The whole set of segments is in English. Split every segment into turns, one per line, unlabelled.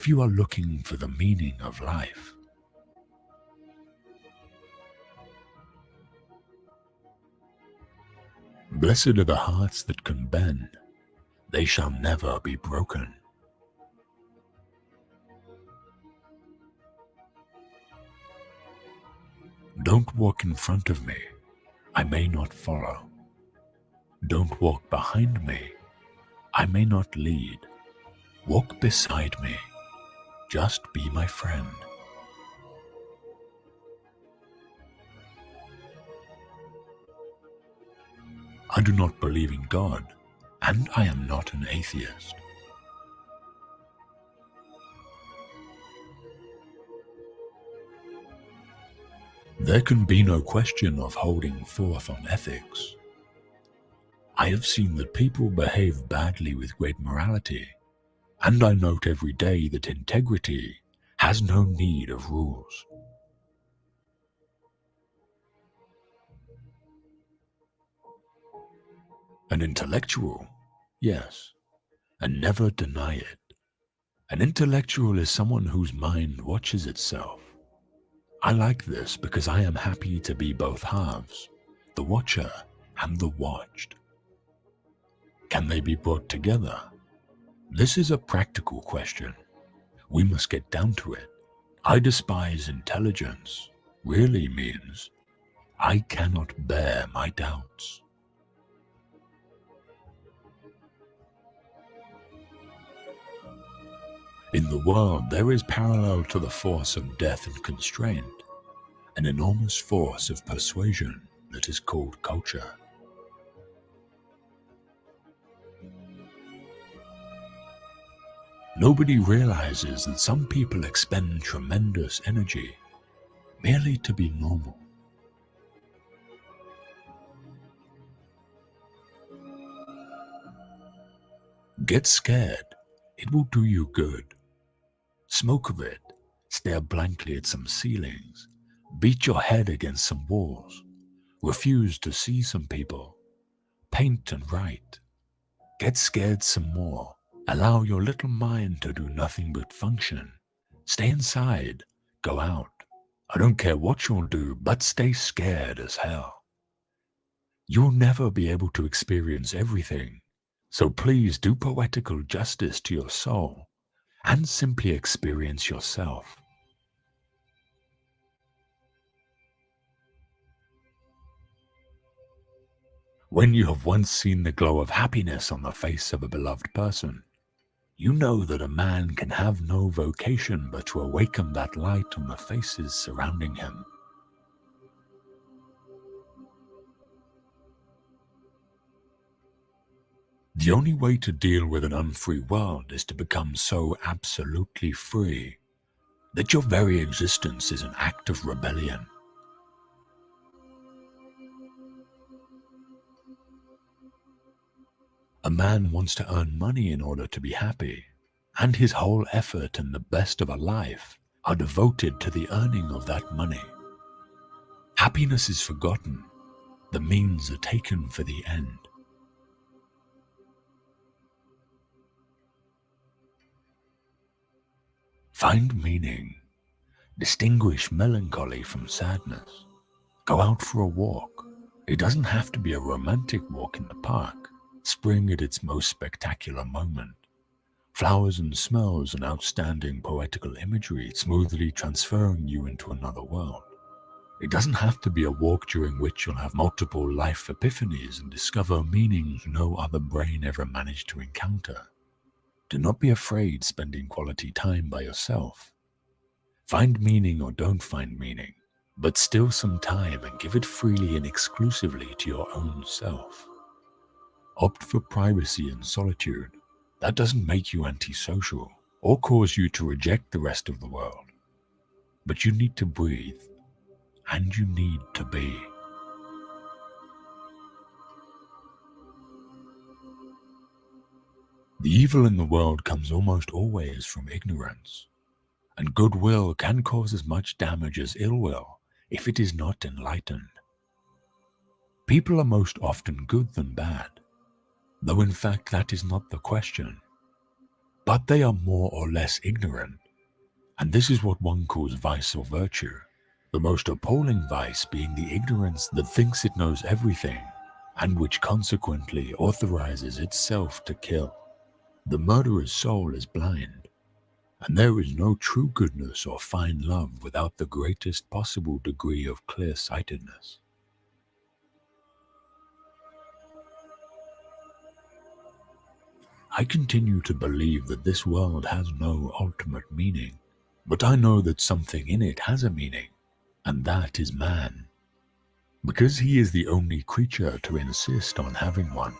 if you are looking for the meaning of life. Blessed are the hearts that can bend, they shall never be broken. Don't walk in front of me, I may not follow. Don't walk behind me, I may not lead. Walk beside me, just be my friend. I do not believe in God, and I am not an atheist. There can be no question of holding forth on ethics. I have seen that people behave badly with great morality, and I note every day that integrity has no need of rules. An intellectual, yes, and never deny it. An intellectual is someone whose mind watches itself. I like this because I am happy to be both halves, the watcher and the watched. Can they be brought together? This is a practical question. We must get down to it. I despise intelligence really means I cannot bear my doubts. In the world, there is parallel to the force of death and constraint, an enormous force of persuasion that is called culture. Nobody realizes that some people expend tremendous energy merely to be normal. Get scared, it will do you good. Smoke of it, stare blankly at some ceilings, beat your head against some walls, refuse to see some people, paint and write. Get scared some more, allow your little mind to do nothing but function. Stay inside, go out. I don't care what you'll do, but stay scared as hell. You'll never be able to experience everything, so please do poetical justice to your soul and simply experience yourself. When you have once seen the glow of happiness on the face of a beloved person, you know that a man can have no vocation but to awaken that light on the faces surrounding him. The only way to deal with an unfree world is to become so absolutely free that your very existence is an act of rebellion. A man wants to earn money in order to be happy, and his whole effort and the best of a life are devoted to the earning of that money. Happiness is forgotten, the means are taken for the end. Find meaning. Distinguish melancholy from sadness. Go out for a walk. It doesn't have to be a romantic walk in the park. Spring at its most spectacular moment. Flowers and smells and outstanding poetical imagery smoothly transferring you into another world. It doesn't have to be a walk during which you'll have multiple life epiphanies and discover meanings no other brain ever managed to encounter. Do not be afraid spending quality time by yourself. Find meaning or don't find meaning, but still some time and give it freely and exclusively to your own self. Opt for privacy and solitude. That doesn't make you antisocial or cause you to reject the rest of the world. But you need to breathe, and you need to be. The evil in the world comes almost always from ignorance, and goodwill can cause as much damage as ill will if it is not enlightened. People are most often good than bad, though in fact that is not the question. but they are more or less ignorant, and this is what one calls vice or virtue. The most appalling vice being the ignorance that thinks it knows everything, and which consequently authorizes itself to kill. The murderer's soul is blind, and there is no true goodness or fine love without the greatest possible degree of clear-sightedness. I continue to believe that this world has no ultimate meaning, but I know that something in it has a meaning, and that is man, because he is the only creature to insist on having one.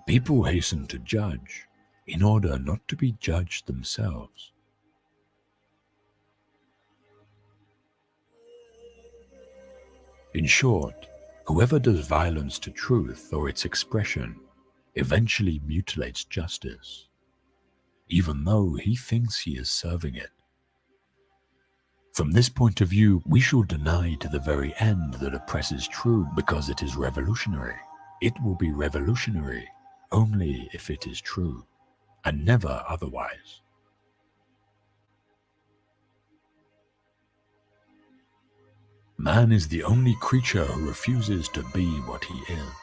People hasten to judge in order not to be judged themselves. In short, whoever does violence to truth or its expression eventually mutilates justice, even though he thinks he is serving it. From this point of view, we shall deny to the very end that a press is true because it is revolutionary. It will be revolutionary only if it is true, and never otherwise. Man is the only creature who refuses to be what he is.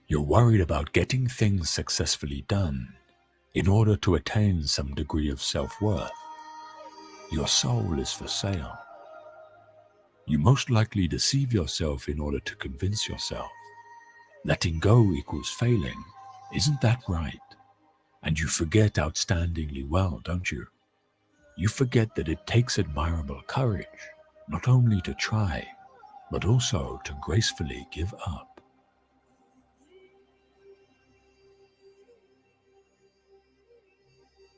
You're worried about getting things successfully done in order to attain some degree of self-worth. Your soul is for sale. You most likely deceive yourself in order to convince yourself. Letting go equals failing. Isn't that right? And you forget outstandingly well, don't you? You forget that it takes admirable courage, not only to try, but also to gracefully give up.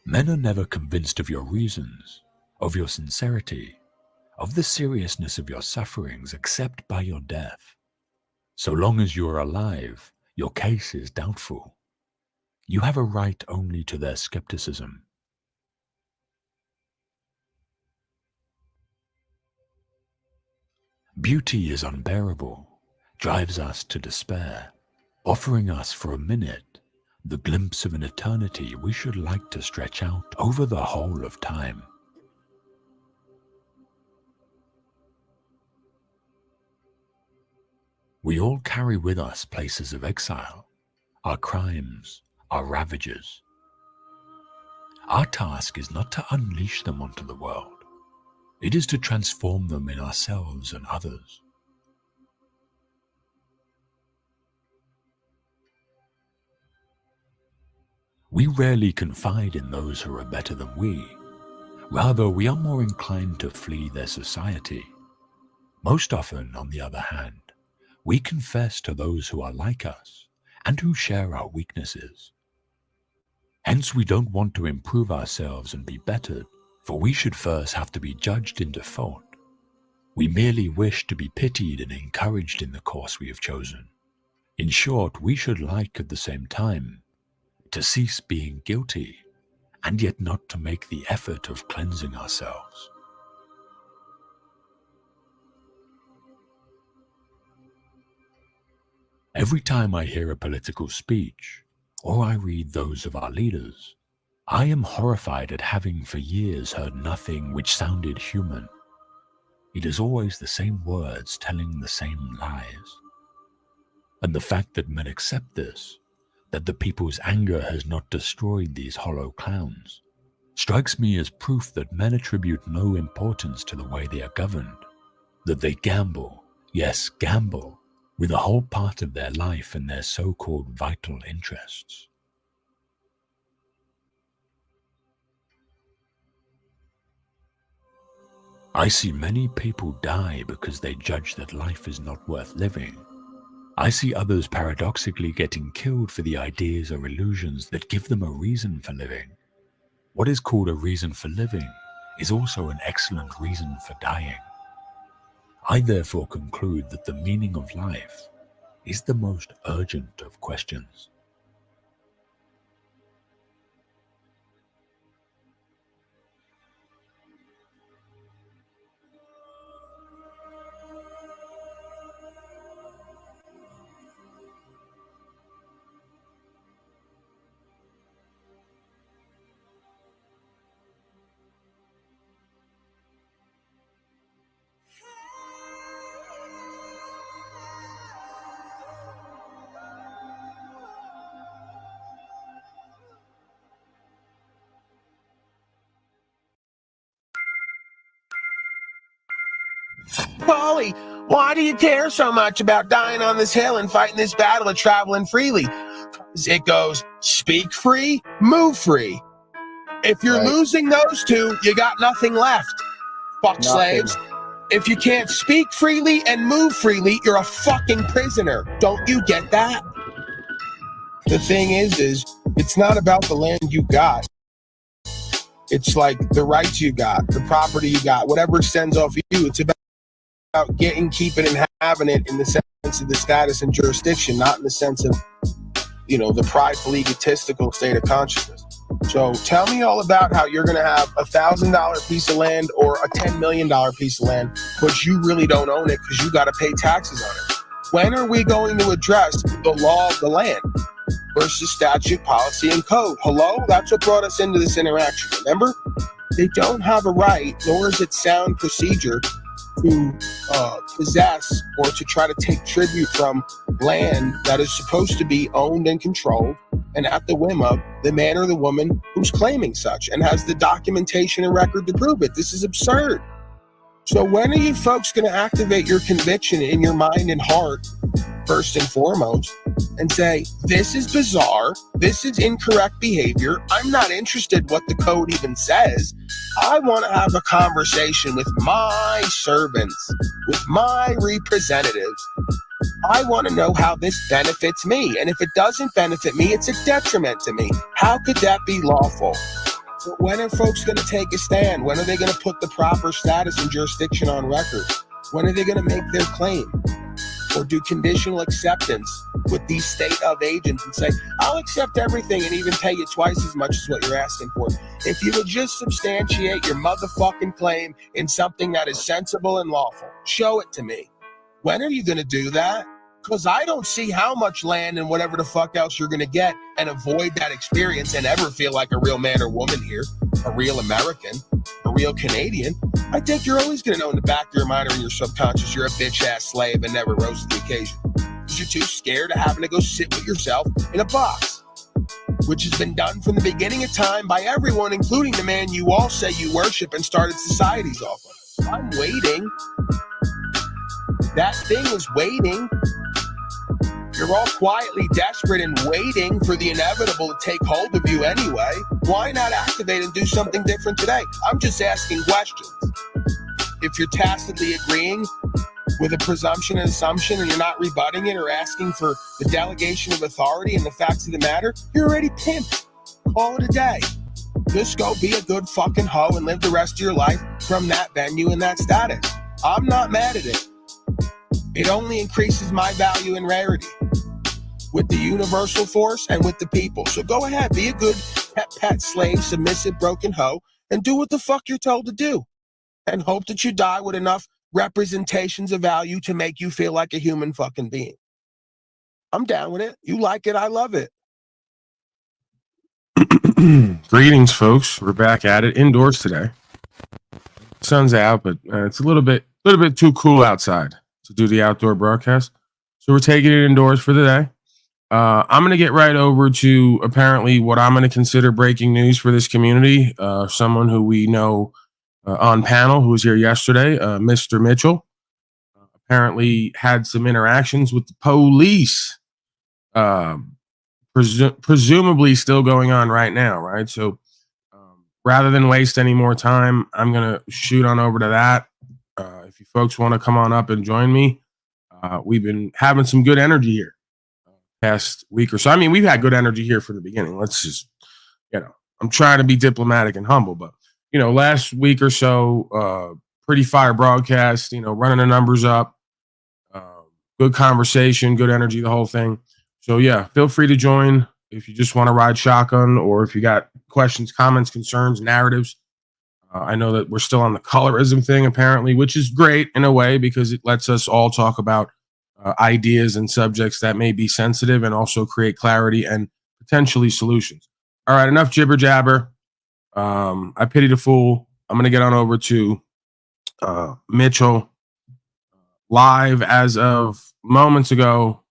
Men are never convinced of your reasons, of your sincerity, of the seriousness of your sufferings except by your death. So long as you are alive, your case is doubtful. You have a right only to their skepticism. Beauty is unbearable, drives us to despair, offering us for a minute the glimpse of an eternity we should like to stretch out over the whole of time. We all carry with us places of exile, our crimes, our ravages. Our task is not to unleash them onto the world. It is to transform them in ourselves and others. We rarely confide in those who are better than we. Rather, we are more inclined to flee their society. Most often, on the other hand, we confess to those who are like us and who share our weaknesses. Hence, we don't want to improve ourselves and be bettered, for we should first have to be judged in default. We merely wish to be pitied and encouraged in the course we have chosen. In short, we should like at the same time to cease being guilty and yet not to make the effort of cleansing ourselves. Every time I hear a political speech, or I read those of our leaders, I am horrified at having for years heard nothing which sounded human. It is always the same words telling the same lies. And the fact that men accept this, that the people's anger has not destroyed these hollow clowns, strikes me as proof that men attribute no importance to the way they are governed, that they gamble, yes, gamble, with a whole part of their life and their so-called vital interests. I see many people die because they judge that life is not worth living. I see others paradoxically getting killed for the ideas or illusions that give them a reason for living. What is called a reason for living is also an excellent reason for dying. I therefore conclude that the meaning of life is the most urgent of questions.
Paulie, why do you care so much about dying on this hill and fighting this battle of traveling freely? It goes, speak free, move free. If you're losing those two, you got nothing left. Fuck slaves. If you can't speak freely and move freely, you're a fucking prisoner. Don't you get that? The thing is it's not about the land you got. It's like the rights you got, the property you got, whatever extends off you. It's about getting, keeping, and having it in the sense of the status and jurisdiction, not in the sense of, the prideful, egotistical state of consciousness. So tell me all about how you're going to have $1,000 piece of land or a $10 million piece of land, but you really don't own it because you got to pay taxes on it. When are we going to address the law of the land versus statute, policy, and code? Hello? That's what brought us into this interaction. Remember? They don't have a right, nor is it sound procedure to possess or to try to take tribute from land that is supposed to be owned and controlled and at the whim of the man or the woman who's claiming such and has the documentation and record to prove it. This is absurd. So when are you folks going to activate your conviction in your mind and heart, first and foremost, and say, this is bizarre, this is incorrect behavior, I'm not interested what the code even says. I want to have a conversation with my servants, with my representatives. I want to know how this benefits me. And if it doesn't benefit me, it's a detriment to me. How could that be lawful? So when are folks going to take a stand? When are they going to put the proper status and jurisdiction on record? When are they going to make their claim? Or do conditional acceptance with these state of agents and say, I'll accept everything and even pay you twice as much as what you're asking for. If you would just substantiate your motherfucking claim in something that is sensible and lawful, show it to me. When are you going to do that? Because I don't see how much land and whatever the fuck else you're going to get and avoid that experience and ever feel like a real man or woman here, a real American, a real Canadian. I think you're always going to know in the back of your mind or in your subconscious you're a bitch-ass slave and never rose to the occasion. Because you're too scared of having to go sit with yourself in a box, which has been done from the beginning of time by everyone, including the man you all say you worship and started societies off of. I'm waiting. That thing is waiting. You're all quietly desperate and waiting for the inevitable to take hold of you anyway. Why not activate and do something different today? I'm just asking questions. If you're tacitly agreeing with a presumption and assumption and you're not rebutting it or asking for the delegation of authority and the facts of the matter, you're already pimped. Call it a day. Just go be a good fucking hoe and live the rest of your life from that venue and that status. I'm not mad at it. It only increases my value and rarity with the universal force and with the people. So go ahead, be a good pet slave, submissive, broken hoe, and do what the fuck you're told to do. And hope that you die with enough representations of value to make you feel like a human fucking being. I'm down with it. You like it, I love it.
Greetings, folks. We're back at it indoors today. Sun's out, but it's a little bit too cool outside to do the outdoor broadcast. So we're taking it indoors for the day. I'm going to get right over to apparently what I'm going to consider breaking news for this community. Someone who we know on panel who was here yesterday, Mr. Mitchell, apparently had some interactions with the police, presumably still going on right now, right? So rather than waste any more time, I'm going to shoot on over to that. If you folks want to come on up and join me, we've been having some good energy here past week or so. I mean, we've had good energy here from the beginning. Let's just, I'm trying to be diplomatic and humble, but, last week or so, pretty fire broadcast, running the numbers up, good conversation, good energy, the whole thing. So, yeah, feel free to join if you just want to ride shotgun or if you got questions, comments, concerns, narratives. I know that we're still on the colorism thing, apparently, which is great in a way because it lets us all talk about ideas and subjects that may be sensitive and also create clarity and potentially solutions. All right, enough jibber jabber. I pity the fool. I'm going to get on over to Mitchell live as of moments ago,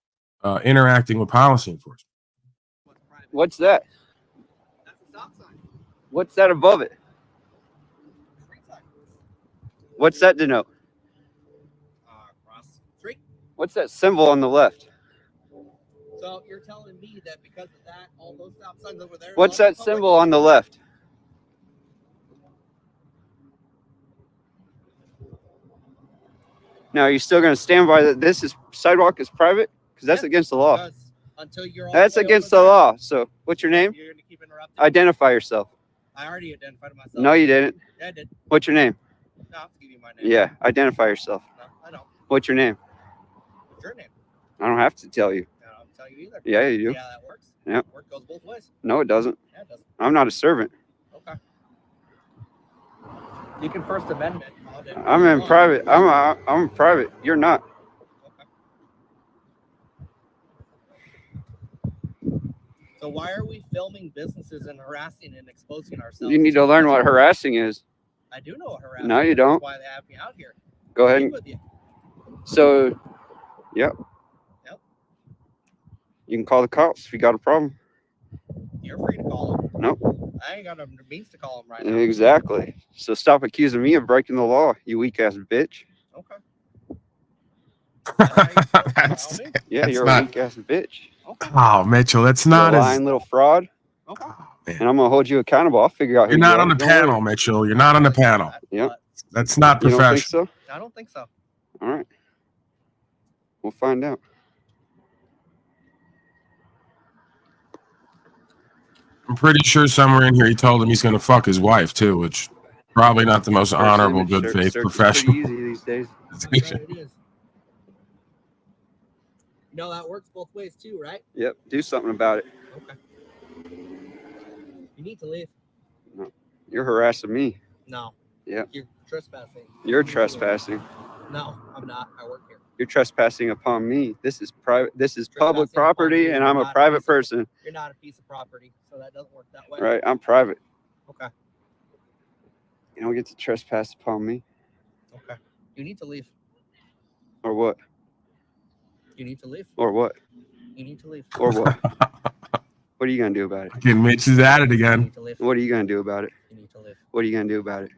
interacting with policy enforcement.
What's that? That's a stop sign. What's that above it? What's that denote? What's that symbol on the left?
So you're telling me that because of that, all those stop signs over there.
What's that symbol on the left? Now, are you still going to stand by that this is sidewalk is private? Because that's against the law.
Until you're all
That's
the way
against
over
the
there,
law. So, what's your name?
You're going to keep interrupting.
Identify yourself.
I already identified myself.
No, you didn't.
Yeah, I did.
What's your name?
No, I'll give you my name.
Yeah, identify yourself.
No, I don't.
What's your name?
What's your name?
I don't have to tell you.
I don't tell you either.
Yeah, you do.
See how that works?
Yep.
Work goes both ways.
No, it doesn't.
Yeah, it doesn't.
I'm not a servant.
Okay. You can First Amendment.
I'm in private. I'm private. You're not.
So why are we filming businesses and harassing and exposing ourselves?
You need to learn what harassing is.
I do know what harassing
No, you
is.
don't.
That's why they have me out here.
Go ahead.
With you.
So, yep.
Yep.
You can call the cops if you got a problem.
You're free to call them.
Nope.
I ain't got a means to call them right now.
Exactly. So stop accusing me of breaking the law, you weak ass bitch.
Okay.
Yeah, you're a weak ass bitch.
Okay. Oh, Mitchell, that's not
you're a lying little fraud.
Okay.
Oh,
and I'm gonna hold you accountable. I'll figure out.
You're not on the panel, Mitchell. You're not on the panel.
Yep.
That's not professional.
You don't think so?
I don't think so.
All right. We'll find out.
I'm pretty sure somewhere in here he told him he's going to fuck his wife too, which probably not the most honorable, good faith professional.
Easy these days.
It is. You know that works both ways too, right?
Yep. Do something about it.
Okay. You need to leave.
No. You're harassing me.
No.
Yeah.
You're trespassing.
You're trespassing.
No, I'm not. I work here.
You're trespassing upon me. This is private. This is public property, and I'm a private person.
You're not a piece of property, so that doesn't work that way.
Right. I'm private.
Okay.
You don't get to trespass upon me.
Okay. You need to leave.
Or what?
You need to leave.
Or what?
You need to leave.
Or what? What are you gonna do about it?
Again, Mitch is at it again.
What are you gonna do about it?
You need to leave.
What are you gonna do about it?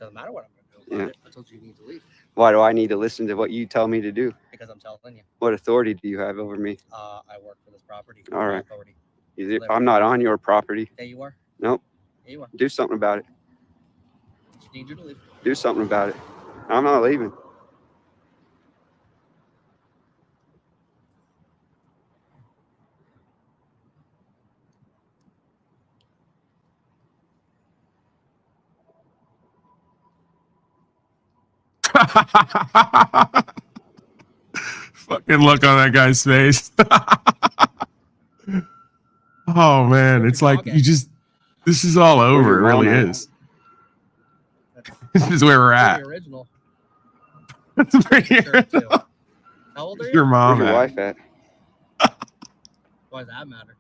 Doesn't matter what I'm gonna do about it. I told you you need to leave.
Why do I need to listen to what you tell me to do?
Because I'm telling you.
What authority do you have over me?
I work for this property.
All right.
Authority.
I'm not on your property.
Yeah, you are.
Nope.
Yeah, you are.
Do something about it.
I need you to leave.
Do something about it. I'm not leaving.
Fucking look on that guy's face. Oh man, it's like you just this is all over. It really is. This is where we're at.
Original.
That's pretty.
How old are you?
Your mom.
Where's your wife at?
Why does that matter?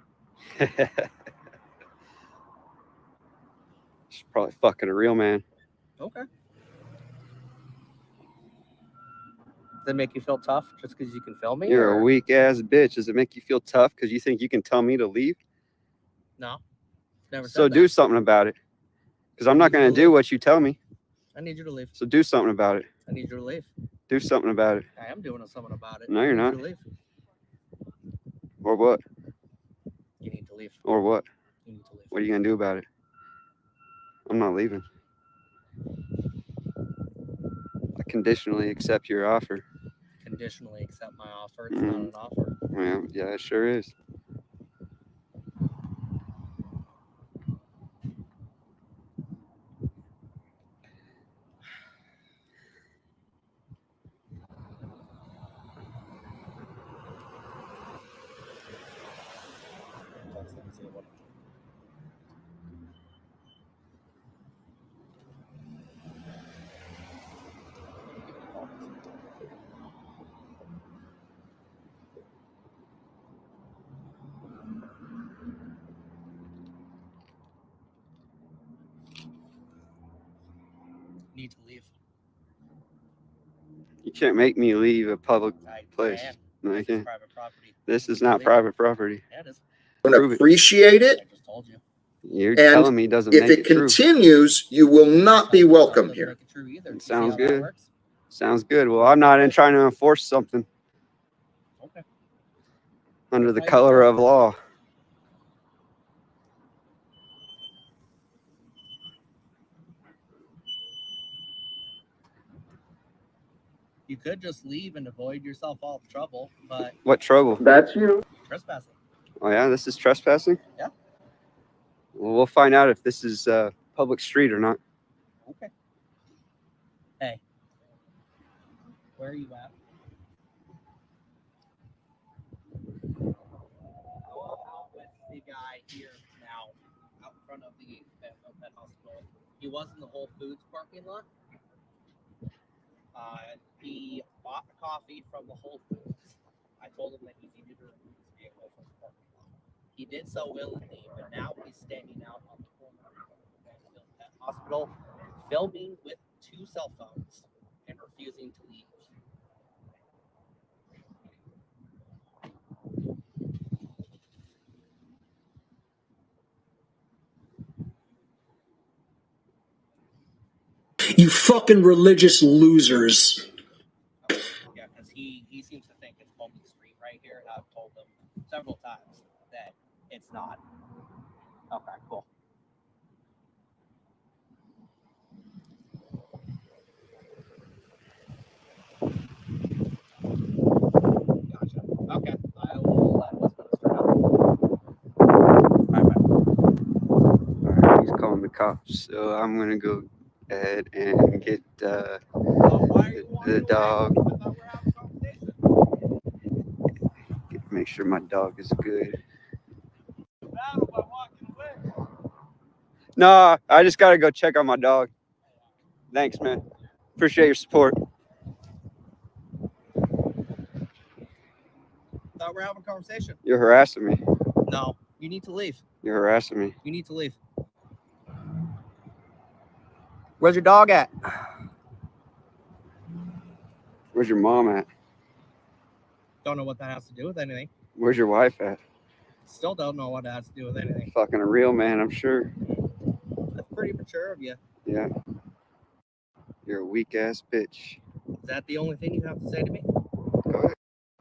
She's probably fucking a real man.
Okay. Does that make you feel tough just because you can film me?
You're a weak ass bitch. Does it make you feel tough because you think you can tell me to leave?
No. Never said
so
that.
do something about it. Because I'm not going to do what you tell me.
I need you to leave.
So do something about it.
I need you to leave.
Do something about it.
I am doing something about it.
No, you're not.
You to leave.
Or what?
You need to leave.
Or what?
You need to leave.
What are you going to do about it? I'm not leaving. I conditionally accept your offer.
Conditionally accept my offer. It's not an offer.
Well, yeah, it sure is.
Need to leave.
You can't make me leave a public place.
Can.
No, I can't.
Private property.
This is not private property.
Yeah, it is.
I'm going to appreciate it.
I just told you.
You're telling me it doesn't
if
make
it
it true.
continues, you will not be welcome here.
It sounds good. Sounds good. Well, I'm not trying to enforce something. under the color of law.
You could just leave and avoid yourself all the trouble, but
What trouble?
That's you.
trespassing.
Oh yeah, this is trespassing?
Yeah.
Well, we'll find out if this is public street or not.
Okay. Hey, where are you at? Out with the guy here now, out in front of the vet hospital. He was in the Whole Foods parking lot. He bought the coffee from the Whole Foods. I told him that he needed to remove his vehicle from the parking lot. He did so willingly, but now he's standing out on the corner of the vet hospital, filming with 2 cell phones and refusing to leave.
You fucking religious losers.
Yeah, because he seems to think it's public street right here. I've told him several times that it's not. Okay, cool. Gotcha. Okay, I will let Westminster know.
All right, he's calling the cops, so I'm gonna go ahead and get
Why are you walking
the
away?
dog.
I thought we were having a conversation.
Make sure my dog is good.
Battle by walking away.
No, I just gotta go check on my dog. Thanks, man. Appreciate your support.
Thought we were having a conversation.
You're harassing me.
No, you need to leave.
You're harassing me.
You need to leave. Where's your dog at?
Where's your mom at?
Don't know what that has to do with anything.
Where's your wife at?
Still don't know what it has to do with anything.
Fucking a real man, I'm sure.
That's pretty mature of you.
Yeah. You're a weak ass bitch.
Is that the only thing you have to say to me?
Go ahead.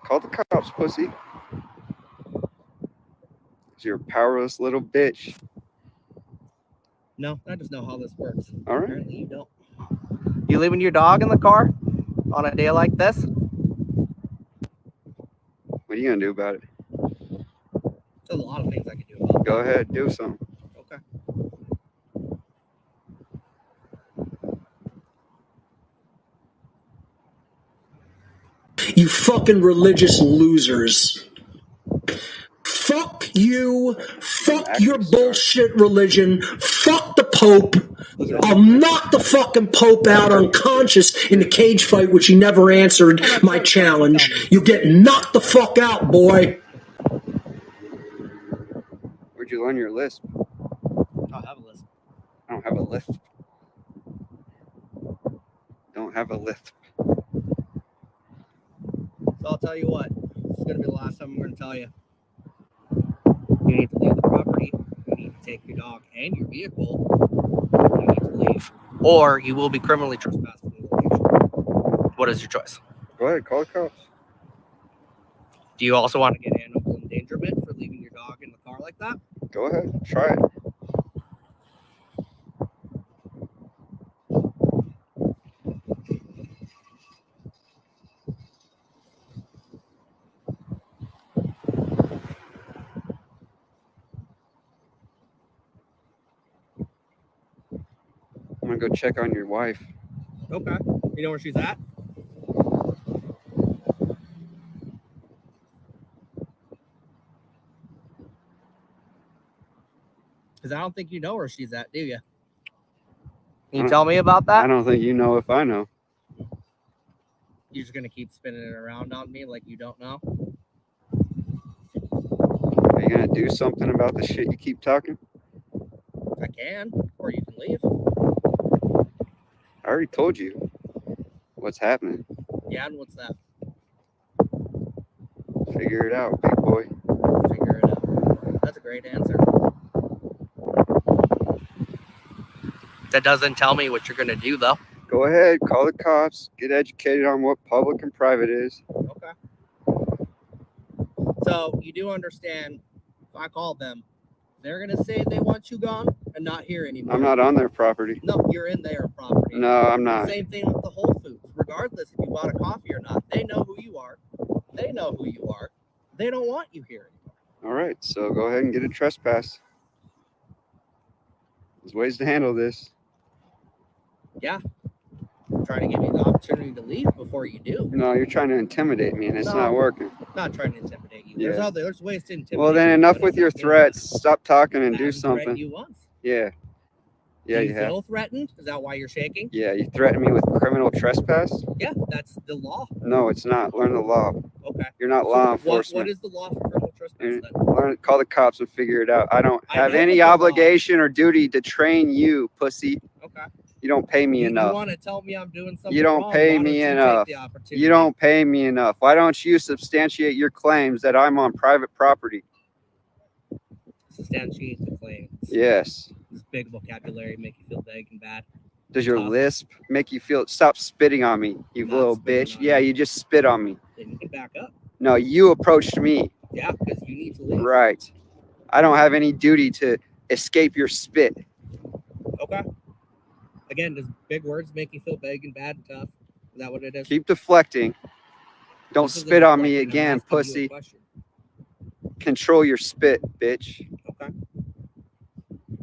Call the cops, pussy. 'Cause you're a powerless little bitch.
No, I just know how this works.
All right.
Apparently you don't. You leaving your dog in the car on a day like this?
What are you gonna do about it?
There's a lot of things I could do about
Go ahead, do something.
it. Okay.
You fucking religious losers. Fuck you. Fuck your bullshit religion. Fuck the Pope. I'll knock the fucking Pope out unconscious in the cage fight, which he never answered my challenge. You get knocked the fuck out, boy.
Where'd you learn your lisp?
I'll have a list.
I don't have a lisp. Don't have a lisp.
So I'll tell you what. This is going to be the last time I'm going to tell you. You need to leave the property. You need to take your dog and your vehicle. You need to leave. Or you will be criminally trespassing the location. What is your choice?
Go ahead, call the cops.
Do you also want to get animal endangerment for leaving your dog in the car like that?
Go ahead, try it. I'm gonna go check on your wife.
Okay. You know where she's at? Because I don't think you know where she's at, do you? Can you tell me about
I
that?
don't think you know if I know.
You're just going to keep spinning it around on me like you don't know?
Are you gonna do something about the shit you keep talking?
I can, or you can leave.
I already told you what's happening.
Yeah, and what's that?
Figure it out, big boy.
Figure it out. That's a great answer. That doesn't tell me what you're going to do, though.
Go ahead, call the cops. Get educated on what public and private is.
Okay. So you do understand, if I call them, they're going to say they want you gone and not here anymore.
I'm not on their property.
No, you're in their property.
No, I'm not.
Same thing with the Whole Foods. Regardless if you bought a coffee or not, they know who you are. They know who you are. They don't want you here anymore.
All right, so go ahead and get a trespass. There's ways to handle this.
Yeah. I'm trying to give you the opportunity to leave before you do.
No, you're trying to intimidate me, and it's not working.
Not trying to intimidate you.
Yeah.
There's ways to intimidate.
Well, then
you,
enough
but
with
it's
your
not gonna
threats. Stop talking and
I
do
haven't threatened
something.
You once.
Yeah. Yeah,
Do
you have.
feel threatened? Is that why you're shaking?
Yeah, you threatened me with criminal trespass?
Yeah, that's the law.
No, it's not. Learn the law.
Okay.
You're not law
What
enforcement.
is the law for criminal trespass then?
Call the cops and figure it out. I don't
I
have
know
any
the law.
obligation or duty to train you, pussy.
Okay.
You don't pay me
You
enough.
want to tell me I'm doing something
You don't
wrong,
pay
why
me
don't you
enough.
take the opportunity?
You don't pay me enough. Why don't you substantiate your claims that I'm on private property?
substantiate the claims.
Yes.
This big vocabulary make you feel big and bad.
Does your
Tough.
lisp make you feel? Stop spitting on me, you
Not
little
spitting
bitch.
on
Yeah,
you.
you just spit on me.
Then you can back up.
No, you approached me.
Yeah, because you need to leave.
Right. I don't have any duty to escape your spit.
Okay. Again, does big words make you feel big and bad and tough? Is that what it is?
Keep deflecting. Don't
This isn't
spit on me
deflecting, I'm
again,
asking you a
pussy.
question.
Control your spit, bitch.
Okay.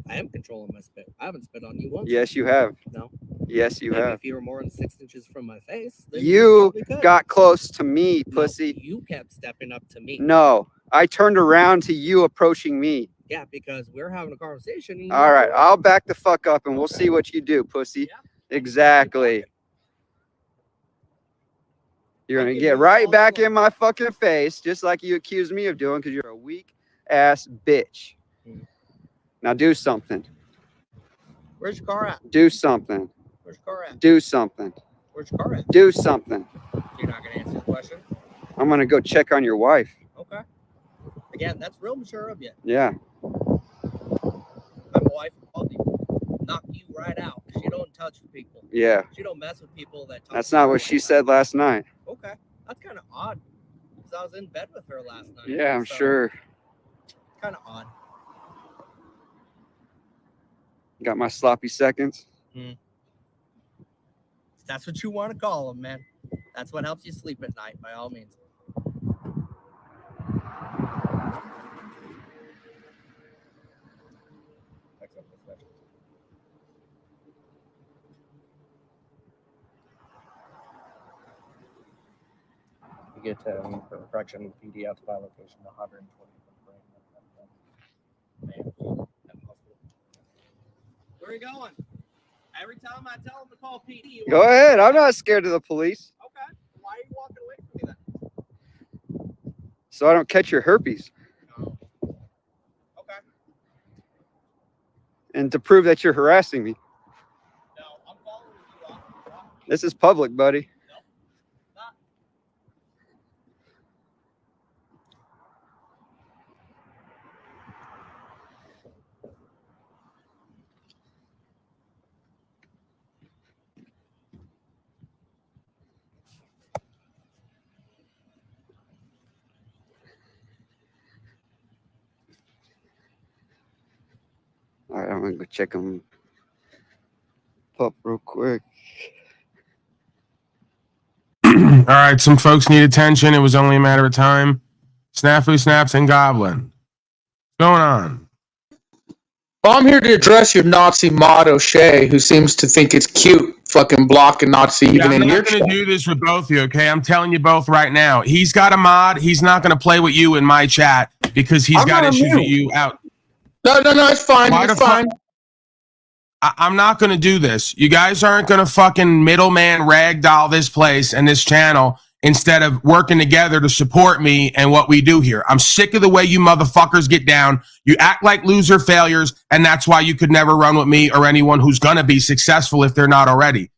I am controlling my spit. I haven't spit on you once.
Yes, you have.
No.
Yes, you
Maybe
have.
if you were more than 6 inches from my face, then
You
probably could.
got close to me,
No,
pussy.
you kept stepping up to me.
No, I turned around to you approaching me.
Yeah, because we're having a conversation. And you
All right,
walked
I'll
away.
back the fuck up and we'll
Okay.
see what you do, pussy.
Yeah.
Exactly. You're
I'll
gonna
give
get
you
right
all
back
the
in my fucking face, just like you accused me of doing, because you're a weak ass bitch.
Mm.
Now do something.
Where's your car at?
Do something.
Where's your car at?
Do something.
Where's your car at?
Do something.
You're not going to answer the question?
I'm gonna go check on your wife.
Okay. Again, that's real mature of you.
Yeah.
My wife will probably knock you right out. She don't touch people.
Yeah.
She don't mess with people that talk
That's
to
not
her
what
all
she
the
said
time.
last night.
Okay. That's kind of odd. Because I was in bed with her last night.
Yeah, I'm
so
sure.
Kind of odd.
Got my sloppy seconds.
That's what you want to call them, man. That's what helps you sleep at night, by all means. You get for correction PD out to by location 120. Where are you going? Every time I tell them to call PD, you
Go ahead. I'm not scared of the police,
Okay. Why are you walking away from me then?
so I don't catch your herpes.
No. Okay.
And to prove that you're harassing me.
No, I'm following you off.
This is public, buddy.
Not.
All right, I'm gonna go check him up real quick.
All right, some folks need attention. It was only a matter of time. Snafu, Snaps, and Goblin. What's going on?
Well, I'm here to address your Nazi mod O'Shea, who seems to think it's cute fucking blocking Nazi
Yeah,
even
I'm
in your
not going
chat.
to do this with both of you, okay? I'm telling you both right now. He's got a mod. He's not going to play with you in my chat because he's
I'm
got
not
issues with
immune.
you out.
No, it's fine.
Why
It's
the fuck-
fine.
I'm not going to do this. You guys aren't going to fucking middleman ragdoll this place and this channel instead of working together to support me and what we do here. I'm sick of the way you motherfuckers get down. You act like loser failures, and that's why you could never run with me or anyone who's going to be successful if they're not already.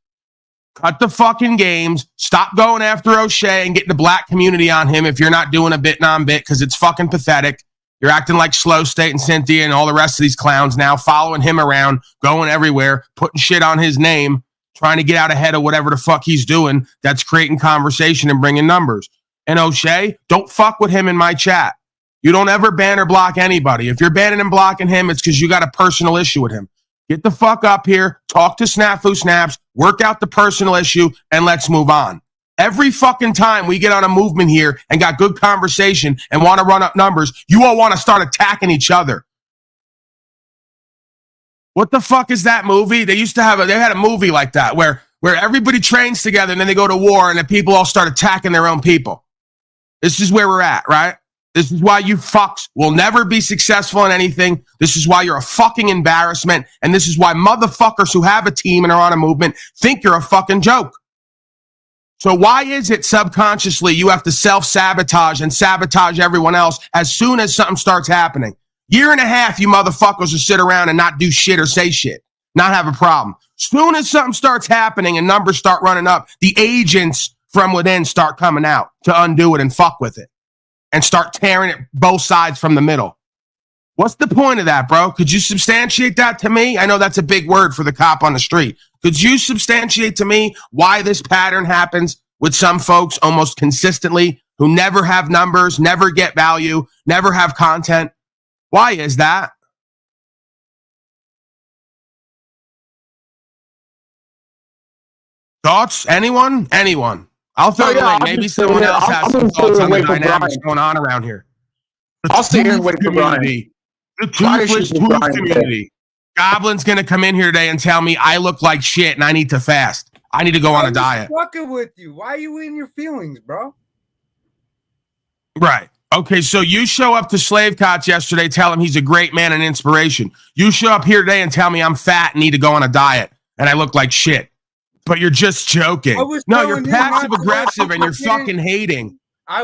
Cut the fucking games. Stop going after O'Shea and getting the black community on him if you're not doing a bit non-bit, because it's fucking pathetic. You're acting like Slow State and Cynthia and all the rest of these clowns now, following him around, going everywhere, putting shit on his name, trying to get out ahead of whatever the fuck he's doing that's creating conversation and bringing numbers. And O'Shea, don't fuck with him in my chat. You don't ever ban or block anybody. If you're banning and blocking him, it's because you got a personal issue with him. Get the fuck up here, talk to Snafu Snaps, work out the personal issue, and let's move on. Every fucking time we get on a movement here and got good conversation and want to run up numbers, you all want to start attacking each other. What the fuck is that movie? They had a movie like that where everybody trains together and then they go to war and the people all start attacking their own people. This is where we're at, right? This is why you fucks will never be successful in anything. This is why you're a fucking embarrassment. And this is why motherfuckers who have a team and are on a movement think you're a fucking joke. So why is it subconsciously you have to self-sabotage and sabotage everyone else as soon as something starts happening? Year and a half, you motherfuckers will sit around and not do shit or say shit, not have a problem. Soon as something starts happening and numbers start running up, the agents from within start coming out to undo it and fuck with it and start tearing it both sides from the middle. What's the point of that, bro? Could you substantiate that to me? I know that's a big word for the cop on the street. Could you substantiate to me why this pattern happens with some folks almost consistently who never have numbers, never get value, never have content? Why is that? Thoughts? Anyone? Anyone? I'll throw the link. Maybe someone else has some thoughts on the dynamics going on around here.
I'll sit here and wait for Brian.
The toothless tooth community. Goblin's going to come in here today and tell me I look like shit and I need to fast. I need to go on a diet.
Fucking with you. Why are you in your feelings, bro?
Right. Okay, so you show up to Slave Cots yesterday, tell him he's a great man and inspiration. You show up here today and tell me I'm fat and need to go on a diet and I look like shit. But you're just joking. No, you're passive aggressive and you're fucking hating.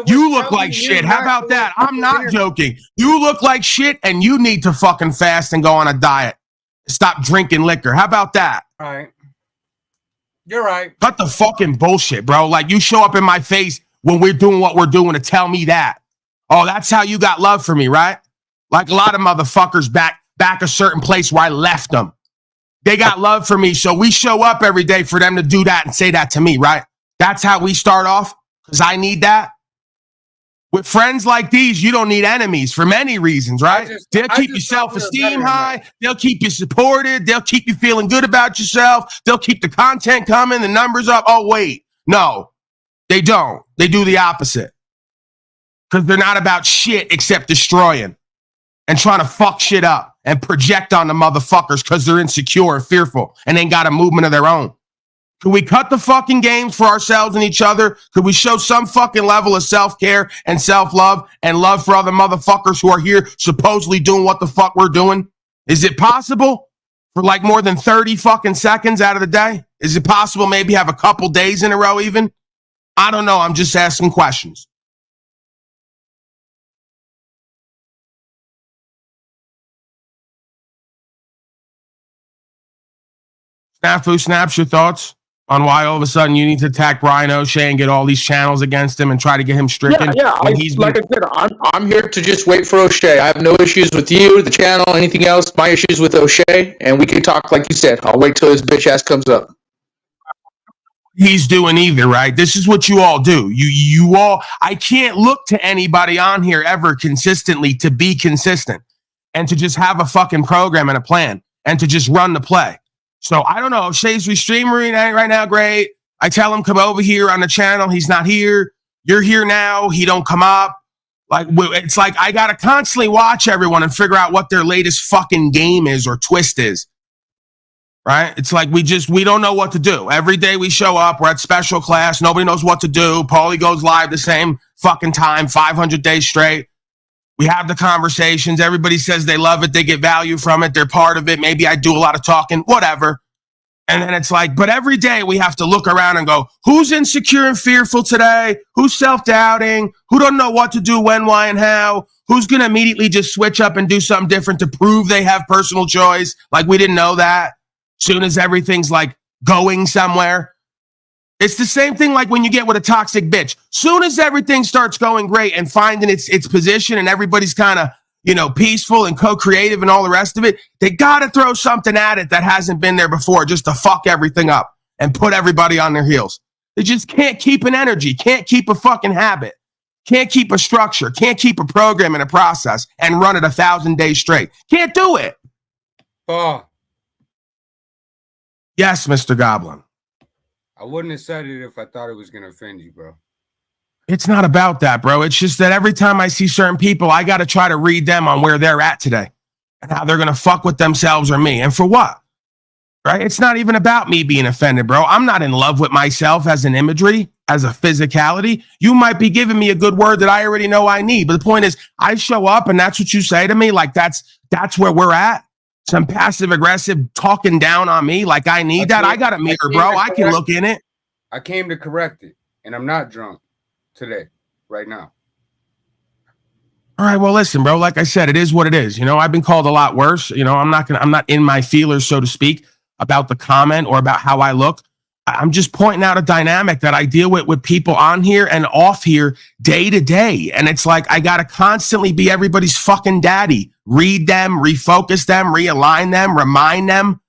You look like shit. How about that? I'm not joking. You look like shit and you need to fucking fast and go on a diet. Stop drinking liquor. How about that?
All right. You're right.
Cut the fucking bullshit, bro. Like you show up in my face when we're doing what we're doing to tell me that. Oh, that's how you got love for me, right? Like a lot of motherfuckers back a certain place where I left them. They got love for me, so we show up every day for them to do that and say that to me, right? That's how we start off, because I need that. With friends like these, you don't need enemies for many reasons, right? They'll keep your self-esteem high. They'll keep you supported. They'll keep you feeling good about yourself. They'll keep the content coming, the numbers up. Oh, wait. No, they don't. They do the opposite. Because they're not about shit except destroying and trying to fuck shit up and project on the motherfuckers because they're insecure and fearful and ain't got a movement of their own. Could we cut the fucking games for ourselves and each other? Could we show some fucking level of self-care and self-love and love for other motherfuckers who are here supposedly doing what the fuck we're doing? Is it possible for like more than 30 fucking seconds out of the day? Is it possible maybe have a couple days in a row even? I don't know. I'm just asking questions. Snafu Snaps, your thoughts on why all of a sudden you need to attack Brian O'Shea and get all these channels against him and try to get him stricken?
Yeah. I said, I'm here to just wait for O'Shea. I have no issues with you, the channel, anything else. My issues with O'Shea, and we can talk like you said. I'll wait till his bitch ass comes up.
He's doing either, right? This is what you all do. You all, I can't look to anybody on here ever consistently to be consistent and to just have a fucking program and a plan and to just run the play. So I don't know. O'Shea's restreaming right now. Great. I tell him come over here on the channel. He's not here. You're here now. He don't come up. Like it's like I gotta constantly watch everyone and figure out what their latest fucking game is or twist is. Right? It's like we don't know what to do. Every day we show up, we're at special class. Nobody knows what to do. Paulie goes live the same fucking time, 500 days straight. We have the conversations. Everybody says they love it. They get value from it. They're part of it. Maybe I do a lot of talking, whatever. And then it's like, but every day we have to look around and go, who's insecure and fearful today? Who's self-doubting? Who don't know what to do, when, why, and how? Who's going to immediately just switch up and do something different to prove they have personal choice? Like we didn't know that. Soon as everything's like going somewhere. It's the same thing like when you get with a toxic bitch. Soon as everything starts going great and finding its position and everybody's kind of, peaceful and co-creative and all the rest of it, they got to throw something at it that hasn't been there before just to fuck everything up and put everybody on their heels. They just can't keep an energy, can't keep a fucking habit.
Can't keep a structure, can't keep a program and a process and run it 1,000 days straight. Can't do it.
Oh,
Yes, Mr. Goblin.
I wouldn't have said it if I thought it was going to offend you, bro.
It's not about that, bro. It's just that every time I see certain people, I got to try to read them on where they're at today and how they're going to fuck with themselves or me. And for what? Right? It's not even about me being offended, bro. I'm not in love with myself as an imagery, as a physicality. You might be giving me a good word that I already know I need. But the point is, I show up and that's what you say to me. Like that's where we're at. Some passive aggressive talking down on me. Like I need that. I got a mirror, bro. I can look in it.
I came to correct it, and I'm not drunk today, right now.
All right, well, listen, bro. Like I said, it is what it is. You know, I've been called a lot worse. You know, I'm not in my feelers, so to speak, about the comment or about how I look. I'm just pointing out a dynamic that I deal with people on here and off here day to day. And it's like I got to constantly be everybody's fucking daddy. Read them, refocus them, realign them, remind them.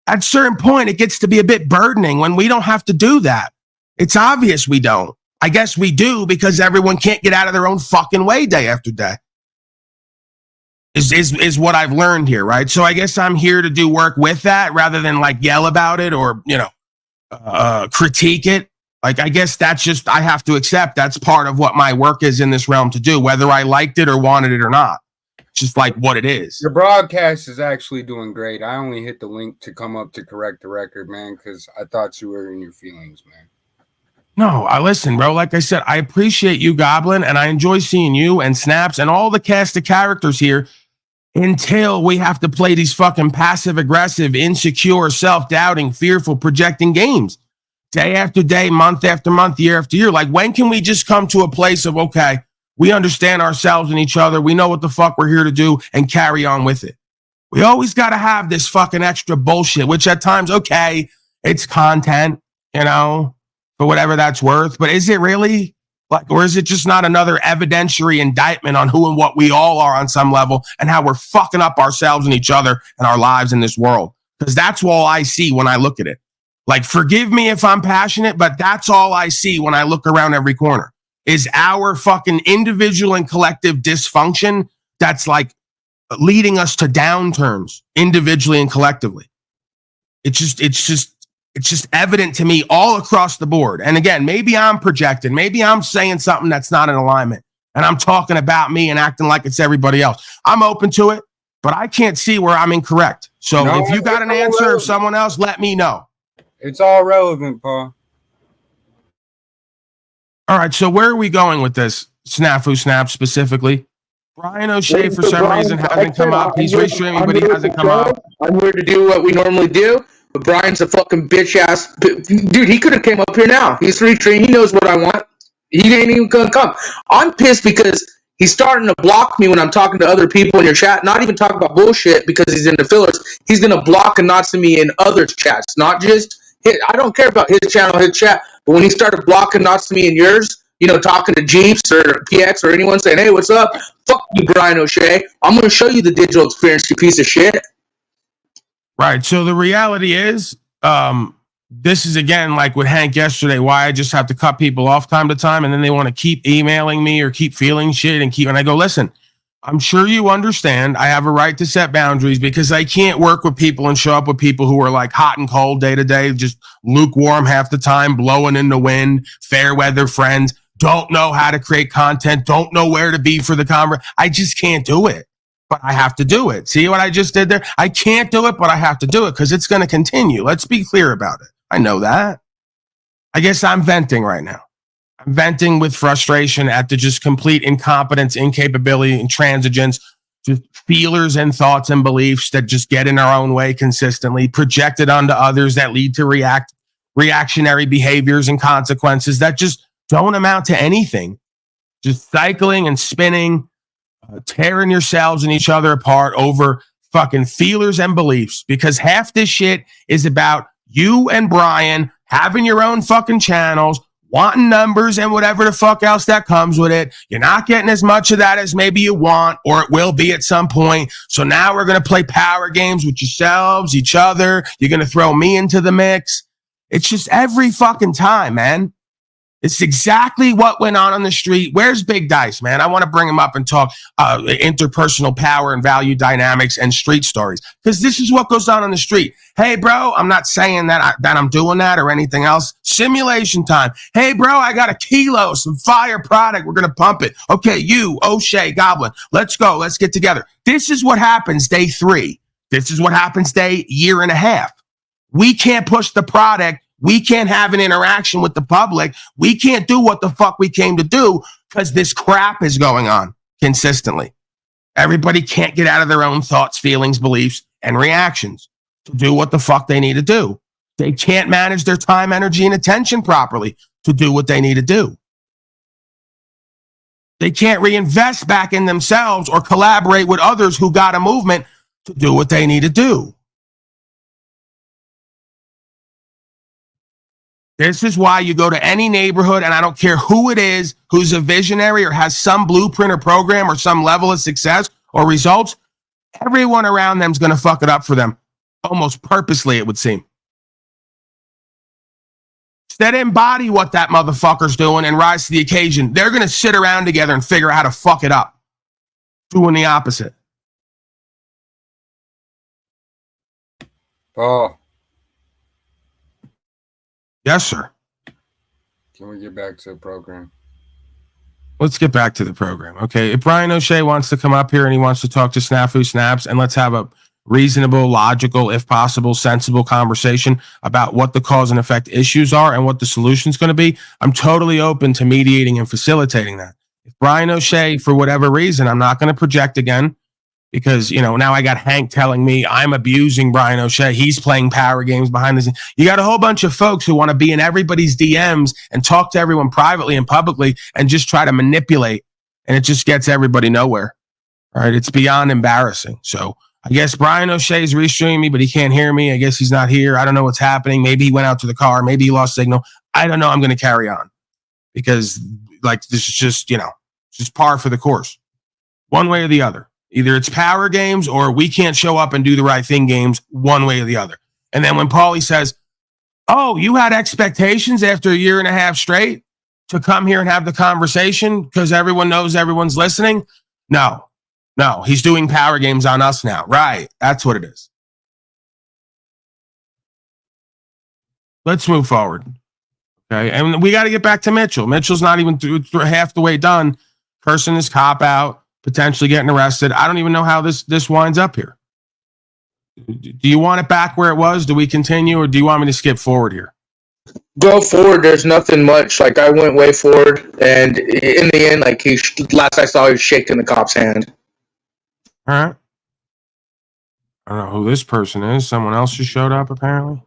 At a certain point, it gets to be a bit burdening when we don't have to do that. It's obvious we don't. I guess we do because everyone can't get out of their own fucking way day after day. Is what I've learned here, right? So I guess I'm here to do work with that rather than like yell about it or, you know, critique it. Like, I guess that's just, I have to accept that's part of what my work is in this realm to do, whether I liked it or wanted it or not. It's just like what it is.
Your broadcast is actually doing great. I only hit the link to come up to correct the record, man, because I thought you were in your feelings, man.
No, I listen, bro. Like I said, I appreciate you, Goblin, and I enjoy seeing you and Snaps and all the cast of characters here until we have to play these fucking passive-aggressive, insecure, self-doubting, fearful, projecting games day after day, month after month, year after year. Like, when can we just come to a place of, okay, we understand ourselves and each other, we know what the fuck we're here to do, and carry on with it? We always got to have this fucking extra bullshit, which at times, okay, it's content, you know, for whatever that's worth. But is it really? Like, or is it just not another evidentiary indictment on who and what we all are on some level and how we're fucking up ourselves and each other and our lives in this world? Because that's all I see when I look at it. Like, forgive me if I'm passionate, but that's all I see when I look around every corner is our fucking individual and collective dysfunction that's like leading us to downturns individually and collectively. It's just evident to me all across the board. And again, maybe I'm projecting, maybe I'm saying something that's not in alignment and I'm talking about me and acting like it's everybody else. I'm open to it, but I can't see where I'm incorrect. So
No,
if you got an answer
relevant.
of someone else, let me know.
It's all relevant, Paul.
All right, so where are we going with this? Snafu Snap specifically. Brian O'Shea, for some reason, hasn't come up. He's restreaming, but he hasn't come up.
I'm here to do what we normally do, but Brian's a fucking bitch ass. Dude, he could have came up here now. He's restreaming. He knows what I want. He ain't even gonna come. I'm pissed because he's starting to block me when I'm talking to other people in your chat. Not even talking about bullshit because he's into fillers. He's gonna block and not see me in others' chats, not just. I don't care about his channel, his chat, but when he started blocking not to me in yours, you know, talking to Jeeps or PX or anyone saying, hey, what's up? Fuck you, Brian O'Shea. I'm going to show you the digital experience, you piece of shit.
Right. So the reality is, this is, again, like with Hank yesterday, why I just have to cut people off time to time, and then they want to keep emailing me or keep feeling shit and I go, listen, I'm sure you understand I have a right to set boundaries because I can't work with people and show up with people who are like hot and cold day to day, just lukewarm half the time, blowing in the wind, fair weather friends, don't know how to create content, don't know where to be for the conversation. I just can't do it, but I have to do it. See what I just did there? I can't do it, but I have to do it because it's going to continue. Let's be clear about it. I know that. I guess I'm venting right now. I'm venting with frustration at the just complete incompetence, incapability, and transigence, just feelers and thoughts and beliefs that just get in our own way consistently, projected onto others that lead to reactionary behaviors and consequences that just don't amount to anything. Just cycling and spinning, tearing yourselves and each other apart over fucking feelers and beliefs, because half this shit is about you and Brian having your own fucking channels, wanting numbers and whatever the fuck else that comes with it. You're not getting as much of that as maybe you want, or it will be at some point. So now we're going to play power games with yourselves, each other. You're going to throw me into the mix. It's just every fucking time, man. It's exactly what went on the street. Where's Big Dice, man? I want to bring him up and talk interpersonal power and value dynamics and street stories, because this is what goes on the street. Hey, bro, I'm not saying that I'm doing that or anything else. Simulation time. Hey, bro, I got a kilo, some fire product. We're going to pump it. Okay, you, O'Shea, Goblin, let's go. Let's get together. This is what happens day 3. This is what happens day year and a half. We can't push the product. We can't have an interaction with the public. We can't do what the fuck we came to do because this crap is going on consistently. Everybody can't get out of their own thoughts, feelings, beliefs, and reactions to do what the fuck they need to do. They can't manage their time, energy, and attention properly to do what they need to do. They can't reinvest back in themselves or collaborate with others who got a movement to do what they need to do. This is why you go to any neighborhood, and I don't care who it is, who's a visionary or has some blueprint or program or some level of success or results, everyone around them is going to fuck it up for them, almost purposely, it would seem. Instead, embody what that motherfucker's doing and rise to the occasion. They're going to sit around together and figure out how to fuck it up, doing the opposite.
Paul.
Yes, sir.
Can we get back to the program?
Let's get back to the program. Okay. If Brian O'Shea wants to come up here and he wants to talk to Snafu Snaps, and let's have a reasonable, logical, if possible, sensible conversation about what the cause and effect issues are and what the solution is going to be, I'm totally open to mediating and facilitating that. If Brian O'Shea, for whatever reason, I'm not going to project again, because, you know, now I got Hank telling me I'm abusing Brian O'Shea. He's playing power games behind the scenes. You got a whole bunch of folks who want to be in everybody's DMs and talk to everyone privately and publicly and just try to manipulate. And it just gets everybody nowhere. All right. It's beyond embarrassing. So I guess Brian O'Shea is restreaming me, but he can't hear me. I guess he's not here. I don't know what's happening. Maybe he went out to the car. Maybe he lost signal. I don't know. I'm going to carry on because, like, this is just, you know, just par for the course. One way or the other. Either it's power games or we can't show up and do the right thing games, one way or the other. And then when Paulie says, oh, you had expectations after a year and a half straight to come here and have the conversation because everyone knows everyone's listening? No, he's doing power games on us now. Right. That's what it is. Let's move forward. Okay. And we got to get back to Mitchell. Mitchell's not even through half the way done. Person is cop out. Potentially getting arrested. I don't even know how this winds up here. Do you want it back where it was? Do we continue, or do you want me to skip forward here?
Go forward. There's nothing much. Like, I went way forward, and in the end, like, last I saw, he was shaking the cop's hand.
All right. I don't know who this person is. Someone else just showed up, apparently.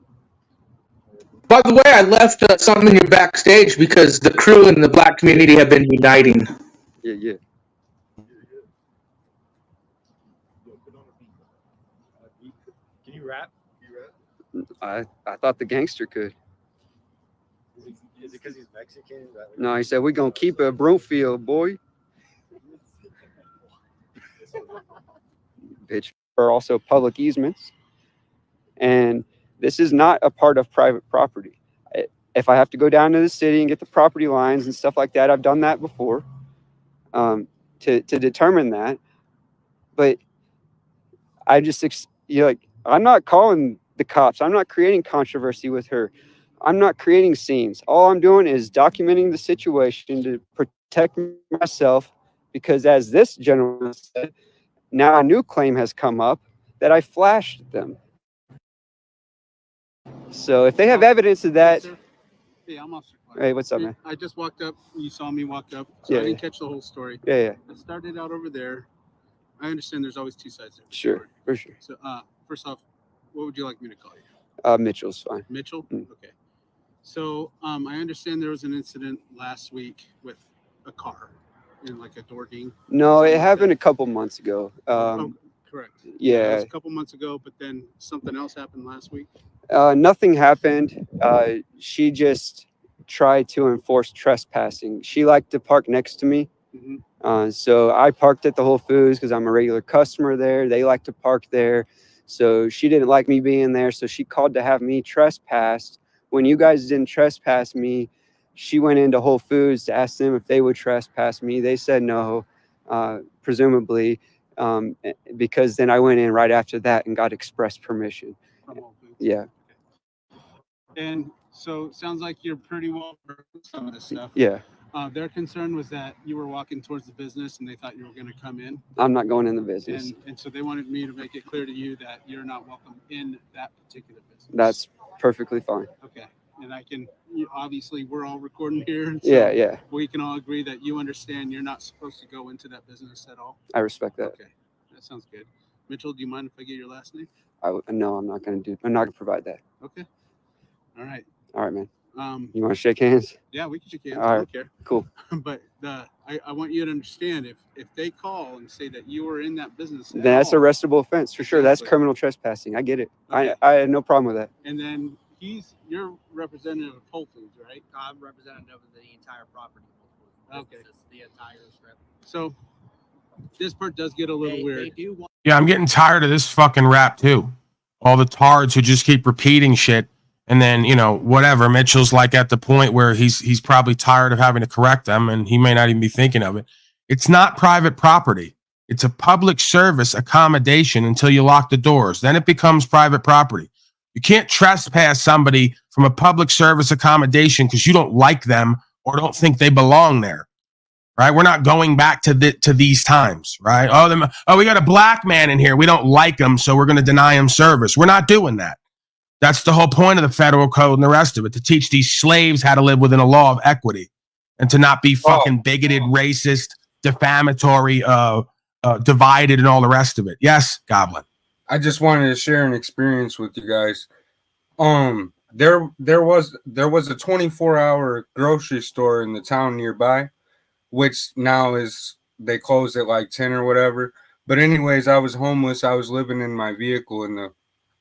By the way, I left something in your backstage because the crew and the black community have been uniting.
Yeah.
Can you rap?
I thought the gangster could.
Is it because he's Mexican?
No, he said we're gonna keep it a Broomfield, boy. Bitch are also public easements, and this is not a part of private property. If I have to go down to the city and get the property lines and stuff like that, I've done that before to determine that. But I just I'm not calling the cops. I'm not creating controversy with her. I'm not creating scenes. All I'm doing is documenting the situation to protect myself, because as this gentleman said, now a new claim has come up that I flashed them. So if they have evidence of that.
Hey, I'm Officer Clark.
Hey, what's up, man?
I just walked up. You saw me walk up. So I didn't catch the whole story.
Yeah.
I started out over there. I understand there's always two sides to it.
Sure, for sure.
So first off, what would you like me to call
you? Mitchell's fine.
Mitchell? Okay. So I understand there was an incident last week with a car in like a door ding.
No, it happened a couple months ago.
Correct.
Yeah.
It was a couple months ago, but then something else happened last week.
Nothing happened. She just tried to enforce trespassing. She liked to park next to me. Mm-hmm. So I parked at the Whole Foods because I'm a regular customer there. They like to park there. So she didn't like me being there. So she called to have me trespassed. When you guys didn't trespass me, She went into Whole Foods to ask them if they would trespass me. They said no, presumably, because then I went in right after that and got express permission.
From Whole Foods?
Yeah.
And so it sounds like you're pretty well versed with some of this stuff.
Yeah.
Their concern was that you were walking towards the business and they thought you were going to come in.
I'm not going in the business.
And so they wanted me to make it clear to you that you're not welcome in that particular business.
That's perfectly fine.
Okay. And obviously we're all recording here. So
Yeah.
we can all agree that you understand you're not supposed to go into that business at all.
I respect that.
Okay. That sounds good. Mitchell, do you mind if I get your last name?
No, I'm not going to provide that.
Okay. All right.
All right, man. You want to shake hands?
Yeah, we can shake hands.
All
I
right.
don't care.
Cool.
But I want you to understand if they call and say that you were in that business,
Then that's arrestable offense for sure. That's criminal trespassing. I get it.
Okay.
I had no problem with that.
And then you're representative of Whole Foods, right?
I'm representative of the entire property.
Okay.
It's the entire strip.
So this part does get a little weird.
They do want
Yeah, I'm getting tired of this fucking rap too. All the tards who just keep repeating shit. And then, whatever. Mitchell's like at the point where he's probably tired of having to correct them and he may not even be thinking of it. It's not private property. It's a public service accommodation until you lock the doors. Then it becomes private property. You can't trespass somebody from a public service accommodation because you don't like them or don't think they belong there. Right? We're not going back to these times, right? Oh, we got a black man in here. We don't like him, so we're going to deny him service. We're not doing that. That's the whole point of the federal code and the rest of it, to teach these slaves how to live within a law of equity and to not be fucking bigoted, racist, defamatory, divided, and all the rest of it. Yes, Goblin.
I just wanted to share an experience with you guys. There was a 24-hour grocery store in the town nearby, which now they closed at like 10 or whatever. But anyways, I was homeless. I was living in my vehicle in the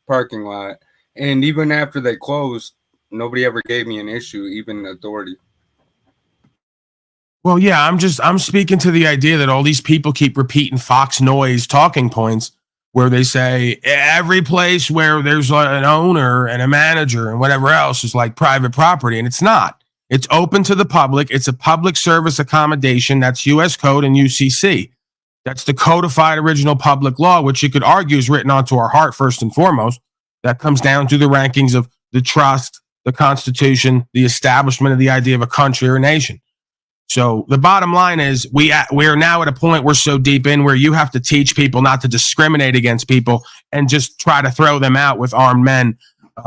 parking lot. And even after they closed, nobody ever gave me an issue, even the authority.
Well, yeah, I'm speaking to the idea that all these people keep repeating Fox Noise talking points where they say every place where there's an owner and a manager and whatever else is like private property. And it's not. It's open to the public. It's a public service accommodation. That's U.S. Code and UCC. That's the codified original public law, which you could argue is written onto our heart first and foremost. That comes down to the rankings of the trust, the Constitution, the establishment of the idea of a country or a nation. So the bottom line is we are now at a point we're so deep in where you have to teach people not to discriminate against people and just try to throw them out with armed men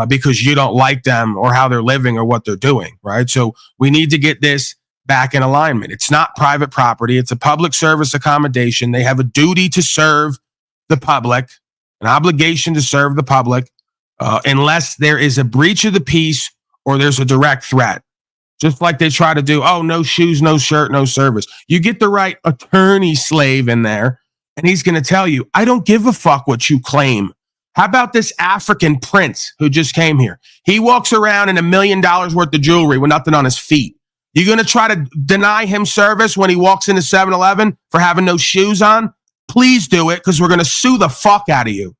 because you don't like them or how they're living or what they're doing, right? So we need to get this back in alignment. It's not private property. It's a public service accommodation. They have a duty to serve the public, an obligation to serve the public. Unless there is a breach of the peace or there's a direct threat. Just like they try to do, no shoes, no shirt, no service. You get the right attorney slave in there, and he's going to tell you, I don't give a fuck what you claim. How about this African prince who just came here? He walks around in $1 million worth of jewelry with nothing on his feet. You're going to try to deny him service when he walks into 7-Eleven for having no shoes on? Please do it, because we're going to sue the fuck out of you.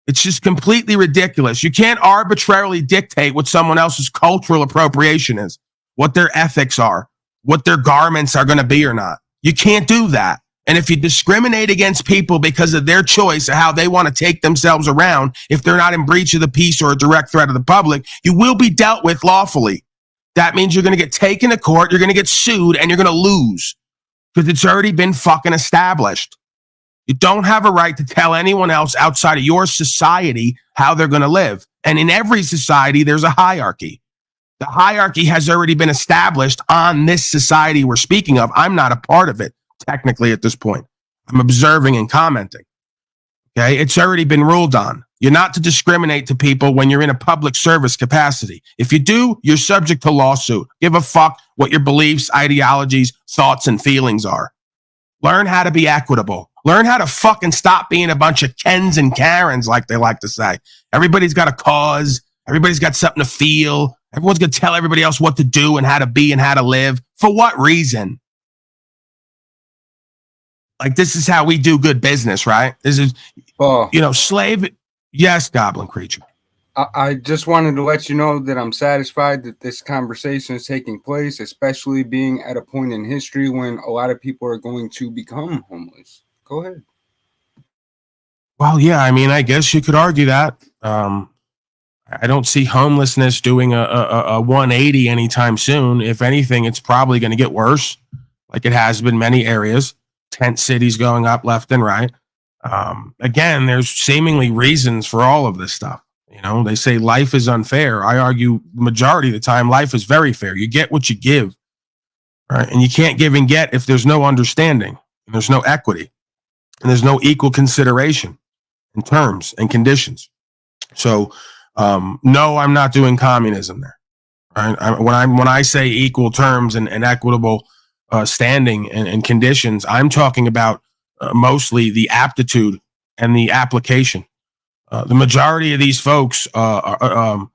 It's just completely ridiculous. You can't arbitrarily dictate what someone else's cultural appropriation is, what their ethics are, what their garments are going to be or not. You can't do that. And if you discriminate against people because of their choice of how they want to take themselves around, if they're not in breach of the peace or a direct threat of the public, you will be dealt with lawfully. That means you're going to get taken to court, you're going to get sued, and you're going to lose because it's already been fucking established. You don't have a right to tell anyone else outside of your society how they're going to live. And in every society, there's a hierarchy. The hierarchy has already been established on this society we're speaking of. I'm not a part of it, technically, at this point. I'm observing and commenting. Okay, it's already been ruled on. You're not to discriminate to people when you're in a public service capacity. If you do, you're subject to lawsuit. Give a fuck what your beliefs, ideologies, thoughts, and feelings are. Learn how to be equitable. Learn how to fucking stop being a bunch of Kens and Karens, like they like to say. Everybody's got a cause. Everybody's got something to feel. Everyone's going to tell everybody else what to do and how to be and how to live. For what reason? Like, this is how we do good business, right? This is, slave. Yes, Goblin Creature.
I just wanted to let you know that I'm satisfied that this conversation is taking place, especially being at a point in history when a lot of people are going to become homeless. Go ahead.
Well, yeah, I mean, I guess you could argue that. I don't see homelessness doing a 180 anytime soon. If anything, it's probably going to get worse, like it has been many areas. Tent cities going up left and right. Again, there's seemingly reasons for all of this stuff. You know, they say life is unfair. I argue the majority of the time, life is very fair. You get what you give, right? And you can't give and get if there's no understanding, and there's no equity, and there's no equal consideration in terms and conditions. So, no, I'm not doing communism there. Right? When I say equal terms and equitable standing and conditions, I'm talking about mostly the aptitude and the application. The majority of these folks are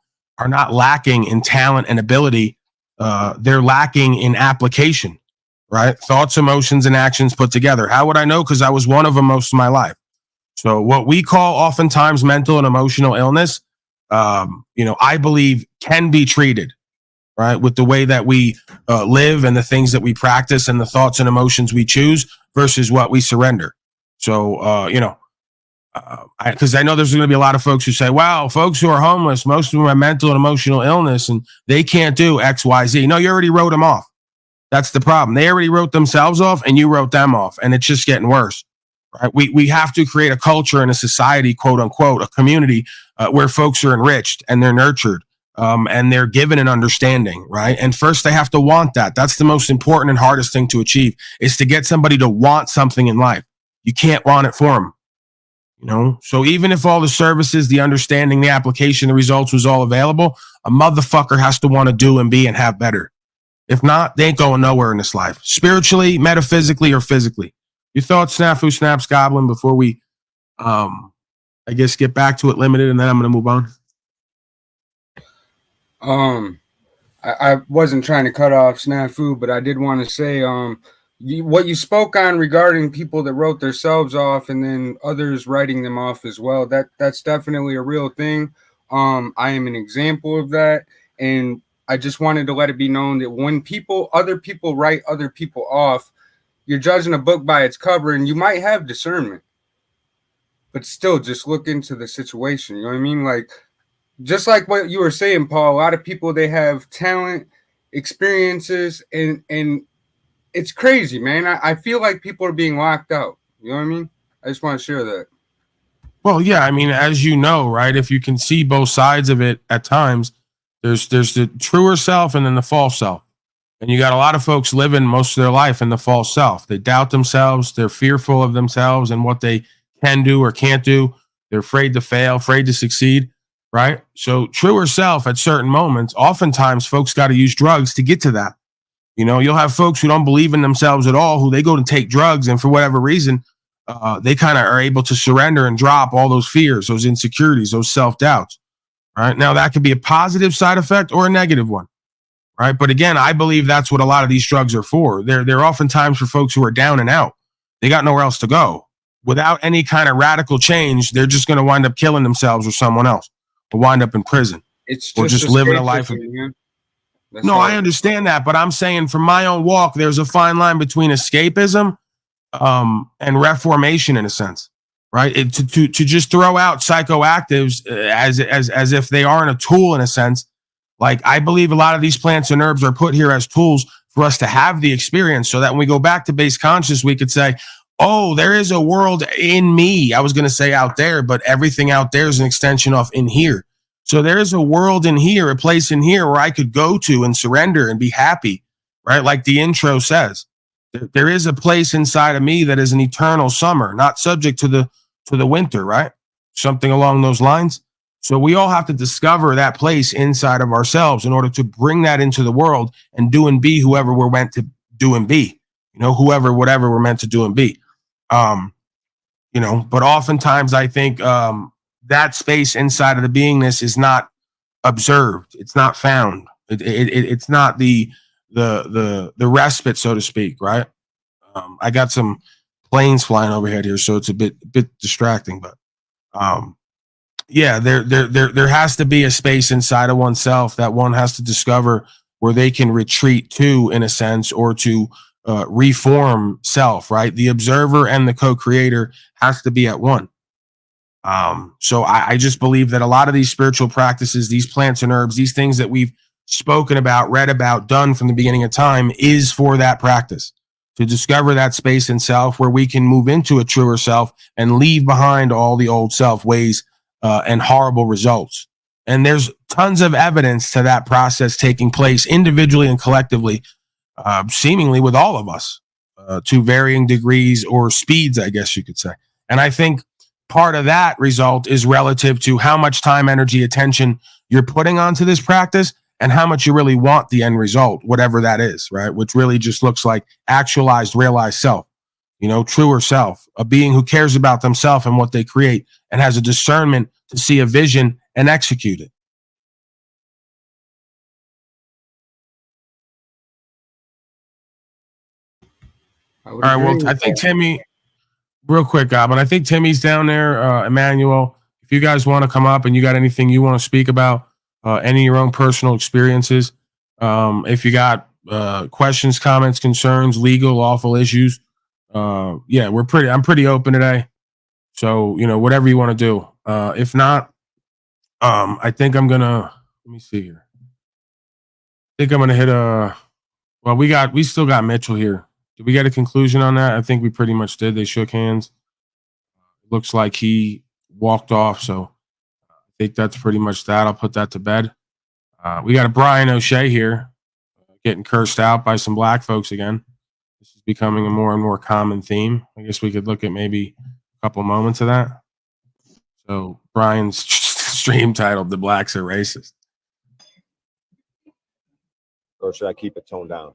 not lacking in talent and ability. They're lacking in application, right? Thoughts, emotions, and actions put together. How would I know? Because I was one of them most of my life. So what we call oftentimes mental and emotional illness, I believe can be treated, right, with the way that we live and the things that we practice and the thoughts and emotions we choose versus what we surrender. So, because I know there's going to be a lot of folks who say, wow, folks who are homeless, most of them have mental and emotional illness and they can't do X, Y, Z. No, you already wrote them off. That's the problem. They already wrote themselves off and you wrote them off, and it's just getting worse. Right? We have to create a culture and a society, quote unquote, a community where folks are enriched and they're nurtured and they're given an understanding, right? And first they have to want that. That's the most important and hardest thing to achieve, is to get somebody to want something in life. You can't want it for them. So even if all the services, the understanding, the application, the results was all available, a motherfucker has to want to do and be and have better. If not, they ain't going nowhere in this life, spiritually, metaphysically, or physically. Your thoughts, Snafu Snaps Goblin, before we, I guess, get back to it limited, and then I'm going to move on.
I wasn't trying to cut off Snafu, but I did want to say, what you spoke on regarding people that wrote themselves off and then others writing them off as well, that's definitely a real thing. I am an example of that, and I just wanted to let it be known that when other people write other people off, you're judging a book by its cover, and you might have discernment, but still just look into the situation. You know what I mean? Like, just like what you were saying, Paul, a lot of people, they have talent, experiences, and it's crazy, man. I feel like people are being locked out. You know what I mean? I just want to share that.
Well, yeah, I mean, as you know, right, if you can see both sides of it at times, there's the truer self and then the false self. And you got a lot of folks living most of their life in the false self. They doubt themselves. They're fearful of themselves and what they can do or can't do. They're afraid to fail, afraid to succeed, right? So truer self at certain moments, oftentimes folks got to use drugs to get to that. You'll have folks who don't believe in themselves at all, who they go to take drugs, and for whatever reason, they kind of are able to surrender and drop all those fears, those insecurities, those self-doubts, right? Now, that could be a positive side effect or a negative one, right? But again, I believe that's what a lot of these drugs are for. They're oftentimes for folks who are down and out. They got nowhere else to go. Without any kind of radical change, they're just going to wind up killing themselves or someone else, or wind up in prison, or just living a life of... No, I understand that, but I'm saying from my own walk, there's a fine line between escapism and reformation, in a sense, right? To just throw out psychoactives as if they aren't a tool, in a sense. Like, I believe a lot of these plants and herbs are put here as tools for us to have the experience, so that when we go back to base conscious, we could say, oh, there is a world in me. I was going to say out there, but everything out there is an extension of in here. So there is a world in here, a place in here where I could go to and surrender and be happy, right? Like the intro says, there is a place inside of me that is an eternal summer, not subject to the winter, right? Something along those lines. So we all have to discover that place inside of ourselves in order to bring that into the world and do and be whoever we're meant to do and be, whoever, whatever we're meant to do and be. But oftentimes I think, that space inside of the beingness is not observed. It's not found. It's not the respite, so to speak, right? I got some planes flying overhead here, so it's a bit distracting. But yeah, there has to be a space inside of oneself that one has to discover where they can retreat to, in a sense, or to reform self, right? The observer and the co-creator has to be at one. So I just believe that a lot of these spiritual practices, these plants and herbs, these things that we've spoken about, read about, done from the beginning of time is for that practice, to discover that space in self where we can move into a truer self and leave behind all the old self ways and horrible results. And there's tons of evidence to that process taking place individually and collectively, seemingly with all of us to varying degrees or speeds, I guess you could say. And I think part of that result is relative to how much time, energy, attention you're putting onto this practice and how much you really want the end result, whatever that is, right? Which really just looks like actualized, realized self, truer self, a being who cares about themselves and what they create and has a discernment to see a vision and execute it. All right, well, I think Timmy, real quick, but I think Timmy's down there, Emmanuel. If you guys want to come up and you got anything you want to speak about, any of your own personal experiences, if you got questions, comments, concerns, legal, lawful issues, yeah, I'm pretty open today. So, whatever you want to do. If not, I think I'm gonna, let me see here. I think I'm gonna hit we still got Mitchell here. Did we get a conclusion on that? I think we pretty much did. They shook hands. Looks like he walked off, so I think that's pretty much that. I'll put that to bed. We got a Brian O'Shea here getting cursed out by some black folks again. This is becoming a more and more common theme. I guess we could look at maybe a couple moments of that. So Brian's stream titled "The Blacks Are Racist."
Or should I keep it toned down?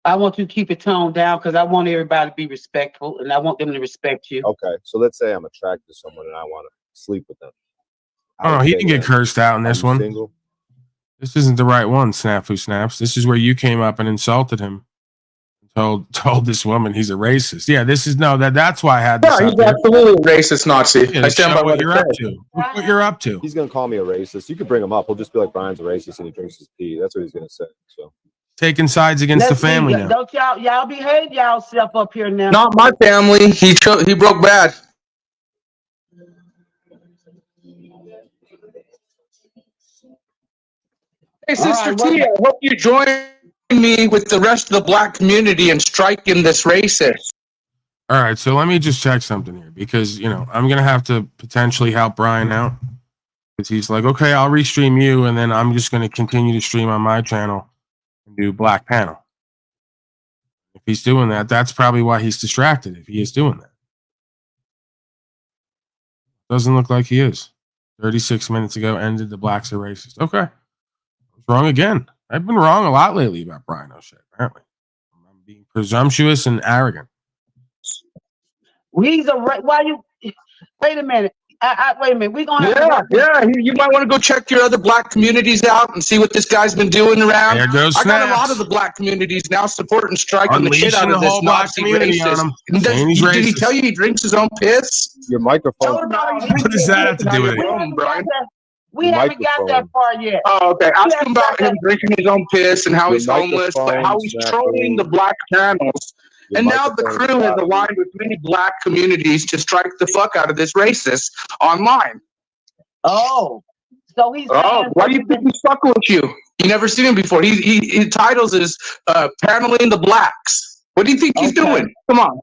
I want you to keep it toned down because I want everybody to be respectful and I want them to respect you.
Okay, so let's say I'm attracted to someone and I want to sleep with them.
Oh, he didn't get cursed out in this one.
Single?
This isn't the right one, Snafu Snaps. This is where you came up and insulted him. Told this woman he's a racist. Yeah, that's why I had this.
Yeah, he's absolutely a racist Nazi.
I stand by what you're up to. Look what you're up to.
He's gonna call me a racist. You could bring him up. He'll just be like, Brian's a racist and he drinks his pee. That's what he's gonna say. So
taking sides against the family now.
Don't y'all behave yourself up here now.
Not my family. He broke bad. Hey, Sister Tia, I hope you join me with the rest of the black community in striking this racist.
All right, so let me just check something here because, I'm going to have to potentially help Brian out because he's like, okay, I'll restream you and then I'm just going to continue to stream on my channel and do Black Panel. If he's doing that, that's probably why he's distracted if he is doing that. Doesn't look like he is. 36 minutes ago, ended the blacks are racist. Okay. I was wrong again. I've been wrong a lot lately about Brian O'Shea, apparently. I'm being presumptuous and arrogant.
Why you... Wait a minute. Wait a minute. We're going
to... You might want to go check your other black communities out and see what this guy's been doing around.
There goes
I got a lot of the black communities now supporting striking the shit out of this Nazi racist. Did he tell you he drinks his own piss?
Your microphone.
What does that have to do with it?
Brian?
We haven't got that far yet.
Oh, okay. Ask him about him drinking his own piss and how he's homeless, but how he's trolling the black panels. And now the crew has aligned with many black communities to strike the fuck out of this racist online.
Oh, so he's.
Oh, why do you think he's fucking with you? You never seen him before. His titles is paneling the blacks. What do you think he's doing? Come on.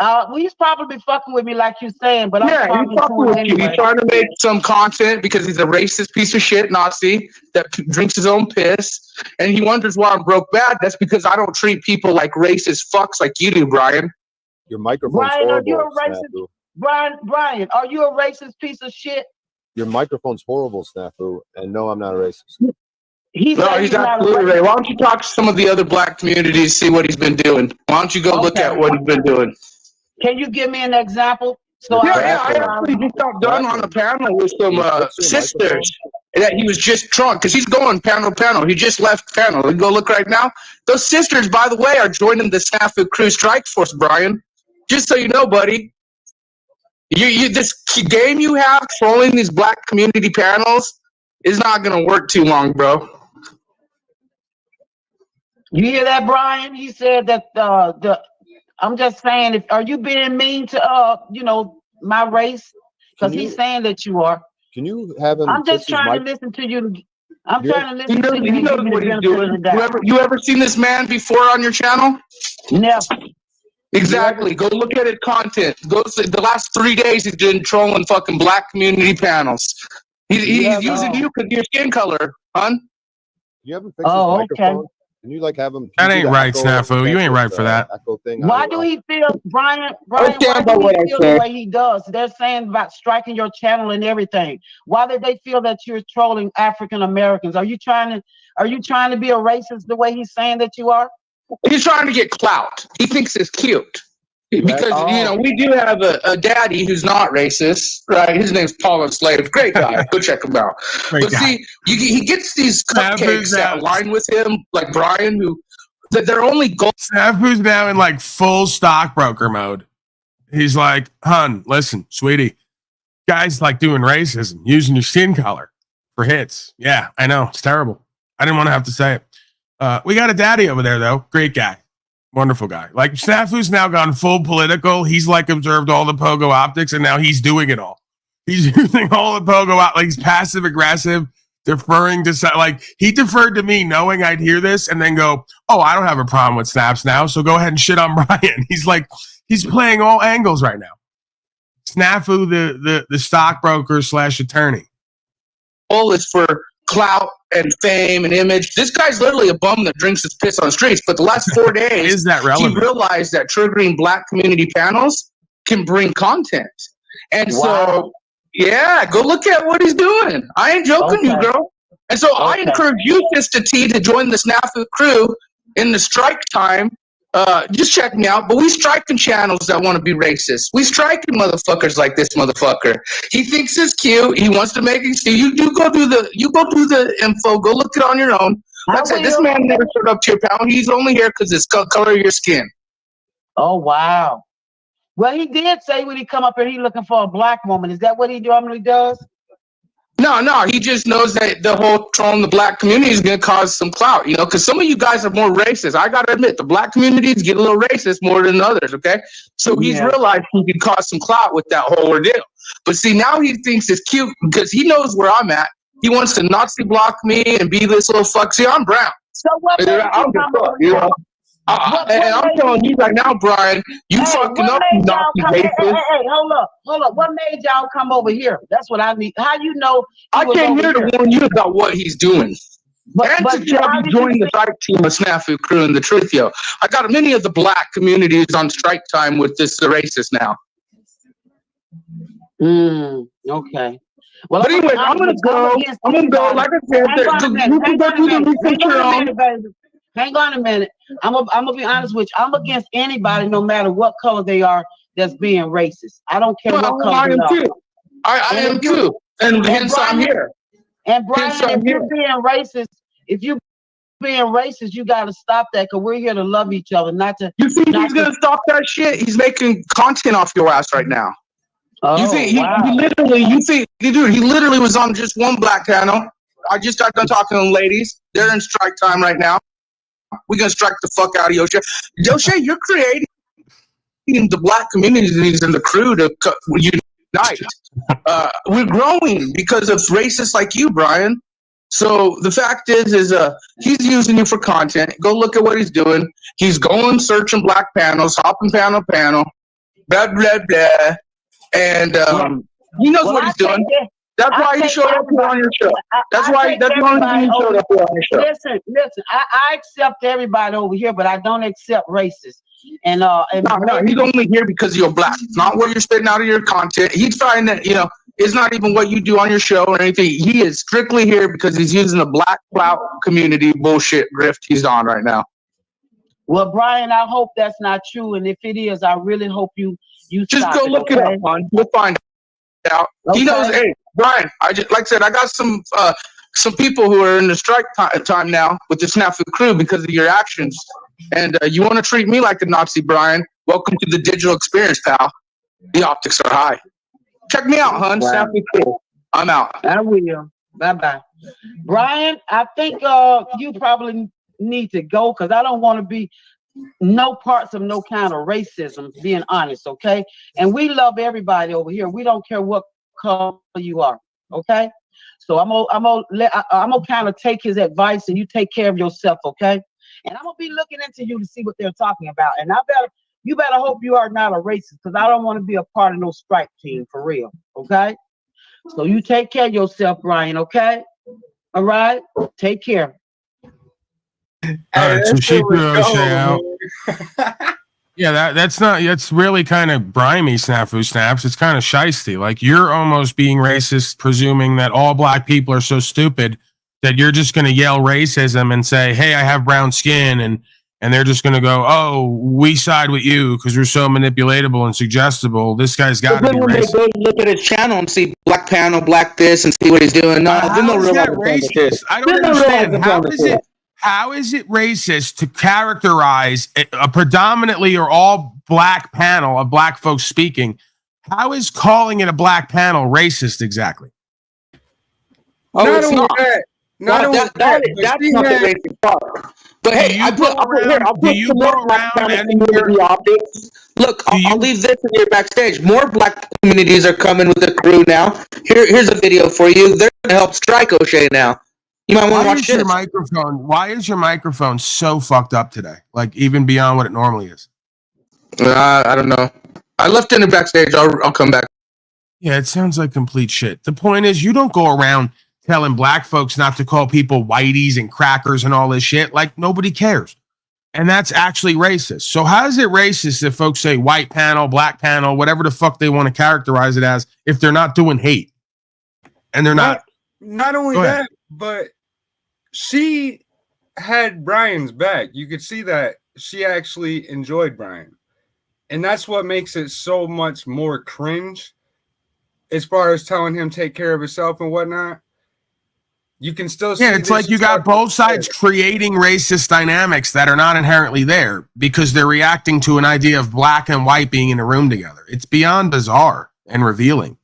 Well, he's probably fucking with me like you're saying, but
he's fucking with you. He's trying to make some content because he's a racist piece of shit Nazi that drinks his own piss, and he wonders why I'm broke bad. That's because I don't treat people like racist fucks like you do, Brian.
Your microphone's
Brian,
horrible.
are you a racist? Brian, are you a racist piece of shit?
Your microphone's horrible, Snafu, and no, I'm not a racist.
He's absolutely right. Why don't you talk to some of the other black communities, see what he's been doing? Why don't you go look at what he's been doing?
Can you give me an example? So
I actually just got done on a panel with some sisters that he was just drunk because he's going panel. He just left panel. We go look right now. Those sisters, by the way, are joining the Snafu Crew Strike Force, Brian. Just so you know, buddy. This game you have trolling these black community panels is not gonna work too long, bro.
You hear that, Brian? He said that I'm just saying, are you being mean to my race? Because he's saying that you are.
Can you have him?
I'm just
fix his
trying
mic?
to listen to you. I'm
Yeah.
trying to listen to you.
He
And
knows
give you
what
the
he's
benefit of
doing.
the doubt.
You ever seen this man before on your channel?
Never.
Exactly. Go look at his content. Go see, the last 3 days he's been trolling fucking black community panels. He's using you because of your skin color, hon.
You have him fix his microphone? Can you like have him?
That ain't right, Snafu. You ain't right for that.
Echo thing.
Why do he feel, Brian?
I stand by what I
Feel the
said.
way he does? They're saying about striking your channel and everything. Why did they feel that you're trolling African Americans? Are you trying to be a racist the way he's saying that you are?
He's trying to get clout. He thinks it's cute. Because, we do have a daddy who's not racist, right? His name's Paul Unslaved. Great guy. Go check him out. See, he gets these cupcakes that align with him, like Brian, they're only gold.
Snafu's now in like full stockbroker mode. He's like, hun, listen, sweetie, guys like doing racism, using your skin color for hits. Yeah, I know. It's terrible. I didn't want to have to say it. We got a daddy over there, though. Great guy. Wonderful guy. Like, Snafu's now gone full political. He's like observed all the pogo optics, and now he's doing it all. He's using all the pogo optics. Like, he's passive aggressive, deferring to, like, he deferred to me knowing I'd hear this and then go, oh, I don't have a problem with snaps now, so go ahead and shit on Brian. He's like, he's playing all angles right now. Snafu, the stockbroker / attorney.
All is for clout and fame and image. This guy's literally a bum that drinks his piss on the streets. But the last 4 days,
Is that relevant?
he realized that triggering black community panels can bring content. And so, yeah, go look at what he's doing. I ain't joking, you girl. And so I encourage you, Mr. T, to join the Snafu crew in the strike time. Just check me out. But we striking channels that want to be racist. We striking motherfuckers like this motherfucker. He thinks it's cute. He wants to make it cute. You go do the info. Go look it on your own. Like I said, this man never showed up to your panel. He's only here because it's color of your skin.
Oh wow. Well, he did say when he come up here, he looking for a black woman. Is that what he normally does?
No, he just knows that the whole trolling the black community is going to cause some clout, because some of you guys are more racist. I got to admit, the black communities get a little racist more than others, okay? So he's realized he can cause some clout with that whole ordeal. But see, now he thinks it's cute because he knows where I'm at. He wants to Nazi block me and be this little fuck. See, I'm brown.
So what made you come over here?
And I'm telling you right now, Brian, you fucking up, you Nazi racist.
Hey, hold up. What made y'all come over here? That's what I need. How you know?
I came here to warn you about what he's doing. And to have you join the strike team of Snafu crew and the truth, yo. I got many of the black communities on strike time with this racist now.
Okay. Well,
but anyway, I'm gonna go. Like I said, you can go do the research your own.
Hang on a minute. I'm gonna be honest with you. I'm against anybody, no matter what color they are, that's being racist. I don't care what color
I am
they are.
too. I am too. And hence I'm here.
And Brian, if you're being racist, you got to stop that, because we're here to love each other, not to.
You think he's gonna stop that shit? He's making content off your ass right now.
Oh,
you think he literally was on just one black channel. I just got done talking to them ladies. They're in strike time right now. We're gonna strike the fuck out of Yosha. Yosha, you're creating the black communities and the crew to unite. We're growing because of racists like you, Brian. So the fact is he's using you for content. Go look at what he's doing. He's going searching black panels, hopping panel, blah blah blah, and he knows what he's doing. That's why he showed up here on your show. That's why he showed up here on your show.
Listen. I accept everybody over here, but I don't accept racists. And
no, he's only here because you're black. It's not what you're spitting out of your content. He's trying to, it's not even what you do on your show or anything. He is strictly here because he's using the black clout community bullshit grift he's on right now.
Well, Brian, I hope that's not true, and if it is, I really hope you
just go look it up, hon. We'll find out. Okay. He knows. Hey, Brian, I got some people who are in the strike time now with the Snafu crew because of your actions. And you want to treat me like a Nazi, Brian? Welcome to the digital experience, pal. The optics are high. Check me out, hun.
Wow.
Snap me cool. I'm out.
I will. Bye-bye. Brian, I think you probably need to go because I don't want to be no parts of no kind of racism, being honest, okay? And we love everybody over here. We don't care what color you are, okay? So I'm gonna kind of take his advice, and you take care of yourself, okay? And I'm gonna be looking into you to see what they're talking about. And you better hope you are not a racist, because I don't want to be a part of no strike team for real, okay? So you take care of yourself, Brian, okay? All right? Take care.
All right, so she threw O'Shea out. Yeah, that's really kind of grimy, Snafu Snaps. It's kind of shisty. Like, you're almost being racist, presuming that all black people are so stupid that you're just going to yell racism and say, hey, I have brown skin, and they're just going to go, oh, we side with you because we're so manipulatable and suggestible. This guy's got to be
When
racist.
they go look at his channel and see black panel, black this, and see what he's doing. No, then they'll
How is
realize
that
it's on the
racist? I don't understand. How is it racist to characterize a predominantly or all black panel of black folks speaking? How is calling it a black panel racist exactly?
Oh,
Not
it's
only
not.
that, not only
That's
but
not the
she had-
racist part. But hey, I'll put some more black panel
and
community optics. Look, I'll leave this in your backstage. More black communities are coming with the crew now. Here's a video for you. They're going to help strike O'Shea now. You might want to watch this.
Why is your microphone so fucked up today? Like, even beyond what it normally is?
I don't know. I left it in the backstage. I'll come back.
Yeah, it sounds like complete shit. The point is, you don't go around telling black folks not to call people whiteys and crackers and all this shit. Like, nobody cares. And that's actually racist. So how is it racist if folks say white panel, black panel, whatever the fuck they want to characterize it as, if they're not doing hate? And they're not.
Not only that, but she had Brian's back. You could see that she actually enjoyed Brian. And that's what makes it so much more cringe as far as telling him take care of himself and whatnot. You can still see.
Yeah, it's like you got both sides creating racist dynamics that are not inherently there because they're reacting to an idea of black and white being in a room together. It's beyond bizarre and revealing.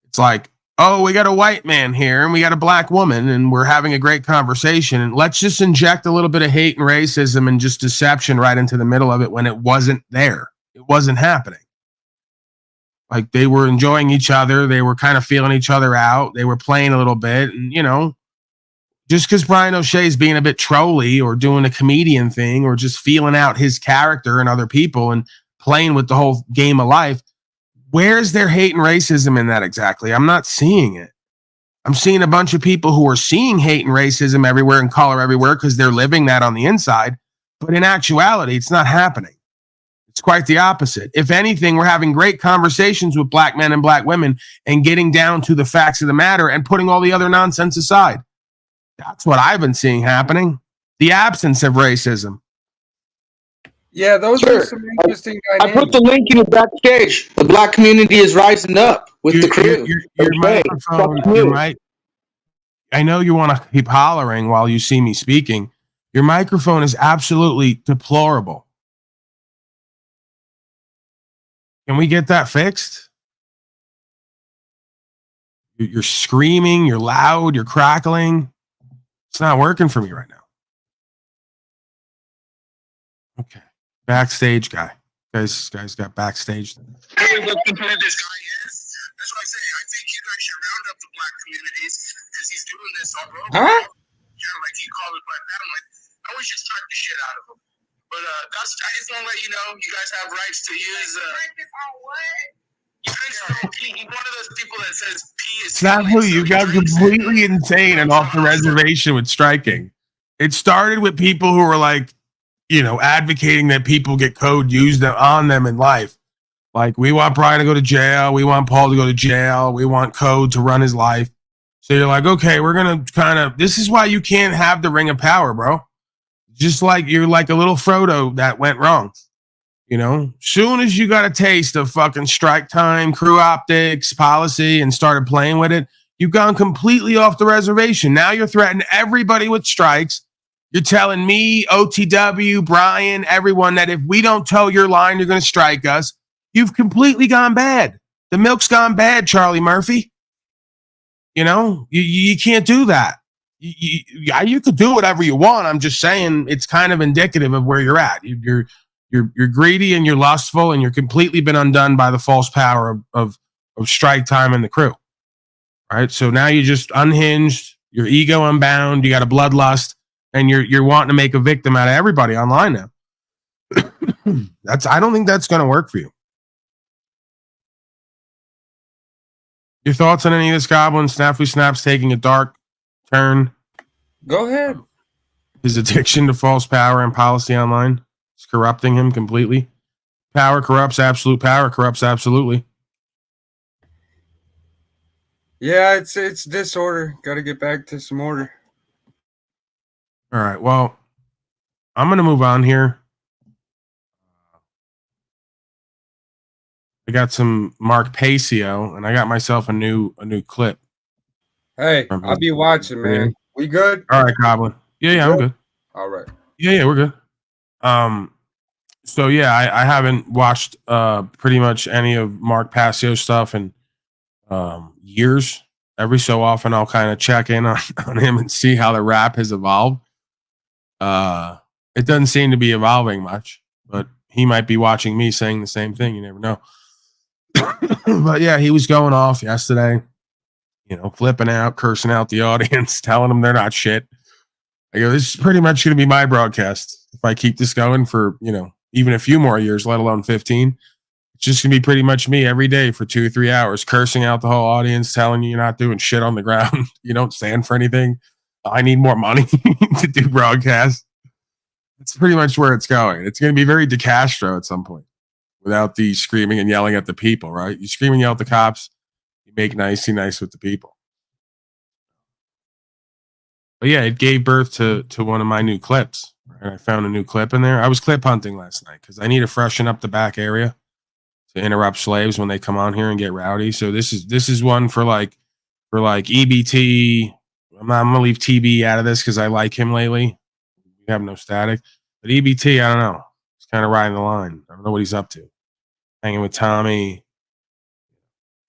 It's like, oh, we got a white man here and we got a black woman and we're having a great conversation. And let's just inject a little bit of hate and racism and just deception right into the middle of it when it wasn't there. It wasn't happening. Like, they were enjoying each other. They were kind of feeling each other out. They were playing a little bit. And, you know, just because Brian O'Shea is being a bit trolly or doing a comedian thing or just feeling out his character and other people and playing with the whole game of life, where's their hate and racism in that exactly? I'm not seeing it. I'm seeing a bunch of people who are seeing hate and racism everywhere and color everywhere because they're living that on the inside. But in actuality, it's not happening. It's quite the opposite. If anything, we're having great conversations with black men and black women and getting down to the facts of the matter and putting all the other nonsense aside. That's what I've been seeing happening. The absence of racism.
Yeah, those are some interesting
I put the link in the backstage. The black community is rising up with the crew.
Your microphone, I know you want to keep hollering while you see me speaking. Your microphone is absolutely deplorable. Can we get that fixed? You're screaming, you're loud, you're crackling. It's not working for me right now. Okay. Backstage guy. Guys got backstage.
Hey, look who this guy is. That's why I say I think you guys should round up the black communities because he's doing this all over.
Huh?
Yeah, like he called it black panel. I wish you strike the shit out of him. But that's, I just want to let you know you guys have rights to use. You guys know he's one of those people that says P is.
It's not who you got completely insane and off the reservation with striking. It started with people who were like, you know, advocating that people get code used on them in life. Like, we want Brian to go to jail. We want Paul to go to jail. We want code to run his life. So you're like, okay, we're going to kind of, this is why you can't have the ring of power, bro. Just like you're like a little Frodo that went wrong. You know, soon as you got a taste of fucking strike time, crew optics, policy, and started playing with it, you've gone completely off the reservation. Now you're threatening everybody with strikes. You're telling me, OTW, Brian, everyone that if we don't toe your line, you're going to strike us. You've completely gone bad. The milk's gone bad, Charlie Murphy. You know, you can't do that. You could do whatever you want. I'm just saying it's kind of indicative of where you're at. You're greedy and you're lustful and you're completely been undone by the false power of strike time and the crew. All right. So now you're just unhinged, your ego unbound, you got a bloodlust, and you're wanting to make a victim out of everybody online now. I don't think that's going to work for you. Your thoughts on any of this, Goblin? Snafu Snap's taking a dark turn.
Go ahead.
His addiction to false power and policy online is corrupting him completely. Power corrupts, absolute power corrupts absolutely.
Yeah, it's disorder. Got to get back to some order.
All right. Well, I'm going to move on here. I got some Mark Pacio, and I got myself a new clip.
Hey, I'll be watching, man. We good?
All right, Goblin. Yeah, I'm good.
All right.
Yeah, we're good. So yeah, I haven't watched pretty much any of Mark Pacio stuff in years. Every so often, I'll kind of check in on him and see how the rap has evolved. It doesn't seem to be evolving much, but he might be watching me saying the same thing. You never know. But yeah, he was going off yesterday, you know, flipping out, cursing out the audience, telling them they're not shit. I go, this is pretty much going to be my broadcast. If I keep this going for, you know, even a few more years, let alone 15, it's just going to be pretty much me every day for 2 or 3 hours, cursing out the whole audience, telling you you're not doing shit on the ground. You don't stand for anything. I need more money to do broadcasts. It's pretty much where it's going. It's going to be very DeCastro at some point without the screaming and yelling at the people, right? You scream and yell at the cops. You make nice with the people. But yeah, it gave birth to one of my new clips. And I found a new clip in there. I was clip hunting last night because I need to freshen up the back area to interrupt slaves when they come on here and get rowdy. So this is one for like EBT. I'm gonna leave TB out of this because I like him lately. We have no static. But EBT, I don't know. He's kind of riding the line. I don't know what he's up to. Hanging with Tommy,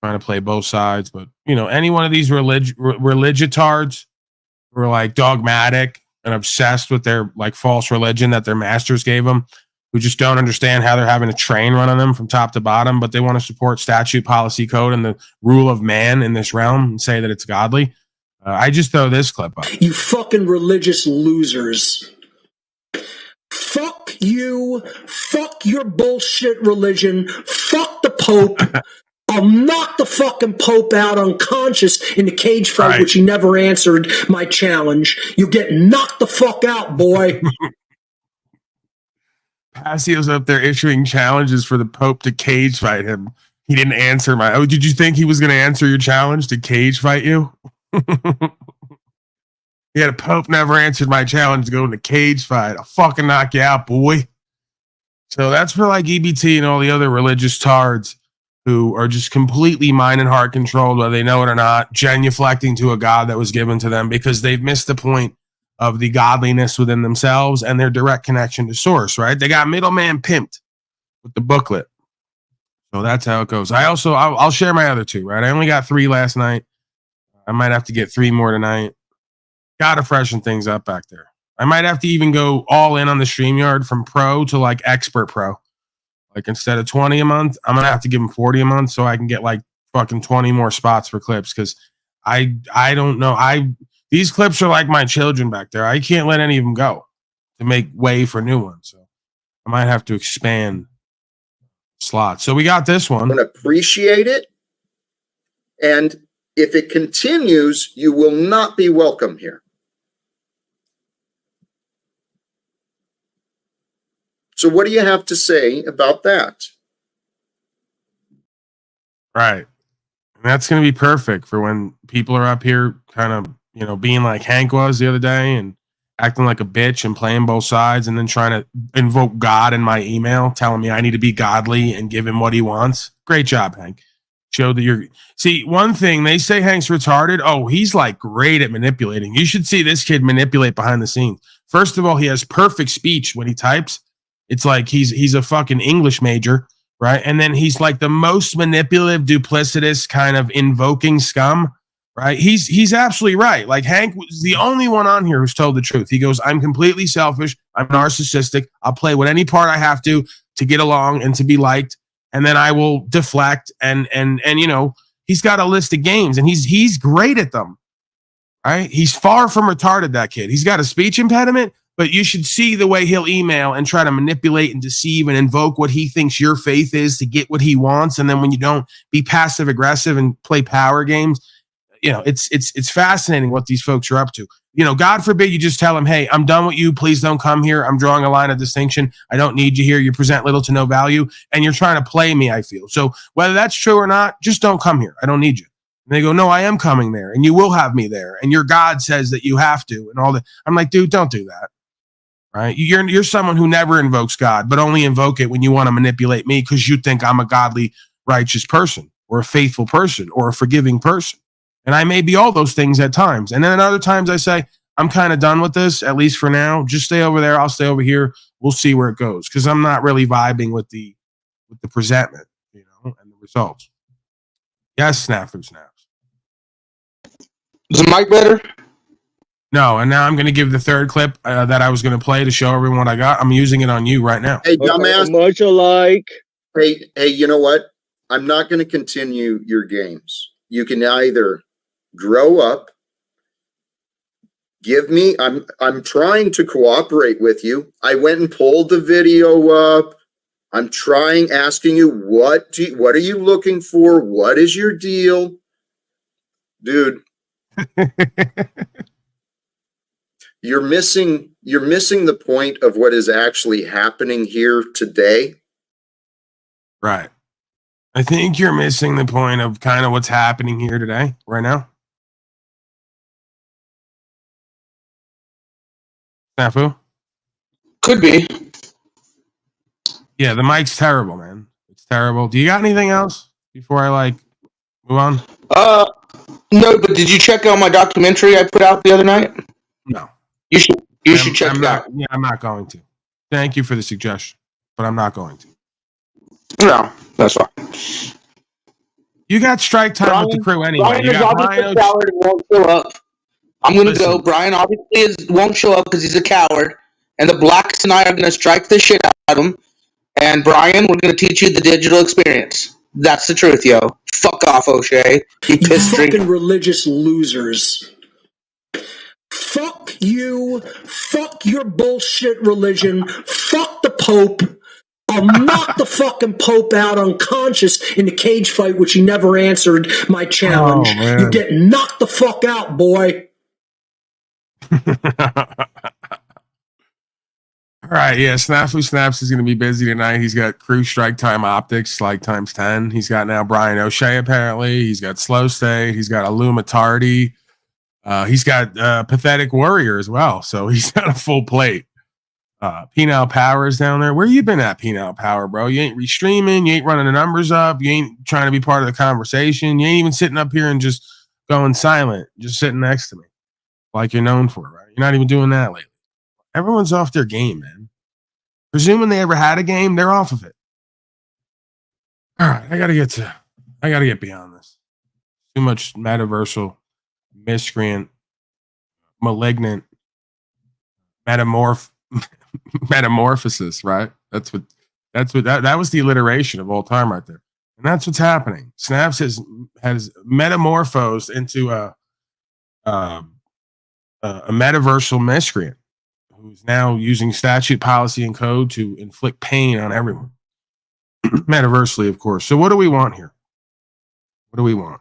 trying to play both sides. But, you know, any one of these religiotards who are like dogmatic and obsessed with their like false religion that their masters gave them, who just don't understand how they're having a train run on them from top to bottom, but they want to support statute, policy, code, and the rule of man in this realm and say that it's godly. I just throw this clip up.
You fucking religious losers. Fuck you. Fuck your bullshit religion. Fuck the Pope. I'll knock the fucking Pope out unconscious in the cage fight, which he never answered my challenge. You get knocked the fuck out, boy.
Pacio's up there issuing challenges for the Pope to cage fight him. He didn't answer my... Oh, did you think he was going to answer your challenge to cage fight you? Yeah, the Pope never answered my challenge to go in the cage fight. I'll fucking knock you out, boy. So that's for like EBT and all the other religious tards who are just completely mind and heart controlled, whether they know it or not, genuflecting to a God that was given to them because they've missed the point of the godliness within themselves and their direct connection to source, right? They got middleman pimped with the booklet. So that's how it goes. I'll share my other 2, right? I only got 3 last night. I might have to get 3 more tonight. Got to freshen things up back there. I might have to even go all in on the StreamYard from pro to like expert pro. Like instead of 20 a month, I'm going to have to give them 40 a month so I can get like fucking 20 more spots for clips. Cause I don't know. These clips are like my children back there. I can't let any of them go to make way for new ones. So I might have to expand slots. So we got this one.
Appreciate it. And if it continues, you will not be welcome here. So what do you have to say about that?
Right. And that's going to be perfect for when people are up here kind of, you know, being like Hank was the other day and acting like a bitch and playing both sides and then trying to invoke God in my email, telling me I need to be godly and give him what he wants. Great job, Hank. Show that you're... See, one thing, they say Hank's retarded. Oh, he's like great at manipulating. You should see this kid manipulate behind the scenes. First of all, he has perfect speech when he types. It's like he's a fucking English major, right? And then he's like the most manipulative, duplicitous kind of invoking scum, right? He's absolutely right. Like Hank was the only one on here who's told the truth. He goes, I'm completely selfish. I'm narcissistic. I'll play with any part I have to get along and to be liked. And then I will deflect and you know, he's got a list of games and he's great at them, right? He's far from retarded, that kid. He's got a speech impediment, but you should see the way he'll email and try to manipulate and deceive and invoke what he thinks your faith is to get what he wants. And then when you don't, be passive aggressive and play power games. You know, it's fascinating what these folks are up to. You know, God forbid you just tell them, hey, I'm done with you. Please don't come here. I'm drawing a line of distinction. I don't need you here. You present little to no value and you're trying to play me, I feel. So whether that's true or not, just don't come here. I don't need you. And they go, no, I am coming there and you will have me there. And your God says that you have to and all that. I'm like, dude, don't do that. Right? You're someone who never invokes God, but only invoke it when you want to manipulate me because you think I'm a godly, righteous person or a faithful person or a forgiving person. And I may be all those things at times. And then at other times I say, I'm kind of done with this, at least for now. Just stay over there. I'll stay over here. We'll see where it goes. Because I'm not really vibing with the presentment, you know, and the results. Yes, snap through snaps.
Is the mic better?
No, and now I'm going to give the third clip that I was going to play to show everyone what I got. I'm using it on you right now.
Hey, dumbass.
Much alike.
Hey, you know what? I'm not going to continue your games. You can either grow up, give me, I'm trying to cooperate with you. I went and pulled the video up. I'm asking you, what are you looking for? What is your deal? Dude. You're missing the point of what is actually happening here today.
Right. I think you're missing the point of kind of what's happening here today, right now. Snafu?
Could be.
Yeah, the mic's terrible, man. It's terrible. Do you got anything else before I move on?
No, but did you check out my documentary I put out the other night?
No.
You should check it out.
Yeah, I'm not going to. Thank you for the suggestion, but I'm not going to.
No, that's fine.
You got strike time with the crew anyway.
Brian
You
is
got
obviously a coward and won't show up. I'm going to go. Brian obviously won't show up because he's a coward. And the blacks and I are going to strike the shit out of him. And Brian, we're going to teach you the digital experience. That's the truth, yo. Fuck off, O'Shea. You piss
fucking
drinking
religious losers. Fuck you. Fuck your bullshit religion. Fuck the Pope. I'll knock the fucking Pope out unconscious in the cage fight, which he never answered my challenge.
Oh,
you get knocked the fuck out, boy.
All right, yeah, Snafu Snaps is going to be busy tonight. He's got crew strike time optics, like times 10. He's got now Brian O'Shea, apparently. He's got Slow Stay. He's got Illumitardi. He's got Pathetic Warrior as well. So he's got a full plate. Penal Power is down there. Where you been at, Penal Power, bro? You ain't restreaming. You ain't running the numbers up. You ain't trying to be part of the conversation. You ain't even sitting up here and just going silent, just sitting next to me like you're known for, right? You're not even doing that lately. Everyone's off their game, man. Presuming they ever had a game, they're off of it. All right, I gotta get beyond this. Too much metaversal, miscreant, malignant, metamorphosis, right? That was the alliteration of all time right there. And that's what's happening. Snaps has metamorphosed into a metaversal miscreant who's now using statute, policy, and code to inflict pain on everyone. Metaversally, of course. So what do we want here? What do we want?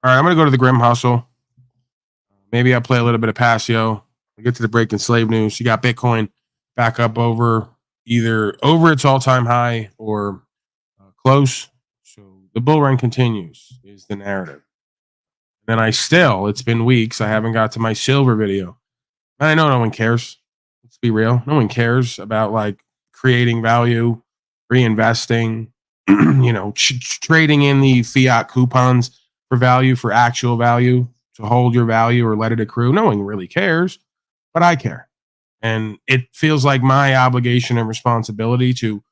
All right, I'm going to go to the Grim Hustle. Maybe I'll play a little bit of Passio. I'll get to the breaking slave news. You got Bitcoin back up either over its all-time high or close. So the bull run continues is the narrative. And it's been weeks. I haven't got to my silver video. I know no one cares. Let's be real. No one cares about creating value, reinvesting, trading in the fiat coupons for value, for actual value, to hold your value or let it accrue. No one really cares, but I care. And it feels like my obligation and responsibility to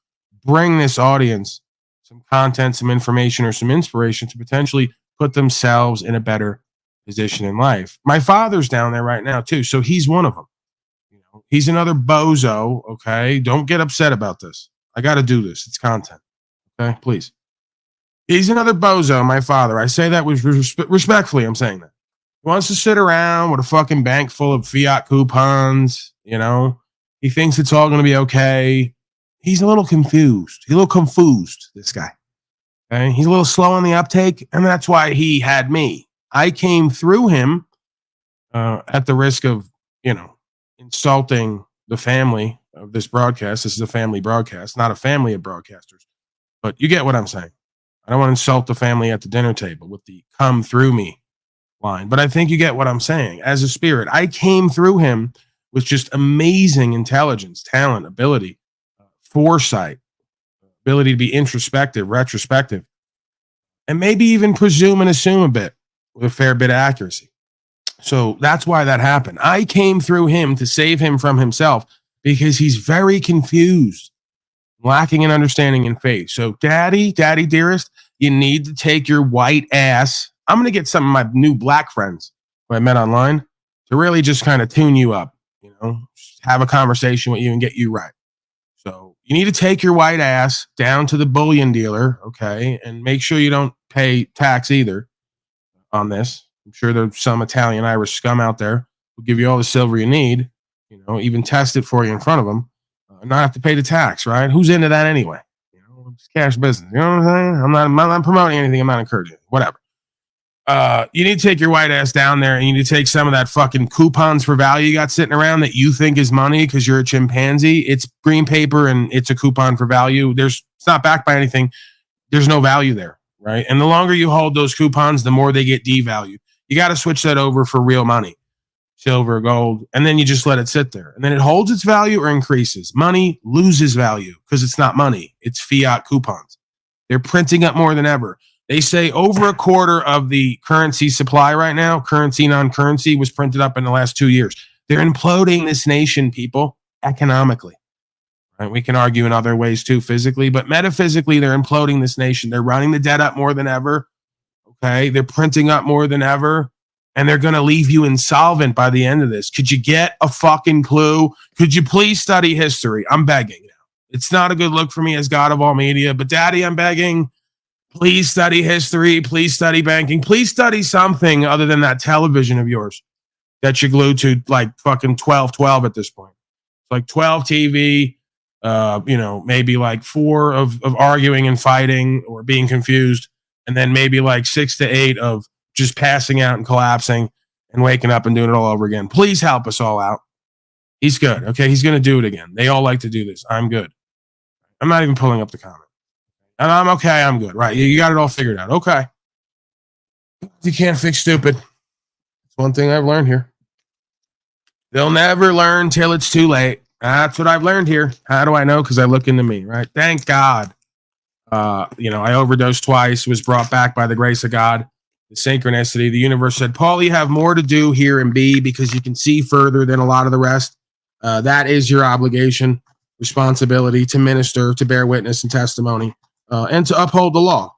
bring this audience some content, some information, or some inspiration to potentially put themselves in a better position in life. My father's down there right now too, so he's one of them. You know, he's another bozo. Okay, don't get upset about this. I got to do this. It's content. Okay, please. He's another bozo, my father. I say that with respectfully. I'm saying that. He wants to sit around with a fucking bank full of fiat coupons. You know, he thinks it's all going to be okay. He's a little confused. He's a little confused, this guy. Okay? He's a little slow on the uptake, and that's why he had me. I came through him at the risk of, you know, insulting the family of this broadcast. This is a family broadcast, not a family of broadcasters. But you get what I'm saying. I don't want to insult the family at the dinner table with the come through me line. But I think you get what I'm saying. As a spirit, I came through him with just amazing intelligence, talent, ability, foresight, ability to be introspective, retrospective, and maybe even presume and assume a bit with a fair bit of accuracy. So that's why that happened. I came through him to save him from himself because he's very confused, lacking in understanding and faith. So daddy dearest, you need to take your white ass. I'm going to get some of my new black friends who I met online to really just kind of tune you up, you know, just have a conversation with you and get you right. So you need to take your white ass down to the bullion dealer, okay, and make sure you don't pay tax either on this. I'm sure there's some Italian Irish scum out there who'll give you all the silver you need, you know, even test it for you in front of them, and not have to pay the tax, right? Who's into that anyway? You know, it's cash business. You know what I'm saying? I'm not promoting anything. I'm not encouraging it. Whatever. You need to take your white ass down there and you need to take some of that fucking coupons for value you got sitting around that you think is money because you're a chimpanzee. It's green paper and it's a coupon for value. It's not backed by anything. There's no value there, right? And the longer you hold those coupons, the more they get devalued. You got to switch that over for real money, silver, gold, and then you just let it sit there. And then it holds its value or increases. Money loses value because it's not money. It's fiat coupons. They're printing up more than ever. They say over a quarter of the currency supply right now, currency, non-currency, was printed up in the last 2 years. They're imploding this nation, people, economically. Right? We can argue in other ways too, physically, but metaphysically, they're imploding this nation. They're running the debt up more than ever. Okay, they're printing up more than ever, and they're going to leave you insolvent by the end of this. Could you get a fucking clue? Could you please study history? I'm begging now. It's not a good look for me as God of all media, but Daddy, I'm begging. Please study history. Please study banking. Please study something other than that television of yours that you glued to like fucking 12 at this point. It's like 12 TV, you know, maybe like 4 of arguing and fighting or being confused. And then maybe like 6 to 8 of just passing out and collapsing and waking up and doing it all over again. Please help us all out. He's good. Okay. He's going to do it again. They all like to do this. I'm good. I'm not even pulling up the comment. And I'm okay. I'm good. Right. You got it all figured out. Okay. You can't fix stupid. That's one thing I've learned here. They'll never learn till it's too late. That's what I've learned here. How do I know? Because I look into me, right? Thank God. You know, I overdosed twice, was brought back by the grace of God, the synchronicity. The universe said, Paul, you have more to do here in B because you can see further than a lot of the rest. That is your obligation, responsibility to minister, to bear witness and testimony. And to uphold the law,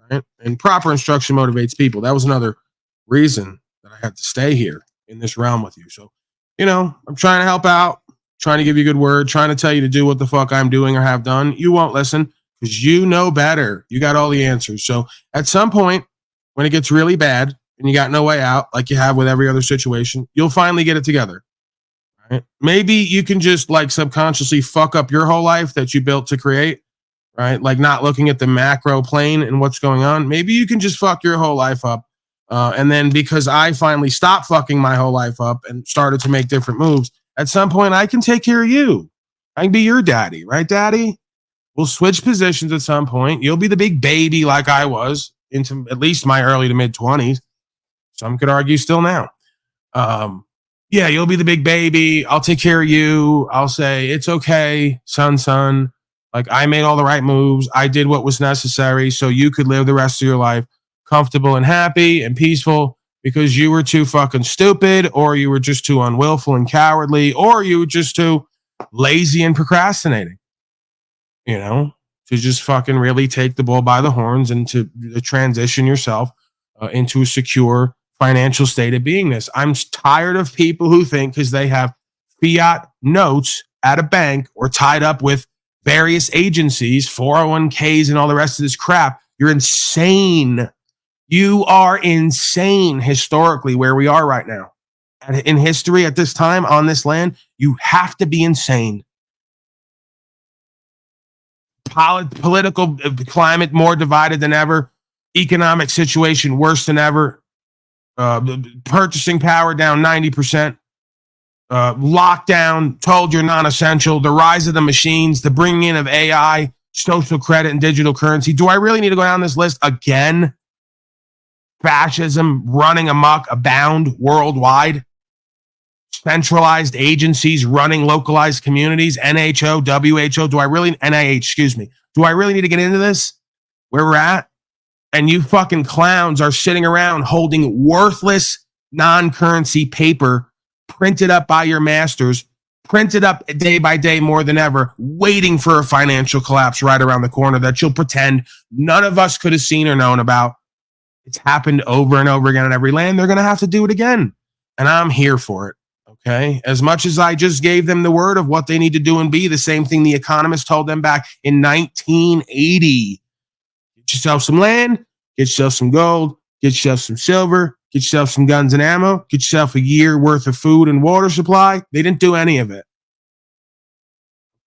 right? And proper instruction motivates people. That was another reason that I had to stay here in this realm with you. So, you know, I'm trying to help out, trying to give you a good word, trying to tell you to do what the fuck I'm doing or have done. You won't listen because you know better. You got all the answers. So at some point, when it gets really bad and you got no way out, like you have with every other situation, you'll finally get it together. Right? Maybe you can just like subconsciously fuck up your whole life that you built to create. Right? Like not looking at the macro plane and what's going on. Maybe you can just fuck your whole life up. And then because I finally stopped fucking my whole life up and started to make different moves, at some point I can take care of you. I can be your daddy, right, Daddy? We'll switch positions at some point. You'll be the big baby like I was into at least my early to mid 20s. Some could argue still now. Yeah, you'll be the big baby. I'll take care of you. I'll say, it's okay, son. Like I made all the right moves. I did what was necessary so you could live the rest of your life comfortable and happy and peaceful because you were too fucking stupid, or you were just too unwillful and cowardly, or you were just too lazy and procrastinating, you know, to just fucking really take the bull by the horns and to transition yourself into a secure financial state of beingness. I'm tired of people who think because they have fiat notes at a bank or tied up with various agencies, 401ks and all the rest of this crap. You're insane. You are insane historically where we are right now. In history at this time on this land, you have to be insane. Political climate more divided than ever. Economic situation worse than ever. Purchasing power down 90%. Lockdown, told you're non-essential. The rise of the machines, the bringing in of AI, social credit, and digital currency. Do I really need to go down this list again? Fascism running amok, abound worldwide. Centralized agencies running localized communities, NHO, WHO. NIH, excuse me. Do I really need to get into this? Where we're at? And you fucking clowns are sitting around holding worthless non-currency paper printed up by your masters, printed up day by day more than ever, waiting for a financial collapse right around the corner that you'll pretend none of us could have seen or known about. It's happened over and over again in every land. They're going to have to do it again. And I'm here for it. Okay. As much as I just gave them the word of what they need to do and be, the same thing the economists told them back in 1980. Get yourself some land, get yourself some gold, get yourself some silver, get yourself some guns and ammo, get yourself a year worth of food and water supply. They didn't do any of it.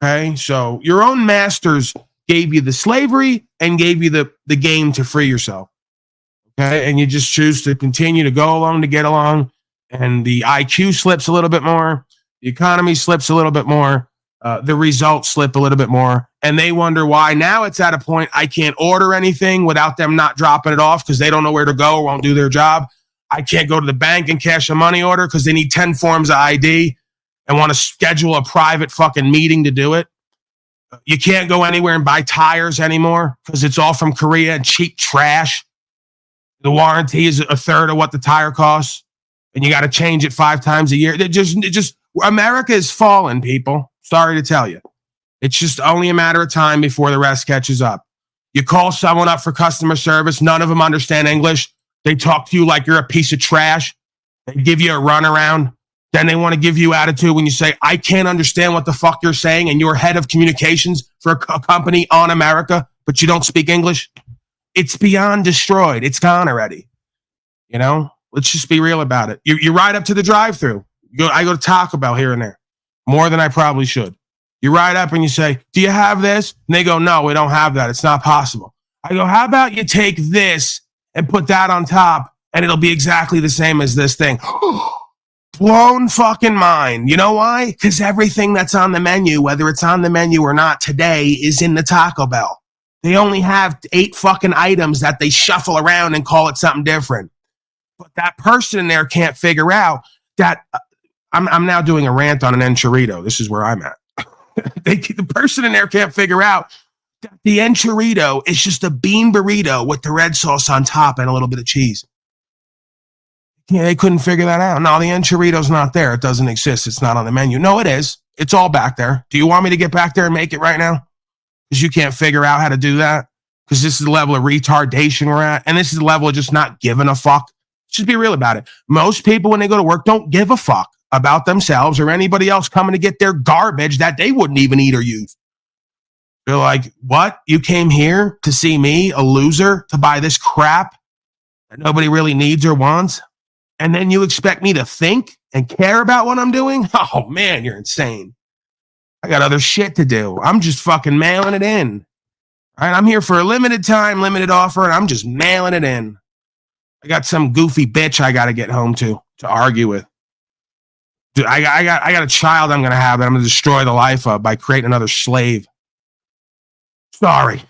Okay. So your own masters gave you the slavery and gave you the game to free yourself. Okay. And you just choose to continue to go along to get along. And the IQ slips a little bit more. The economy slips a little bit more. The results slip a little bit more. And they wonder why now it's at a point I can't order anything without them not dropping it off because they don't know where to go or won't do their job. I can't go to the bank and cash a money order because they need 10 forms of ID and want to schedule a private fucking meeting to do it. You can't go anywhere and buy tires anymore because it's all from Korea and cheap trash. The warranty is a third of what the tire costs. And you got to change it 5 times a year. It just America is falling, people. Sorry to tell you. It's just only a matter of time before the rest catches up. You call someone up for customer service. None of them understand English. They talk to you like you're a piece of trash. They give you a runaround. Then they want to give you attitude when you say, I can't understand what the fuck you're saying. And you're head of communications for a company on America, but you don't speak English. It's beyond destroyed. It's gone already. You know? Let's just be real about it. You ride up to the drive-thru. I go to Taco Bell here and there, more than I probably should. You ride up and you say, do you have this? And they go, no, we don't have that. It's not possible. I go, how about you take this and put that on top and it'll be exactly the same as this thing. Blown fucking mind. You know why? Because everything that's on the menu, whether it's on the menu or not today, is in the Taco Bell. They only have 8 fucking items that they shuffle around and call it something different. But that person in there can't figure out that I'm now doing a rant on an enchilito. This is where I'm at. The person in there can't figure out that the enchilito is just a bean burrito with the red sauce on top and a little bit of cheese. Yeah, they couldn't figure that out. No, the enchilito's not there. It doesn't exist. It's not on the menu. No, it is. It's all back there. Do you want me to get back there and make it right now? Because you can't figure out how to do that? Because this is the level of retardation we're at. And this is the level of just not giving a fuck. Just be real about it. Most people, when they go to work, don't give a fuck about themselves or anybody else coming to get their garbage that they wouldn't even eat or use. They're like, what? You came here to see me, a loser, to buy this crap that nobody really needs or wants? And then you expect me to think and care about what I'm doing? Oh, man, you're insane. I got other shit to do. I'm just fucking mailing it in. All right, I'm here for a limited time, limited offer, and I'm just mailing it in. I got some goofy bitch I got to get home to argue with. Dude, I got a child I'm going to have that I'm going to destroy the life of by creating another slave. Sorry,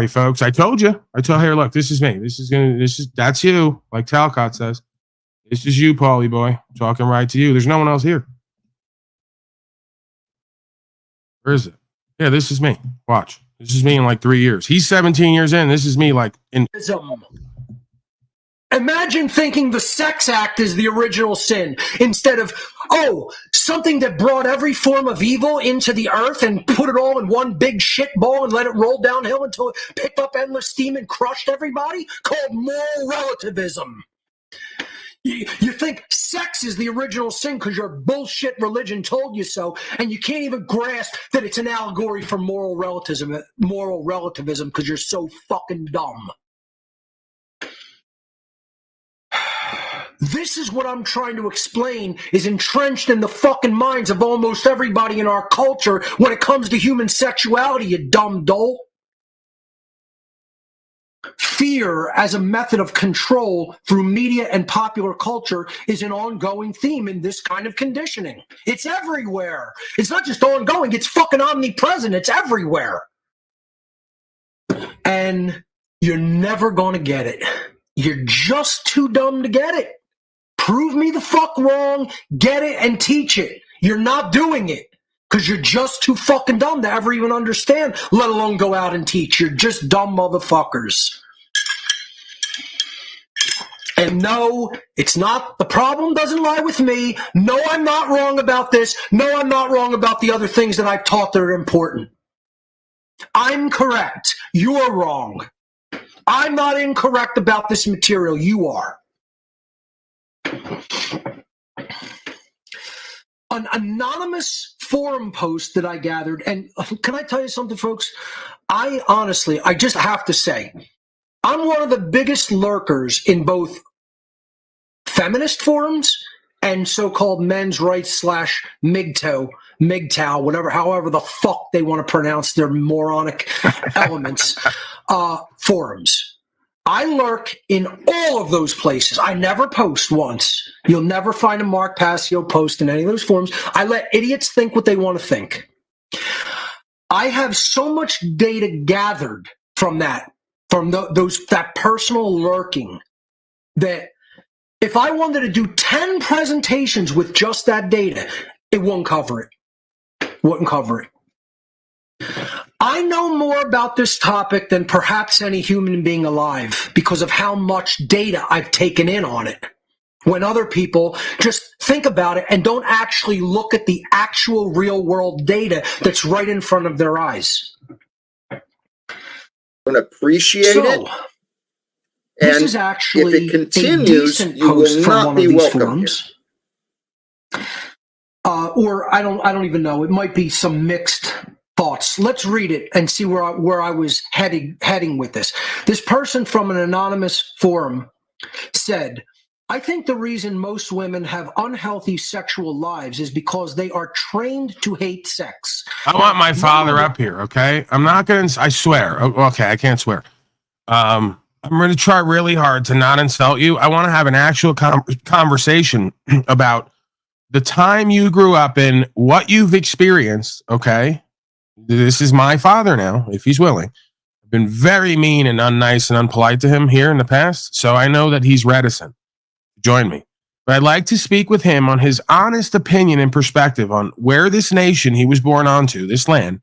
folks. I told you. Here, look, this is me. That's you. Like Talcott says. This is you, Paulie boy. I'm talking right to you. There's no one else here. Where is it? Yeah, this is me. Watch. This is me in like 3 years. He's 17 years in. This is me like in...
Imagine thinking the sex act is the original sin instead of, oh, something that brought every form of evil into the earth and put it all in one big shit ball and let it roll downhill until it picked up endless steam and crushed everybody, called moral relativism. You think sex is the original sin because your bullshit religion told you so, and you can't even grasp that it's an allegory for moral relativism because you're so fucking dumb. This is what I'm trying to explain is entrenched in the fucking minds of almost everybody in our culture when it comes to human sexuality, you dumb dolt. Fear as a method of control through media and popular culture is an ongoing theme in this kind of conditioning. It's everywhere. It's not just ongoing, it's fucking omnipresent. It's everywhere. And you're never going to get it. You're just too dumb to get it. Prove me the fuck wrong, get it, and teach it. You're not doing it because you're just too fucking dumb to ever even understand, let alone go out and teach. You're just dumb motherfuckers. And no, it's not, the problem doesn't lie with me. No, I'm not wrong about this. No, I'm not wrong about the other things that I've taught that are important. I'm correct. You're wrong. I'm not incorrect about this material. You are. An anonymous forum post that I gathered, and can I tell you something, folks? I just have to say, I'm one of the biggest lurkers in both feminist forums and so-called men's rights / MGTOW, whatever, however the fuck they want to pronounce their moronic elements, forums. I lurk in all of those places. I never post once. You'll never find a Mark Passio post in any of those forums. I let idiots think what they want to think. I have so much data gathered from that, that personal lurking, that if I wanted to do 10 presentations with just that data, it won't cover it. Wouldn't cover it. I know more about this topic than perhaps any human being alive because of how much data I've taken in on it. When other people just think about it and don't actually look at the actual real world data that's right in front of their eyes.
Don't appreciate it.
This
And
is actually
if it continues,
a decent
you
post
will
from
not
one
be
of these
welcome
forums. Or I don't even know. It might be some mixed thoughts. Let's read it and see where I was heading with this. This person from an anonymous forum said, I think the reason most women have unhealthy sexual lives is because they are trained to hate sex.
I want my father up here, okay? I'm not going to, I swear. Okay, I can't swear. I'm going to try really hard to not insult you. I want to have an actual conversation about the time you grew up in, what you've experienced, okay? This is my father now, if he's willing. I've been very mean and unnice and unpolite to him here in the past, so I know that he's reticent to join me. But I'd like to speak with him on his honest opinion and perspective on where this nation he was born onto, this land,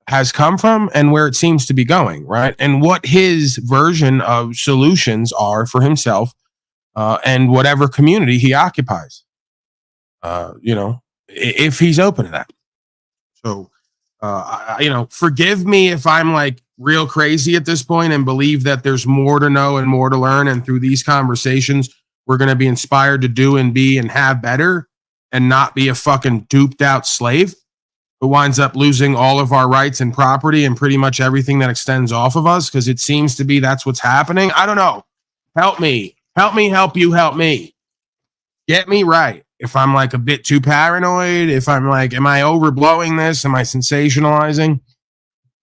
has come from and where it seems to be going, right? And what his version of solutions are for himself and whatever community he occupies. If he's open to that. So, forgive me if I'm like real crazy at this point and believe that there's more to know and more to learn. And through these conversations, we're going to be inspired to do and be and have better and not be a fucking duped out slave who winds up losing all of our rights and property and pretty much everything that extends off of us. Because it seems to be that's what's happening. I don't know. Help me. Help me. Help you. Help me. Get me right. If I'm like a bit too paranoid, if I'm like, am I overblowing this? Am I sensationalizing?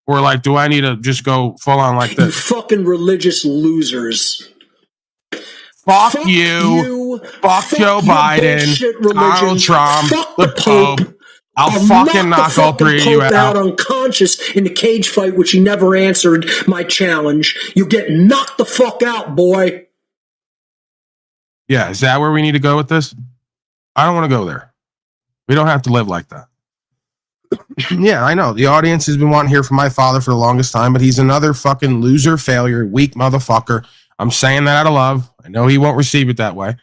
Or like, do I need to just go full on like this?
You fucking religious losers.
Fuck you. Fuck Joe Biden. Donald Trump.
Fuck
the Pope. I'll fucking knock all three of you out.
Unconscious in the cage fight, which he never answered my challenge. You get knocked the fuck out, boy.
Yeah, is that where we need to go with this? I don't want to go there. We don't have to live like that. Yeah, I know. The audience has been wanting to hear from my father for the longest time, but he's another fucking loser, failure, weak motherfucker. I'm saying that out of love. I know he won't receive it that way.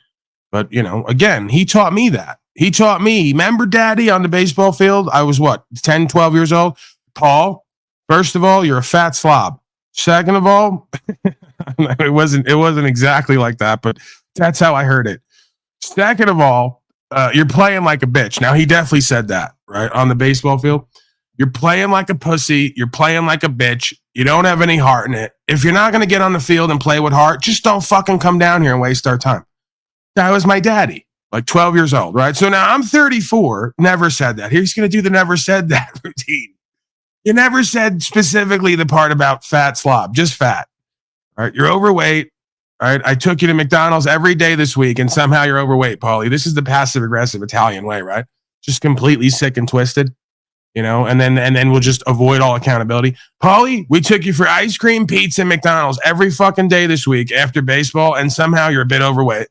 But, you know, again, he taught me that. He taught me, remember Daddy on the baseball field? I was what, 10, 12 years old? Paul, first of all, you're a fat slob. Second of all, it wasn't exactly like that, but that's how I heard it. Second of all, you're playing like a bitch. Now, he definitely said that, right, on the baseball field. You're playing like a pussy. You're playing like a bitch. You don't have any heart in it. If you're not going to get on the field and play with heart, just don't fucking come down here and waste our time. That was my daddy, like 12 years old, right? So now I'm 34, never said that. He's going to do the never said that routine. You never said specifically the part about fat slob, just fat. All right, you're overweight. All right, I took you to McDonald's every day this week, and somehow you're overweight, Paulie. This is the passive-aggressive Italian way, right? Just completely sick and twisted, you know, and then we'll just avoid all accountability. Paulie, we took you for ice cream, pizza, and McDonald's every fucking day this week after baseball, and somehow you're a bit overweight.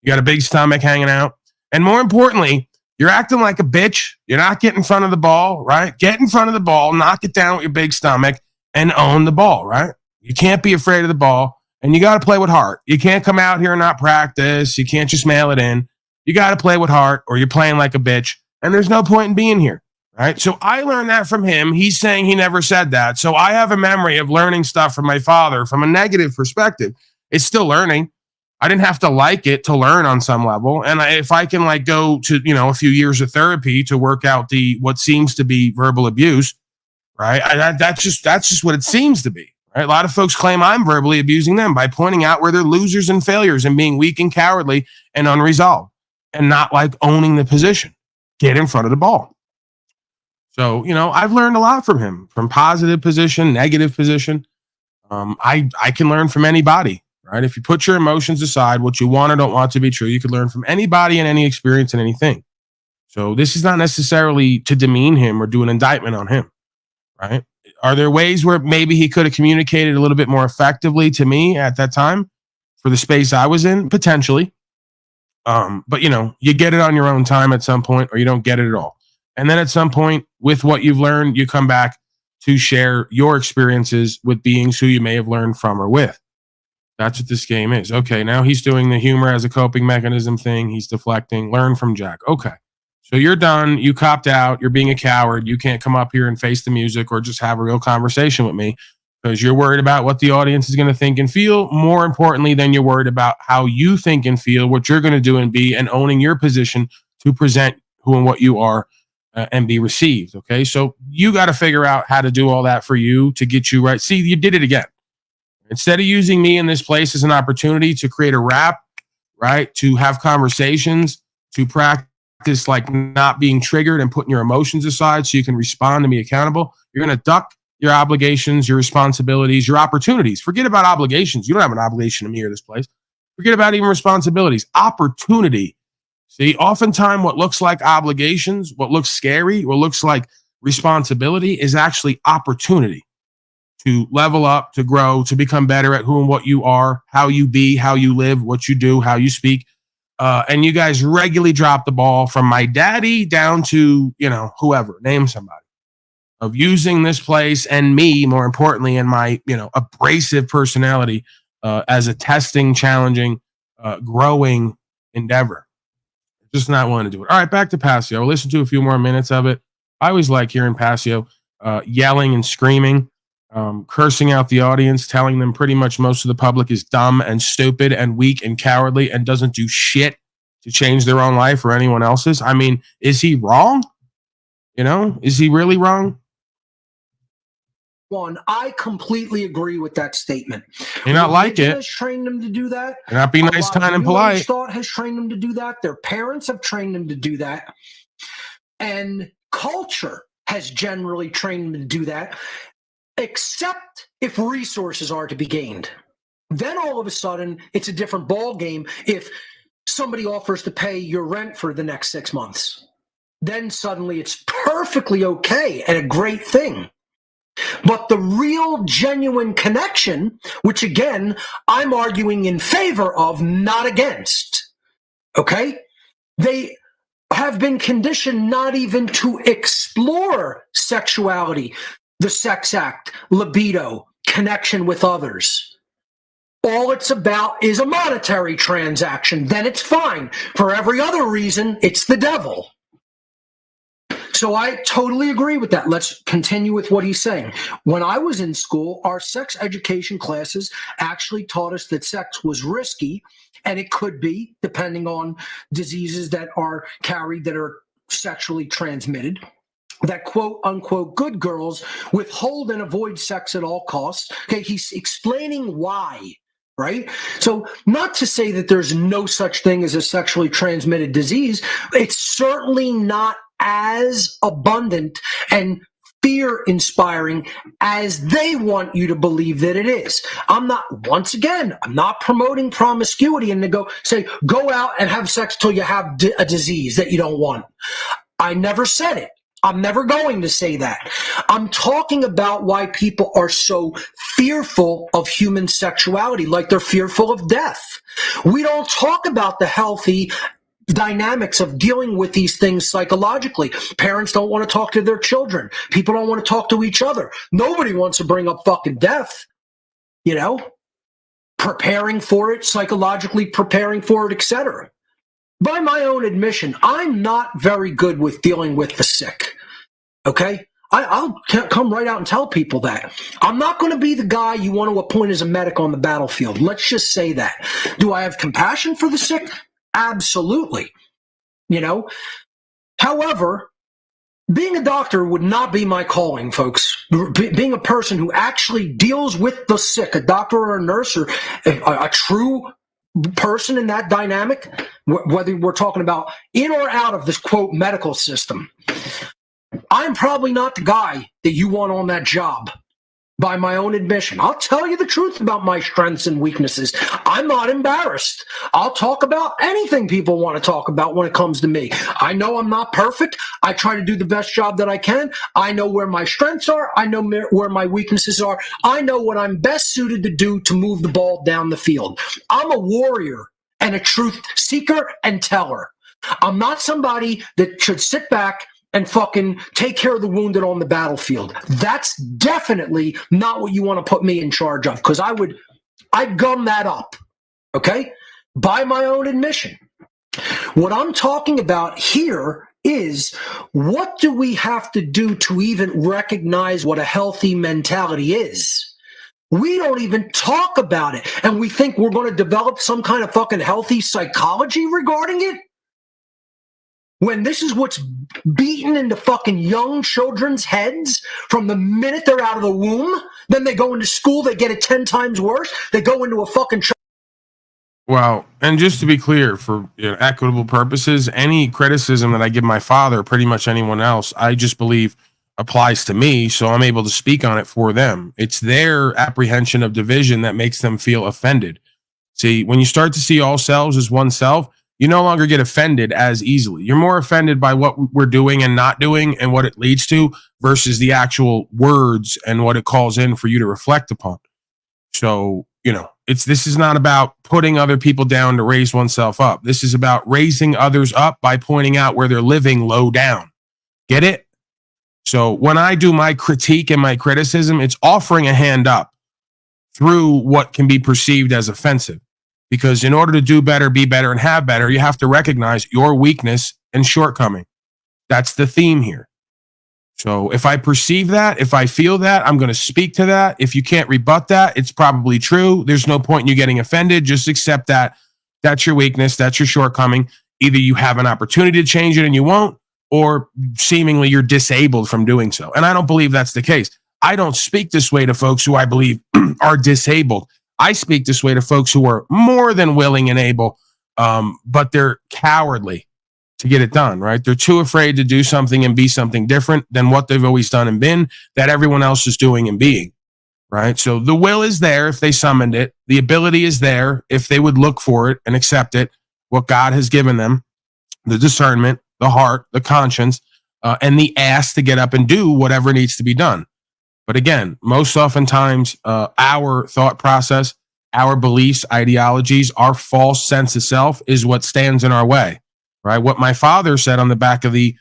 You got a big stomach hanging out. And more importantly, you're acting like a bitch. You're not getting in front of the ball, right? Get in front of the ball, knock it down with your big stomach, and own the ball, right? You can't be afraid of the ball, and you got to play with heart. You can't come out here and not practice. You can't just mail it in. You got to play with heart, or you're playing like a bitch, and there's no point in being here, right? So I learned that from him. He's saying he never said that. So I have a memory of learning stuff from my father from a negative perspective. It's still learning. I didn't have to like it to learn on some level. And if I can like go to, you know, a few years of therapy to work out what seems to be verbal abuse, right? That's just what it seems to be, right? A lot of folks claim I'm verbally abusing them by pointing out where they're losers and failures and being weak and cowardly and unresolved and not like owning the position. Get in front of the ball. So, you know, I've learned a lot from him, from positive position, negative position. I can learn from anybody. Right? If you put your emotions aside, what you want or don't want to be true, you can learn from anybody and any experience and anything. So this is not necessarily to demean him or do an indictment on him, right? Are there ways where maybe he could have communicated a little bit more effectively to me at that time for the space I was in? Potentially. But, you know, you get it on your own time at some point or you don't get it at all. And then at some point, with what you've learned, you come back to share your experiences with beings who you may have learned from or with. That's what this game is. Okay, now he's doing the humor as a coping mechanism thing. He's deflecting. Learn from Jack. Okay. So you're done. You copped out. You're being a coward. You can't come up here and face the music or just have a real conversation with me because you're worried about what the audience is going to think and feel. More importantly, than you're worried about how you think and feel, what you're going to do and be, and owning your position to present who and what you are and be received. Okay. So you got to figure out how to do all that for you to get you right. See, you did it again. Instead of using me in this place as an opportunity to create a rap, right, to have conversations, to practice like not being triggered and putting your emotions aside so you can respond and be accountable, you're going to duck your obligations, your responsibilities, your opportunities. Forget about obligations. You don't have an obligation to me or this place. Forget about even responsibilities. Opportunity. See, oftentimes what looks like obligations, what looks scary, what looks like responsibility is actually opportunity. To level up, to grow, to become better at who and what you are, how you be, how you live, what you do, how you speak. And you guys regularly drop the ball from my daddy down to, you know, whoever, name somebody, of using this place and me, more importantly, and my, you know, abrasive personality as a testing, challenging, growing endeavor. Just not wanting to do it. All right, back to Passio. We'll listen to a few more minutes of it. I always like hearing Passio yelling and screaming. Cursing out the audience, telling them pretty much most of the public is dumb and stupid and weak and cowardly and doesn't do shit to change their own life or anyone else's. I mean, is he wrong? You know, is he really wrong?
One, I completely agree with that statement.
May not like it.
Has trained them to do that.
May not be nice, kind, and polite.
Thought has trained them to do that. Their parents have trained them to do that, and culture has generally trained them to do that. Except if resources are to be gained. Then all of a sudden, it's a different ball game if somebody offers to pay your rent for the next 6 months. Then suddenly it's perfectly okay and a great thing. But the real genuine connection, which again, I'm arguing in favor of, not against, okay? They have been conditioned not even to explore sexuality, the sex act, libido, connection with others. all it's about is a monetary transaction, then it's fine. For every other reason, it's the devil. So I totally agree with that. Let's continue with what he's saying. When I was in school, our sex education classes actually taught us that sex was risky, and it could be, depending on diseases that are carried that are sexually transmitted. That quote unquote good girls withhold and avoid sex at all costs. Okay, he's explaining why. Right? So, not to say that there's no such thing as a sexually transmitted disease, it's certainly not as abundant and fear inspiring as they want you to believe that it is. I'm not promoting promiscuity and to go out and have sex till you have a disease that you don't want. I never said it. I'm never going to say that. I'm talking about why people are so fearful of human sexuality, like they're fearful of death. We don't talk about the healthy dynamics of dealing with these things psychologically. Parents don't want to talk to their children. People don't want to talk to each other. Nobody wants to bring up fucking death, preparing for it, psychologically preparing for it, etc. By my own admission, I'm not very good with dealing with the sick. Okay? I'll come right out and tell people that. I'm not going to be the guy you want to appoint as a medic on the battlefield. Let's just say that. Do I have compassion for the sick? Absolutely. However, being a doctor would not be my calling, folks. Being a person who actually deals with the sick, a doctor or a nurse or a true person in that dynamic, whether we're talking about in or out of this quote medical system, I'm probably not the guy that you want on that job. By my own admission, I'll tell you the truth about my strengths and weaknesses. I'm not embarrassed. I'll talk about anything people want to talk about when it comes to me. I know I'm not perfect. I try to do the best job that I can. I know where my strengths are. I know where my weaknesses are. I know what I'm best suited to do to move the ball down the field. I'm a warrior and a truth seeker and teller. I'm not somebody that should sit back and fucking take care of the wounded on the battlefield. That's definitely not what you want to put me in charge of, because I'd gum that up, okay? By my own admission. What I'm talking about here is, what do we have to do to even recognize what a healthy mentality is? We don't even talk about it, and we think we're going to develop some kind of fucking healthy psychology regarding it? When this is what's beaten into fucking young children's heads from the minute they're out of the womb, then they go into school, they get it 10 times worse, they go into a fucking...
Well, and just to be clear, for equitable purposes, any criticism that I give my father, or pretty much anyone else, I just believe applies to me, so I'm able to speak on it for them. It's their apprehension of division that makes them feel offended. See, when you start to see all selves as one self, you no longer get offended as easily. You're more offended by what we're doing and not doing and what it leads to versus the actual words and what it calls in for you to reflect upon. So, this is not about putting other people down to raise oneself up. This is about raising others up by pointing out where they're living low down. Get it? So when I do my critique and my criticism, it's offering a hand up through what can be perceived as offensive. Because in order to do better, be better, and have better, you have to recognize your weakness and shortcoming. That's the theme here. So if I perceive that, if I feel that, I'm going to speak to that. If you can't rebut that, it's probably true. There's no point in you getting offended. Just accept that. That's your weakness. That's your shortcoming. Either you have an opportunity to change it and you won't, or seemingly you're disabled from doing so. And I don't believe that's the case. I don't speak this way to folks who I believe are disabled. I speak this way to folks who are more than willing and able, but they're cowardly to get it done, right? They're too afraid to do something and be something different than what they've always done and been, that everyone else is doing and being, right? So the will is there if they summoned it. The ability is there if they would look for it and accept it, what God has given them, the discernment, the heart, the conscience, and the ass to get up and do whatever needs to be done. But again, most oftentimes, our thought process, our beliefs, ideologies, our false sense of self is what stands in our way, right? What my father said on the back of the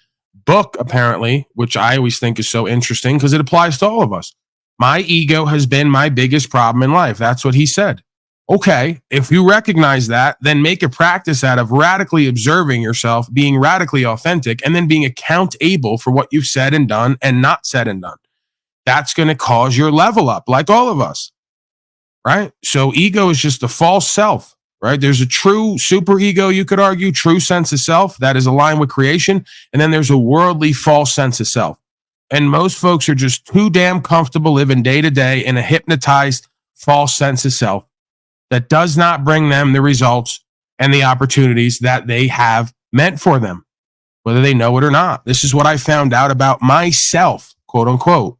book, apparently, which I always think is so interesting because it applies to all of us. My ego has been my biggest problem in life. That's what he said. Okay, if you recognize that, then make a practice out of radically observing yourself, being radically authentic, and then being accountable for what you've said and done and not said and done. That's going to cause your level up, like all of us, right? So ego is just a false self, right? There's a true super ego, you could argue, true sense of self that is aligned with creation. And then there's a worldly false sense of self. And most folks are just too damn comfortable living day to day in a hypnotized false sense of self that does not bring them the results and the opportunities that they have meant for them, whether they know it or not. This is what I found out about myself, quote unquote.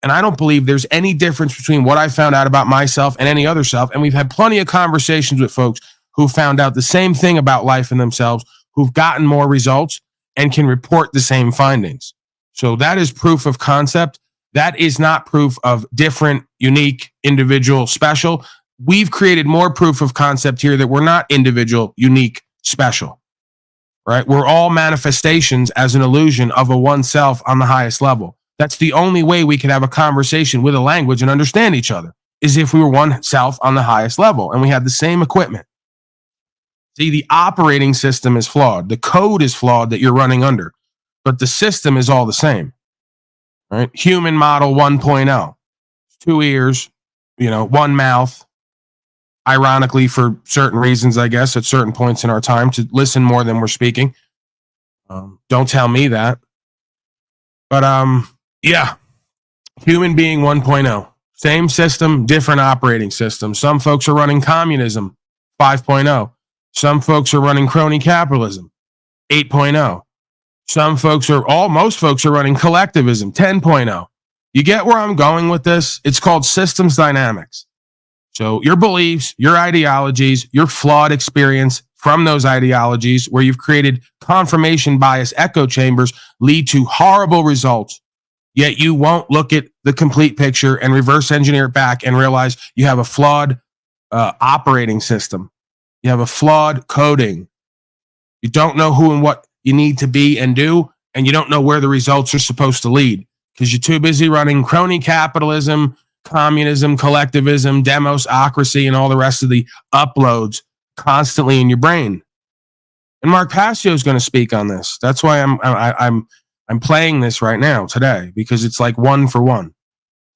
And I don't believe there's any difference between what I found out about myself and any other self. And we've had plenty of conversations with folks who found out the same thing about life and themselves, who've gotten more results and can report the same findings. So that is proof of concept. That is not proof of different, unique, individual, special. We've created more proof of concept here that we're not individual, unique, special, right? We're all manifestations as an illusion of a oneself on the highest level. That's the only way we can have a conversation with a language and understand each other, is if we were one self on the highest level and we had the same equipment. See, the operating system is flawed. The code is flawed that you're running under, but the system is all the same, right? Human model 1.0, 2 ears, one mouth, ironically, for certain reasons, I guess, at certain points in our time, to listen more than we're speaking. Don't tell me that. But yeah, human being 1.0. Same system, different operating system. Some folks are running communism 5.0. Some folks are running crony capitalism 8.0. Most folks are running collectivism 10.0. You get where I'm going with this? It's called systems dynamics. So your beliefs, your ideologies, your flawed experience from those ideologies where you've created confirmation bias echo chambers lead to horrible results. Yet you won't look at the complete picture and reverse engineer it back and realize you have a flawed operating system. You have a flawed coding. You don't know who and what you need to be and do, and you don't know where the results are supposed to lead because you're too busy running crony capitalism, communism, collectivism, demosocracy, and all the rest of the uploads constantly in your brain. And Mark Passio is going to speak on this. That's why I'm playing this right now today, because it's like 1 for 1.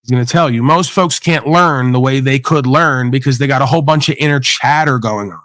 He's going to tell you most folks can't learn the way they could learn because they got a whole bunch of inner chatter going on.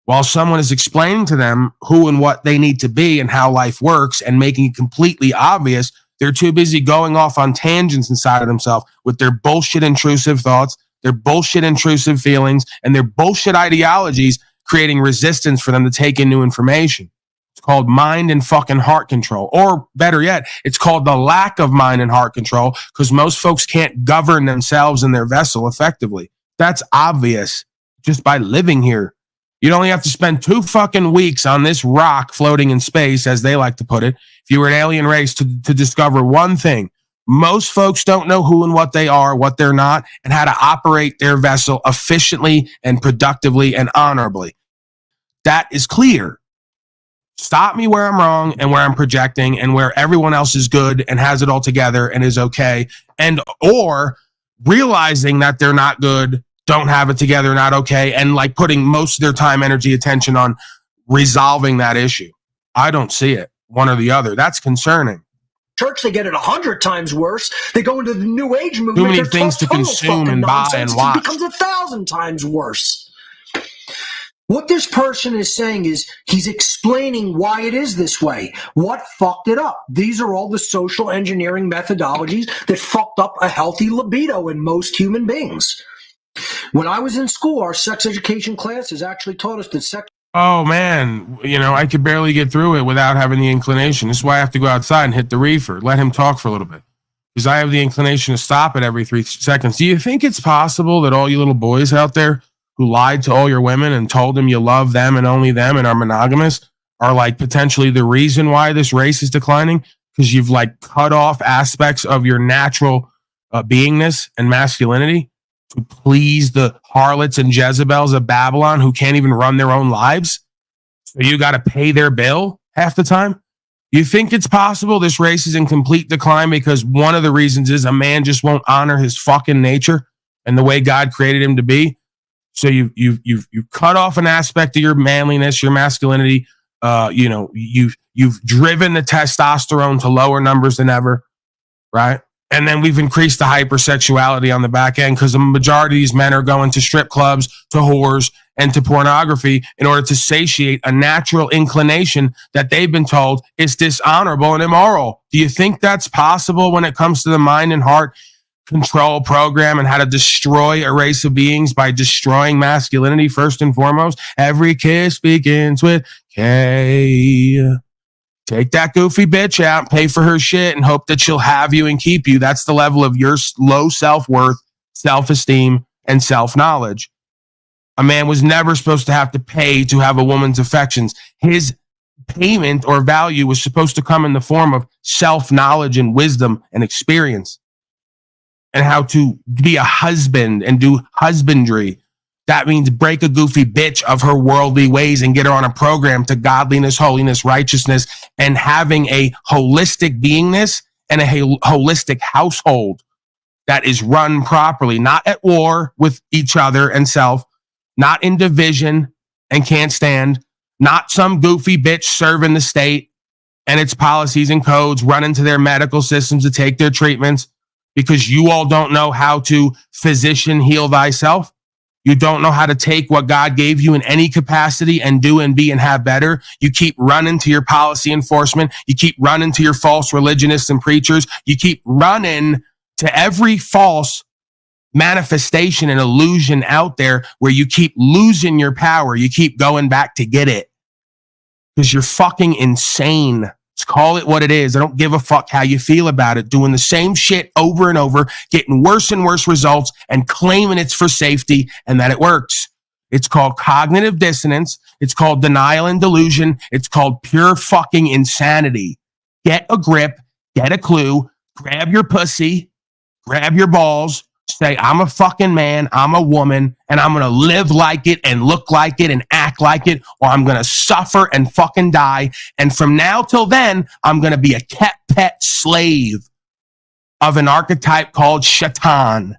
While someone is explaining to them who and what they need to be and how life works and making it completely obvious, they're too busy going off on tangents inside of themselves with their bullshit intrusive thoughts, their bullshit intrusive feelings, and their bullshit ideologies, creating resistance for them to take in new information. It's called mind and fucking heart control. Or better yet, it's called the lack of mind and heart control, because most folks can't govern themselves and their vessel effectively. That's obvious just by living here. You'd only have to spend 2 fucking weeks on this rock floating in space, as they like to put it, if you were an alien race, to discover one thing. Most folks don't know who and what they are, what they're not, and how to operate their vessel efficiently and productively and honorably. That is clear. Stop me where I'm wrong and where I'm projecting and where everyone else is good and has it all together and is okay, and or realizing that they're not good, don't have it together, not okay, and like putting most of their time, energy, attention on resolving that issue. I don't see it, one or the other. That's concerning.
Church, they get it 100 times worse. They go into the New Age movement.
Too many things to consume and buy and watch.
It becomes 1,000 times worse. What this person is saying is he's explaining why it is this way. What fucked it up? These are all the social engineering methodologies that fucked up a healthy libido in most human beings. When I was in school, our sex education classes actually taught us that sex...
Oh, man, I could barely get through it without having the inclination. This is why I have to go outside and hit the reefer. Let him talk for a little bit. Because I have the inclination to stop it every 3 seconds. Do you think it's possible that all you little boys out there who lied to all your women and told them you love them and only them and are monogamous are like potentially the reason why this race is declining? Because you've like cut off aspects of your natural beingness and masculinity to please the harlots and Jezebels of Babylon who can't even run their own lives. So you got to pay their bill half the time. You think it's possible this race is in complete decline because one of the reasons is a man just won't honor his fucking nature and the way God created him to be? So you've cut off an aspect of your manliness, your masculinity. You've driven the testosterone to lower numbers than ever, right? And then we've increased the hypersexuality on the back end because the majority of these men are going to strip clubs, to whores, and to pornography in order to satiate a natural inclination that they've been told is dishonorable and immoral. Do you think that's possible when it comes to the mind and heart control program and how to destroy a race of beings by destroying masculinity first and foremost? Every kiss begins with K. Take that goofy bitch out, pay for her shit, and hope that she'll have you and keep you. That's the level of your low self-worth, self-esteem, and self-knowledge. A man was never supposed to have to pay to have a woman's affections. His payment or value was supposed to come in the form of self-knowledge and wisdom and experience and how to be a husband and do husbandry. That means break a goofy bitch of her worldly ways and get her on a program to godliness, holiness, righteousness, and having a holistic beingness and a holistic household that is run properly, not at war with each other and self, not in division and can't stand, not some goofy bitch serving the state and its policies and codes, running to their medical systems to take their treatments because you all don't know how to physician heal thyself. You don't know how to take what God gave you in any capacity and do and be and have better. You keep running to your policy enforcement. You keep running to your false religionists and preachers. You keep running to every false manifestation and illusion out there where you keep losing your power. You keep going back to get it because you're fucking insane. Let's call it what it is. I don't give a fuck how you feel about it. Doing the same shit over and over, getting worse and worse results, and claiming it's for safety and that it works. It's called cognitive dissonance. It's called denial and delusion. It's called pure fucking insanity. Get a grip, get a clue, grab your pussy, grab your balls, say, I'm a fucking man, I'm a woman, and I'm going to live like it and look like it and act like it, or I'm going to suffer and fucking die. And from now till then, I'm going to be a kept pet slave of an archetype called Shaitan.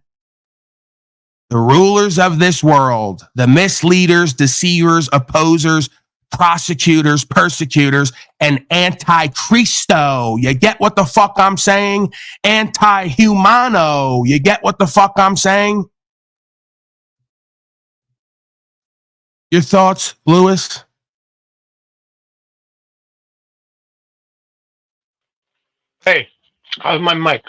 The rulers of this world, the misleaders, deceivers, opposers, prosecutors, persecutors, and anti-Christo. You get what the fuck I'm saying? Anti-humano. You get what the fuck I'm saying? Your thoughts, Lewis?
Hey, how's my mic?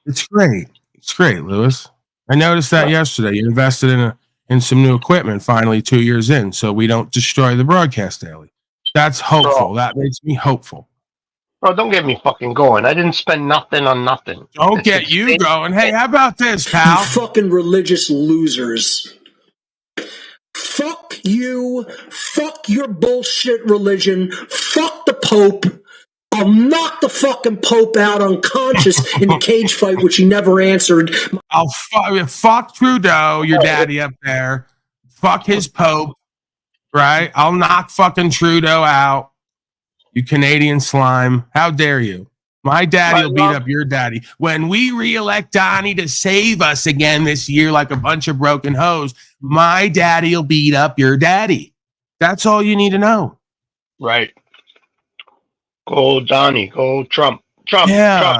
It's great. It's great, Lewis. I noticed that yesterday. You invested in some new equipment finally 2 years in, so we don't destroy the broadcast daily. That's hopeful. That makes me hopeful.
Bro, don't get me fucking going. I didn't spend nothing on nothing.
Don't get you going. Hey, how about this, pal?
You fucking religious losers. Fuck you. Fuck your bullshit religion. Fuck the Pope. I'll knock the fucking Pope out unconscious in the cage fight, which he never answered.
I'll fuck Trudeau, your daddy up there. Fuck his Pope, right? I'll knock fucking Trudeau out. You Canadian slime. How dare you? My daddy will beat up your daddy. When we reelect Donnie to save us again this year like a bunch of broken hoes, my daddy will beat up your daddy. That's all you need to know.
Right. Go Donnie. Go Trump. Trump.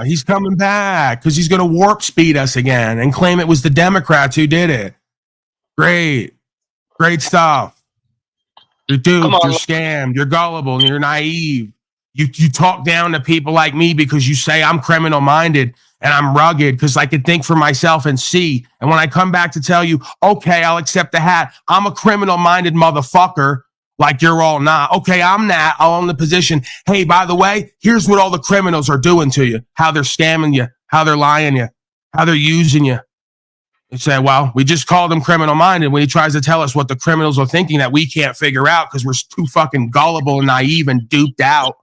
He's coming back because he's going to warp speed us again and claim it was the Democrats who did it. Great stuff. You're duped, you're scammed, you're gullible, and you're naive. You talk down to people like me because you say I'm criminal minded and I'm rugged because I can think for myself and see. And when I come back to tell you, okay, I'll accept the hat. I'm a criminal minded motherfucker. Like you're all not. Okay, I'm not. I'll own the position. Hey, by the way, here's what all the criminals are doing to you. How they're scamming you. How they're lying you. How they're using you. You say, well, we just called him criminal-minded when he tries to tell us what the criminals are thinking that we can't figure out because we're too fucking gullible and naive and duped out.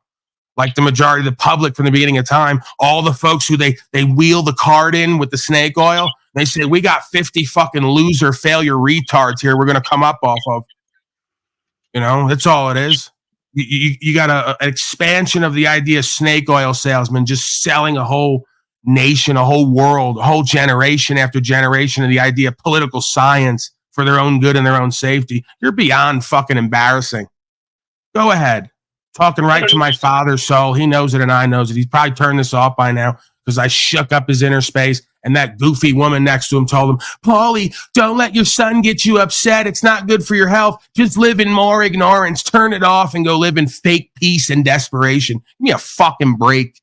Like the majority of the public from the beginning of time. All the folks who they wheel the card in with the snake oil. They say, we got 50 fucking loser failure retards here we're going to come up off of. You know, that's all it is. You got an expansion of the idea of snake oil salesmen just selling a whole nation, a whole world, a whole generation after generation of the idea of political science, for their own good and their own safety. You're beyond fucking embarrassing. Go ahead. Talking right to my father's soul. He knows it and I knows it. He's probably turned this off by now because I shook up his inner space, and that goofy woman next to him told him, Paulie, don't let your son get you upset. It's not good for your health. Just live in more ignorance. Turn it off and go live in fake peace and desperation. Give me a fucking break.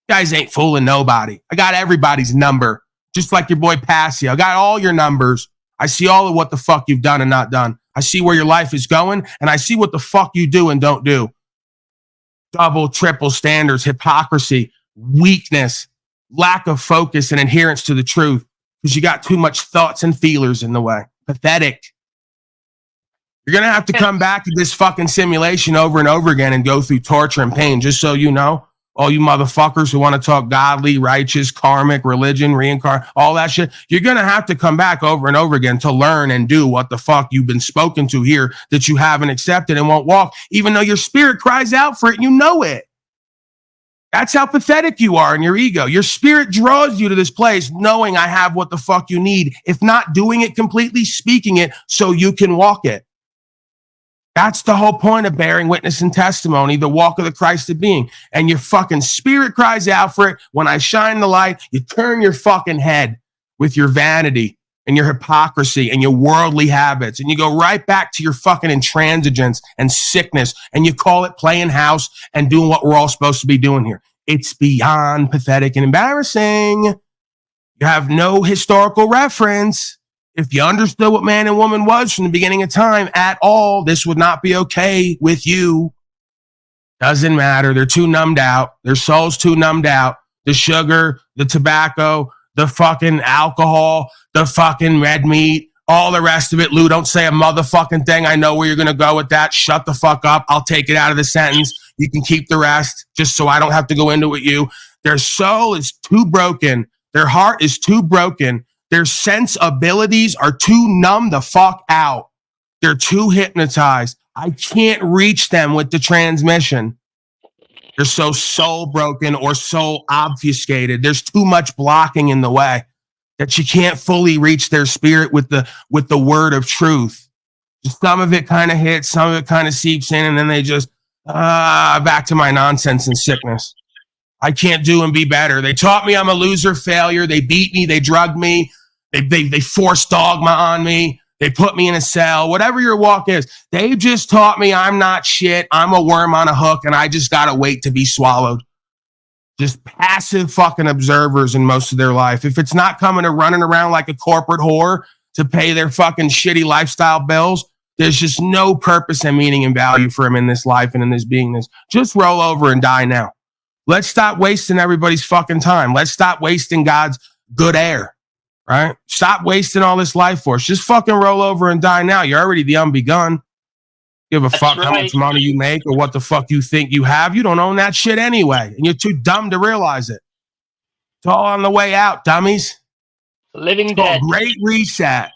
You guys ain't fooling nobody. I got everybody's number, just like your boy Passio. I got all your numbers. I see all of what the fuck you've done and not done. I see where your life is going, and I see what the fuck you do and don't do. Double, triple standards, hypocrisy, weakness, lack of focus and adherence to the truth because you got too much thoughts and feelers in the way. Pathetic. You're going to have to come back to this fucking simulation over and over again and go through torture and pain, just so you know. All you motherfuckers who want to talk godly, righteous, karmic, religion, reincarnate, all that shit, you're going to have to come back over and over again to learn and do what the fuck you've been spoken to here that you haven't accepted and won't walk, even though your spirit cries out for it and you know it. That's how pathetic you are in your ego. Your spirit draws you to this place knowing I have what the fuck you need. If not doing it completely, speaking it so you can walk it. That's the whole point of bearing witness and testimony, the walk of the Christed being. And your fucking spirit cries out for it. When I shine the light, you turn your fucking head with your vanity and your hypocrisy and your worldly habits. And you go right back to your fucking intransigence and sickness. And you call it playing house and doing what we're all supposed to be doing here. It's beyond pathetic and embarrassing. You have no historical reference. If you understood what man and woman was from the beginning of time at all, this would not be okay with you. Doesn't matter. They're too numbed out. Their soul's too numbed out. The sugar, the tobacco, the fucking alcohol, the fucking red meat, all the rest of it. Lou, don't say a motherfucking thing. I know where you're going to go with that. Shut the fuck up. I'll take it out of the sentence. You can keep the rest just so I don't have to go into it with you. Their soul is too broken. Their heart is too broken. Their sense abilities are too numb the fuck out. They're too hypnotized. I can't reach them with the transmission. They're so soul broken or soul obfuscated. There's too much blocking in the way that you can't fully reach their spirit with the word of truth. Some of it kind of hits, some of it kind of seeps in, and then they just back to my nonsense and sickness. I can't do and be better. They taught me I'm a loser, failure. They beat me. They drugged me. They forced dogma on me. They put me in a cell. Whatever your walk is, they just taught me I'm not shit. I'm a worm on a hook, and I just got to wait to be swallowed. Just passive fucking observers in most of their life. If it's not coming to running around like a corporate whore to pay their fucking shitty lifestyle bills, there's just no purpose and meaning and value for them in this life and in this beingness. Just roll over and die now. Let's stop wasting everybody's fucking time. Let's stop wasting God's good air, right? Stop wasting all this life force. Just fucking roll over and die now. You're already the unbegun. Give a fuck how much money you make or what the fuck you think you have. You don't own that shit anyway. And you're too dumb to realize it. It's all on the way out, dummies.
Living dead.
Great reset.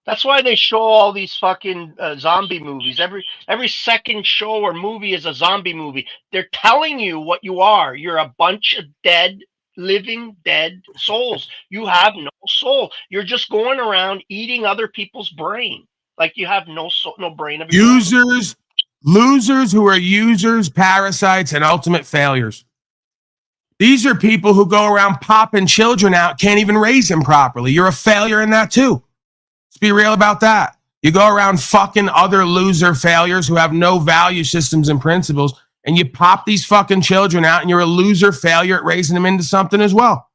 That's why they show all these fucking zombie movies. Every second show or movie is a zombie movie. They're telling you what you are. You're a bunch of dead, living dead souls. You have no soul. You're just going around eating other people's brain. Like you have no soul, no brain of your own.
Losers who are users, parasites, and ultimate failures. These are people who go around popping children out, can't even raise them properly. You're a failure in that too. Let's be real about that. You go around fucking other loser failures who have no value systems and principles, and you pop these fucking children out, and you're a loser failure at raising them into something as well.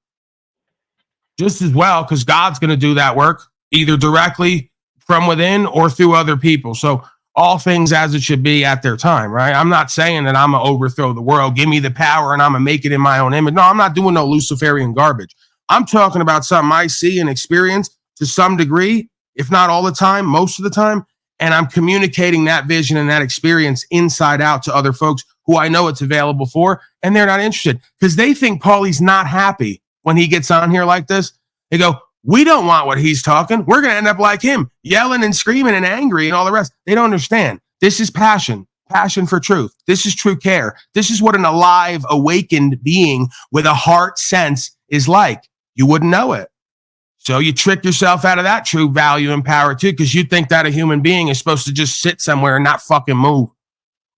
Just as well, because God's going to do that work, either directly from within or through other people. So all things as it should be at their time, right? I'm not saying that I'm going to overthrow the world. Give me the power and I'm going to make it in my own image. No, I'm not doing no Luciferian garbage. I'm talking about something I see and experience to some degree, if not all the time, most of the time. And I'm communicating that vision and that experience inside out to other folks who I know it's available for, and they're not interested because they think Paulie's not happy when he gets on here like this. They go, we don't want what he's talking. We're going to end up like him, yelling and screaming and angry and all the rest. They don't understand. This is passion for truth. This is true care. This is what an alive, awakened being with a heart sense is like. You wouldn't know it. So you trick yourself out of that true value and power too, because you think that a human being is supposed to just sit somewhere and not fucking move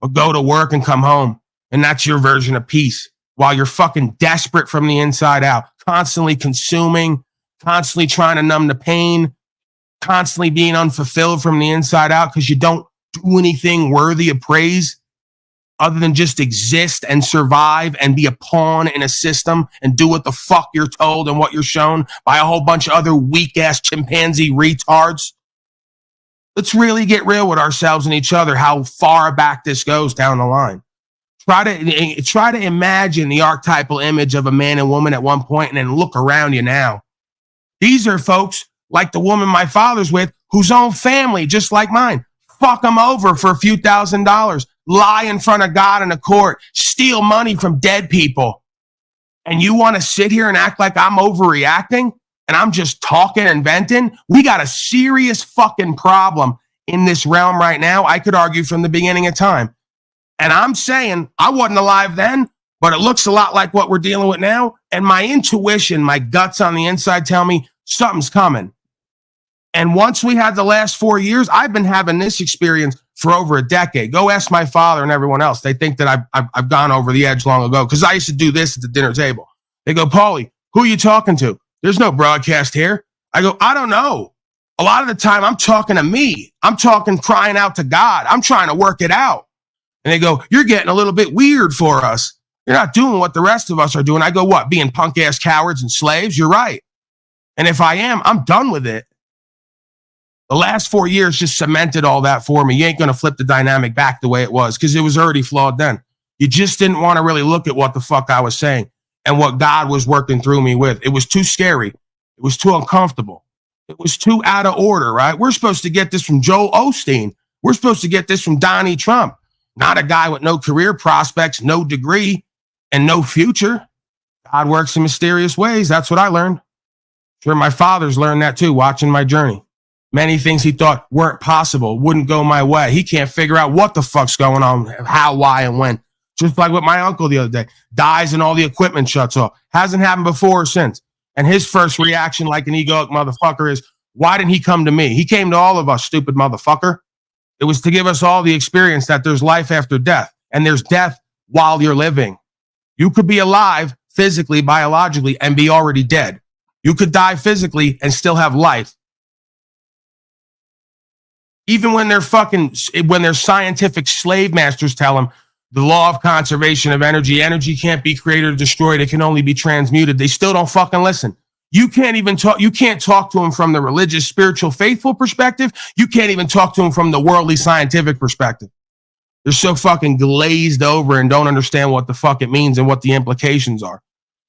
or go to work and come home. And that's your version of peace while you're fucking desperate from the inside out, constantly consuming, constantly trying to numb the pain, constantly being unfulfilled from the inside out because you don't do anything worthy of praise other than just exist and survive and be a pawn in a system and do what the fuck you're told and what you're shown by a whole bunch of other weak-ass chimpanzee retards. Let's really get real with ourselves and each other, how far back this goes down the line. Try to imagine the archetypal image of a man and woman at one point and then look around you now. These are folks like the woman my father's with, whose own family, just like mine, fuck them over for a few $1,000s, lie in front of God in a court, steal money from dead people. And you want to sit here and act like I'm overreacting and I'm just talking and venting? We got a serious fucking problem in this realm right now. I could argue from the beginning of time. And I'm saying I wasn't alive then, but it looks a lot like what we're dealing with now. And my intuition, my guts on the inside tell me something's coming. And once we had the last 4 years, I've been having this experience for over a decade. Go ask my father and everyone else. They think that I've gone over the edge long ago because I used to do this at the dinner table. They go, Paulie, who are you talking to? There's no broadcast here. I go, I don't know. A lot of the time I'm talking to me. I'm talking crying out to God. I'm trying to work it out. And they go, you're getting a little bit weird for us. You're not doing what the rest of us are doing. I go, what? Being punk ass cowards and slaves? You're right. And if I am, I'm done with it. The last 4 years just cemented all that for me. You ain't going to flip the dynamic back the way it was because it was already flawed then. You just didn't want to really look at what the fuck I was saying and what God was working through me with. It was too scary. It was too uncomfortable. It was too out of order, right? We're supposed to get this from Joel Osteen. We're supposed to get this from Donnie Trump, not a guy with no career prospects, no degree, and no future. God works in mysterious ways. That's what I learned. Sure, my father's learned that too, watching my journey. Many things he thought weren't possible, wouldn't go my way. He can't figure out what the fuck's going on, how, why, and when. Just like with my uncle the other day. Dies and all the equipment shuts off. Hasn't happened before or since. And his first reaction, like an egoic motherfucker, is, why didn't he come to me? He came to all of us, stupid motherfucker. It was to give us all the experience that there's life after death. And there's death while you're living. You could be alive physically, biologically, and be already dead. You could die physically and still have life. Even when their scientific slave masters tell them the law of conservation of energy can't be created or destroyed, it can only be transmuted, they still don't fucking listen. You can't talk to them from the religious, spiritual, faithful perspective. You can't even talk to them from the worldly, scientific perspective. They're so fucking glazed over and don't understand what the fuck it means and what the implications are.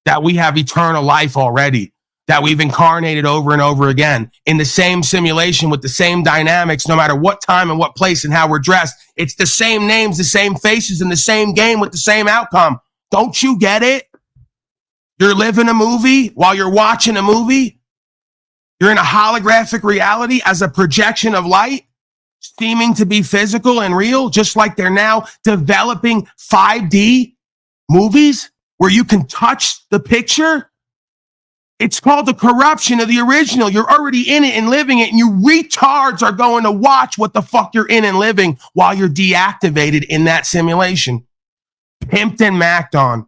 That we have eternal life already. That we've incarnated over and over again in the same simulation with the same dynamics, no matter what time and what place and how we're dressed. It's the same names, the same faces, and the same game with the same outcome. Don't you get it? You're living a movie while you're watching a movie. You're in a holographic reality as a projection of light, seeming to be physical and real, just like they're now developing 5D movies where you can touch the picture. It's called the corruption of the original. You're already in it and living it, and you retards are going to watch what the fuck you're in and living while you're deactivated in that simulation. Pimped and macked on.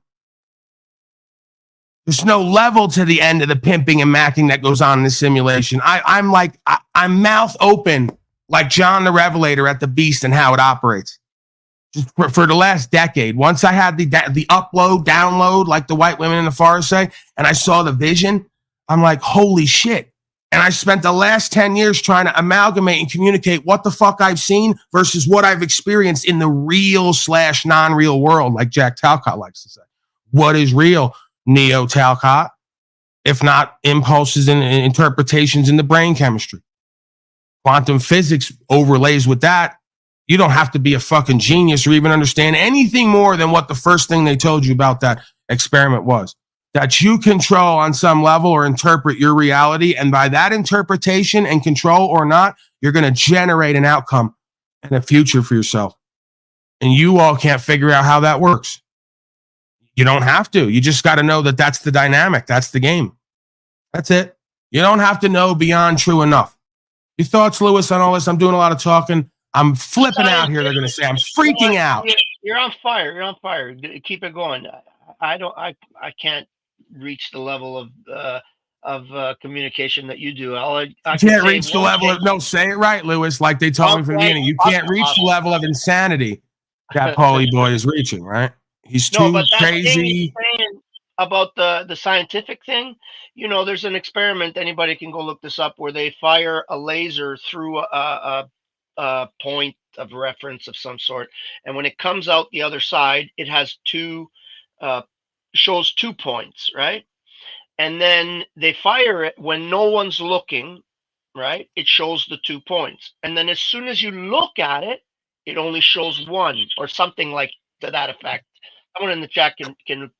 There's no level to the end of the pimping and macking that goes on in the simulation. I'm mouth open like John the Revelator at the Beast and how it operates. Just for the last decade, once I had the upload, download, like the white women in the forest say, and I saw the vision, I'm like, holy shit. And I spent the last 10 years trying to amalgamate and communicate what the fuck I've seen versus what I've experienced in the real/non-real world, like Jack Talcott likes to say. What is real, Neo Talcott, if not impulses and interpretations in the brain chemistry? Quantum physics overlays with that. You don't have to be a fucking genius or even understand anything more than what the first thing they told you about that experiment was. That you control on some level or interpret your reality. And by that interpretation and control or not, you're going to generate an outcome and a future for yourself. And you all can't figure out how that works. You don't have to. You just got to know that that's the dynamic. That's the game. That's it. You don't have to know beyond true enough. Your thoughts, Lewis, on all this? I'm doing a lot of talking. I'm flipping out here. They're going to say I'm freaking out.
You're on fire. You're on fire. Keep it going. I can't reach the level of communication that you do. I
can't reach the level of, no, say it right, Lewis, like they told me from the beginning. You can't reach the level of insanity that Paulie boy is reaching, right? He's too crazy.
About the scientific thing, you know, there's an experiment. Anybody can go look this up, where they fire a laser through a point of reference of some sort, and when it comes out the other side, it has shows 2 points, right? And then they fire it when no one's looking, right? It shows the 2 points, and then as soon as you look at it, it only shows 1, or something like to that effect. Someone in the chat can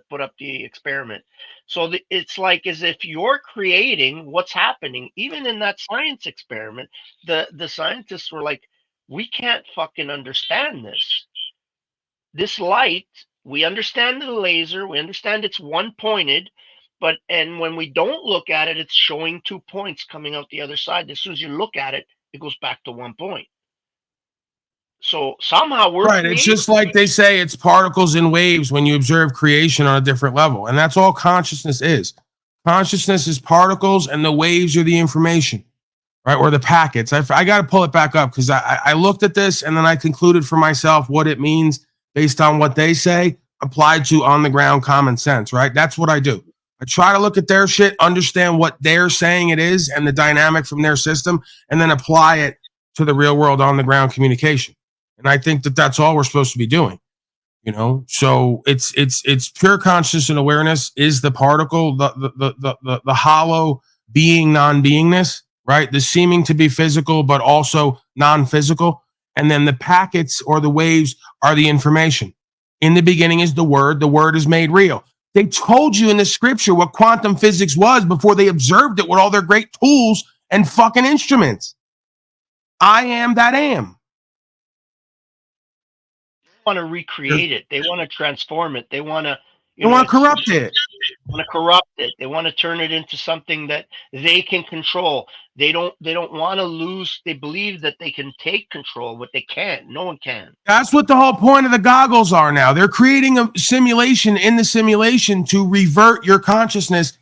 put up the experiment. So it's like as if you're creating what's happening. Even in that science experiment, the scientists were like, we can't fucking understand this light. We understand the laser, we understand it's one pointed, and when we don't look at it, it's showing 2 points coming out the other side. As soon as you look at it, it goes back to 1 point. So somehow we're
right. It's just like they say it's particles and waves when you observe creation on a different level. And that's all consciousness is. Consciousness is particles, and the waves are the information, right? Or the packets. I got to pull it back up because I looked at this and then I concluded for myself what it means based on what they say applied to on the ground common sense, right? That's what I do. I try to look at their shit, understand what they're saying it is and the dynamic from their system, and then apply it to the real world on the ground communication. And I think that that's all we're supposed to be doing, you know. So it's pure consciousness and awareness is the particle, the hollow being, non-beingness, right? The seeming to be physical but also non-physical, and then the packets or the waves are the information. In the beginning is the word. The word is made real. They told you in the scripture what quantum physics was before they observed it with all their great tools and fucking instruments. I am that am.
Want to recreate it. They want to transform it. They want to
corrupt it.
Want to corrupt it. They want to turn it into something that they can control. They don't want to lose. They believe that they can take control, but they can't. No one can.
That's what the whole point of the goggles are now. They're creating a simulation in the simulation to revert your consciousness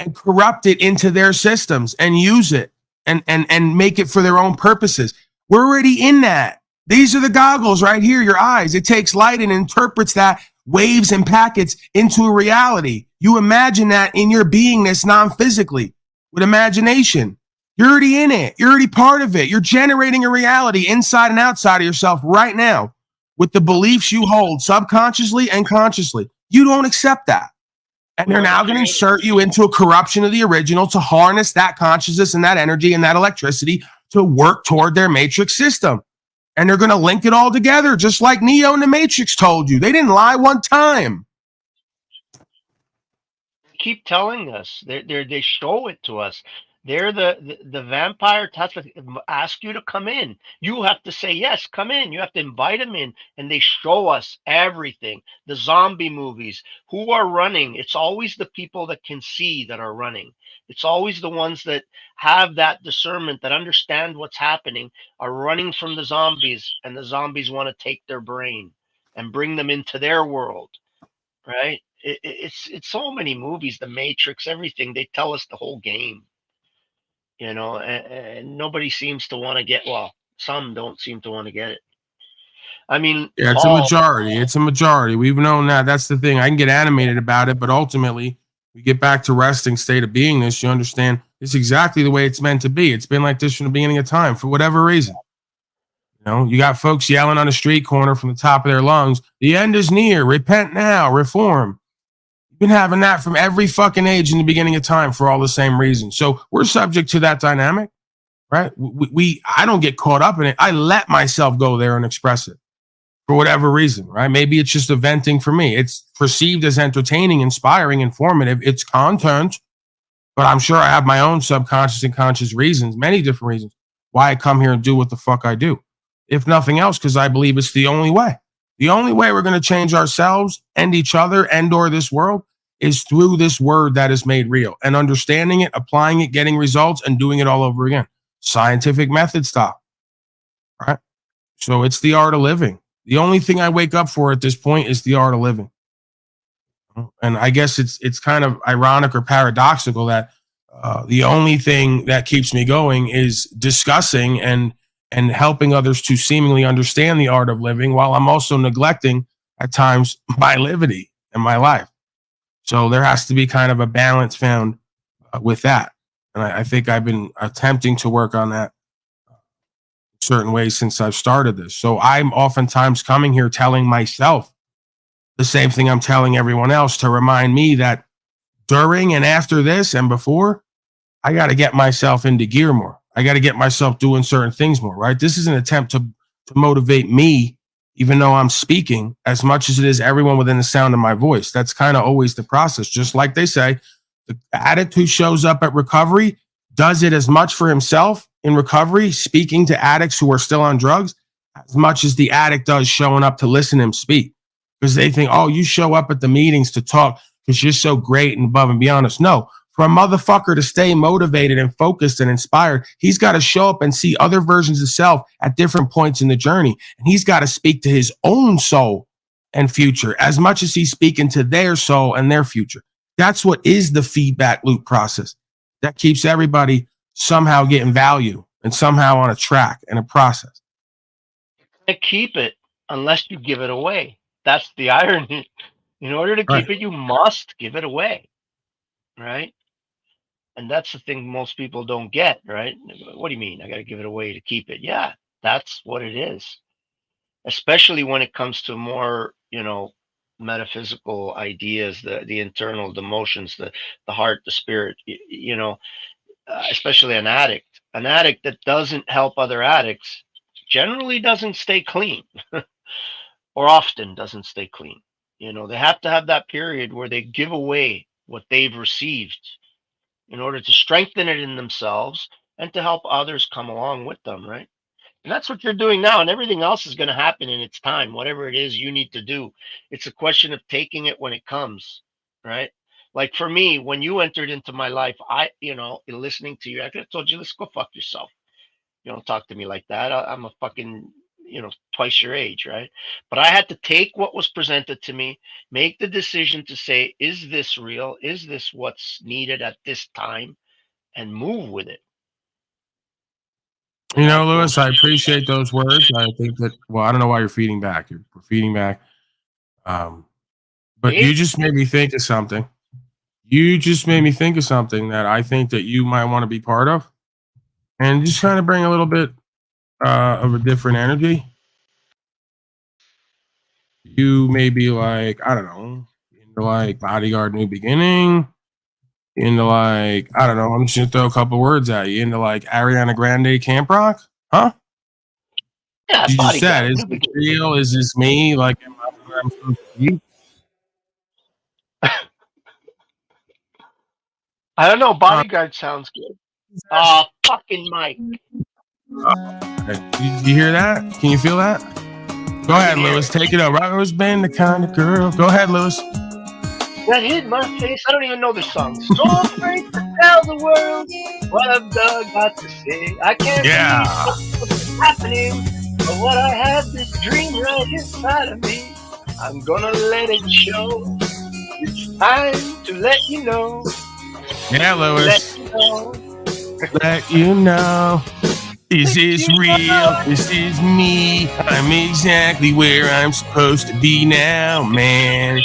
and corrupt it into their systems and use it and make it for their own purposes. We're already in that. These are the goggles right here, your eyes. It takes light and interprets that waves and packets into a reality. You imagine that in your beingness, non-physically, with imagination. You're already in it. You're already part of it. You're generating a reality inside and outside of yourself right now with the beliefs you hold subconsciously and consciously. You don't accept that. And they're now going to insert you into a corruption of the original to harness that consciousness and that energy and that electricity to work toward their matrix system. And they're going to link it all together, just like Neo and the Matrix told you. They didn't lie one time.
Keep telling us. They show it to us. They're the vampire types that ask you to come in. You have to say yes, come in. You have to invite them in, and they show us everything. The zombie movies, who are running? It's always the people that can see that are running. It's always the ones that have that discernment, that understand what's happening, are running from the zombies, and the zombies want to take their brain and bring them into their world, right? It's so many movies, The Matrix, everything. They tell us the whole game. You know, and nobody seems to want to get, well, some don't seem to want to get it. I mean,
yeah, it's a majority. It's a majority. We've known that. That's the thing. I can get animated about it, but ultimately, we get back to resting state of beingness. You understand it's exactly the way it's meant to be. It's been like this from the beginning of time for whatever reason. You know, you got folks yelling on a street corner from the top of their lungs, the end is near, repent now, reform. Been having that from every fucking age in the beginning of time for all the same reasons. So we're subject to that dynamic, right? I don't get caught up in it. I let myself go there and express it for whatever reason, right? Maybe it's just a venting for me. It's perceived as entertaining, inspiring, informative. It's content, but I'm sure I have my own subconscious and conscious reasons, many different reasons why I come here and do what the fuck I do. If nothing else, because I believe it's the only way. The only way we're going to change ourselves and each other and or this world is through this word that is made real and understanding it, applying it, getting results, and doing it all over again. Scientific method style, right? So it's the art of living. The only thing I wake up for at this point is the art of living. And I guess it's kind of ironic or paradoxical that the only thing that keeps me going is discussing and helping others to seemingly understand the art of living, while I'm also neglecting at times my liberty and my life. So there has to be kind of a balance found with that. And I think I've been attempting to work on that certain ways since I've started this. So I'm oftentimes coming here telling myself the same thing I'm telling everyone else, to remind me that during and after this and before, I got to get myself into gear more. I got to get myself doing certain things more, right? This is an attempt to motivate me, even though I'm speaking, as much as it is everyone within the sound of my voice. That's kind of always the process. Just like they say, the addict who shows up at recovery does it as much for himself in recovery, speaking to addicts who are still on drugs, as much as the addict does showing up to listen to him speak. Because they think, oh, you show up at the meetings to talk because you're so great and above and beyond us. No, for a motherfucker to stay motivated and focused and inspired, he's got to show up and see other versions of self at different points in the journey. And he's got to speak to his own soul and future as much as he's speaking to their soul and their future. That's what is the feedback loop process that keeps everybody somehow getting value and somehow on a track and a process.
You can't keep it unless you give it away. That's the irony. In order to keep it, you must give it away, right? And that's the thing most people don't get, right? What do you mean? I got to give it away to keep it? Yeah, that's what it is. Especially when it comes to more, metaphysical ideas, the internal, the emotions, the heart, the spirit, especially an addict that doesn't help other addicts generally doesn't stay clean or often doesn't stay clean. They have to have that period where they give away what they've received in order to strengthen it in themselves and to help others come along with them, right? And that's what you're doing now, and everything else is going to happen in its time, whatever it is you need to do. It's a question of taking it when it comes, right? Like for me, when you entered into my life, listening to you, I could have told you, let's go fuck yourself. You don't talk to me like that. I'm a fucking, twice your age, right? But I had to take what was presented to me, make the decision to say, is this real? Is this what's needed at this time? And move with it.
Lewis, I appreciate those words. I think that, well, I don't know why you're feeding back. You're feeding back. But you just made me think of something. That I think that you might want to be part of. And just kind of bring a little bit of a different energy. You may be like, I don't know, into like Bodyguard New Beginning, into like, I don't know, I'm just gonna throw a couple words at you, into like Ariana Grande Camp Rock, huh?
Yeah,
you just said, is it real? Is this me? Like, am I where I'm supposed to be?
I don't know. Bodyguard sounds good. Fucking Mike.
You hear that? Can you feel that? Go ahead, Lewis. Take it over. I've always been the kind of girl. Go ahead, Lewis.
That hit my face. I don't even know the song. So afraid to tell the world what I've got to say. I can't see what's happening, but what I have, this dream right inside of me. I'm gonna let it show. It's time to let you know.
Yeah, Lewis. Let you know. This is real. This is me. I'm exactly where I'm supposed to be now, man.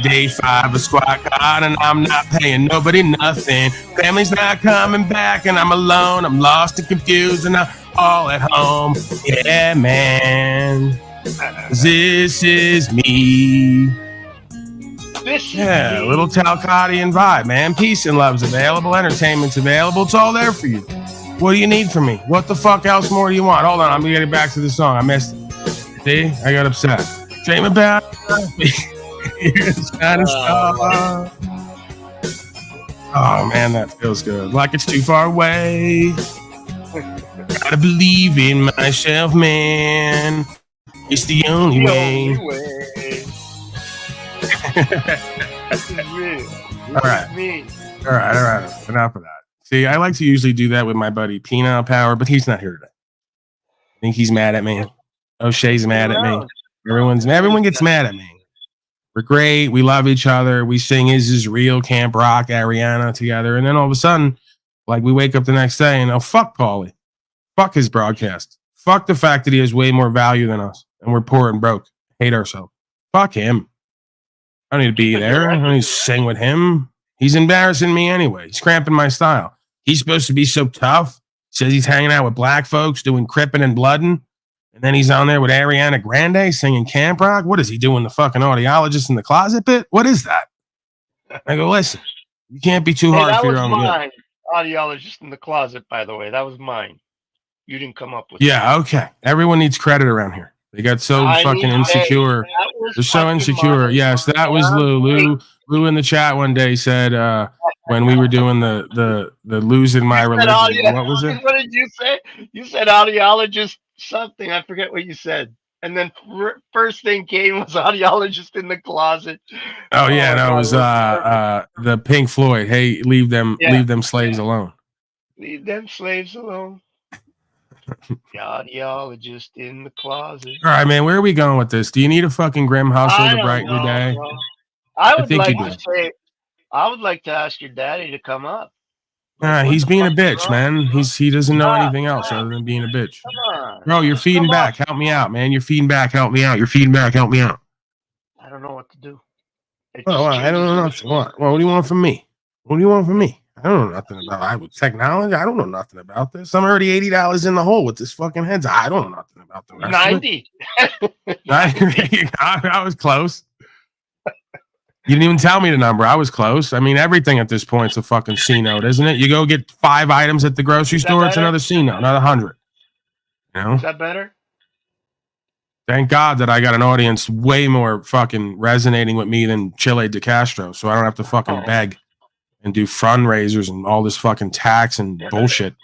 Day 5 of squad card, and I'm not paying nobody nothing. Family's not coming back, and I'm alone. I'm lost and confused, and I'm all at home. Yeah, man. This is me. Yeah, little Talcottian vibe, man. Peace and love's available. Entertainment's available. It's all there for you. What do you need from me? What the fuck else more do you want? Hold on, I'm getting back to the song. I missed it. See? I got upset. Dream about Oh man, that feels good. Like it's too far away. Gotta believe in myself, man. It's the only way.
This is me.
All right.
Me.
All right. Enough of that. See, I like to usually do that with my buddy Peanut Power, but he's not here today. I think he's mad at me. O'Shea's mad at me. Everyone gets mad at me. We're great. We love each other. We sing Is Real, Camp Rock, Ariana together. And then all of a sudden, like we wake up the next day and fuck Paulie. Fuck his broadcast. Fuck the fact that he has way more value than us. And we're poor and broke. Hate ourselves. Fuck him. I don't need to be there. I don't need to sing with him. He's embarrassing me anyway. He's cramping my style. He's supposed to be so tough. Says he's hanging out with black folks doing crippin' and bloodin'. And then he's on there with Ariana Grande singing Camp Rock. What is he doing? The fucking audiologist in the closet bit? What is that? I go, listen, you can't be too hard for your own good.
That was mine. Audiologist in the closet, by the way. That was mine. You didn't come up with
Yeah, okay. Everyone needs credit around here. They got so fucking insecure. They're so insecure.
mine.
Yes, that was Lou. Lou in the chat one day said when we were doing the losing my religion. What was it?
What did you say? You said audiologist something. I forget what you said. And then first thing came was audiologist in the closet.
Oh yeah, no, it was the Pink Floyd. Hey, leave them slaves alone.
Leave them slaves alone. The audiologist in the closet.
All right, man, where are we going with this? Do you need a fucking grim hustle to brighten your day?
Bro. I would
think
like
you
to
do.
say, I would like to ask your daddy to come up.
He's being a bitch, man. He doesn't know anything else other than being a bitch.
Come on.
Bro, you're feeding back. Help me out, man. You're feeding back. Help me out. You're feeding back. Help me out.
I don't know what to do.
Well, I don't know nothing. What do you want from me? What do you want from me? I don't know nothing about technology. I don't know nothing about this. I'm already $80 in the hole with this fucking heads. I don't know nothing about the rest
90.
of it. I was close. You didn't even tell me the number. I was close. I mean, everything at this point is a fucking C note, isn't it? You go get 5 items at the grocery store, it's another C note, another 100. You know?
Is that better?
Thank God that I got an audience way more fucking resonating with me than Chile de Castro, so I don't have to fucking beg and do fundraisers and all this fucking tax and bullshit.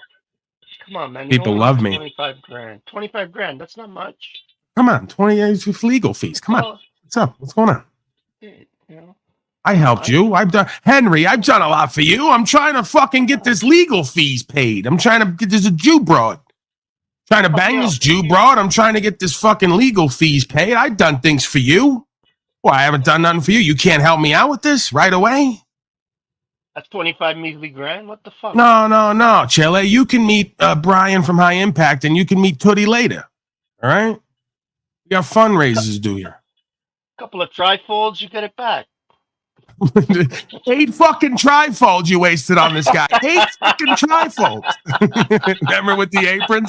Come on, man.
People love me.
25 grand. 25 grand. That's not much.
Come on, 20 years legal fees. Come on. What's up? What's going on?
You know?
I helped you. I've done a lot for you. I'm trying to fucking get this legal fees paid. I'm trying to get this a Jew broad. Trying to bang this Jew broad. I'm trying to get this fucking legal fees paid. I've done things for you. Well, I haven't done nothing for you. You can't help me out with this right away.
That's 25 measly grand. What the fuck?
No, Chile. You can meet Brian from High Impact, and you can meet Tootie later. All right? We got fundraisers to do here.
Couple of trifolds, you get it back.
8 fucking trifolds you wasted on this guy. 8 fucking trifolds. Remember with the aprons?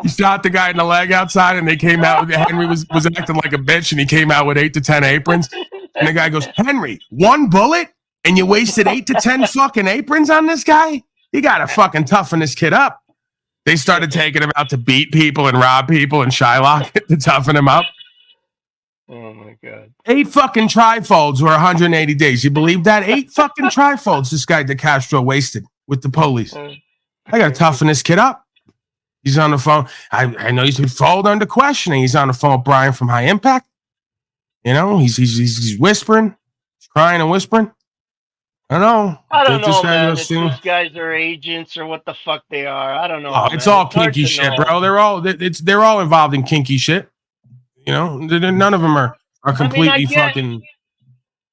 You shot the guy in the leg outside, and they came out. Henry was acting like a bitch, and he came out with 8 to 10 aprons. And the guy goes, Henry, 1 bullet, and you wasted 8 to 10 fucking aprons on this guy? You gotta fucking toughen this kid up. They started taking him out to beat people and rob people and Shylock to toughen him up.
Oh my God.
8 fucking trifolds were 180 days. You believe that? 8 fucking trifolds this guy De Castro wasted with the police. I gotta toughen this kid up. He's on the phone. I know he's been folded under questioning. He's on the phone with Brian from High Impact. You know, he's whispering. He's crying and whispering. I don't know,
man. If these guys are agents or what the fuck they are. I don't know.
Oh, it's all kinky shit, bro. They're all involved in kinky shit. You know, none of them are completely fucking.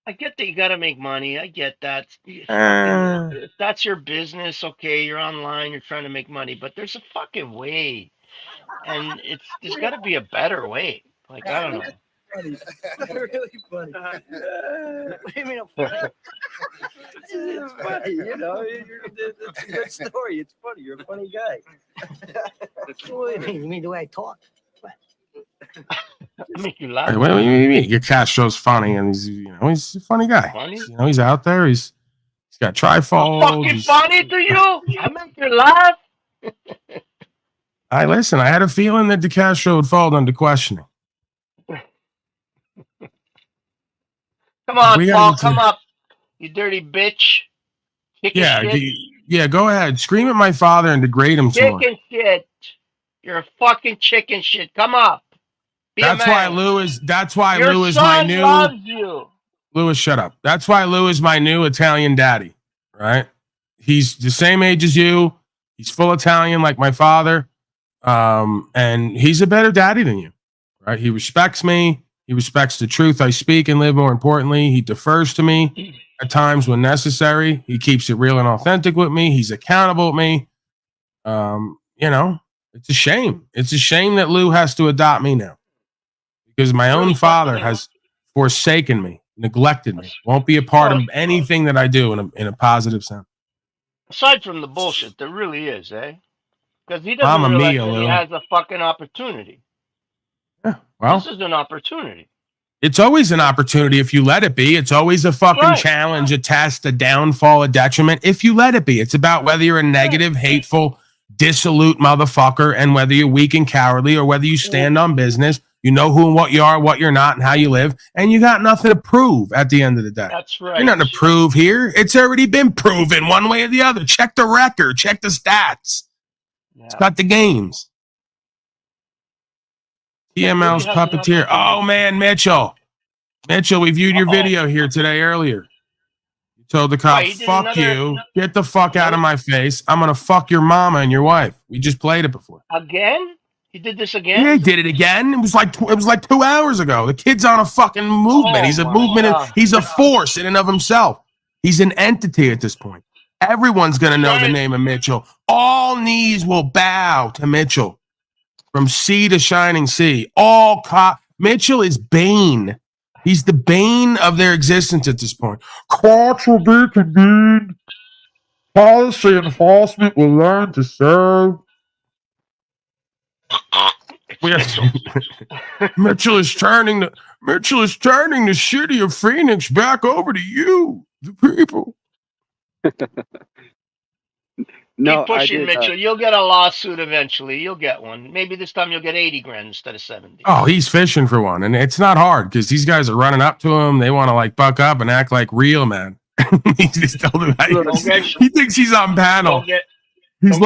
I get that you got to make money. I get that. If that's your business, okay, you're online, you're trying to make money, but there's a fucking way, and there's got to be a better way. Like I don't know.
Really funny. What do you mean I'm funny? It's funny, you know. It's a good story. It's funny. You're a funny guy. What do you mean the way I talk?
Make you laugh.
What do you mean? Your Castro's funny, and he's a funny guy.
Funny?
You know, he's out there. He's got trifolds.
Fucking funny to you? I make you laugh.
Listen. I had a feeling that De Castro would fall under questioning.
Come on, Paul. Come up, you dirty bitch. Chicken
shit. Go ahead. Scream at my father and degrade him some more.
Chicken shit. You're a fucking chicken shit. Come up.
That's why Lou is my new.
Loves you.
Louis, shut up. That's why Lou is my new Italian daddy, right? He's the same age as you. He's full Italian like my father. And he's a better daddy than you, right? He respects me. He respects the truth I speak and live. More importantly, he defers to me at times when necessary. He keeps it real and authentic with me. He's accountable with me. You know, it's a shame. It's a shame that Lou has to adopt me now because my own father has forsaken me, neglected me, won't be a part of anything that I do in a positive sense.
Aside from the bullshit, there really is, eh? Because he doesn't
Mamma
realize
mia,
that he
Lou.
has a fucking opportunity.
Well,
This is an opportunity.
it's always an opportunity if you let it be. It's always a fucking challenge, a test, a downfall, a detriment. If you let it be, it's about whether you're a negative, hateful, dissolute motherfucker and whether you're weak and cowardly or whether you stand on business. You know who and what you are, what you're not, and how you live. And you got nothing to prove at the end of the day.
That's right.
You're nothing to prove here. It's already been proven one way or the other. Check the record. Check the stats.
Yeah.
It's got the games. TML's puppeteer. Oh, man, Mitchell. Mitchell, we viewed your video here today earlier. You told the cop, fuck you. Get the fuck out of my face. I'm going to fuck your mama and your wife. We just played it before.
Again? He did this again?
Yeah, he did it again. It was like 2 hours ago. The kid's on a fucking movement. He's a movement. He's a force in and of himself. He's an entity at this point. Everyone's going to know the name of Mitchell. All knees will bow to Mitchell. From sea to shining sea. Mitchell is Bane. He's the bane of their existence at this point. Courts will be convened. Policy enforcement will learn to serve. Mitchell is turning the city of Phoenix back over to you, the people.
Keep pushing, Mitchell. You'll get a lawsuit eventually. You'll get one. Maybe this time you'll get 80 grand instead of 70.
Oh, he's fishing for one. And it's not hard because these guys are running up to him. They want to like buck up and act like real, man. He thinks he's on panel. He's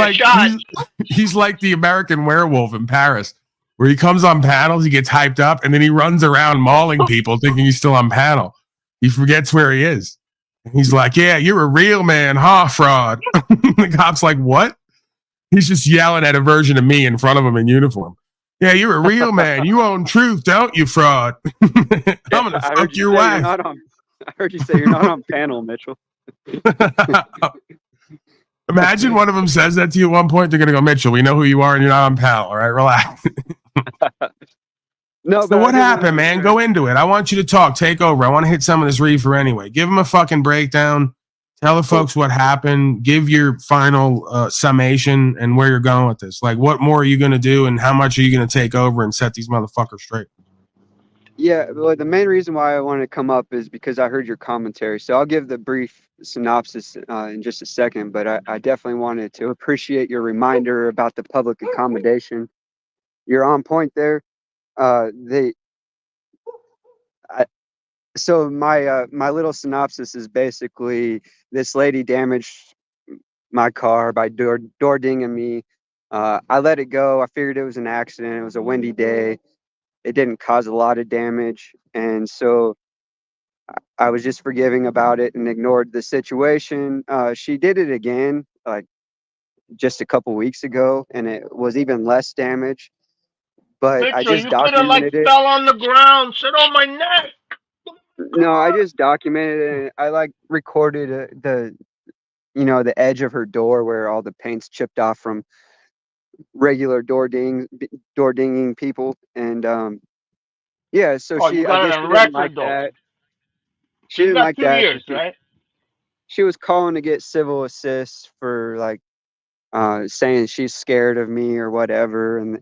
like the American Werewolf in Paris, where he comes on panels, he gets hyped up, and then he runs around mauling people thinking he's still on panel. He forgets where he is. He's like, yeah, you're a real man, huh, fraud? The cop's like, what? He's just yelling at a version of me in front of him in uniform. Yeah, you're a real man. You own truth, don't you, fraud? I'm going to fuck your wife.
I heard you say you're not on panel, Mitchell.
Imagine one of them says that to you at one point. They're going to go, Mitchell, we know who you are and you're not on panel. All right, relax.
No,
so what happened, man? Go into it. I want you to talk. Take over. I want to hit some of this reefer anyway. Give them a fucking breakdown. Tell the folks what happened. Give your final summation and where you're going with this. Like, what more are you going to do and how much are you going to take over and set these motherfuckers straight?
Yeah, well, the main reason why I wanted to come up is because I heard your commentary. So I'll give the brief synopsis in just a second, but I definitely wanted to appreciate your reminder about the public accommodation. You're on point there. So my little synopsis is basically this lady damaged my car by door dinging me. I let it go. I figured it was an accident. It was a windy day. It didn't cause a lot of damage, and so I was just forgiving about it and ignored the situation. She did it again, like just a couple weeks ago, and it was even less damage. But
Mitchell,
I just
you could have
documented it.
fell on the ground, sit on my neck.
No, I just documented it. And I like recorded the edge of her door where all the paint's chipped off from regular door dinging people, and yeah. So
I guess she didn't like that. She didn't like that. 2 years, right?
She was calling to get civil assist for like saying she's scared of me or whatever, and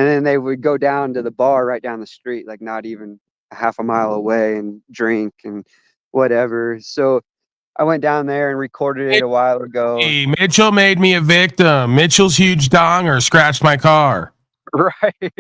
then they would go down to the bar right down the street, like not even a half a mile away, and drink and whatever. So I went down there and recorded it a while ago.
Hey, Mitchell made me a victim. Mitchell's huge donger scratched my car.
Right.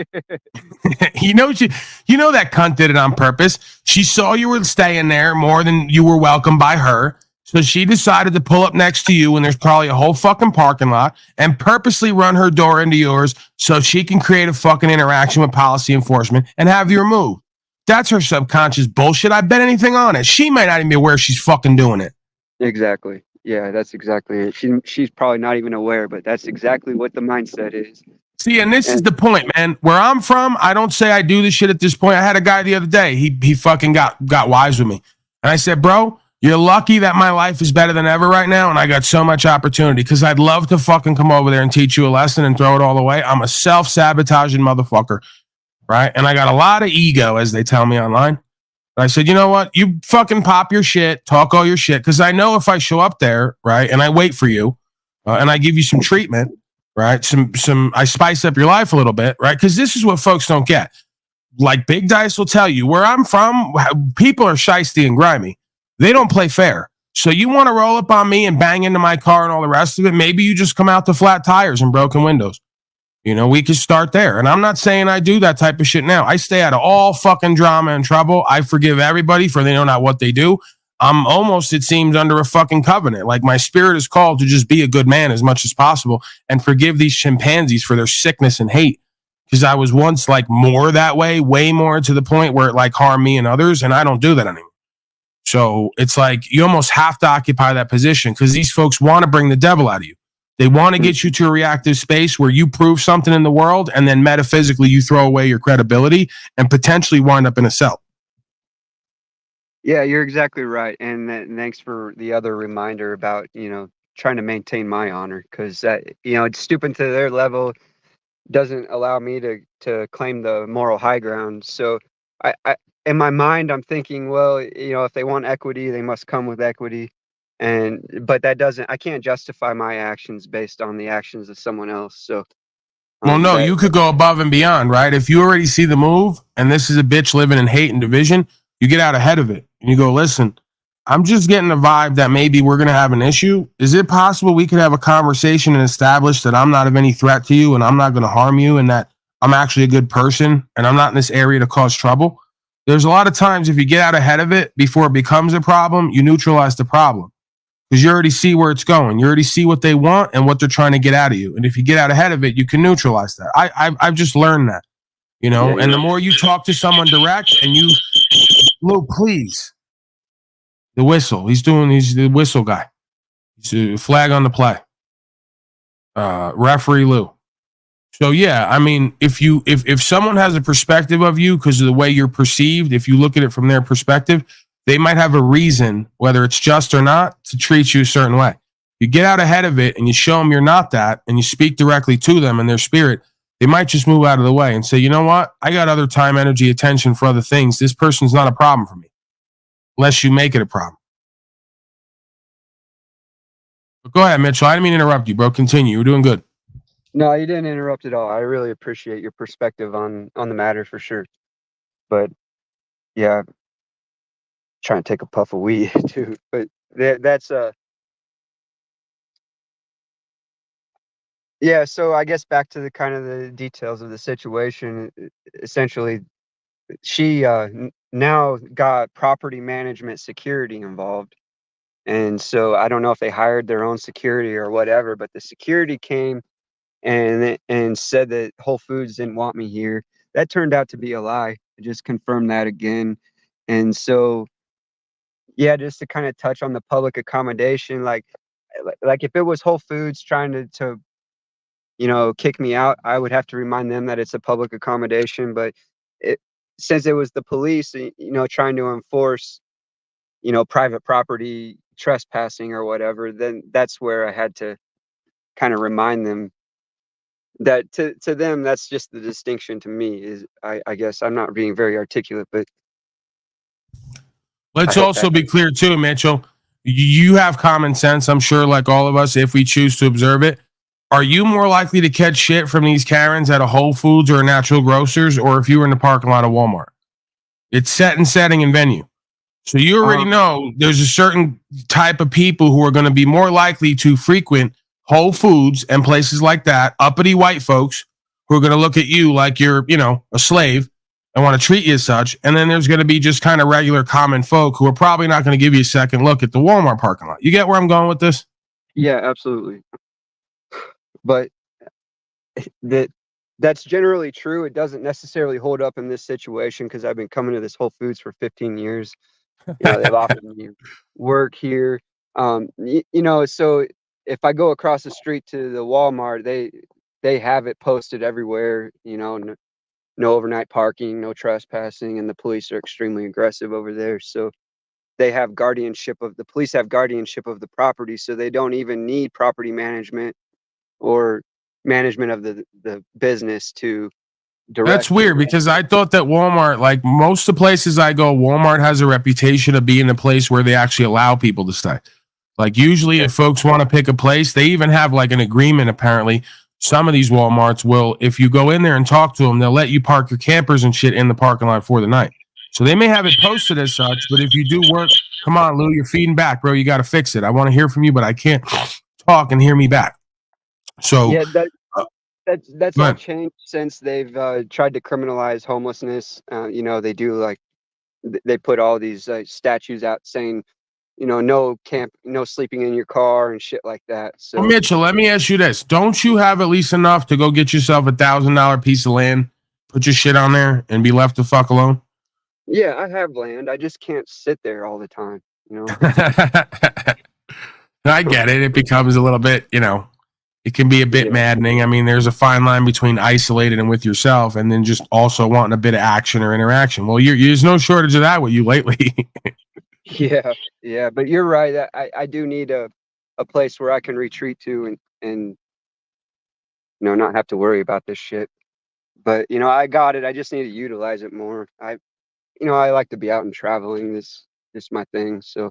You know that cunt did it on purpose. She saw you were staying there more than you were welcome by her. So she decided to pull up next to you when there's probably a whole fucking parking lot and purposely run her door into yours so she can create a fucking interaction with policy enforcement and have you removed. That's her subconscious bullshit. I bet anything on it. She might not even be aware she's fucking doing it.
Exactly. Yeah, that's exactly it. She's probably not even aware, but that's exactly what the mindset is.
See, and this is the point, man. Where I'm from, I don't say I do this shit at this point. I had a guy the other day. He fucking got wise with me. And I said, bro, you're lucky that my life is better than ever right now, and I got so much opportunity because I'd love to fucking come over there and teach you a lesson and throw it all away. I'm a self-sabotaging motherfucker, right? And I got a lot of ego, as they tell me online. But I said, you know what? You fucking pop your shit, talk all your shit, because I know if I show up there, right, and I wait for you, and I give you some treatment, right, I spice up your life a little bit, right, because this is what folks don't get. Like Big Dice will tell you, where I'm from, people are shiesty and grimy. They don't play fair. So you want to roll up on me and bang into my car and all the rest of it, maybe you just come out to flat tires and broken windows. You know, we could start there. And I'm not saying I do that type of shit now. I stay out of all fucking drama and trouble. I forgive everybody for they know not what they do. I'm almost, it seems, under a fucking covenant. Like my spirit is called to just be a good man as much as possible and forgive these chimpanzees for their sickness and hate. Because I was once like more that way, way more to the point where it like harmed me and others. And I don't do that anymore. So it's like you almost have to occupy that position because these folks want to bring the devil out of you. They want to get you to a reactive space where you prove something in the world and then metaphysically you throw away your credibility and potentially wind up in a cell.
Yeah, you're exactly right. And thanks for the other reminder about, trying to maintain my honor because, stooping to their level doesn't allow me to claim the moral high ground. So I in my mind, I'm thinking, well, if they want equity, they must come with equity. But I can't justify my actions based on the actions of someone else. So,
well, no, you could go above and beyond, right? If you already see the move and this is a bitch living in hate and division, you get out ahead of it and you go, listen, I'm just getting the vibe that maybe we're going to have an issue. Is it possible we could have a conversation and establish that I'm not of any threat to you and I'm not going to harm you and that I'm actually a good person and I'm not in this area to cause trouble? There's a lot of times if you get out ahead of it before it becomes a problem, you neutralize the problem because you already see where it's going. You already see what they want and what they're trying to get out of you. And if you get out ahead of it, you can neutralize that. I've just learned that, and the more you talk to someone direct and you, Lou, please, the whistle, he's the whistle guy. He's a flag on the play. Referee Lou. So yeah, I mean, if someone has a perspective of you because of the way you're perceived, if you look at it from their perspective, they might have a reason, whether it's just or not, to treat you a certain way. You get out ahead of it and you show them you're not that, and you speak directly to them and their spirit, they might just move out of the way and say, you know what? I got other time, energy, attention for other things. This person's not a problem for me, unless you make it a problem. But go ahead, Mitchell. I didn't mean to interrupt you, bro. Continue. You're doing good.
No, you didn't interrupt at all. I really appreciate your perspective on the matter for sure. But yeah, trying to take a puff of weed too. But that's yeah. So I guess back to the kind of the details of the situation. Essentially, she now got property management security involved, and so I don't know if they hired their own security or whatever. But the security came and said that Whole Foods didn't want me here. That turned out to be a lie. I just confirmed that again. And so, yeah, just to kind of touch on the public accommodation, like if it was Whole Foods trying to kick me out, I would have to remind them that it's a public accommodation. But since it was the police, trying to enforce, private property trespassing or whatever, then that's where I had to kind of remind them that to them, that's just the distinction. To me is I guess I'm not being very articulate, but
let's also be clear too, Mitchell. You have common sense, I'm sure, like all of us, if we choose to observe it. Are you more likely to catch shit from these Karens at a Whole Foods or a Natural Grocers, or if you were in the parking lot of Walmart? It's set and setting and venue. So you already know there's a certain type of people who are going to be more likely to frequent Whole Foods and places like that, uppity white folks who are going to look at you like you're, a slave and want to treat you as such. And then there's going to be just kind of regular common folk who are probably not going to give you a second look at the Walmart parking lot. You get where I'm going with this?
Yeah, absolutely. But That's generally true. It doesn't necessarily hold up in this situation because I've been coming to this Whole Foods for 15 years. You know, they've offered me work here. You know, so if I go across the street to the Walmart, they have it posted everywhere. You know, no overnight parking, no trespassing, and the police are extremely aggressive over there. So they have the police have guardianship of the property, so they don't even need property management or management of the business to direct.
That's weird because I thought that Walmart, like most of the places I go, Walmart has a reputation of being a place where they actually allow people to stay. Like usually if folks want to pick a place, they even have like an agreement apparently. Some of these Walmarts will, if you go in there and talk to them, they'll let you park your campers and shit in the parking lot for the night. So they may have it posted as such, but if you do work, come on, Lou, you're feeding back, bro. You got to fix it. I want to hear from you, but I can't talk and hear me back. So
yeah, that's all changed since they've tried to criminalize homelessness. You know, they do like they put all these statues out saying, you know, no sleeping in your car and shit like that. So
well, Mitchell, let me ask you this: don't you have at least enough to go get yourself $1,000 piece of land, put your shit on there, and be left the fuck alone?
yeah, I have land. I just can't sit there all the time. You know.
I get it. It becomes a little bit, you know, it can be a bit maddening. I mean, there's a fine line between isolated and with yourself, and then just also wanting a bit of action or interaction. Well, there's no shortage of that with you lately.
Yeah, but you're right. I do need a place where I can retreat to and you know, not have to worry about this shit. But you know, I got it. I just need to utilize it more. I like to be out and traveling. This is my thing. So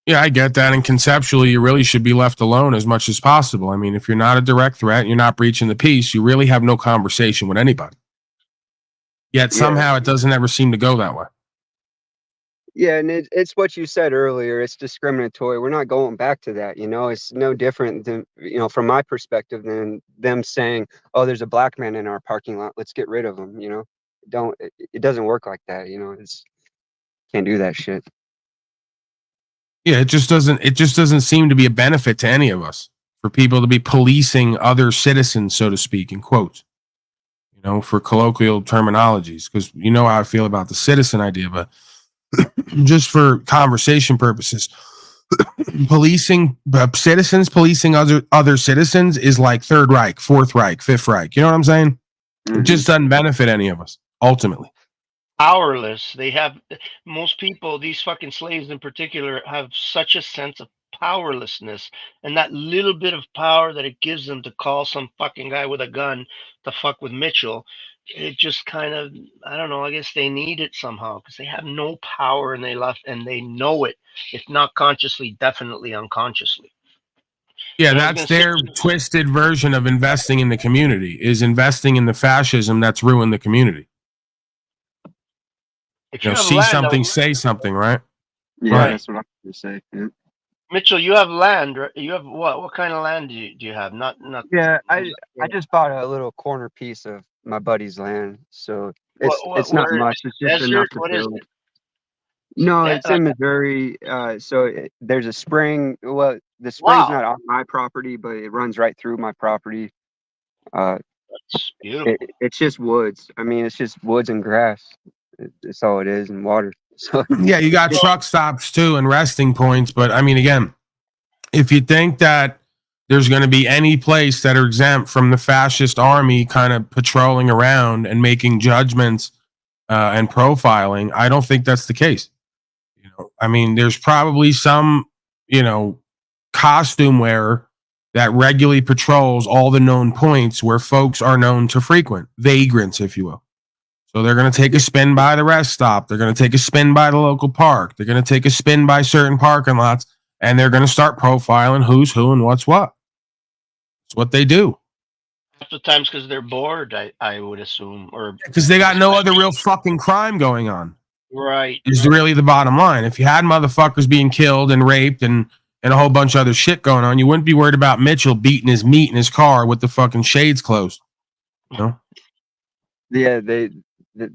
yeah, I get that. And conceptually, you really should be left alone as much as possible. I mean, if you're not a direct threat, you're not breaching the peace, you really have no conversation with anybody. Yet somehow it doesn't ever seem to go that way.
yeah, and it's what you said earlier. It's discriminatory. We're not going back to that. You know, it's no different than, you know, from my perspective than them saying, "Oh, there's a black man in our parking lot. Let's get rid of him." You know, it doesn't work like that. You know, can't do that shit.
Yeah, it just doesn't seem to be a benefit to any of us for people to be policing other citizens, so to speak, in quotes. You know, for colloquial terminologies, because you know how I feel about the citizen idea, but just for conversation purposes, policing citizens, policing other citizens is like Third Reich, Fourth Reich, Fifth Reich. You know what I'm saying? It just doesn't benefit any of us ultimately.
Powerless. They have, most people, these fucking slaves in particular, have such a sense of powerlessness, and that little bit of power that it gives them to call some fucking guy with a gun to fuck with Mitchell, it just kind of, I don't know, I guess they need it somehow because they have no power and they know it, if not consciously, definitely unconsciously.
Yeah, that's their twisted version of investing in the community, is investing in the fascism that's ruined the community.
If
you know, see
land,
something, say something, right?
Yeah,
Right.
that's what I'm going to say. Yeah.
Mitchell, you have land, right? You have what? What kind of land do you have? Not.
Yeah, I just bought a little corner piece of my buddy's land, so it's not much. It's just enough to build.
Is it?
No, it's in Missouri. There's a spring. Well, the spring's not on my property, but it runs right through my property.
That's beautiful.
It's just woods. I mean, it's just woods and grass. It's all it is, and water. So
yeah, you got truck stops too and resting points. But I mean, again, if you think that there's going to be any place that are exempt from the fascist army kind of patrolling around and making judgments and profiling, I don't think that's the case. You know, I mean, there's probably some, you know, costume wearer that regularly patrols all the known points where folks are known to frequent, vagrants, if you will. So they're going to take a spin by the rest stop. They're going to take a spin by the local park. They're going to take a spin by certain parking lots, and they're going to start profiling who's who and what's what. It's what they do.
Half the times because they're bored, I would assume, or
because they got no other real fucking crime going on.
Right.
Is really the bottom line. If you had motherfuckers being killed and raped and a whole bunch of other shit going on, you wouldn't be worried about Mitchell beating his meat in his car with the fucking shades closed. You know?
Yeah,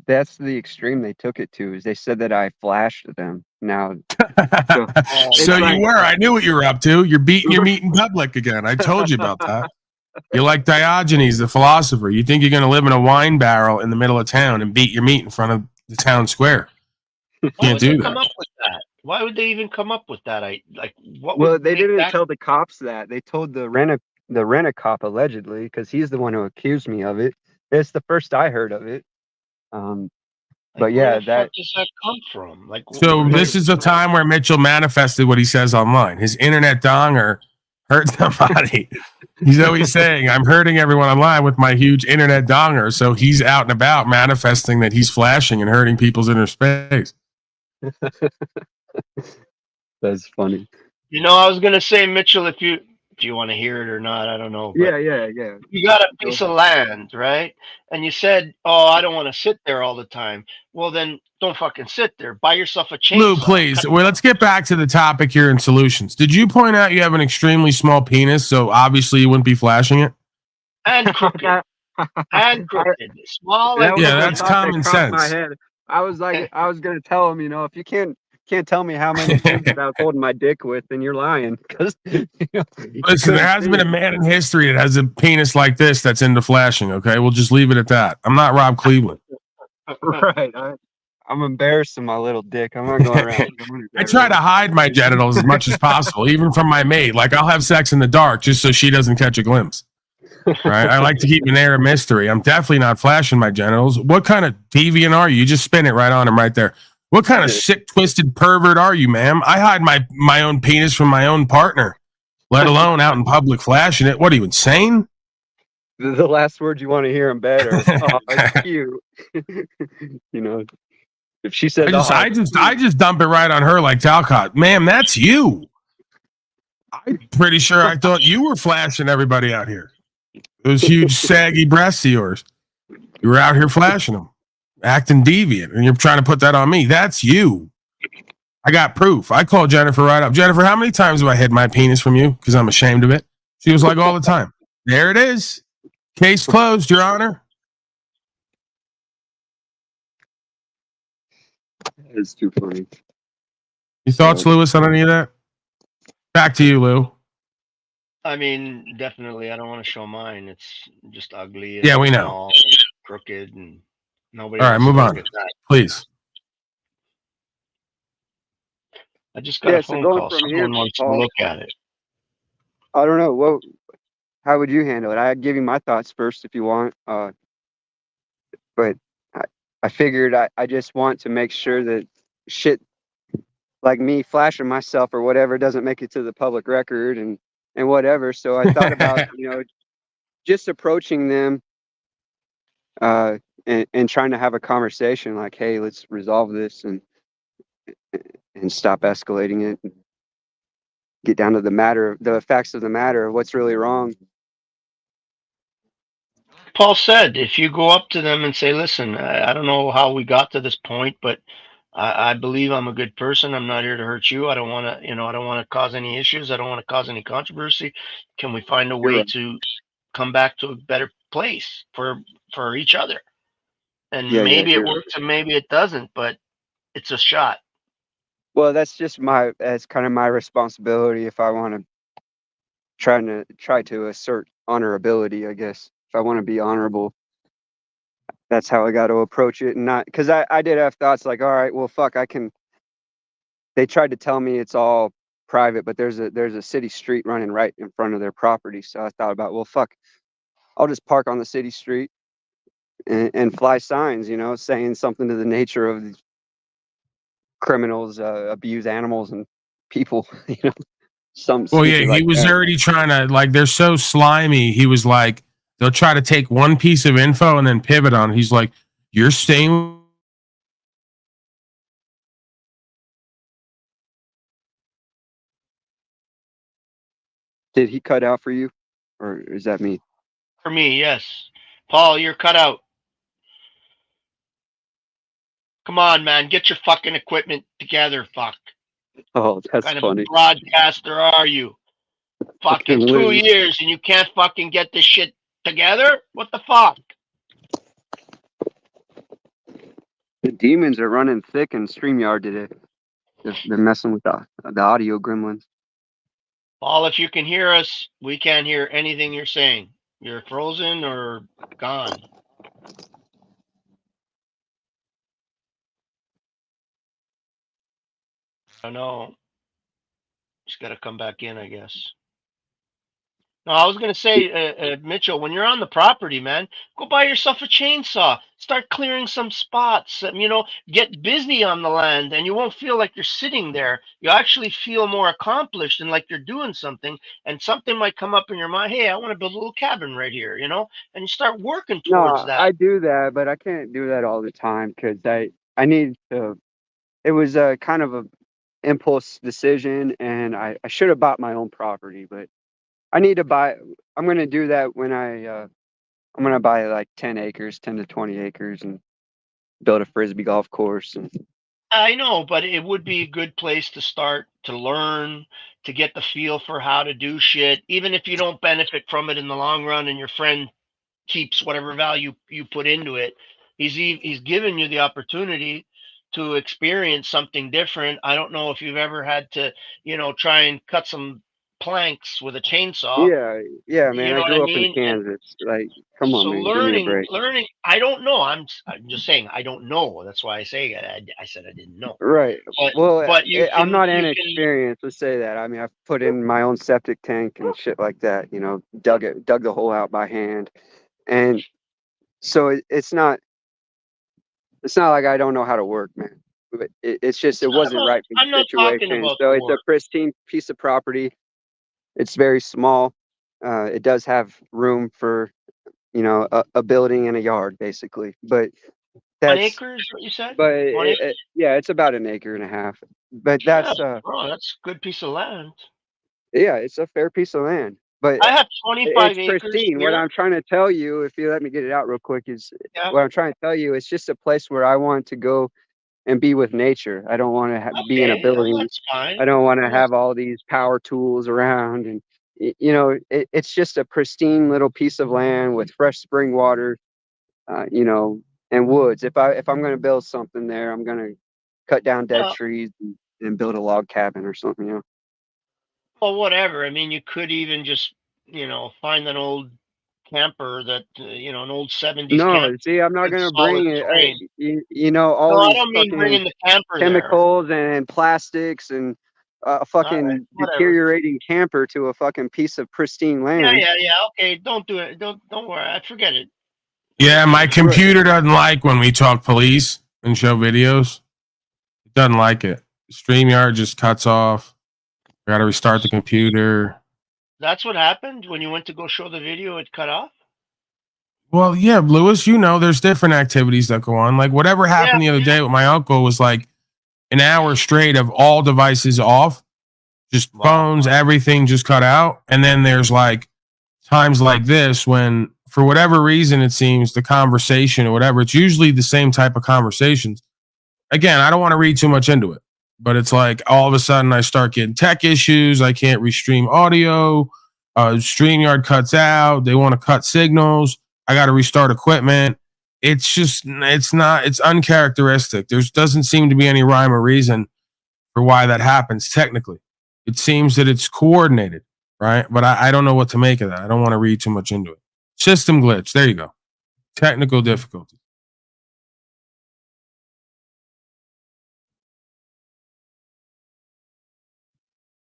that's the extreme they took it to. Is they said that I flashed them. Now,
so you were. I knew what you were up to. You're beating your meat in public again. I told you about that. You're like Diogenes, the philosopher. You think you're going to live in a wine barrel in the middle of town and beat your meat in front of the town square.
Why
Can't
would they
do
come
that.
up with that? Why would they even come up with that? What
Well,
would
they
make
didn't
that?
tell the cops that. They told the rent-a-cop allegedly, because he's the one who accused me of it. It's the first I heard of it. But
Where
yeah,
the fuck does that come from? Like,
So this is a time where Mitchell manifested what he says online. His internet donger hurt somebody. He's always saying, I'm hurting everyone online with my huge internet donger. So he's out and about manifesting that he's flashing and hurting people's inner space.
That's funny.
You know, I was gonna say, Mitchell, if you want to hear it or not, I don't know. But
Yeah.
you got a piece of land, right? And you said, "Oh, I don't want to sit there all the time." Well, then don't fucking sit there. Buy yourself a
Lou,
chainsaw.
please. Well, let's get back to the topic here in solutions. Did you point out you have an extremely small penis, so obviously you wouldn't be flashing it?
And crooked. And crooked. Small
That
and
was
Yeah,
the
that's
thought that
common
crossed my
sense.
head. I was gonna tell him, if you can't tell me how many kids that I was holding my dick with, then you're lying. Because
Listen, there hasn't been a man in history that has a penis like this that's into flashing. Okay, we'll just leave it at that. I'm not Rob Cleveland.
Right. I'm embarrassed of my little dick. I'm not going around.
I try to hide my genitals as much as possible, even from my mate. Like I'll have sex in the dark just so she doesn't catch a glimpse. Right? I like to keep an air of mystery. I'm definitely not flashing my genitals. What kind of deviant are you? You just spin it right on him right there. What kind of sick, twisted pervert are you, ma'am? I hide my own penis from my own partner, let alone out in public flashing it. What are you, insane?
The last words you want to hear in bed are, "Oh, it's cute." If she says,
I just dump it right on her like Talcott. Ma'am, that's you. I'm pretty sure I thought you were flashing everybody out here. Those huge saggy breasts of yours. You were out here flashing them, acting deviant, and you're trying to put that on me. That's you. I got proof. I called Jennifer right up. Jennifer, how many times have I hid my penis from you? Because I'm ashamed of it. She was like, all the time. There it is. Case closed, Your Honor.
It's too funny.
Your thoughts, Lewis, on any of that? Back to you, Lou.
I mean, definitely, I don't want to show mine. It's just ugly.
Yeah, we know.
Small, and crooked, and nobody.
All right,
wants
move
to
on,
look at that.
please.
I just got a
so
phone
going
call.
from
Someone
here,
wants to
Paul,
look at it.
I don't know. How would you handle it? I'd give you my thoughts first if you want. But I figured I just want to make sure that shit like me flashing myself or whatever doesn't make it to the public record and whatever. So I thought about, just approaching them and trying to have a conversation like, hey, let's resolve this and stop escalating it and get down to the facts of the matter of what's really wrong.
Paul said, if you go up to them and say, listen, I don't know how we got to this point, but I believe I'm a good person. I'm not here to hurt you. I don't want to, I don't want to cause any issues. I don't want to cause any controversy. Can we find a way to come back to a better place for each other? And maybe it works and maybe it doesn't, but it's a shot.
Well, that's kind of my responsibility if I want to try to assert honorability, I guess. If I want to be honorable, that's how I got to approach it. And not because I did have thoughts like, all right, well, fuck, they tried to tell me it's all private, but there's a city street running right in front of their property. So I thought about, well, fuck, I'll just park on the city street and fly signs, saying something to the nature of these criminals abuse animals and people,
Well, yeah, he was already trying to, like, they're so slimy. He was like, they'll try to take one piece of info and then pivot on it. He's like, you're staying.
Did he cut out for you? Or is that me?
For me, yes. Paul, you're cut out. Come on, man. Get your fucking equipment together, fuck.
Oh, that's
what kind
funny.
of broadcaster are you? Fucking 2 years and you can't fucking get this shit together? What the fuck?
The demons are running thick in StreamYard today. They're messing with the audio gremlins.
Paul, if you can hear us, we can't hear anything you're saying. You're frozen or gone. I don't know. Just got to come back in, I guess. No, I was gonna say, Mitchell, when you're on the property, man, go buy yourself a chainsaw. Start clearing some spots. Get busy on the land, and you won't feel like you're sitting there. You actually feel more accomplished and like you're doing something. And something might come up in your mind. Hey, I want to build a little cabin right here. And you start working towards
No,
that.
I do that, but I can't do that all the time because I need to. It was a kind of a impulse decision, and I should have bought my own property, but I need to buy. I'm gonna do that when I'm gonna buy like 10 acres, 10 to 20 acres, and build a frisbee golf course. And
I know, but it would be a good place to start to learn, to get the feel for how to do shit, even if you don't benefit from it in the long run and your friend keeps whatever value you put into it. He's given you the opportunity to experience something different. I don't know if you've ever had to, try and cut some planks with a chainsaw.
yeah, man,
You
I
know what I
grew up in
mean? And
Kansas. Like, come on,
so
man, give me a break.
learning. I don't know. I'm just saying I don't know. That's why I say I said I didn't know.
Right.
But
Well,
but
I'm not
you can.
inexperienced. Let's say that. I mean, I've put in my own septic tank and shit like that. Dug the hole out by hand, and so it's not like I don't know how to work, man. But it's just it wasn't right for the
I'm not talking
situation.
about
So
the
it's a
work.
pristine piece of property. It's very small. It does have room for a building and a yard basically, but
1 acre
that's
is what you said?
but
1 acre?
yeah, it's about an acre and a half. But
Yeah,
that's
bro, that's a good piece of land.
yeah, it's a fair piece of land. But
I have
it's
25 acres
pristine. What
here.
I'm trying to tell you, if you let me get it out real quick, is
Yeah.
what I'm trying to tell you. It's just a place where I want to go and be with nature. I don't want to be in a
Okay, yeah,
building.
that's fine.
I don't want to
That's
have all these power tools around, and it's just a pristine little piece of land with fresh spring water, and woods. If I'm going to build something there, I'm going to cut down dead
well,
trees and build a log cabin or something.
well, whatever. I mean, you could even just, find an old camper that, an old 70s
No,
camper
see, I'm not
with
going to
solid
bring it.
frame.
All
No, I
these
don't mean
fucking
bringing the camper there.
chemicals and plastics and a
All right,
fucking
whatever.
deteriorating camper to a fucking piece of pristine
Yeah,
land.
yeah, yeah. Okay, don't do it. Don't worry. I forget it.
Yeah, my
Forget it.
computer doesn't like when we talk police and show videos. It doesn't like it. StreamYard just cuts off. I got to restart the computer.
That's what happened when you went to go show the video. It cut off.
Well, yeah, Lewis, there's different activities that go on. Like whatever
Yeah,
happened the other day with my uncle was like an hour straight of all devices off, just phones, everything just cut out. And then there's like times like this when, for whatever reason, it seems the conversation or whatever, it's usually the same type of conversations. Again, I don't want to read too much into it, but it's like all of a sudden I start getting tech issues. I can't restream audio. StreamYard cuts out. They want to cut signals. I got to restart equipment. It's uncharacteristic. There doesn't seem to be any rhyme or reason for why that happens technically. It seems that it's coordinated, right? But I don't know what to make of that. I don't want to read too much into it. System glitch. There you go. Technical difficulty.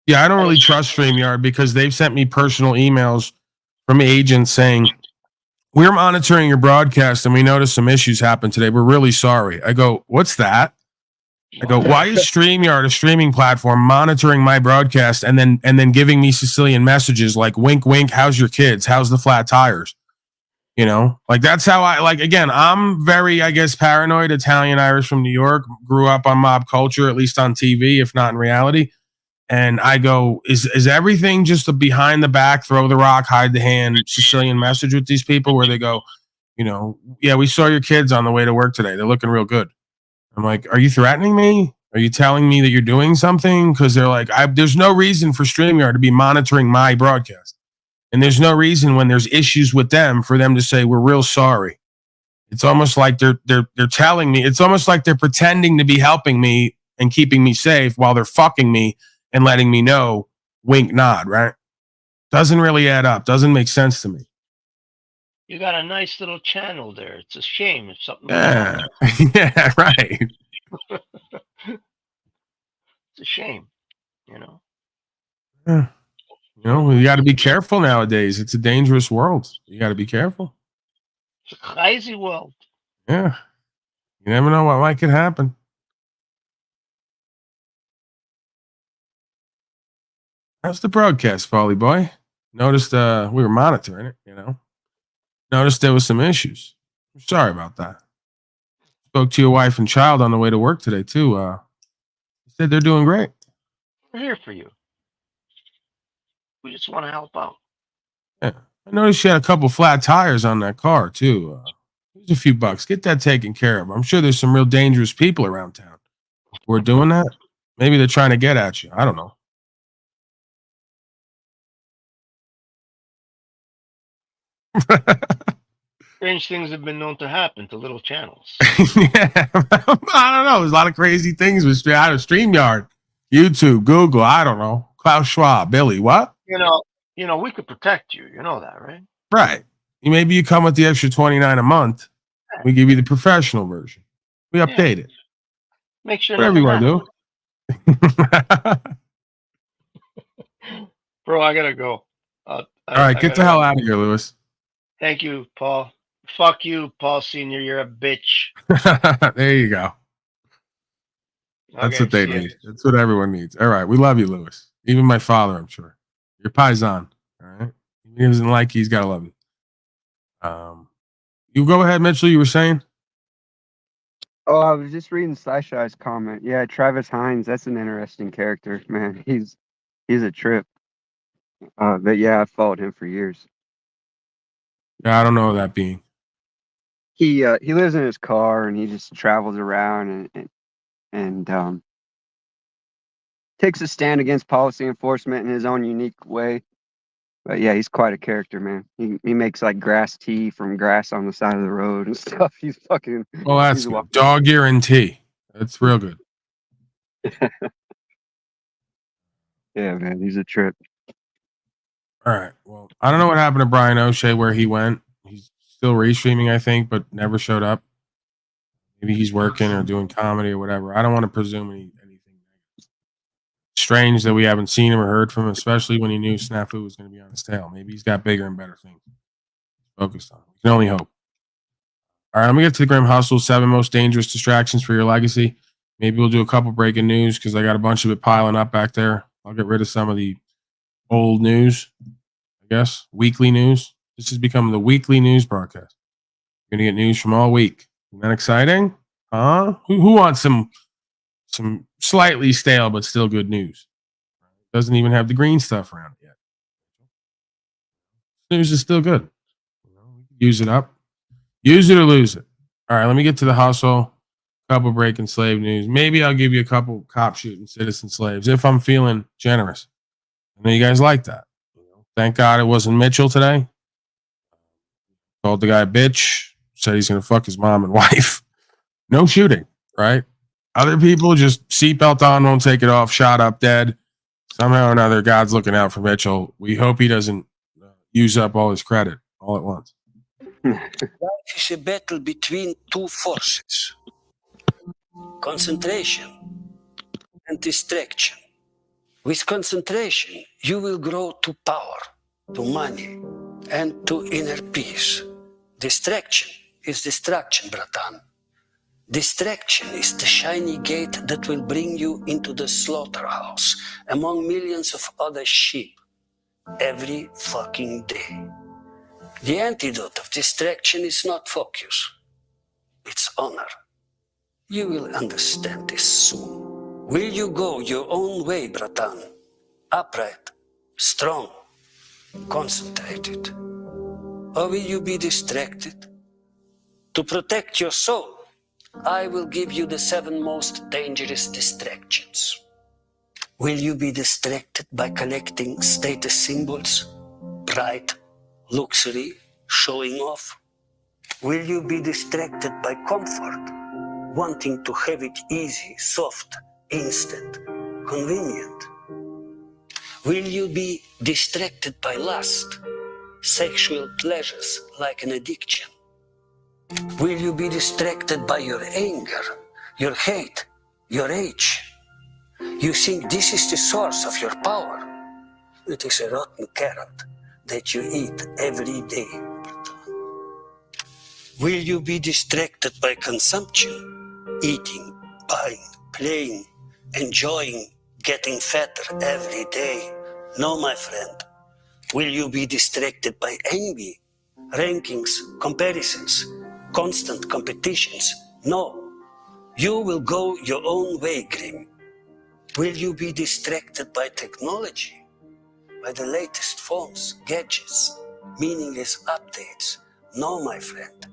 Yeah, I don't really trust StreamYard because they've sent me personal emails from agents saying, we're monitoring your broadcast and we noticed some issues happened today. We're really sorry. I go, what's that? I go, why is StreamYard, a streaming platform, monitoring my broadcast and then giving me Sicilian messages like wink wink, how's your kids? How's the flat tires? Like that's how again, I'm very, I guess, paranoid Italian Irish from New York, grew up on mob culture, at least on TV, if not in reality. And I go, is everything just a behind the back, throw the rock, hide the hand Sicilian message with these people where they go, yeah, we saw your kids on the way to work today. They're looking real good. I'm like, are you threatening me? Are you telling me that you're doing something? Because they're like, there's no reason for StreamYard to be monitoring my broadcast. And there's no reason when there's issues with them for them to say, we're real sorry. It's almost like they're telling me, it's almost like they're pretending to be helping me and keeping me safe while they're fucking me and letting me know, wink, nod, right? Doesn't really add up. Doesn't make sense to me.
You got a nice little channel there. It's a shame if something goes
Yeah,
wrong.
yeah, right.
It's a shame, you know.
Yeah. You know, you got to be careful nowadays. It's a dangerous world. You got to be careful.
It's a crazy world.
Yeah. You never know what might could happen. How's the broadcast, Polly boy? Noticed we were monitoring it, you know. Noticed there was some issues. Sorry about that. Spoke to your wife and child on the way to work today too. Said they're doing great.
We're here for you. We just want to help out.
Yeah. I noticed you had a couple flat tires on that car too. Here's a few bucks. Get that taken care of. I'm sure there's some real dangerous people around town who are doing that. Maybe they're trying to get at you. I don't know.
Strange things have been known to happen to little channels.
Yeah, I don't know. There's a lot of crazy things with out of StreamYard, YouTube, Google. I don't know. Klaus Schwab, Billy, what?
You know, we could protect you. You know that, right?
Right. Maybe you come with the extra $29 a month. We give you the professional version. We update it.
Make sure
Whatever you want to do.
Bro, I gotta go.
All right, get the hell out of here, Lewis.
Thank you, Paul. Fuck you, Paul Senior. You're a bitch.
There you go. That's
Okay,
what they
see ya.
need. That's what everyone needs. All right. We love you, Lewis. Even my father, I'm sure. Your paisan. All right. He doesn't like you, he's got to love you. You go ahead, Mitchell. You were saying?
Oh, I was just reading Sci-Shy's comment. Yeah, Travis Hines. That's an interesting character, man. He's a trip. But yeah, I've followed him for years.
Yeah, I don't know that being.
He lives in his car and he just travels around and takes a stand against policy enforcement in his own unique way. But yeah, he's quite a character, man. He makes like grass tea from grass on the side of the road and stuff. He's fucking.
Well, that's
he's
good. Dog ear and tea. That's real good.
Yeah, man, he's a trip.
All right. Well, I don't know what happened to Brian O'Shea, where he went. He's still restreaming, I think, but never showed up. Maybe he's working or doing comedy or whatever. I don't want to presume anything. Strange that we haven't seen him or heard from him, especially when he knew Snafu was going to be on his tail. Maybe he's got bigger and better things focused on. We can only hope. All right, let me get to the Grim Hustle. 7 most dangerous distractions for your legacy. Maybe we'll do a couple breaking news because I got a bunch of it piling up back there. I'll get rid of some of the old news, I guess. Weekly news. This has become the weekly news broadcast. You're going to get news from all week. Isn't that exciting? Huh? Who wants some slightly stale but still good news? Doesn't even have the green stuff around it yet. News is still good. Use it up. Use it or lose it. All right, let me get to the hustle. Couple breaking slave news. Maybe I'll give you a couple cop shooting citizen slaves if I'm feeling generous. I know you guys like that. Thank God it wasn't Mitchell today. Called the guy a bitch. Said he's going to fuck his mom and wife. No shooting, right? Other people just seatbelt on, won't take it off, shot up, dead. Somehow or another, God's looking out for Mitchell. We hope he doesn't use up all his credit all at once.
Life is a battle between two forces: concentration and distraction. With concentration, you will grow to power, to money, and to inner peace. Distraction is destruction, bratan. Distraction is the shiny gate that will bring you into the slaughterhouse among millions of other sheep every fucking day. The antidote of distraction is not focus, it's honor. You will understand this soon. Will you go your own way, bratan? Upright, strong, concentrated. Or will you be distracted? To protect your soul, I will give you the 7 most dangerous distractions. Will you be distracted by collecting status symbols, pride, luxury, showing off? Will you be distracted by comfort, wanting to have it easy, soft, instant, convenient? Will you be distracted by lust, sexual pleasures like an addiction? Will you be distracted by your anger, your hate, your rage? You think this is the source of your power? It is a rotten carrot that you eat every day. Will you be distracted by consumption, eating, buying, playing, enjoying, getting fatter every day? No, my friend. Will you be distracted by envy, rankings, comparisons, constant competitions? No. You will go your own way, Grim. Will you be distracted by technology, by the latest phones, gadgets, meaningless updates? No, my friend.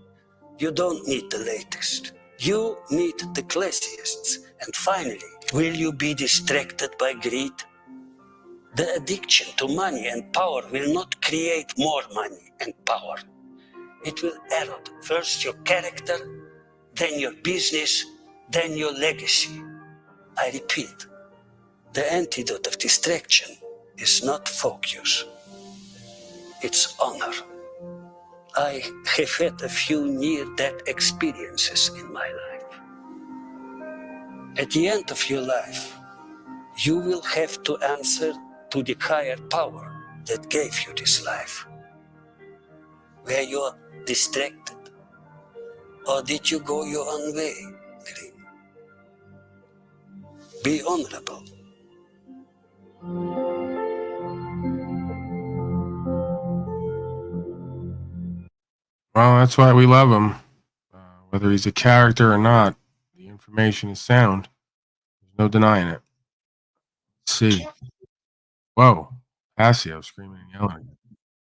You don't need the latest. You need the classiest. And finally, will you be distracted by greed? The addiction to money and power will not create more money and power. It will erode first your character, then your business, then your legacy. I repeat, the antidote of distraction is not focus. It's honor. I have had a few near-death experiences in my life. At the end of your life, you will have to answer to the higher power that gave you this life. Were you distracted? Or did you go your own way, Grim? Be honorable.
Well, that's why we love him. Whether he's a character or not, the information is sound. There's no denying it. Let's see. Whoa. Passio screaming and yelling.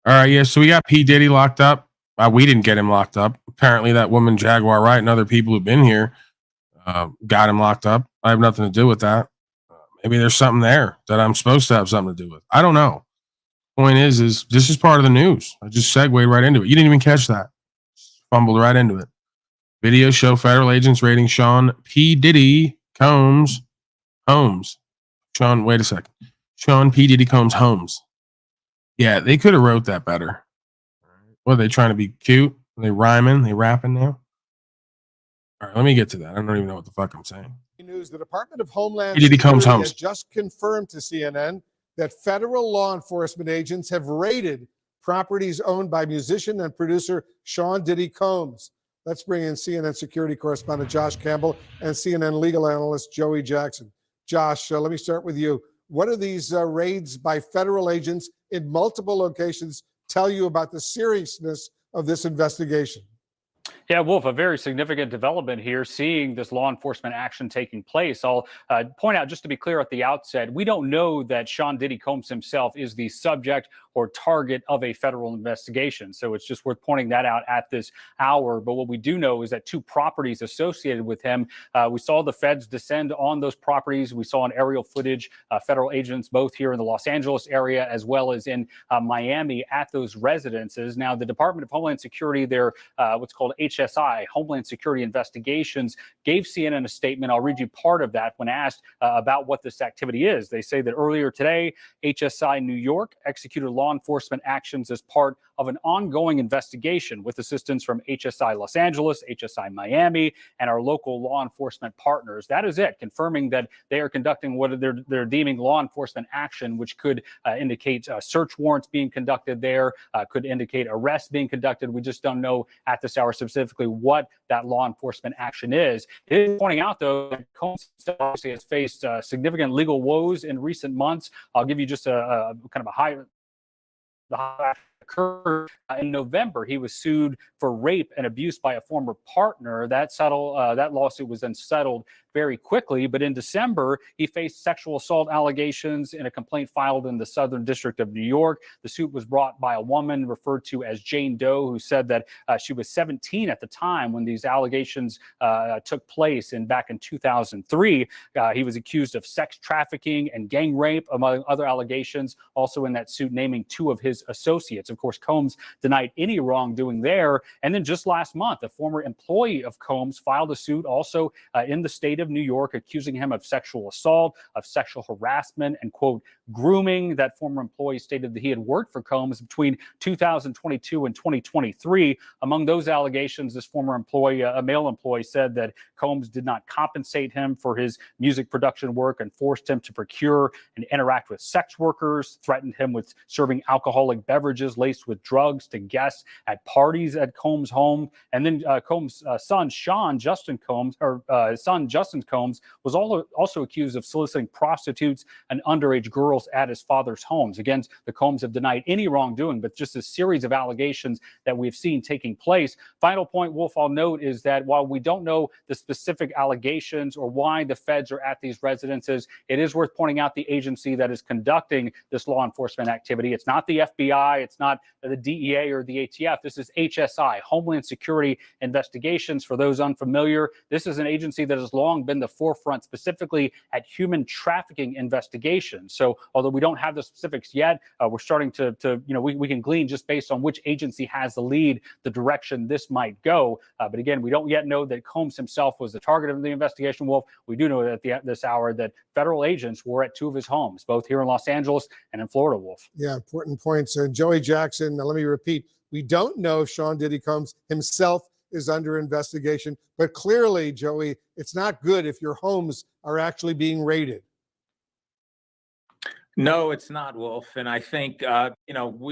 All right, yeah, so we got P. Diddy locked up. We didn't get him locked up. Apparently that woman, Jaguar Wright, and other people who've been here got him locked up. I have nothing to do with that. Maybe there's something there that I'm supposed to have something to do with. I don't know. Point is this is part of the news. I just segued right into it. You didn't even catch that. Fumbled right into it. Video show federal agents raiding Sean P. Diddy Combs homes. Sean, wait a second. Sean P. Diddy Combs homes. Yeah, they could have wrote that better. What, are they trying to be cute? Are they rhyming? They rapping now? All right, let me get to that. I don't even know what the fuck I'm saying.
News: the Department of Homeland
P. Diddy Combs
Security
homes.
has just confirmed to CNN that federal law enforcement agents have raided properties owned by musician and producer Sean Diddy Combs. Let's bring in CNN security correspondent Josh Campbell and CNN legal analyst Joey Jackson. Josh, let me start with you. What do these raids by federal agents in multiple locations tell you about the seriousness of this investigation?
Yeah, Wolf, a very significant development here, seeing this law enforcement action taking place. I'll point out, just to be clear at the outset, we don't know that Sean Diddy Combs himself is the subject or target of a federal investigation. So it's just worth pointing that out at this hour. But what we do know is that two properties associated with him, we saw the feds descend on those properties. We saw on aerial footage, federal agents both here in the Los Angeles area as well as in Miami at those residences. Now, the Department of Homeland Security, their what's called HSI, Homeland Security Investigations, gave CNN a statement. I'll read you part of that when asked about what this activity is. They say that earlier today, HSI New York executed law enforcement actions as part of an ongoing investigation with assistance from HSI Los Angeles, HSI Miami, and our local law enforcement partners. That is it, confirming that they are conducting what they're deeming law enforcement action, which could indicate search warrants being conducted there, could indicate arrests being conducted. We just don't know at this hour specifically what that law enforcement action is. It is pointing out, though, that Combs obviously has faced significant legal woes in recent months. I'll give you just a kind of a high. The high occurred in November. He was sued for rape and abuse by a former partner. That lawsuit was then settled very quickly. But in December, he faced sexual assault allegations in a complaint filed in the Southern District of New York. The suit was brought by a woman referred to as Jane Doe, who said that she was 17 at the time when these allegations took place back in 2003. He was accused of sex trafficking and gang rape, among other allegations, also in that suit naming two of his associates. Of course, Combs denied any wrongdoing there. And then just last month, a former employee of Combs filed a suit also in the state state of New York, accusing him of sexual assault, of sexual harassment, and, quote, grooming. That former employee stated that he had worked for Combs between 2022 and 2023. Among those allegations, this former employee, a male employee, said that Combs did not compensate him for his music production work and forced him to procure and interact with sex workers, threatened him with serving alcoholic beverages laced with drugs to guests at parties at Combs' home. And then Combs' son, Justin Combs, was also accused of soliciting prostitutes and underage girls at his father's homes. Again, the Combs have denied any wrongdoing, but just a series of allegations that we've seen taking place. Final point, Wolf, I'll note is that while we don't know the specific allegations or why the feds are at these residences, it is worth pointing out the agency that is conducting this law enforcement activity. It's not the FBI, it's not the DEA or the ATF. This is HSI, Homeland Security Investigations. For those unfamiliar, this is an agency that has long been the forefront, specifically at human trafficking investigations. So although we don't have the specifics yet, we're starting to we can glean just based on which agency has the lead, the direction this might go. But again, we don't yet know that Combs himself was the target of the investigation, Wolf. We do know that at this hour that federal agents were at two of his homes, both here in Los Angeles and in Florida, Wolf.
Yeah, important points. Joey Jackson, now let me repeat, we don't know if Sean Diddy Combs himself is under investigation, but clearly, Joey, it's not good if your homes are actually being raided.
No, it's not, Wolf. And I think,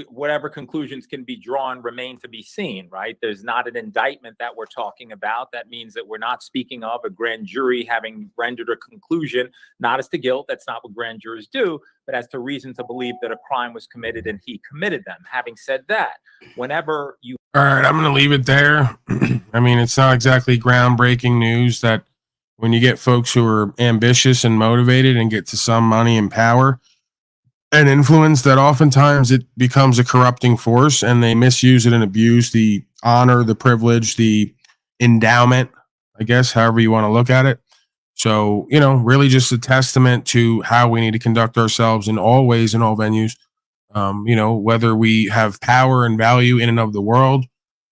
whatever conclusions can be drawn remain to be seen, right? There's not an indictment that we're talking about. That means that we're not speaking of a grand jury having rendered a conclusion, not as to guilt. That's not what grand jurors do, but as to reason to believe that a crime was committed and he committed them. Having said that, whenever you...
All right, I'm going to leave it there. I mean, it's not exactly groundbreaking news that when you get folks who are ambitious and motivated and get to some money and power and influence, that oftentimes it becomes a corrupting force and they misuse it and abuse the honor, the privilege, the endowment, I guess, however you want to look at it. So, really just a testament to how we need to conduct ourselves in all ways, in all venues, whether we have power and value in and of the world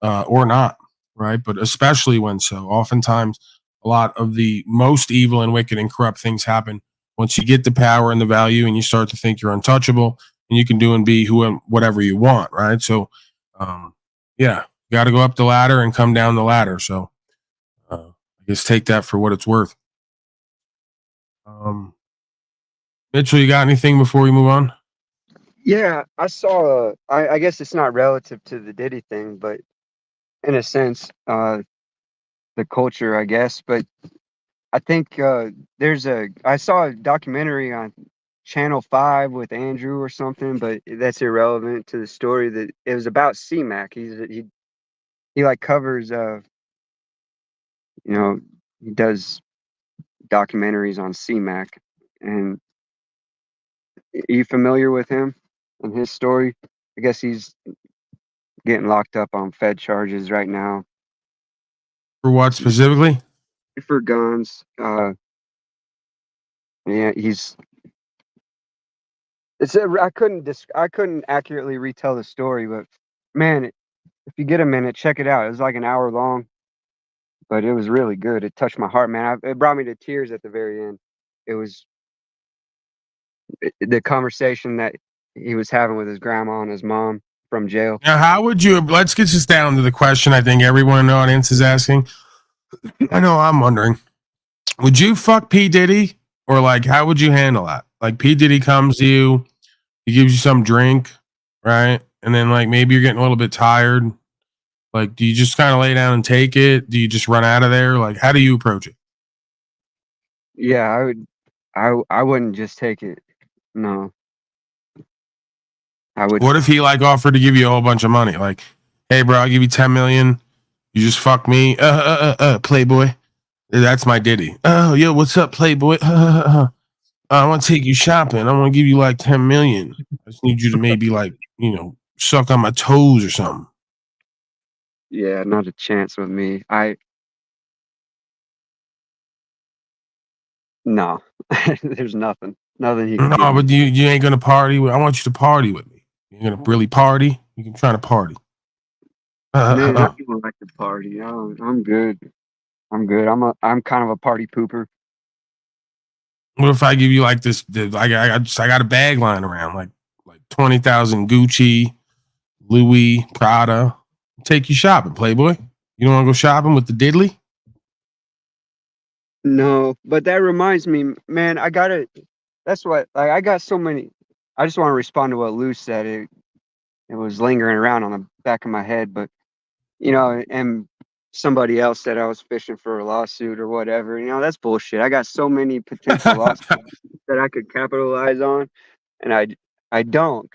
or not, right? But especially when so. Oftentimes, a lot of the most evil and wicked and corrupt things happen once you get the power and the value and you start to think you're untouchable and you can do and be whatever you want, right? So, you got to go up the ladder and come down the ladder. So, I guess take that for what it's worth. Mitchell, you got anything before we move on?
Yeah, I saw. I guess it's not relative to the Diddy thing, but in a sense, the culture, I guess. But I think I saw a documentary on Channel 5 with Andrew or something, but that's irrelevant to the story. That it was about C-Mac. He like covers he does documentaries on C-Mac. And are you familiar with him and his story? I guess he's getting locked up on Fed charges right now.
For what specifically?
For guns. Yeah, I couldn't accurately retell the story, but man, if you get a minute, check it out. It was like an hour long, but it was really good. It touched my heart, man. It brought me to tears at the very end. It was the conversation that he was having with his grandma and his mom from jail.
Now, how would you? Let's get this down to the question I think everyone in the audience is asking. I know I'm wondering. Would you fuck P. Diddy? Or like, how would you handle that? Like P. Diddy comes to you, he gives you some drink, right? And then like maybe you're getting a little bit tired. Like, do you just kind of lay down and take it? Do you just run out of there? Like, how do you approach it?
Yeah, I wouldn't just take it. No. I would.
What if he like offered to give you a whole bunch of money? Like, hey bro, I'll give you 10 million. You just fuck me. Playboy. That's my Diddy. Oh, yo, what's up, Playboy? I want to take you shopping. I want to give you like 10 million. I just need you to maybe like, suck on my toes or something.
Yeah, not a chance with me. No, there's nothing he can
No,
give me.
but you ain't gonna party. I want you to party with me. You're gonna really party. You can try to party.
Man, I don't like to party. I'm good. I'm kind of a party pooper.
What if I give you like this? I got a bag lying around, like 20,000 Gucci, Louis, Prada. Take you shopping, Playboy. You don't want to go shopping with the diddly?
No, but that reminds me, man, that's what, like, I got so many. I just want to respond to what Lou said. It was lingering around on the back of my head, but, and somebody else said I was fishing for a lawsuit or whatever. That's bullshit. I got so many potential lawsuits that I could capitalize on, and I don't,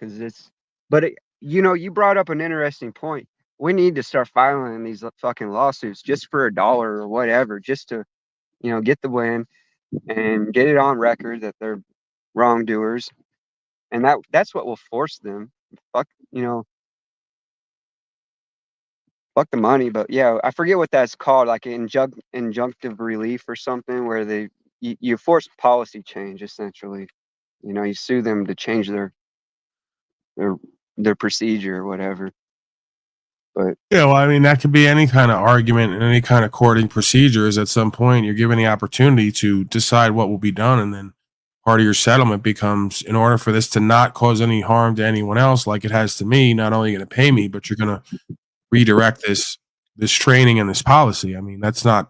but you brought up an interesting point. We need to start filing these fucking lawsuits just for $1 or whatever, just to, get the win and get it on record that they're wrongdoers, and that's what will force them. Fuck, fuck the money, but yeah, I forget what that's called, like injunctive relief or something, where you force policy change essentially. You sue them to change their procedure or whatever. But
yeah, well, I mean, that could be any kind of argument and any kind of courting procedures. At some point, you're given the opportunity to decide what will be done, and then part of your settlement becomes, in order for this to not cause any harm to anyone else, like it has to me, not only going to pay me, but you're going to redirect this training and this policy. I mean, that's not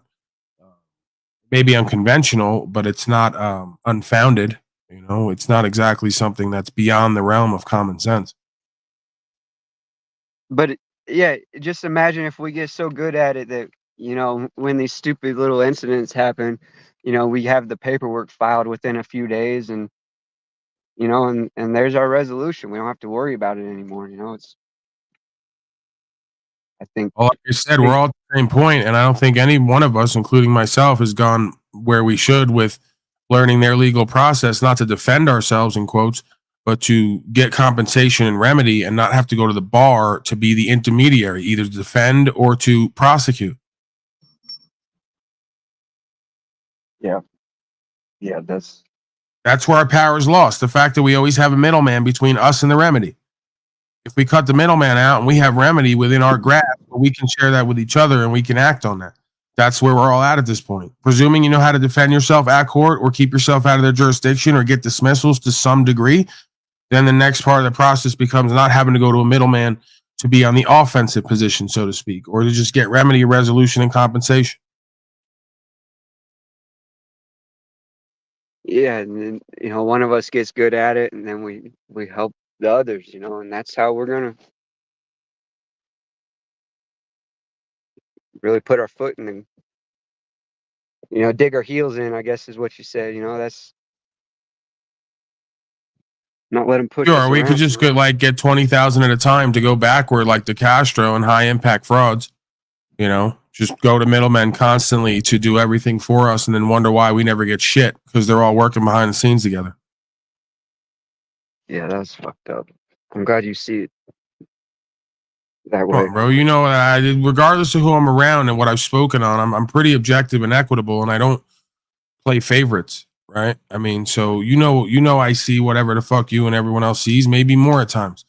maybe unconventional, but it's not unfounded. It's not exactly something that's beyond the realm of common sense.
But yeah, just imagine if we get so good at it that, when these stupid little incidents happen, we have the paperwork filed within a few days, and and there's our resolution. We don't have to worry about it anymore. I think,
Well, like I said, we're all at the same point, and I don't think any one of us, including myself, has gone where we should with learning their legal process, not to defend ourselves in quotes, but to get compensation and remedy and not have to go to the bar to be the intermediary, either to defend or to prosecute.
Yeah, that's
where our power is lost. The fact that we always have a middleman between us and the remedy. If we cut the middleman out and we have remedy within our grasp, we can share that with each other and we can act on that. That's where we're all at this point. Presuming you know how to defend yourself at court or keep yourself out of their jurisdiction or get dismissals to some degree, then the next part of the process becomes not having to go to a middleman to be on the offensive position, so to speak, or to just get remedy, resolution, and compensation.
Yeah, and then one of us gets good at it, and then we help the others, and that's how we're gonna really put our foot in and dig our heels in, I guess is what you said. That's not let them push us
Sure, we could
around.
just get 20,000 at a time to go backward, like the Castro and high impact frauds. Just go to middlemen constantly to do everything for us, and then wonder why we never get shit because they're all working behind the scenes together.
Yeah, that's fucked up. I'm glad you see it that way.
Come on, bro. Regardless of who I'm around and what I've spoken on, I'm pretty objective and equitable, and I don't play favorites, right? I mean, so I see whatever the fuck you and everyone else sees, maybe more at times,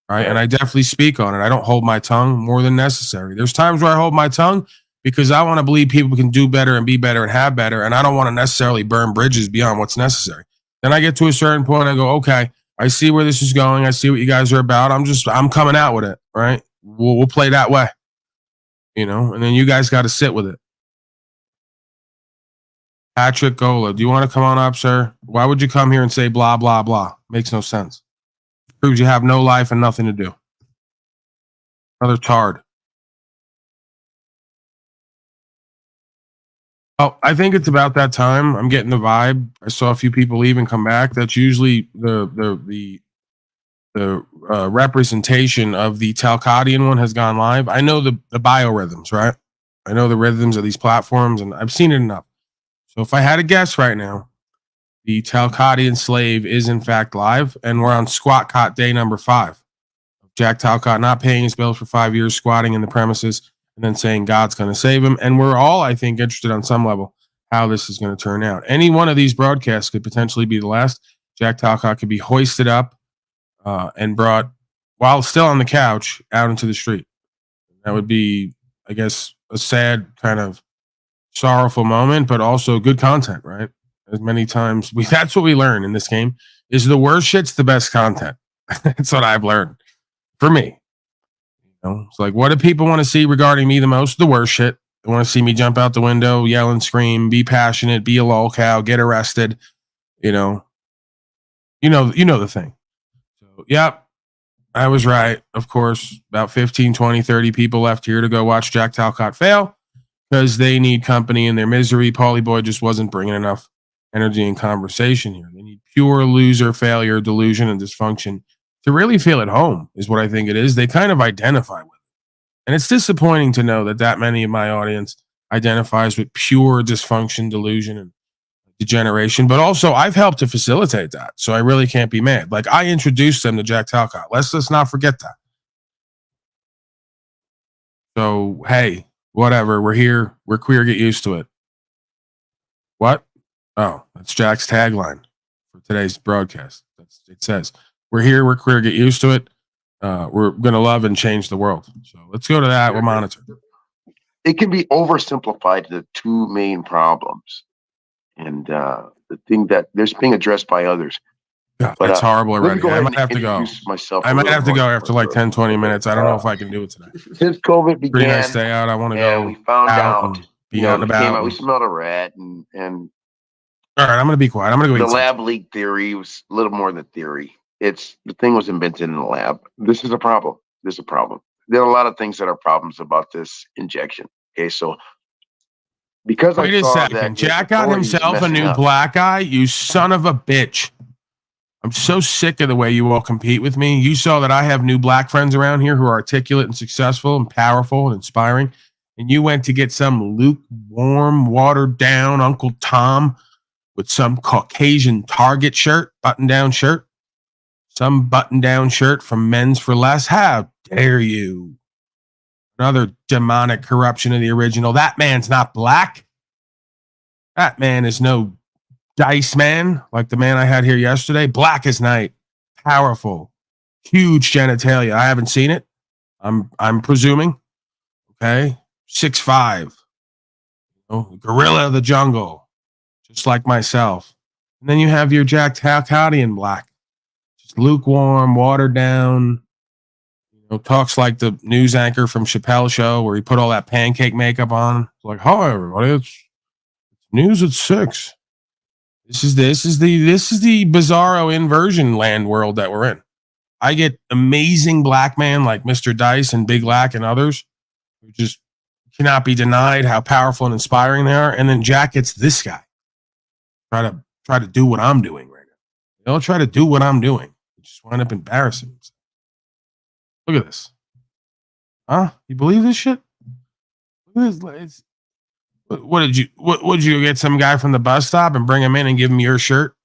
right? And I definitely speak on it. I don't hold my tongue more than necessary. There's times where I hold my tongue because I want to believe people can do better and be better and have better, and I don't want to necessarily burn bridges beyond what's necessary. Then I get to a certain point, I go, okay, I see where this is going. I see what you guys are about. I'm coming out with it, right? We'll play that way, and then you guys got to sit with it. Patrick Gola, do you want to come on up, sir? Why would you come here and say blah, blah, blah? Makes no sense. Proves you have no life and nothing to do. Another tard. Oh, I think it's about that time. I'm getting the vibe. I saw a few people leave and come back. That's usually the representation of the Talcadian one has gone live. I know the biorhythms, right? I know the rhythms of these platforms, and I've seen it enough. So if I had a guess right now, the Talcadian slave is in fact live, and we're on squat cot day number 5. Jack Talcott not paying his bills for 5 years, squatting in the premises, and then saying God's going to save him. And we're all, I think, interested on some level how this is going to turn out. Any one of these broadcasts could potentially be the last. Jack Talcott could be hoisted up and brought, while still on the couch, out into the street. That would be, I guess, a sad kind of sorrowful moment, but also good content, right? as many times. That's what we learn in this game is the worst shit's the best content. That's what I've learned for me. It's like, what do people want to see regarding me the most? The worst shit. They want to see me jump out the window, yell and scream, be passionate, be a lol cow, get arrested. You know the thing. So, yep, I was right. Of course, about 15, 20, 30 people left here to go watch Jack Talcott fail because they need company in their misery. Paulie Boy just wasn't bringing enough energy and conversation here. They need pure loser, failure, delusion, and dysfunction to really feel at home is what I think it is. They kind of identify with it. And it's disappointing to know that many of my audience identifies with pure dysfunction, delusion, and degeneration. But also, I've helped to facilitate that. So I really can't be mad. Like, I introduced them to Jack Talcott. Let's not forget that. So, hey, whatever. We're here. We're queer. Get used to it. What? Oh, that's Jack's tagline for today's broadcast. It says, we're here. We're queer. Get used to it. We're going to love and change the world. So let's go to that. We'll monitor.
It can be oversimplified to the two main problems. And the thing that there's being addressed by others.
Yeah, it's horrible already. I might have to go.
Myself
I might have to go after like 10, 20 minutes. I don't know if I can do it today.
Since COVID began,
pretty nice day out. I want to go.
We found out,
and be out and about.
We smelled a rat, and
all right, I'm going to be quiet. I'm going to go.
The lab leak theory was a little more than theory. The thing was invented in the lab. This is a problem. There are a lot of things that are problems about this injection. Okay, so because
wait a second, Jack got himself a new black eye. You son of a bitch! I'm so sick of the way you all compete with me. You saw that I have new black friends around here who are articulate and successful and powerful and inspiring, and you went to get some lukewarm, watered down Uncle Tom with some Caucasian Target shirt, button-down shirt. Some button-down shirt from Men's for Less. How dare you? Another demonic corruption of the original. That man's not black. That man is no Dice man like the man I had here yesterday. Black as night. Powerful. Huge genitalia. I haven't seen it. I'm presuming. Okay. 6'5". Gorilla of the jungle. Just like myself. And then you have your Jack Talcottian black. Lukewarm, watered down, talks like the news anchor from Chappelle's show where he put all that pancake makeup on. It's like, hi everybody, it's news at 6. This is the bizarro inversion land world that we're in. I get amazing black man like Mr. Dice and Big Lack and others who just cannot be denied how powerful and inspiring they are. And then Jack gets this guy. Try to do what I'm doing right now. They'll try to do what I'm doing. Just wind up embarrassing himself. Look at this. Huh? You believe this shit? Look at this. What did you get some guy from the bus stop and bring him in and give him your shirt?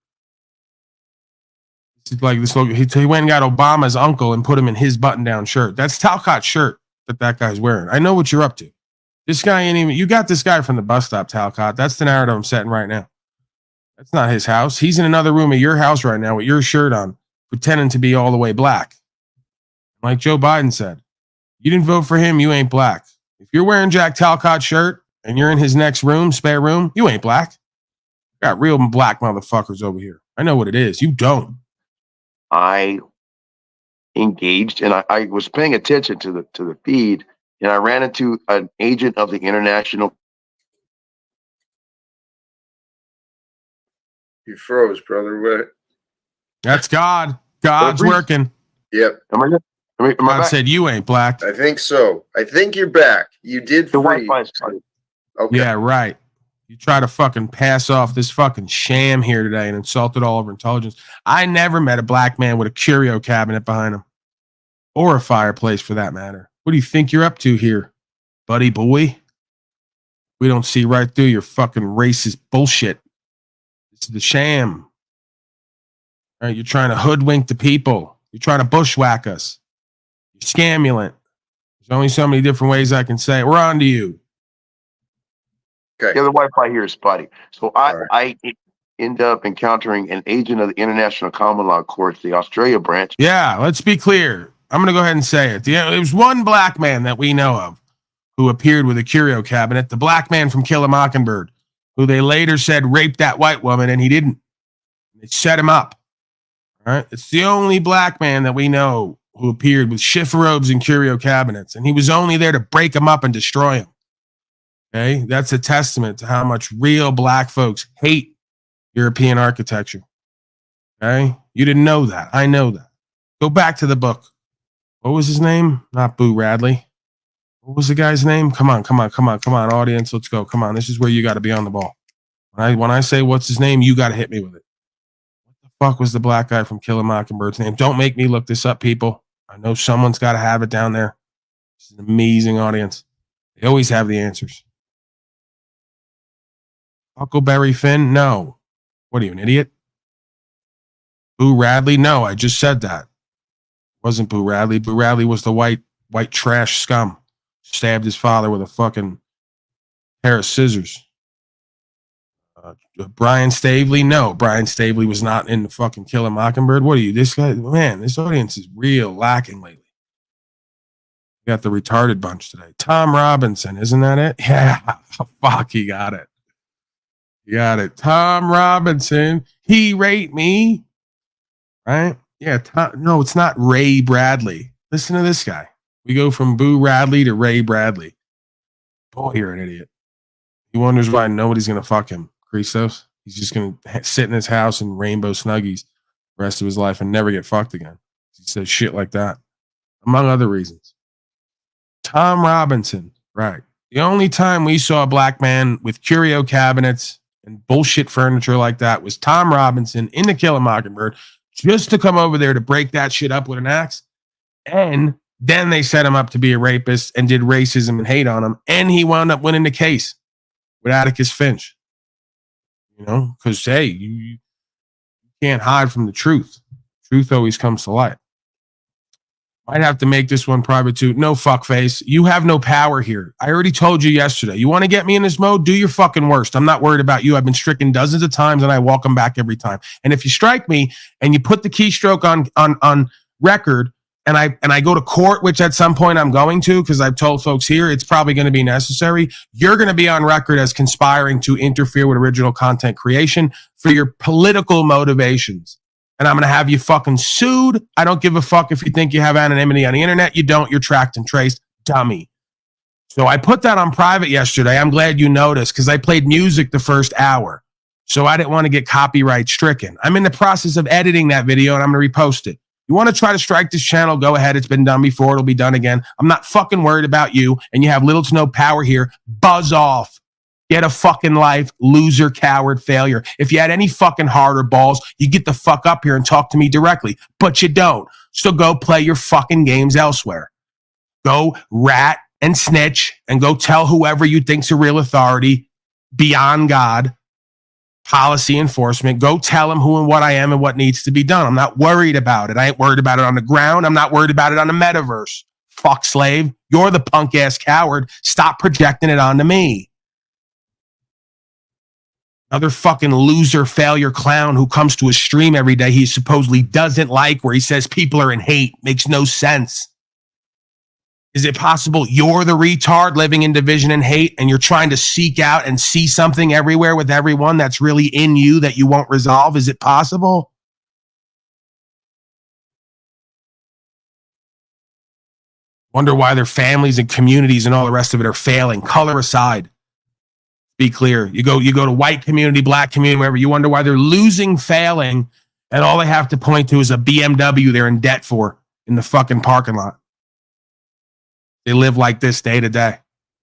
It's like this. He went and got Obama's uncle and put him in his button-down shirt. That's Talcott's shirt that guy's wearing. I know what you're up to. This guy ain't even. You got this guy from the bus stop, Talcott. That's the narrative I'm setting right now. That's not his house. He's in another room at your house right now with your shirt on, pretending to be all the way black. Like Joe Biden said, you didn't vote for him, you ain't black. If you're wearing Jack Talcott's shirt and you're in his next room, spare room, you ain't black. Got real black motherfuckers over here. I know what it is. You don't.
I engaged and I was paying attention to the feed, and I ran into an agent of the international.
You froze, brother. What?
That's God. God's working.
Yep.
Am I
God
back?
said you ain't black.
I think so. I think you're back. You did
The
freeze.
Wi-Fi's started.
Okay.
Yeah, right. You try to fucking pass off this fucking sham here today and insulted all over intelligence. I never met a black man with a curio cabinet behind him. Or a fireplace for that matter. What do you think you're up to here, buddy boy? We don't see right through your fucking racist bullshit. This is the sham. All right, you're trying to hoodwink the people. You're trying to bushwhack us. You're scamulant. There's only so many different ways I can say it. We're on to you.
Okay. Yeah, the Wi-Fi here is spotty. So I end up encountering an agent of the International Common Law Courts, the Australia branch.
Yeah, let's be clear. I'm going to go ahead and say it. There was one black man that we know of who appeared with a curio cabinet, the black man from Kill a Mockingbird, who they later said raped that white woman, and he didn't. They set him up. All right. It's the only black man that we know who appeared with shift robes and curio cabinets, and he was only there to break them up and destroy them. Okay. That's a testament to how much real black folks hate European architecture. Okay. You didn't know that. I know that. Go back to the book. What was his name? Not Boo Radley. What was the guy's name? Come on, audience. Let's go. Come on. This is where you got to be on the ball. When I say what's his name, you got to hit me with it. What the fuck was the black guy from Kill a Mockingbird's name? Don't make me look this up, people. I know someone's got to have it down there. This is an amazing audience. They always have the answers. Huckleberry Finn? No. What are you, an idiot? Boo Radley? No, I just said that. It wasn't Boo Radley. Boo Radley was the white trash scum. Stabbed his father with a fucking pair of scissors. Brian Staveley? No, Brian Staveley was not in the fucking Kill a Mockingbird. What are you? This guy, man, this audience is real lacking lately. We got the retarded bunch today. Tom Robinson, isn't that it? Yeah, fuck, he got it. You got it. Tom Robinson, he raped me. Right? Yeah, no, it's not Ray Bradley. Listen to this guy. We go from Boo Radley to Ray Bradley. Boy, you're an idiot. He wonders why nobody's going to fuck him. Christos. He's just going to sit in his house in rainbow snuggies the rest of his life and never get fucked again. He says shit like that, among other reasons. Tom Robinson, right. The only time we saw a black man with curio cabinets and bullshit furniture like that was Tom Robinson in To Kill a Mockingbird, just to come over there to break that shit up with an axe. And then they set him up to be a rapist and did racism and hate on him. And he wound up winning the case with Atticus Finch. You know, because, hey, you can't hide from the truth. Truth always comes to light. Might have to make this one private too. No, fuckface. You have no power here. I already told you yesterday. You want to get me in this mode? Do your fucking worst. I'm not worried about you. I've been stricken dozens of times and I welcome back every time. And if you strike me and you put the keystroke on record and I go to court, which at some point I'm going to, because I've told folks here it's probably going to be necessary, you're going to be on record as conspiring to interfere with original content creation for your political motivations. And I'm going to have you fucking sued. I don't give a fuck if you think you have anonymity on the internet. You don't. You're tracked and traced. Dummy. So I put that on private yesterday. I'm glad you noticed because I played music the first hour. So I didn't want to get copyright stricken. I'm in the process of editing that video and I'm going to repost it. You want to try to strike this channel? Go ahead. It's been done before. It'll be done again. I'm not fucking worried about you and you have little to no power here. Buzz off. Get a fucking life, loser, coward, failure. If you had any fucking heart or balls, you get the fuck up here and talk to me directly. But you don't. So go play your fucking games elsewhere. Go rat and snitch and go tell whoever you think's a real authority beyond God, policy enforcement. Go tell them who and what I am and what needs to be done. I'm not worried about it. I ain't worried about it on the ground. I'm not worried about it on the metaverse. Fuck slave. You're the punk ass coward. Stop projecting it onto me. Another fucking loser, failure clown who comes to a stream every day he supposedly doesn't like, where he says people are in hate. Makes no sense. Is it possible you're the retard living in division and hate and you're trying to seek out and see something everywhere with everyone that's really in you that you won't resolve? Is it possible? Wonder why their families and communities and all the rest of it are failing. Color aside. Be clear. You go to white community, black community, wherever. You wonder why they're losing, failing, and all they have to point to is a BMW they're in debt for in the fucking parking lot. They live like this day to day.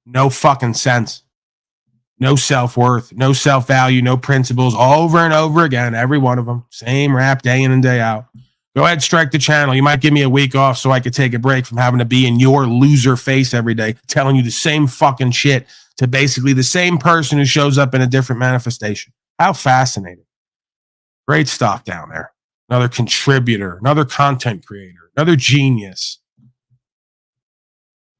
No fucking sense. No self-worth, no self-value, no principles, over and over again, every one of them. Same rap day in and day out. Go ahead, strike the channel. You might give me a week off so I could take a break from having to be in your loser face every day, telling you the same fucking shit to basically the same person who shows up in a different manifestation. How fascinating. Great stuff down there. Another contributor, another content creator, another genius.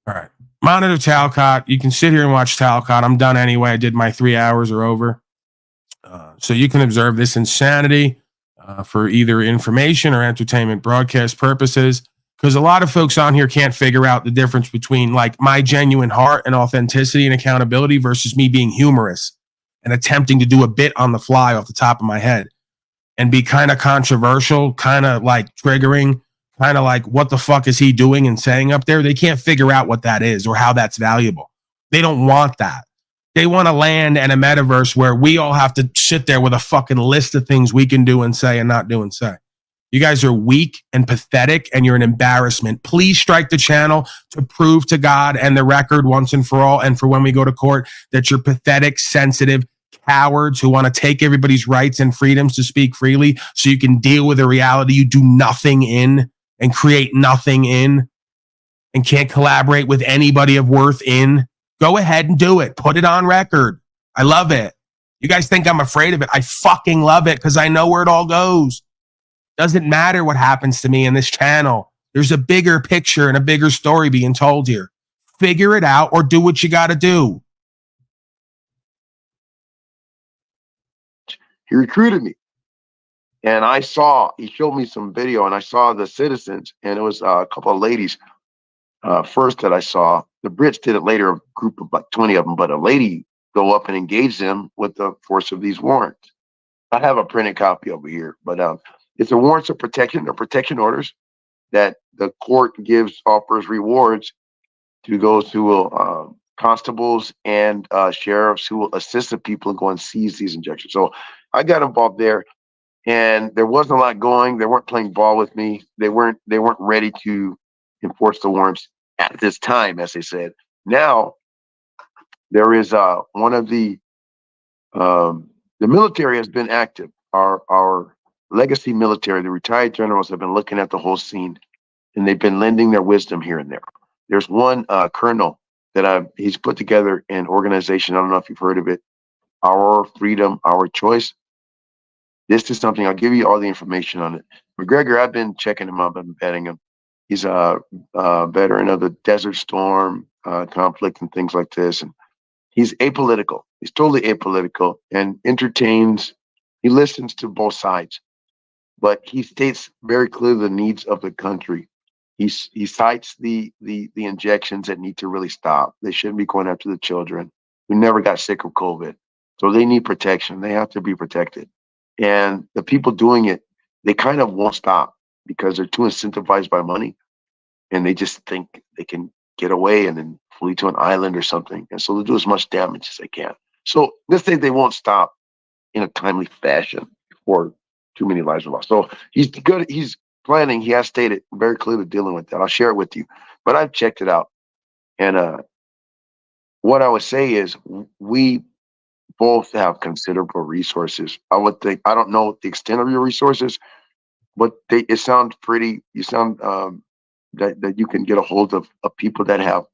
All right. Monitor Talcott. You can sit here and watch Talcott. I'm done anyway. I did my 3 hours or over. So you can observe this insanity for either information or entertainment broadcast purposes. Because a lot of folks on here can't figure out the difference between like my genuine heart and authenticity and accountability versus me being humorous. and attempting to do a bit on the fly off the top of my head and be kind of controversial, kind of like triggering, kind of like, what the fuck is he doing and saying up there? They can't figure out what that is or how that's valuable. They don't want that. They want to land in a metaverse where we all have to sit there with a fucking list of things we can do and say and not do and say. You guys are weak and pathetic, and you're an embarrassment. Please strike the channel to prove to God and the record once and for all, and for when we go to court, that you're pathetic, sensitive cowards who want to take everybody's rights and freedoms to speak freely so you can deal with a reality you do nothing in and create nothing in and can't collaborate with anybody of worth in. Go ahead and do it. Put it on record. I love it. You guys think I'm afraid of it? I fucking love it because I know where it all goes. Doesn't matter what happens to me in this channel. There's a bigger picture and a bigger story being told here. Figure it out or do what you got to do.
He recruited me. And he showed me some video, and I saw the citizens, and it was a couple of ladies first that I saw. The Brits did it later, a group of like 20 of them, but a lady go up and engage them with the force of these warrants. I have a printed copy over here, but it's a warrants of protection or protection orders that the court offers rewards to those who will, constables and sheriffs who will assist the people and go and seize these injections. So I got involved there, and there wasn't a lot going. They weren't playing ball with me. They weren't ready to enforce the warrants at this time, as they said. Now there is one of the military has been active. Our legacy military, the retired generals, have been looking at the whole scene, and they've been lending their wisdom here and there. There's one colonel that he's put together an organization. I don't know if you've heard of it. Our Freedom, Our Choice. This is something, I'll give you all the information on it. McGregor, I've been checking him up. I've been vetting him. He's a veteran of the Desert Storm conflict and things like this. And he's apolitical. He's totally apolitical and entertains. He listens to both sides, but he states very clearly the needs of the country. He cites the injections that need to really stop. They shouldn't be going after the children who never got sick of COVID. So they need protection. They have to be protected. And the people doing it, they kind of won't stop because they're too incentivized by money. And they just think they can get away and then flee to an island or something. And so they'll do as much damage as they can. So let's say they won't stop in a timely fashion before too many lives are lost. So he's good. He's planning. He has stated very clearly dealing with that. I'll share it with you. But I've checked it out. And what I would say is we both have considerable resources. I would think, I don't know the extent of your resources, but it sounds pretty, you sound that you can get a hold of people that have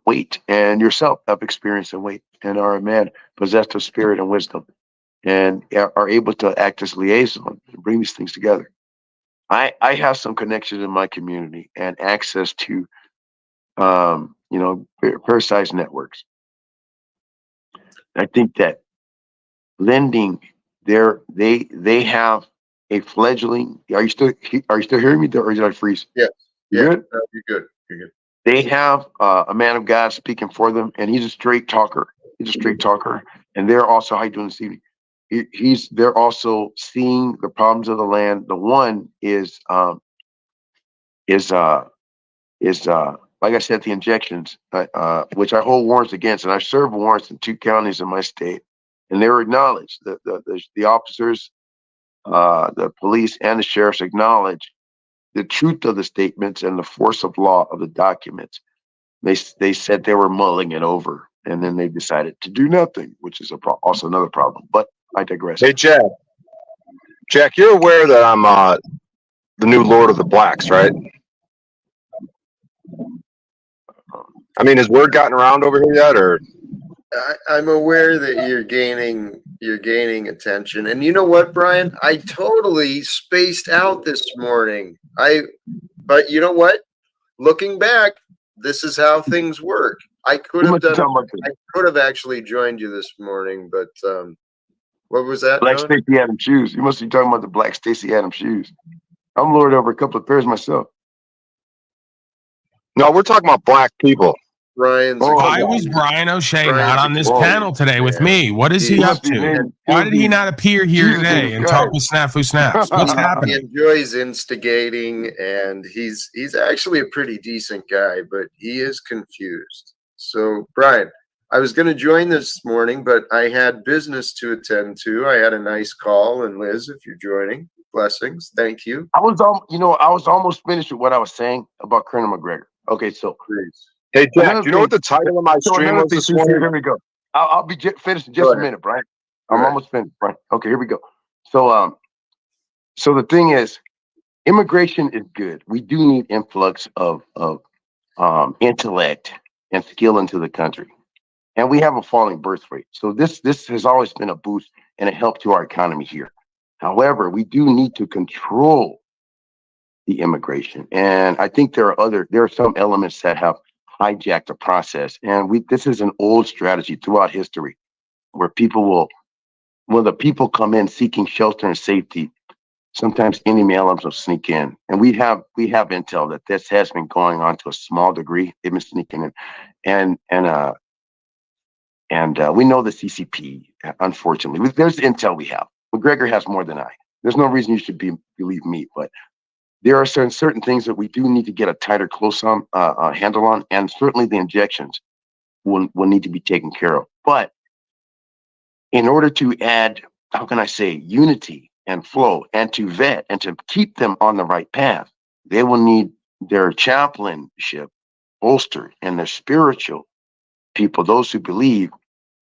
weight, and yourself have experience and weight, and are a man possessed of spirit and wisdom, and are able to act as liaison and bring these things together. I have some connections in my community and access to fair-sized networks. I think that lending they have a fledgling. Are you still hearing me, or did I freeze?
Yeah.
You good?
You're good. You're good.
They have a man of God speaking for them, and he's a straight talker. And they're also, how you doing this evening? They're also seeing the problems of the land. The one is like I said, the injections, which I hold warrants against, and I serve warrants in 2 counties in my state, and they were acknowledged. The officers, the police, and the sheriffs acknowledge the truth of the statements and the force of law of the documents. They said they were mulling it over, and then they decided to do nothing, which is also another problem. But I digress.
Hey, Jack, you're aware that I'm the new Lord of the Blacks, right? I mean, has word gotten around over here yet, or?
I'm aware that you're gaining attention, and you know what, Brian? I totally spaced out this morning. But you know what? Looking back, this is how things work. I could have actually joined you this morning, but what was that?
Black Stacey Adams shoes. You must be talking about the Black Stacey Adams shoes. I'm Lord over a couple of pairs myself.
No, we're talking about black people.
Ryan's.
Why was Brian O'Shea not on this panel today with me? What is he up to? Why did he not appear here today and talk with Snafu Snaps? What's
He
happening?
enjoys instigating, and he's actually a pretty decent guy, but he is confused. So, Brian, I was going to join this morning, but I had business to attend to. I had a nice call, and Liz, if you're joining, blessings. Thank you.
I was almost finished with what I was saying about Colonel McGregor. Okay, so
Hey, Jack, do you know what the title of my stream was this morning?
Here we go. I'll be finished in just a minute, Brian. I'm almost finished, Brian. Okay, here we go. So, so the thing is, immigration is good. We do need influx of intellect and skill into the country, and we have a falling birth rate. So this has always been a boost and a help to our economy here. However, we do need to control the immigration, and I think there are some elements that have hijacked the process. And this is an old strategy throughout history, where when the people come in seeking shelter and safety, sometimes enemy elements will sneak in. And we have intel that this has been going on to a small degree. They've been sneaking in, and we know the CCP. Unfortunately, there's intel we have. McGregor has more than I. There's no reason you should believe me, but there are certain things that we do need to get a tighter, close handle on, and certainly the injections will need to be taken care of. But in order to add, how can I say, unity and flow, and to vet and to keep them on the right path, they will need their chaplainship bolstered and their spiritual people, those who believe,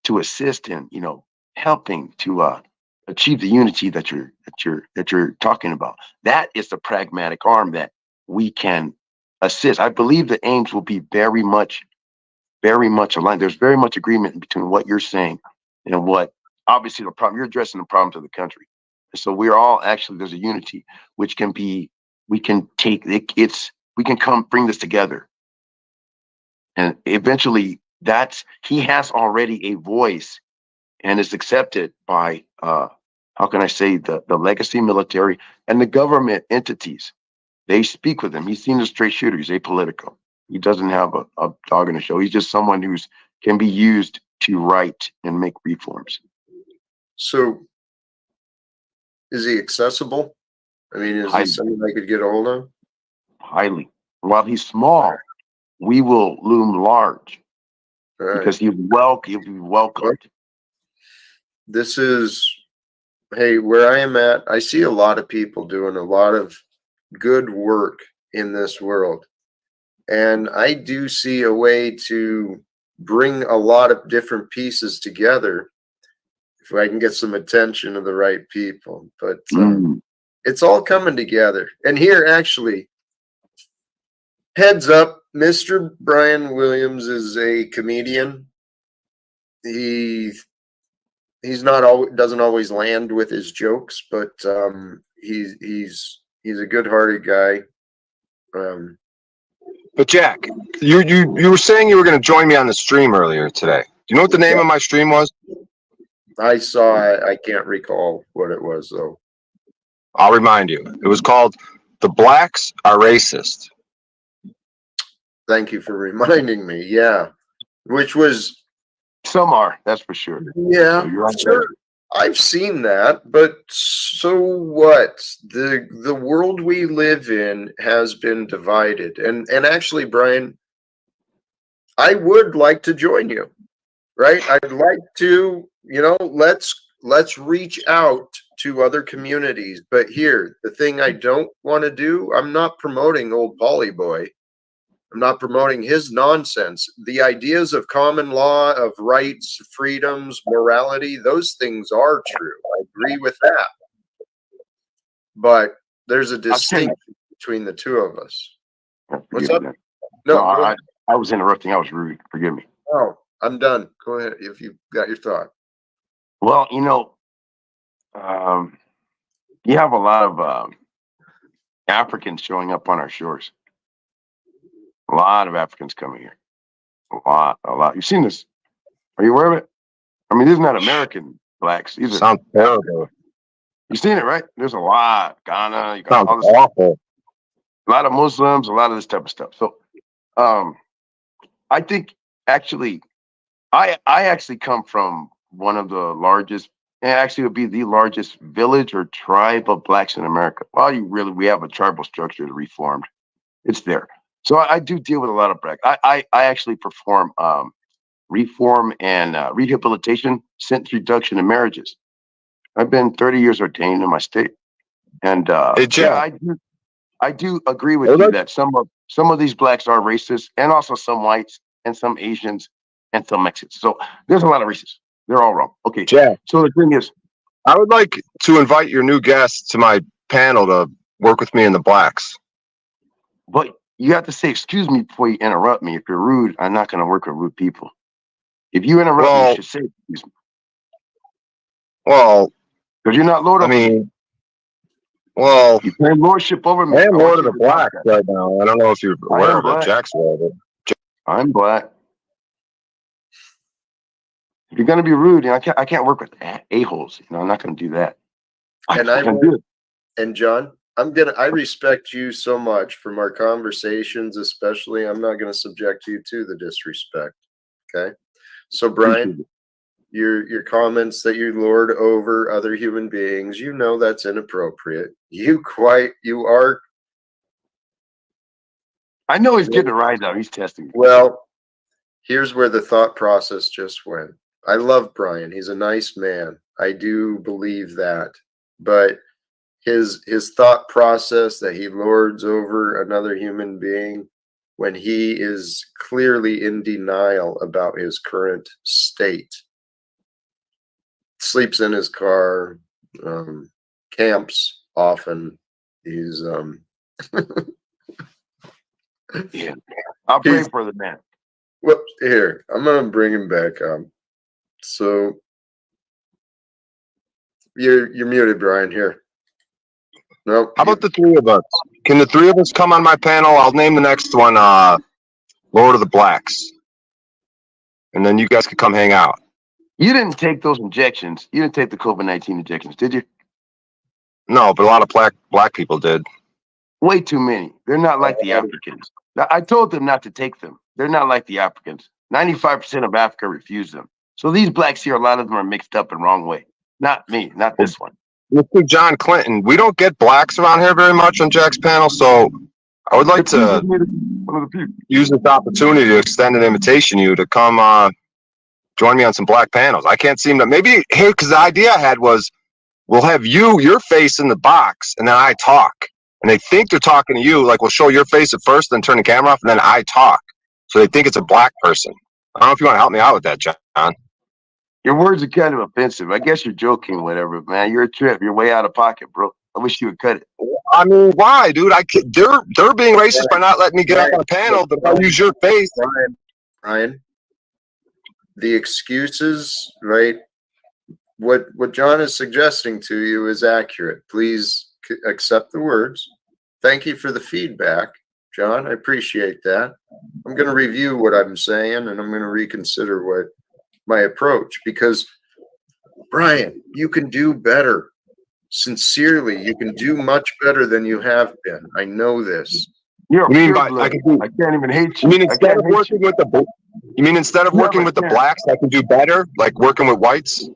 to assist in, helping to achieve the unity that you're talking about. That is the pragmatic arm that we can assist. I believe the aims will be very much aligned. There's very much agreement between what you're saying and what, obviously, the problem you're addressing, the problems of the country. And so we're all there's a unity which can be, we can come bring this together, and eventually he has already a voice and is accepted by how can I say, the legacy military and the government entities. They speak with him. He's seen a straight shooter. He's apolitical. He doesn't have a dog in the show. He's just someone who's can be used to write and make reforms.
So, is he accessible? I mean, is he something I could get a hold of?
Highly. While he's small, we will loom large because he'll be welcomed.
This is, hey, where I am at, I see a lot of people doing a lot of good work in this world. And I do see a way to bring a lot of different pieces together if I can get some attention of the right people. But it's all coming together. And here, actually, heads up, Mr. Brian Williams is a comedian. He's not doesn't always land with his jokes, but he's a good-hearted guy.
But Jack, you were saying you were going to join me on the stream earlier today. Do you know what the name of my stream was?
I saw it. I can't recall what it was, though.
I'll remind you. It was called "The Blacks Are Racist."
Thank you for reminding me. Yeah, which was,
some are, that's for sure.
Yeah, sure. I've seen that, but so what? The world we live in has been divided, and actually, Brian, I would like to join you. Right? I'd like to, let's reach out to other communities. But here, the thing I don't want to do, I'm not promoting old Polly Boy. I'm not promoting his nonsense. The ideas of common law, of rights, freedoms, morality, those things are true. I agree with that. But there's a distinction between the two of us. What's up?
No, I was interrupting. I was rude. Forgive me.
Oh, I'm done. Go ahead if you've got your thought.
Well, you have a lot of Africans showing up on our shores. A lot of Africans coming here. A lot. You've seen this. Are you aware of it? I mean, these are not American blacks. These
sounds terrible.
You've seen it, right? There's a lot. Ghana. You got
Sounds
all this
awful.
A lot of Muslims. A lot of this type of stuff. So, I think actually, I actually come from one of the largest, and actually it would be the largest village or tribe of blacks in America. Well, we have a tribal structure that reformed. It's there. So I do deal with a lot of black. I actually perform reform and rehabilitation, sentence reduction in marriages. I've been 30 years ordained in my state. And
Hey, Jack.
I do agree with you that some of these blacks are racist, and also some whites and some Asians and some Mexicans. So there's a lot of racists. They're all wrong. Okay.
Jack.
So the thing is,
I would like to invite your new guest to my panel to work with me in the blacks.
but you have to say excuse me before you interrupt me. If you're rude, I'm not going to work with rude people. If you interrupt me, you should say excuse me.
Well,
because you're not Lord over me.
Well,
you claim lordship over me.
I am Lord of the Blacks right now. I don't know if you're aware of it. Jack's aware of it.
I'm black. If you're going to be rude, I can't work with a-holes. I'm not going to do that.
And John, I respect you so much from our conversations, especially. I'm not going to subject you to the disrespect. Okay. So Brian, your comments that you lord over other human beings, that's inappropriate. You are.
I know he's getting a rise out. He's testing me.
Well, here's where the thought process just went. I love Brian. He's a nice man. I do believe that. But his thought process that he lords over another human being when he is clearly in denial about his current state, sleeps in his car, camps often. He's
yeah. I'll pray for the man.
Well, here, I'm gonna bring him back up. So you're muted, Brian. Here. No.
How about the three of us? Can the three of us come on my panel? I'll name the next one Lord of the Blacks. And then you guys could come hang out.
You didn't take those injections. You didn't take the COVID-19 injections, did you?
No, but a lot of black people did.
Way too many. They're not like the Africans. I told them not to take them. They're not like the Africans. 95% of Africa refused them. So these blacks here, a lot of them are mixed up in the wrong way. Not me, not this one.
Mr. John Clinton, we don't get blacks around here very much on Jack's panel, so I would like to use this opportunity to extend an invitation to you to come join me on some black panels. I can't seem to, maybe here, because the idea I had was we'll have your face in the box, and then I talk. And they think they're talking to you, like we'll show your face at first, then turn the camera off, and then I talk. So they think it's a black person. I don't know if you want to help me out with that, John.
Your words are kind of offensive. I guess you're joking, whatever, man. You're a trip. You're way out of pocket, bro. I wish you would cut it.
I mean, why, dude? They're being racist by not letting me get up on a panel, but I'll use your face.
Brian, the excuses, right? What John is suggesting to you is accurate. Please accept the words. Thank you for the feedback, John. I appreciate that. I'm going to review what I'm saying, and I'm going to reconsider my approach, because Brian, you can do better. Sincerely, you can do much better than you have been. I know this.
You're
you mean by, I
can't even hate you.
You mean instead of working with the blacks, I can do better, like working with whites?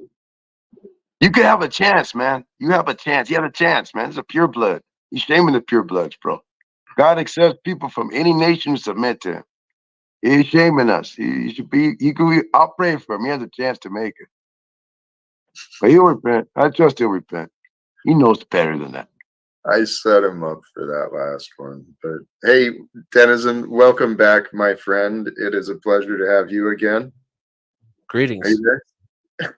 You could have a chance, man. You have a chance. You have a chance, man. It's a pure blood. You're shaming the pure bloods, bro. God accepts people from any nation who submit to him. He's shaming us. I'll pray for him. He has a chance to make it. But he'll repent. I trust he'll repent. He knows better than that.
I set him up for that last one. But hey, Denizen, welcome back, my friend. It is a pleasure to have you again.
Greetings.
Are you there?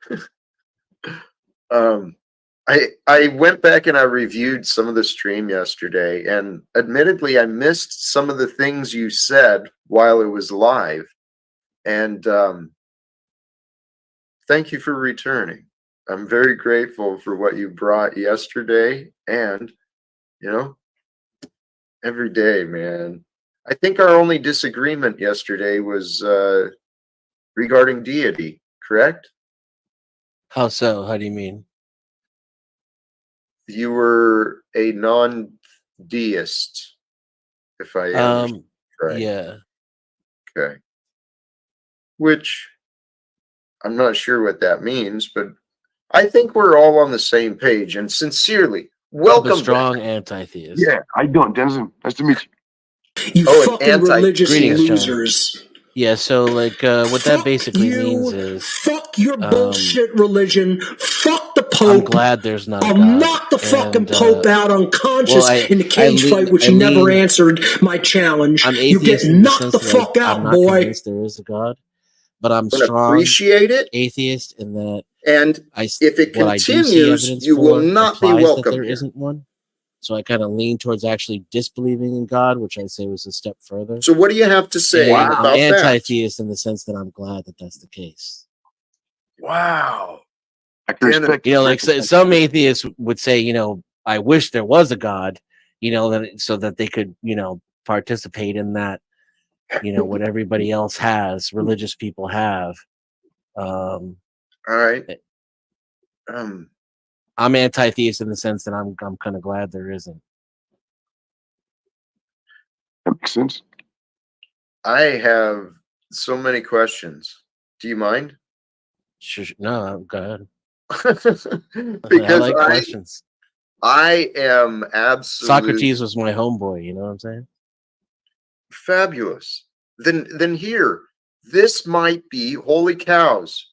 I went back and I reviewed some of the stream yesterday, and admittedly, I missed some of the things you said while it was live. And thank you for returning. I'm very grateful for what you brought yesterday, and every day, man. I think our only disagreement yesterday was regarding deity, correct?
How so? How do you mean?
You were a non-deist, if I understand right.
Yeah.
Okay. which I'm not sure what that means, but I think we're all on the same page. And sincerely,
I'm a
welcome
strong
back.
anti-theist.
Yeah, how you doing, Denison? Nice to meet you.
You
Oh, an
fucking religious
Greetings, John.
losers.
Yeah, so like what that basically
You,
means is
fuck your bullshit religion, fuck the
I'm
Pope.
glad there's not a
I'll
God.
knock the fucking
And
Pope out unconscious
well,
in the cage fight, which he never answered my challenge.
I'm
You get
atheist in the
knocked the
sense that
fuck
I'm
out,
not
boy.
convinced there is a God, but I'm
But
strong
appreciate it.
atheist in that
And if it
what I do see
continues,
evidence
you will
for
not be
implies that
welcome
there
here.
isn't one. So I kind of lean towards actually disbelieving in God, which I say was a step further.
So what do you have to say
And I'm
about that?
anti-theist in the sense that I'm glad that that's the case.
Wow.
I can respect
You know, like some atheists would say, you know, I wish there was a God, you know, that so that they could, you know, participate in that, you know, what everybody else has, religious people have.
All right.
I'm anti-theist in the sense that I'm kind of glad there isn't.
That makes sense.
I have so many questions. Do you mind?
Sure, no, go ahead.
Because
I like questions.
I am absolutely
Socrates was my homeboy. You know what I'm saying?
fabulous. Then here, this might be, holy cows.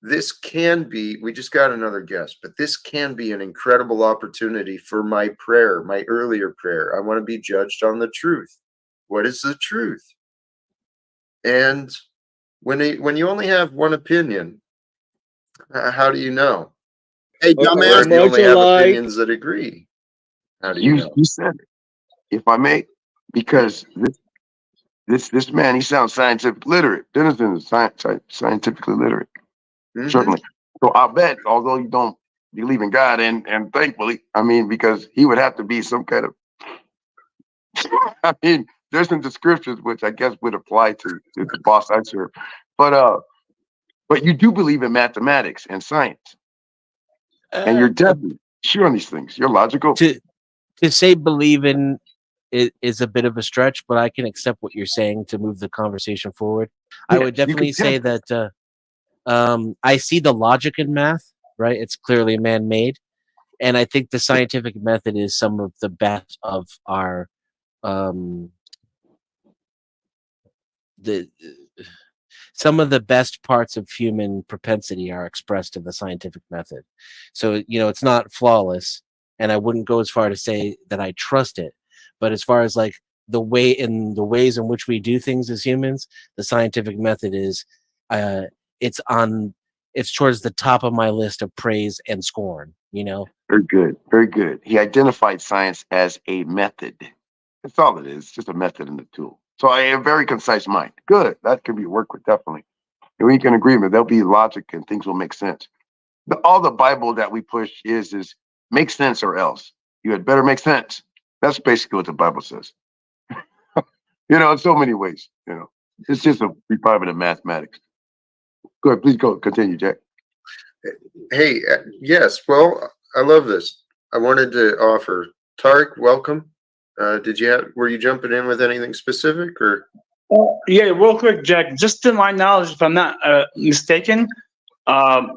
This can be, we just got another guest, but this can be an incredible opportunity for my prayer, my earlier prayer. I want to be judged on the truth. What is the truth? And when you only have one opinion, how do you know? Hey, dumbass, you only have opinions that agree. How do you know?
You said it, if I may, because this man, he sounds scientific literate. Denison is scientifically literate. Certainly. So I bet, although you don't believe in God, and thankfully, I mean, because he would have to be some kind of I mean, there's some descriptions which I guess would apply to the boss I serve. But you do believe in mathematics and science. And you're definitely sure on these things. You're logical.
To say believe in it is a bit of a stretch, but I can accept what you're saying to move the conversation forward. I would definitely say that I see the logic in math, right? It's clearly man-made. And I think the scientific method is some of the best of our some of the best parts of human propensity are expressed in the scientific method. So, you know, it's not flawless, and I wouldn't go as far to say that I trust it. But as far as like the ways in which we do things as humans, the scientific method is it's towards the top of my list of praise and scorn, you know.
Very good. Very good. He identified science as a method. That's all it is, just a method and a tool. So I have a very concise mind. Good. That can be worked with, definitely. And we can agree, there'll be logic and things will make sense. All the Bible that we push is make sense or else. You had better make sense. That's basically what the Bible says. You know, in so many ways, you know. It's just a refinement of mathematics. Go ahead, please go. Continue, Jack.
Hey, yes. Well, I love this. I wanted to offer Tarek, welcome. Were you jumping in with anything specific or?
Yeah, real quick, Jack. Just to my knowledge, if I'm not mistaken, John,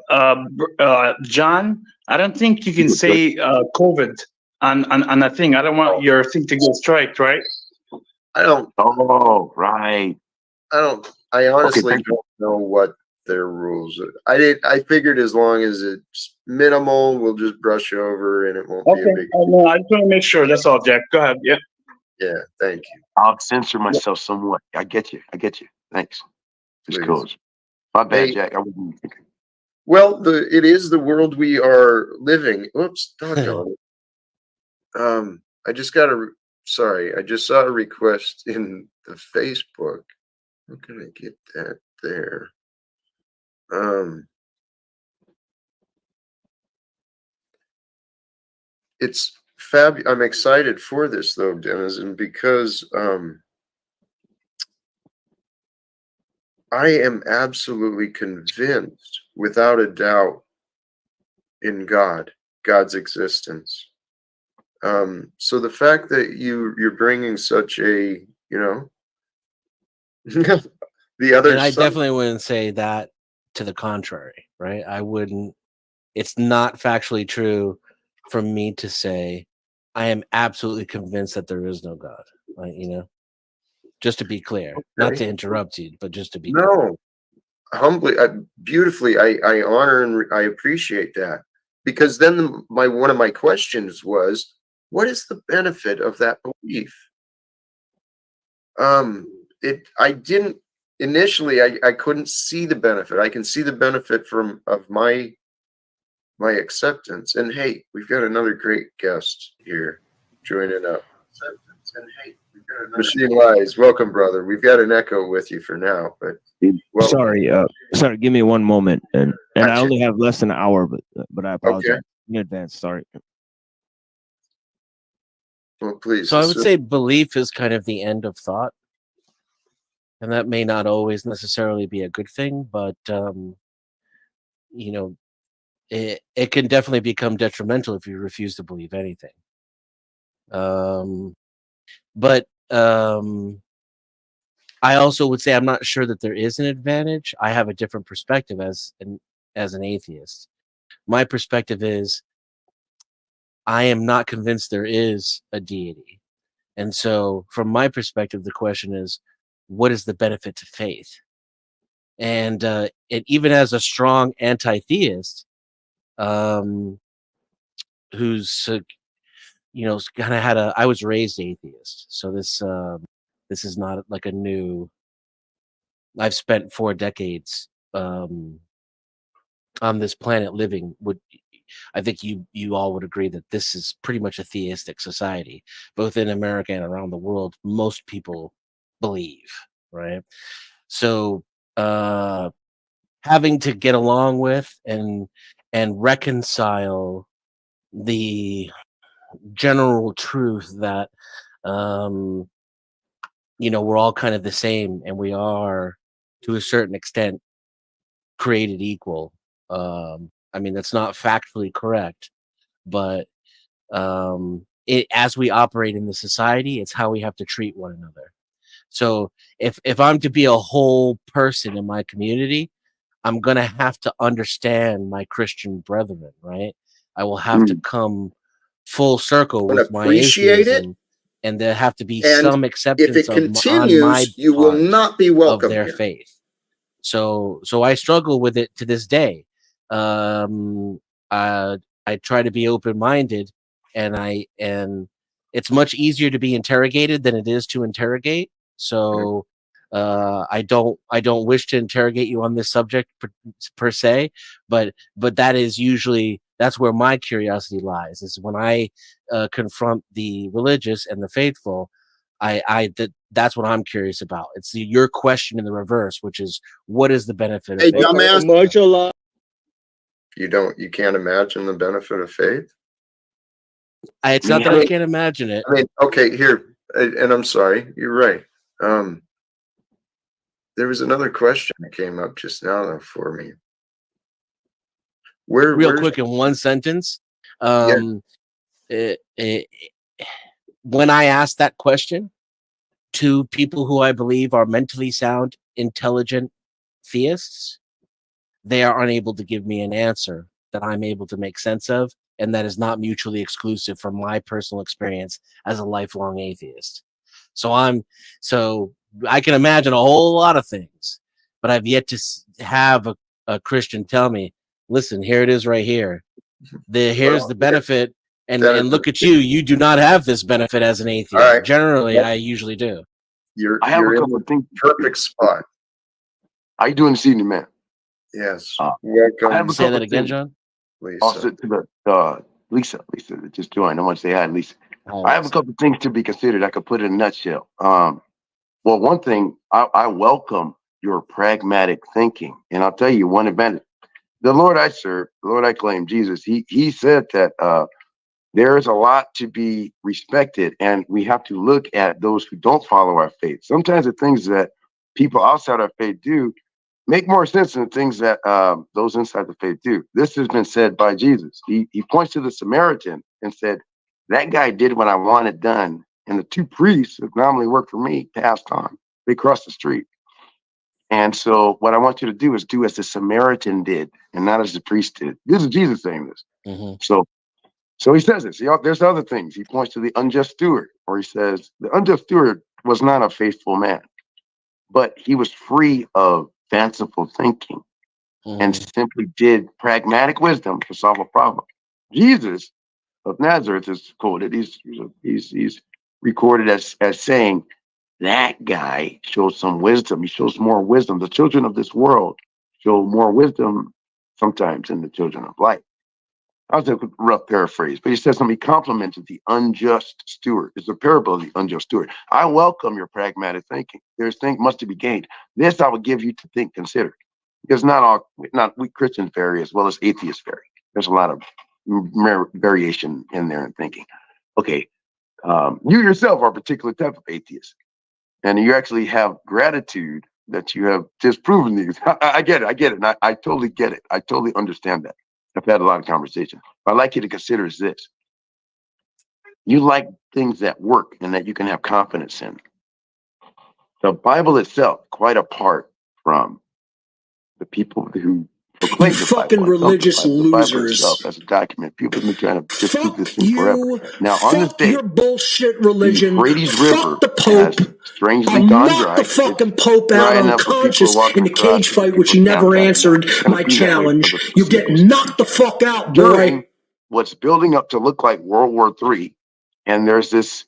I don't think you can say COVID on a thing. I don't want your thing to get striked, right?
I don't.
Oh, right.
I honestly don't know what their rules are. I figured as long as it's minimal, we'll just brush over and it won't be a big.
No, I just want to make sure. That's all, Jack. Go ahead. Yeah.
Yeah. Thank you.
I'll censor myself somewhat. I get you. Thanks. Just goes. My bad, Jack. I wasn't even thinking.
Well, it is the world we are living. Whoops, doggone it. I just saw a request in the Facebook. How can I get that there? It's fabulous. I'm excited for this though, Denizen, because I am absolutely convinced, without a doubt, in God's existence. So the fact that you're bringing such a, you know, The other
And I
side,
definitely wouldn't say that to the contrary, right? I wouldn't. It's not factually true for me to say I am absolutely convinced that there is no God. Like, just to be clear, not to interrupt you, but just to be clear.
no, humbly, beautifully, I honor and I appreciate that, because then one of my questions was, what is the benefit of that belief? I didn't initially. I couldn't see the benefit. I can see the benefit of my acceptance. And hey, we've got another great guest here joining up. Machine Wise, welcome, brother. We've got an echo with you for now, but welcome.
Sorry, give me one moment, and I only have less than an hour, but I apologize in advance. Sorry.
Well, please.
So I would say belief is kind of the end of thought, and that may not always necessarily be a good thing, but it can definitely become detrimental if you refuse to believe anything. But I also would say I'm not sure that there is an advantage. I have a different perspective as an atheist. My perspective is I am not convinced there is a deity. And so from my perspective, the question is, what is the benefit to faith? And it even as a strong anti-theist, who's kind of had I was raised atheist, so this is not like a new. I've spent 4 decades on this planet living. I think you all would agree that this is pretty much a theistic society, both in America and around the world. Most people believe, right? So having to get along with and reconcile the general truth that we're all kind of the same, and we are to a certain extent created equal. I mean, that's not factually correct, but as we operate in the society, it's how we have to treat one another. So if I'm to be a whole person in my community, I'm gonna have to understand my Christian brethren, right? I will have to come full circle with my
appreciate it,
and there have to be
and
some
if
acceptance
it
on my
continues, you will
part
not be
of
welcome
their
here.
faith. So I struggle with it to this day. I try to be open-minded, and it's much easier to be interrogated than it is to interrogate. So I don't wish to interrogate you on this subject per se, but that's where my curiosity lies, is when I confront the religious and the faithful. That's what I'm curious about. It's your question in the reverse, which is, what is the benefit of
Hey,
faith?
dumbass. You can't imagine the benefit of faith?
It's not that I can't imagine it.
I mean, okay, here, and I'm sorry, you're right. There was another question that came up just now, though, for me.
Real quick, in one sentence, when I ask that question to people who I believe are mentally sound, intelligent theists, they are unable to give me an answer that I'm able to make sense of, and that is not mutually exclusive from my personal experience as a lifelong atheist. So I can imagine a whole lot of things, but I've yet to have a Christian tell me, listen, here it is right here. Here's the benefit, and look at you. You do not have this benefit as an atheist.
Right.
Generally, I usually do.
I have a couple of things.
Perfect spot.
How you doing this evening, man?
Yes.
Welcome. I have a
Say
couple
that
of
again,
things.
John.
Also to the Lisa that just joined. I want to say hi, Lisa. I have a couple of things to be considered. I could put it in a nutshell. Well, one thing, I welcome your pragmatic thinking, and I'll tell you one advantage. The Lord I serve, the Lord I claim, Jesus, he said that there is a lot to be respected, and we have to look at those who don't follow our faith. Sometimes the things that people outside our faith do make more sense than the things that those inside the faith do. This has been said by Jesus. He points to the Samaritan and said, that guy did what I wanted done. And the 2 priests that normally work for me passed on. They crossed the street. And so what I want you to do is do as the Samaritan did and not as the priest did. This is Jesus saying this. So he says this. There's other things. He points to the unjust steward, or he says the unjust steward was not a faithful man, but he was free of fanciful thinking and simply did pragmatic wisdom to solve a problem. Jesus of Nazareth is quoted. He's recorded as saying that guy shows some wisdom. He shows more wisdom. The children of this world show more wisdom sometimes than the children of light. That was a rough paraphrase, but he says something. He complimented the unjust steward. It's a parable of the unjust steward. I welcome your pragmatic thinking. There's things must be gained. This I would give you to think, consider. Because we Christians vary as well as atheists vary. There's a lot of variation in there in thinking. Okay, you yourself are a particular type of atheist, and you actually have gratitude that you have disproven these. I get it, and I totally get it. I totally understand that. I've had a lot of conversations. What I'd like you to consider is this. You like things that work and that you can have confidence in. The Bible itself, quite apart from the people who proclaim the
fucking
Bible,
religious
the Bible
losers.
itself as a document, people have been trying to disprove this thing
You,
forever. Now, on this
fuck
day,
your bullshit
the
religion,
Euphrates River
fuck the Pope.
has strangely
I'll
gone
knock
dry.
the fucking
It's
Pope out
dry enough where people are
unconscious
walking
in the
across
cage
it,
fight, which he
people
never
baptizing now.
answered
It's gonna
my
be that way
challenge.
because of
You get
foreseeable
knocked the fuck out, boy.
during what's building up to look like World War III, and there's this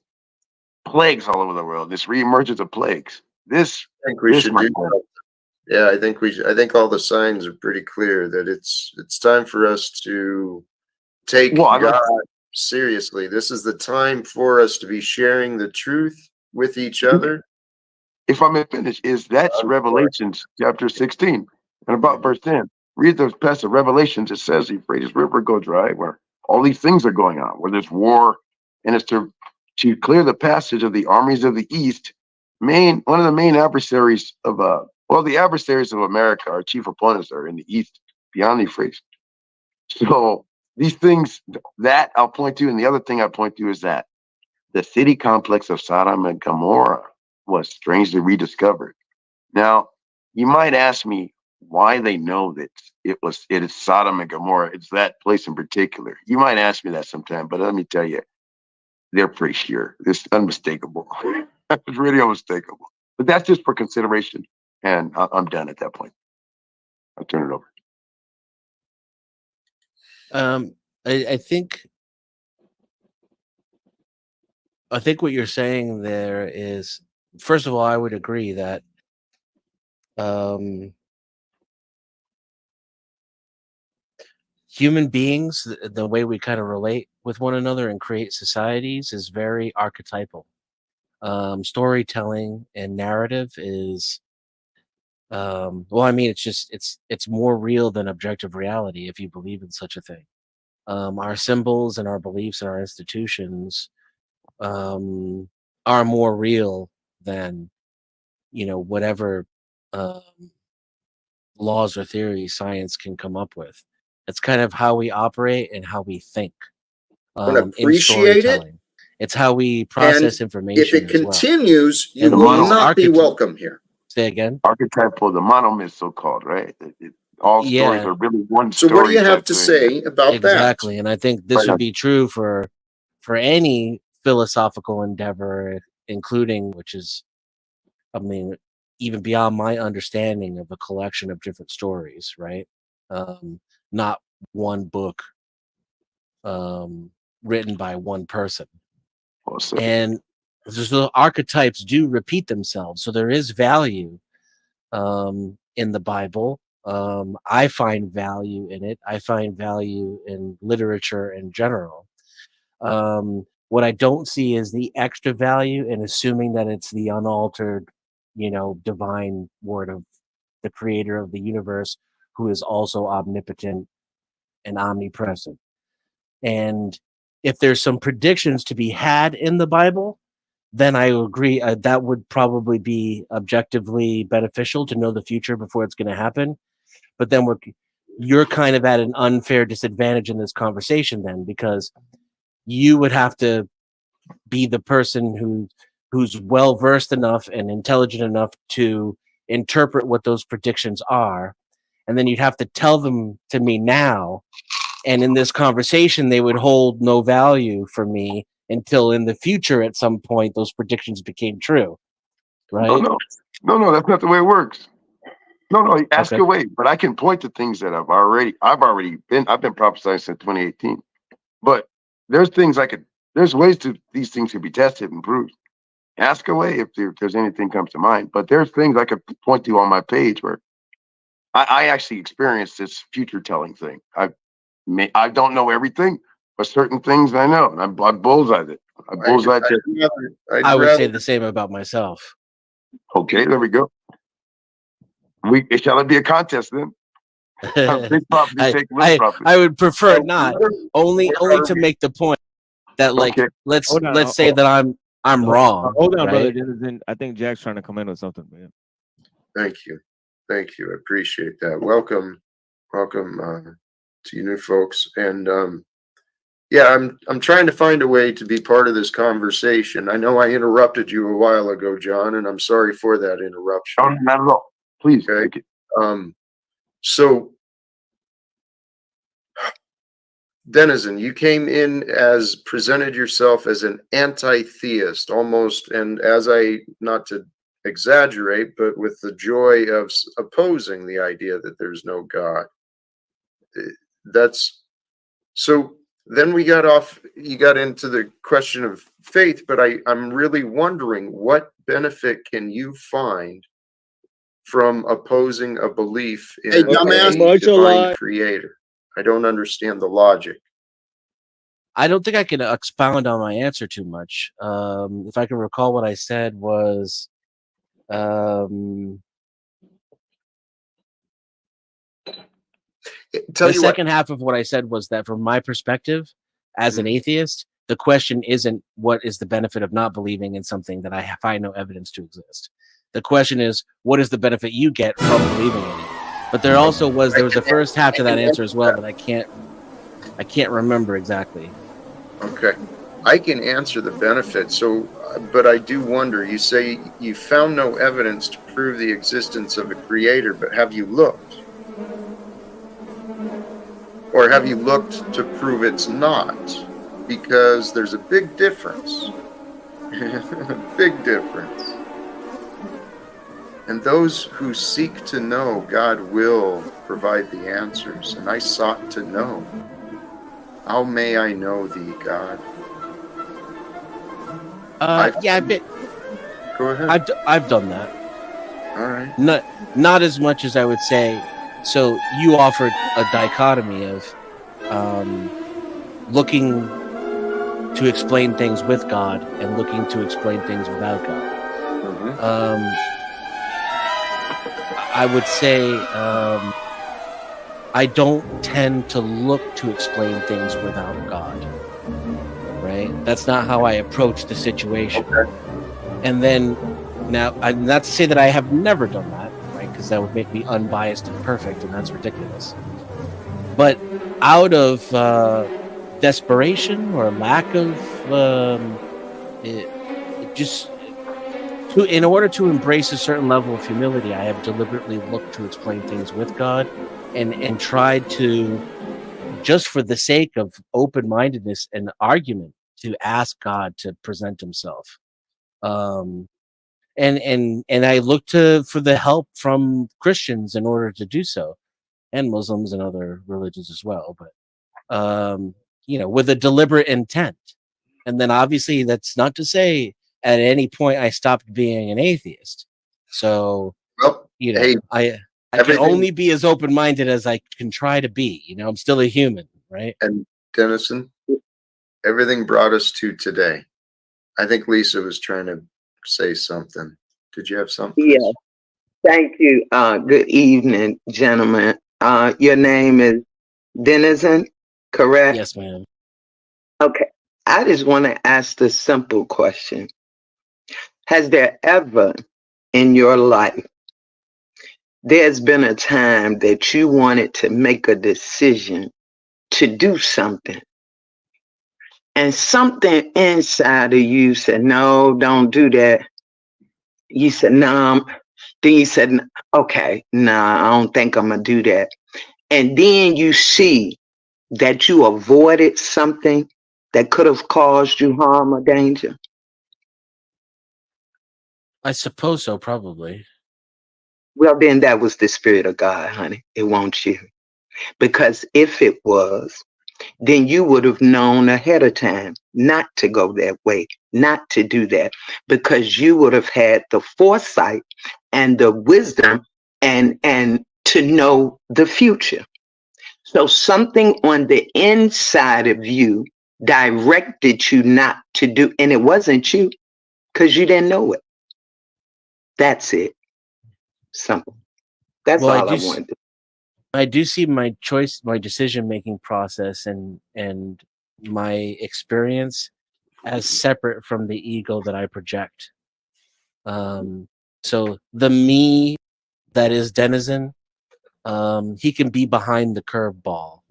plagues all over the world, this reemergence of plagues. This,
I think we
this
should
my
do
friend,
that. Yeah, I think all the signs are pretty clear that it's time for us to take God seriously. This is the time for us to be sharing the truth with each other.
if I may finish, that's Revelations chapter 16 and about verse 10. Read the passage of Revelations. It says the Euphrates River go dry, where all these things are going on, where there's war, and it's to clear the passage of the armies of the East. One of the main adversaries of the adversaries of America, our chief opponents, are in the East, beyond the Euphrates. So these things that I'll point to, and the other thing I point to is that the city complex of Sodom and Gomorrah was strangely rediscovered. Now, you might ask me why they know that it is Sodom and Gomorrah. It's that place in particular. You might ask me that sometime, but let me tell you, they're pretty sure. It's unmistakable. It's really unmistakable. But that's just for consideration, and I'm done at that point. I'll turn it over.
I think what you're saying there is, first of all, I would agree that human beings, the way we kind of relate with one another and create societies is very archetypal. Storytelling and narrative is it's more real than objective reality, if you believe in such a thing. Our symbols and our beliefs and our institutions are more real than whatever laws or theories science can come up with. It's kind of how we operate and how we think in
Appreciate it.
storytelling. It's how we process information.
If it
as well.
continues, you
And
will
these
not be welcome here.
Say again.
Archetypal, the monomyth, so-called, right? All stories are really one story.
So what do you have
type
to
thing.
say about
Exactly,
that?
and I think this would be true for any philosophical endeavor, including, which is, I mean, even beyond my understanding of a collection of different stories, right? Not one book written by one person. And the archetypes do repeat themselves, so there is value in the Bible. I find value in it. I find value in literature in general. What I don't see is the extra value in assuming that it's the unaltered, divine word of the creator of the universe, who is also omnipotent and omnipresent. And if there's some predictions to be had in the Bible, then I agree that would probably be objectively beneficial to know the future before it's going to happen. But then you're kind of at an unfair disadvantage in this conversation then, because you would have to be the person who's well versed enough and intelligent enough to interpret what those predictions are, and then you'd have to tell them to me now. And in this conversation, they would hold no value for me until in the future, at some point, those predictions became true. Right?
No, that's not the way it works. No, ask away. But I can point to things that I've been prophesying since 2018. But there's ways these things could be tested and proved. Ask away if there's anything comes to mind. But there's things I could point to on my page where I actually experienced this future telling thing. I don't know everything, but certain things I know. And I bullseyed it.
I would say the same about myself.
Okay, there we go. Shall it be a contest then?
I would prefer not. Only to make the point that, like, let's say that I'm wrong.
Hold on,
right?
brother. I think Jack's trying to come in with something, man.
Thank you. I appreciate that. Welcome to you new folks. And I'm trying to find a way to be part of this conversation. I know I interrupted you a while ago, John, and I'm sorry for that interruption.
Oh, not at all. Please.
Okay. So, Denizen, you came in presented yourself as an anti-theist, almost, and not to exaggerate, but with the joy of opposing the idea that there's no God. So then you got into the question of faith, but I'm really wondering, what benefit can you find from opposing a belief in a divine creator? I don't understand the logic.
I don't think I can expound on my answer too much. If I can recall, what I said was, the second half of what I said was that from my perspective as an atheist, the question isn't what is the benefit of not believing in something that I find no evidence to exist. The question is, what is the benefit you get from believing in it? But there was a first half to that answer as well, but I can't remember exactly.
Okay. I can answer the benefit. But I do wonder, you say you found no evidence to prove the existence of a creator, but have you looked? Or have you looked to prove it's not? Because there's a big difference. Big difference. And those who seek to know, God will provide the answers. And I sought to know. How may I know thee, God? Go ahead.
I've done that.
All right.
Not as much as I would say. So you offered a dichotomy of looking to explain things with God and looking to explain things without God. I would say I don't tend to look to explain things without God. Right? That's not how I approach the situation. Okay. And then now, not to say that I have never done that, right? Because that would make me unbiased and perfect, and that's ridiculous. But out of desperation or lack of in order to embrace a certain level of humility, I have deliberately looked to explain things with God and tried to, just for the sake of open-mindedness and argument, to ask God to present himself. And I look for the help from Christians in order to do so, and Muslims and other religions as well, but with a deliberate intent. And then obviously that's not to say at any point I stopped being an atheist. So, I can only be as open-minded as I can try to be. I'm still a human, right?
And Denizen, everything brought us to today. I think Lisa was trying to say something. Did you have something?
Yeah. Thank you. Good evening, gentlemen. Your name is Denizen, correct?
Yes, ma'am.
Okay. I just want to ask the simple question. Has there ever in your life, there's been a time that you wanted to make a decision to do something, and something inside of you said, no, don't do that. You said, no, Then you said, okay, nah, I don't think I'm going to do that. And then you see that you avoided something that could have caused you harm or danger.
I suppose so, probably.
Well, then that was the Spirit of God, honey. It won't you. Because if it was, then you would have known ahead of time not to go that way, not to do that, because you would have had the foresight and the wisdom and to know the future. So something on the inside of you directed you not to do, and it wasn't you because you didn't know it. That's it. Simple. That's
Well,
all I wanted to.
I do see my choice, my decision-making process and my experience as separate from the ego that I project. So the me that is Denizen, he can be behind the curveball,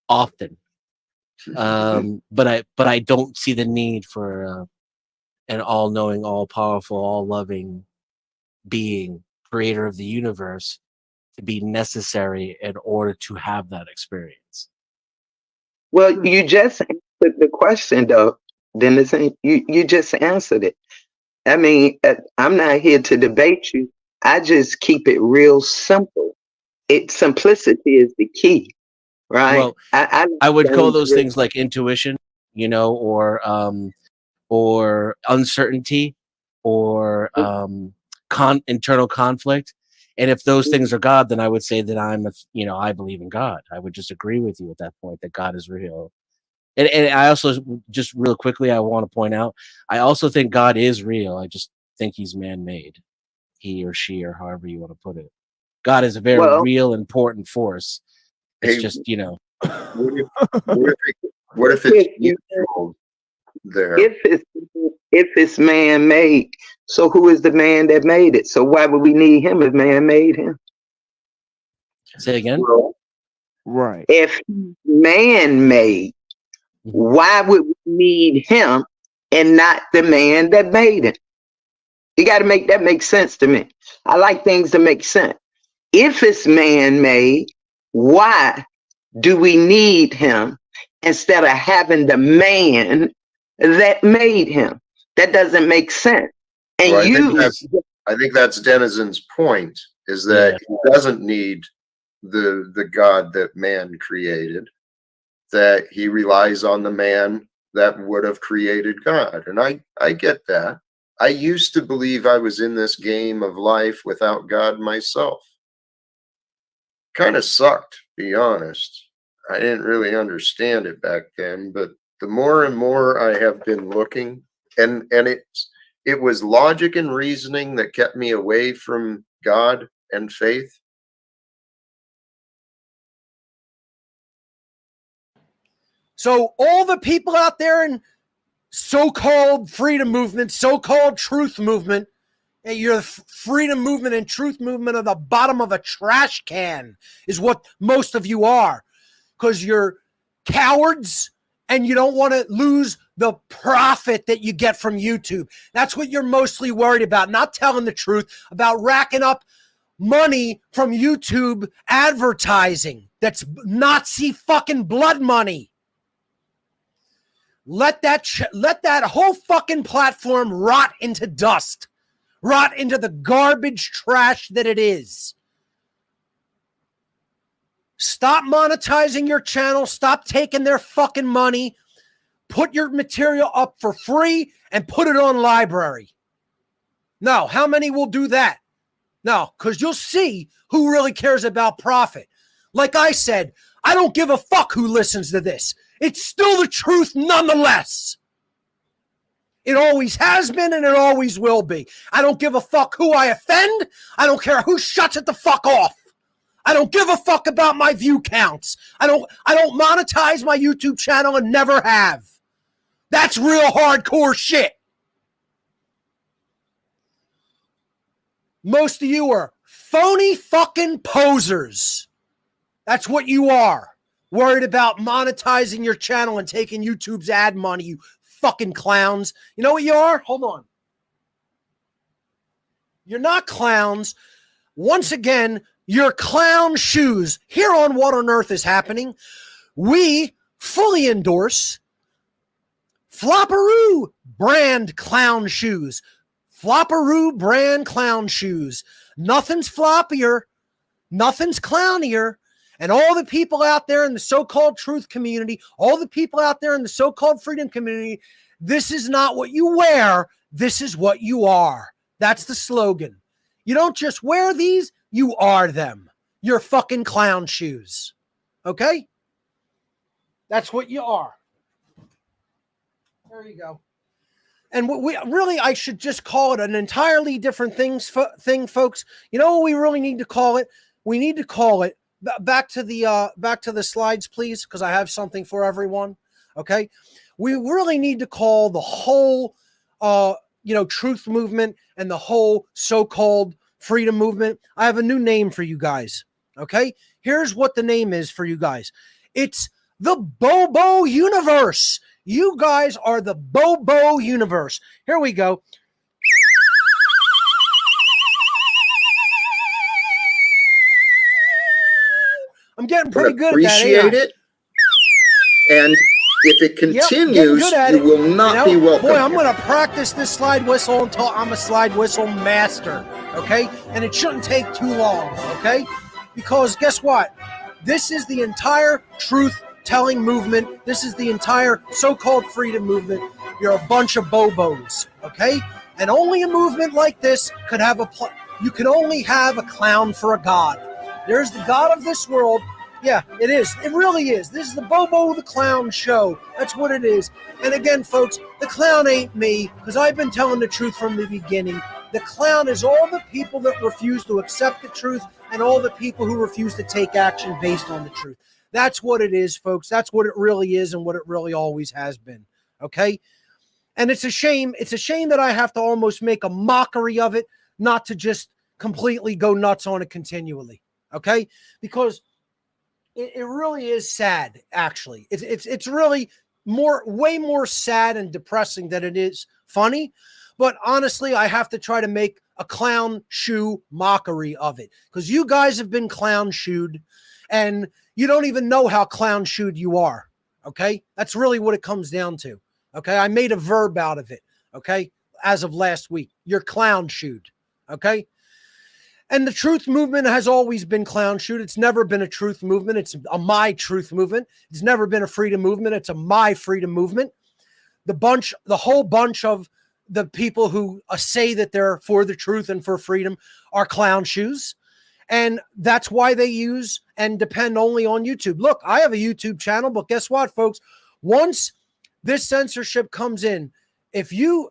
often. But I don't see the need for an all-knowing, all-powerful, all-loving being, creator of the universe, to be necessary in order to have that experience.
Well, you just answered the question, though, Dennis. You just answered it. I mean, I'm not here to debate you. I just keep it real simple. Simplicity is the key, right?
Well, I would call those things like intuition, or uncertainty, or internal conflict. And if those things are God, then I would say that I believe in God. I would just agree with you at that point that God is real. And I also, just real quickly, I want to point out, I also think God is real. I just think he's man-made, he or she, or however you want to put it. God is a very real, important force. It's just,
What if it's neutral there?
If it's man-made, so who is the man that made it? So why would we need him if man made him?
Say again?
Right.
If man-made, why would we need him and not the man that made him? You got to make that make sense to me. I like things to make sense. If it's man-made, why do we need him instead of having the man that made him? That doesn't make sense. And
Well, I think that's Denizen's point, is that he doesn't need the God that man created, that he relies on the man that would have created God. And I get that. I used to believe I was in this game of life without God myself. Kind of sucked, to be honest. I didn't really understand it back then, but the more and more I have been looking, and it was logic and reasoning that kept me away from God and faith.
So all the people out there in so-called freedom movement, so-called truth movement, and your freedom movement and truth movement are the bottom of a trash can is what most of you are, because you're cowards and you don't want to lose the profit that you get from YouTube. That's what you're mostly worried about, not telling the truth, about racking up money from YouTube advertising. That's Nazi fucking blood money. Let that whole fucking platform rot into dust. Rot into the garbage trash that it is. Stop monetizing your channel. Stop taking their fucking money. Put your material up for free and put it on library. No, how many will do that? No, because you'll see who really cares about profit. Like I said, I don't give a fuck who listens to this. It's still the truth nonetheless. It always has been and it always will be. I don't give a fuck who I offend. I don't care who shuts it the fuck off. I don't give a fuck about my view counts. I don't monetize my YouTube channel and never have. That's real hardcore shit. Most of you are phony fucking posers. That's what you are. Worried about monetizing your channel and taking YouTube's ad money, you fucking clowns. You know what you are? Hold on. You're not clowns. Once again, you're clown shoes. Here on What on Earth is Happening, we fully endorse Flopperoo brand clown shoes. Flopperoo brand clown shoes. Nothing's floppier. Nothing's clownier. And all the people out there in the so-called truth community, all the people out there in the so-called freedom community, this is not what you wear. This is what you are. That's the slogan. You don't just wear these, you are them. You're fucking clown shoes. Okay? That's what you are. There you go. And what we really, I should just call it an entirely different thing, folks. You know what we really need to call it? We need to call it back to the slides, please, because I have something for everyone. Okay, we really need to call the whole, truth movement and the whole so-called freedom movement. I have a new name for you guys. Okay, here's what the name is for you guys. It's the Bobo Universe. You guys are the Bobo Universe. Here we go. I'm getting pretty good at that.
Appreciate it. And if it continues, you will not be welcome.
Boy, I'm going to practice this slide whistle until I'm a slide whistle master. Okay? And it shouldn't take too long. Okay? Because guess what? This is the entire truth-telling movement. This is the entire so-called freedom movement. You're a bunch of bobos. Okay? And only a movement like this could have you can only have a clown for a god. There's the god of this world. Yeah, it is. It really is. This is the Bobo the Clown show. That's what it is. And again, folks, the clown ain't me, because I've been telling the truth from the beginning. The clown is all the people that refuse to accept the truth and all the people who refuse to take action based on the truth. That's what it is, folks. That's what it really is and what it really always has been. Okay? And it's a shame. It's a shame that I have to almost make a mockery of it, not to just completely go nuts on it continually. Okay? Because it really is sad, actually. It's really way more sad and depressing than it is funny. But honestly, I have to try to make a clown shoe mockery of it, because you guys have been clown shoed and you don't even know how clown shoed you are. Okay? That's really what it comes down to. Okay? I made a verb out of it. Okay? As of last week, you're clown shoed. Okay? And the truth movement has always been clown shoot. It's never been a truth movement. It's a my truth movement. It's never been a freedom movement. It's a my freedom movement. The whole bunch of the people who say that they're for the truth and for freedom are clown shoes. And that's why they use and depend only on YouTube. Look, I have a YouTube channel, but guess what, folks? Once this censorship comes in, if you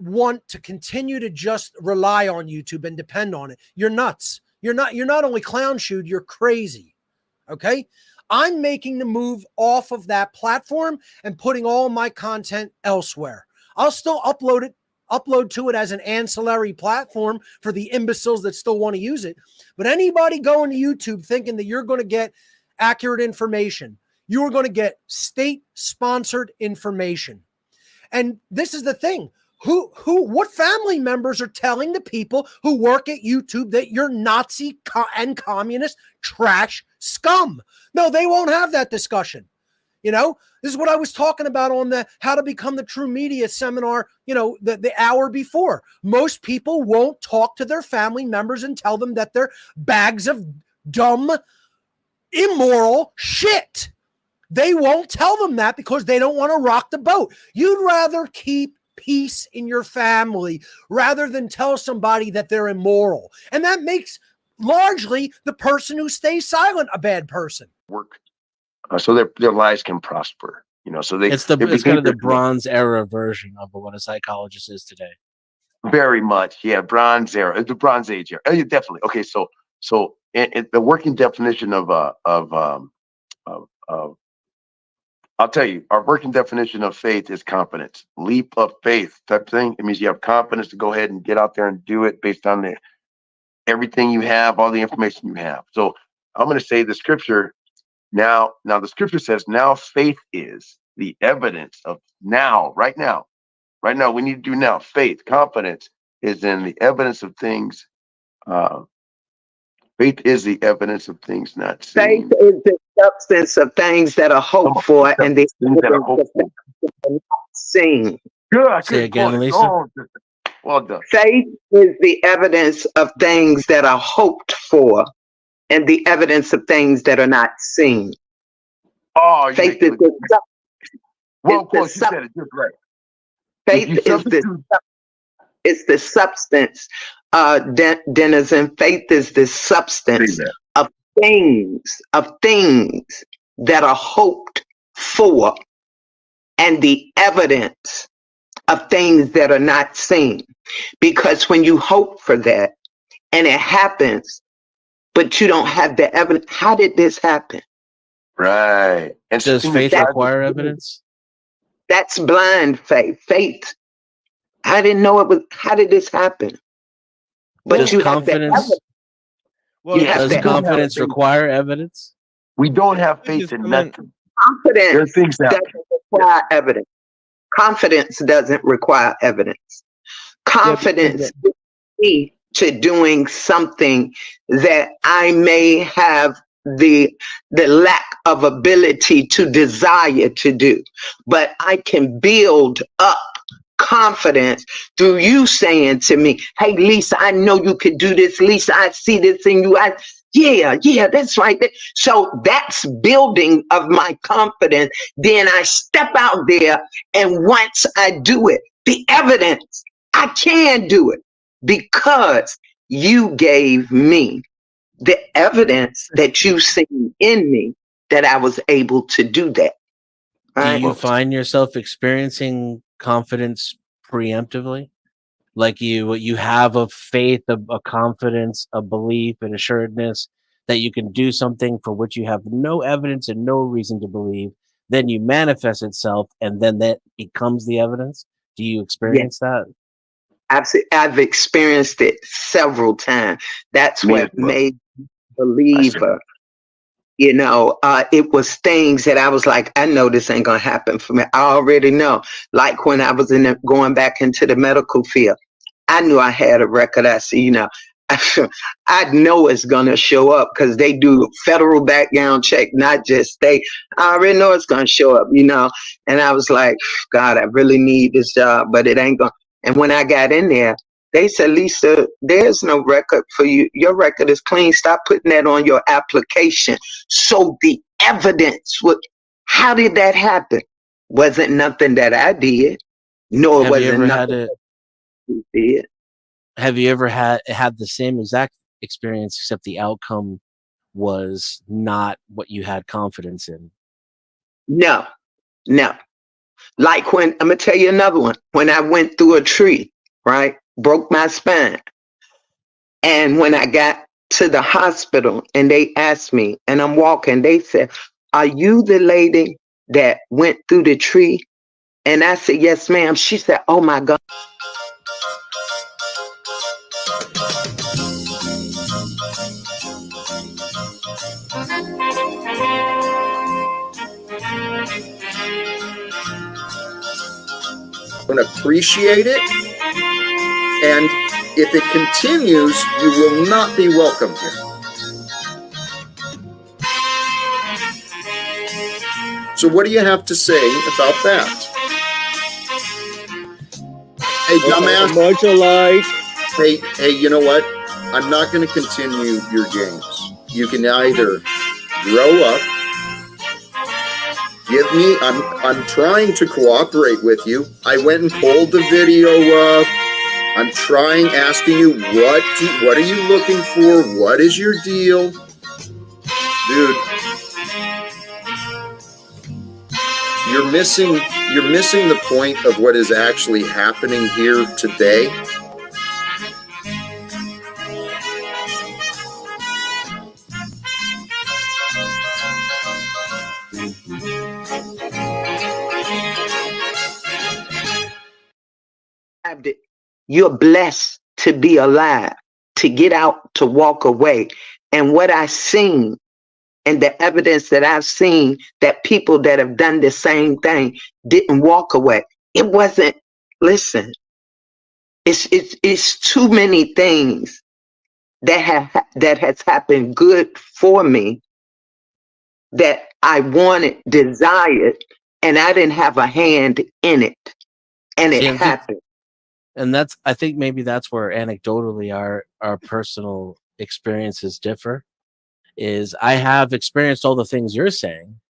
want to continue to just rely on YouTube and depend on it, you're nuts. You're not only clown shoed, you're crazy. Okay? I'm making the move off of that platform and putting all my content elsewhere. I'll still upload to it as an ancillary platform for the imbeciles that still want to use it. But anybody going to YouTube thinking that you're going to get accurate information, you are going to get state-sponsored information. And this is the thing. What family members are telling the people who work at YouTube that you're Nazi and communist trash scum? No, they won't have that discussion. You know, this is what I was talking about on the How to Become the True Media seminar, the hour before. Most people won't talk to their family members and tell them that they're bags of dumb, immoral shit. They won't tell them that because they don't want to rock the boat. You'd rather keep peace in your family rather than tell somebody that they're immoral. And that makes largely the person who stays silent a bad person.
Work. So their lives can prosper. So
it's kind of the Bronze Era version of what a psychologist is today.
Very much. Yeah. Bronze Era. The Bronze Age era. Yeah, definitely. Okay. So the working definition of I'll tell you, our working definition of faith is confidence, leap of faith type thing. It means you have confidence to go ahead and get out there and do it based on everything you have, all the information you have. So I'm going to say the scripture now the scripture says, now faith is the evidence of right now we need to do now faith, confidence is in the evidence of things. Faith is the evidence of things not
Faith
seen.
is the substance of things that are hoped for and the
Things that are
evidence of
hopeful.
things that are not seen.
Good. I
Say
couldn't quote
again,
it.
Lisa.
Oh, well done.
Faith is the evidence of things that are hoped for and the evidence of things that are not seen.
Oh, you
Faith
make it
is
look
the
well.
it's
Of
the
course, you said it just right.
faith is the substance, denizen. Faith is the substance of things that are hoped for and the evidence of things that are not seen. Because when you hope for that and it happens, but you don't have the evidence, how did this happen?
Right. And
Does faith require evidence?
That's blind faith. Faith. I didn't know it was. How did this happen? But
Does
you have the evidence.
Well, does confidence require evidence?
We don't have faith in nothing.
Confidence
things that
doesn't require evidence. Confidence doesn't require evidence. Confidence is key to doing something that I may have the lack of ability to desire to do, but I can build up confidence through you saying to me, hey Lisa, I know you could do this. Lisa, I see this in you. Yeah, that's right. So that's building of my confidence. Then I step out there, and once I do it, the evidence, I can do it because you gave me the evidence that you seen in me that I was able to do that.
Do you find yourself experiencing confidence preemptively? Like you have a faith, a confidence, a belief, an assuredness that you can do something for which you have no evidence and no reason to believe. Then you manifest itself, and then that becomes the evidence. Do you experience that?
I've experienced it several times. That's what made me a believer. You know, it was things that I was like, I know this ain't gonna happen for me. I already know. Like when I was going back into the medical field, I knew I had a record. I said, you know, I know it's gonna show up because they do federal background check, not just state. I already know it's gonna show up, you know. And I was like, God, I really need this job, but it ain't gonna. And when I got in there, they said, Lisa, there's no record for you. Your record is clean. Stop putting that on your application. So the evidence would. How did that happen? Wasn't nothing that I did. No, it
Have you
wasn't
ever
nothing
had it?
that you did.
Have you ever had the same exact experience, except the outcome was not what you had confidence in?
No. Like when, I'm gonna tell you another one. When I went through a tree, right? Broke my spine. And when I got to the hospital and they asked me, and I'm walking, they said, are you the lady that went through the tree? And I said, yes, ma'am. She said, oh my God.
And appreciate it. And if it continues, you will not be welcome here. So what do you have to say about that? Hey, dumbass.
Much alike.
Hey, you know what? I'm not going to continue your games. You can either grow up, give me, I'm trying to cooperate with you. I went and pulled the video up. I'm trying, asking you, what are you looking for? What is your deal? Dude, you're missing the point of what is actually happening here today.
You're blessed to be alive, to get out, to walk away. And what I seen and the evidence that I've seen that people that have done the same thing didn't walk away. It wasn't, listen, It's too many things that has happened good for me that I wanted, desired, and I didn't have a hand in it, and it
See,
happened.
and I think maybe that's where anecdotally our personal experiences differ. Is I have experienced all the things you're saying,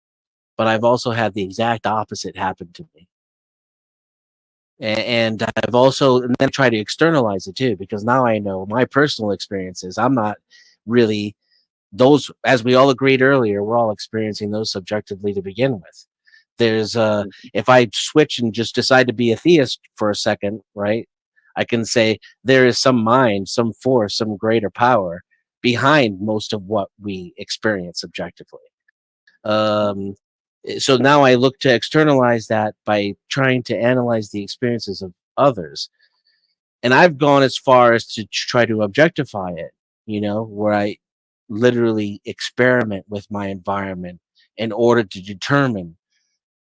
but I've also had the exact opposite happen to me. And I've also and then try to externalize it too, because now I know my personal experiences. I'm not really those, as we all agreed earlier, we're all experiencing those subjectively to begin with. There's if I switch and just decide to be a theist for a second, right? I can say there is some mind, some force, some greater power behind most of what we experience objectively. So now I look to externalize that by trying to analyze the experiences of others. And I've gone as far as to try to objectify it, where I literally experiment with my environment in order to determine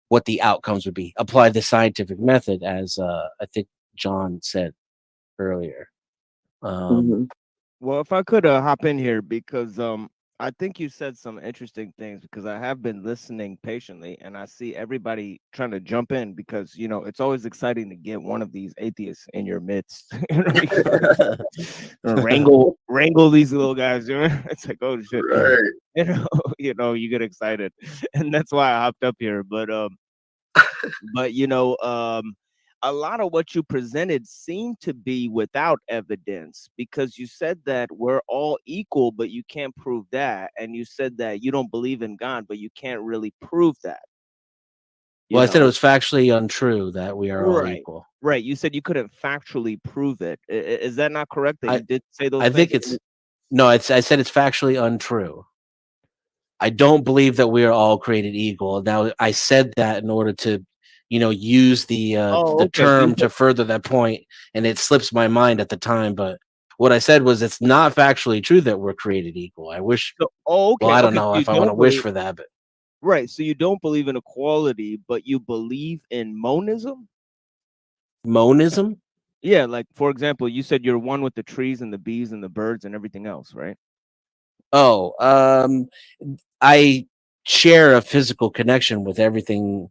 what the outcomes would be. Apply the scientific method, as I think John said earlier.
Well, if I could hop in here, because I think you said some interesting things, because I have been listening patiently and I see everybody trying to jump in, because it's always exciting to get one of these atheists in your midst. wrangle these little guys. It's like, oh shit.
Right.
You get excited. And that's why I hopped up here. But a lot of what you presented seemed to be without evidence, because you said that we're all equal, but you can't prove that. And you said that you don't believe in God, but you can't really prove that.
Well, I said it was factually untrue that we are all
Right.
equal.
Right. You said you couldn't factually prove it. Is that not correct? That you did say those
I think
things?
I said it's factually untrue. I don't believe that we are all created equal. Now, I said that in order to use the
okay.
term to further that point, and it slips my mind at the time. But what I said was it's not factually true that we're created equal. I wish.
Okay.
Well, I don't know
So you
if I want to
don't
wish
believe-
for that, but
Right. So you don't believe in equality, but you believe in monism?
monism?
Yeah. Like, for example, you said you're one with the trees and the bees and the birds and everything else, right?
Oh, I share a physical connection with everything.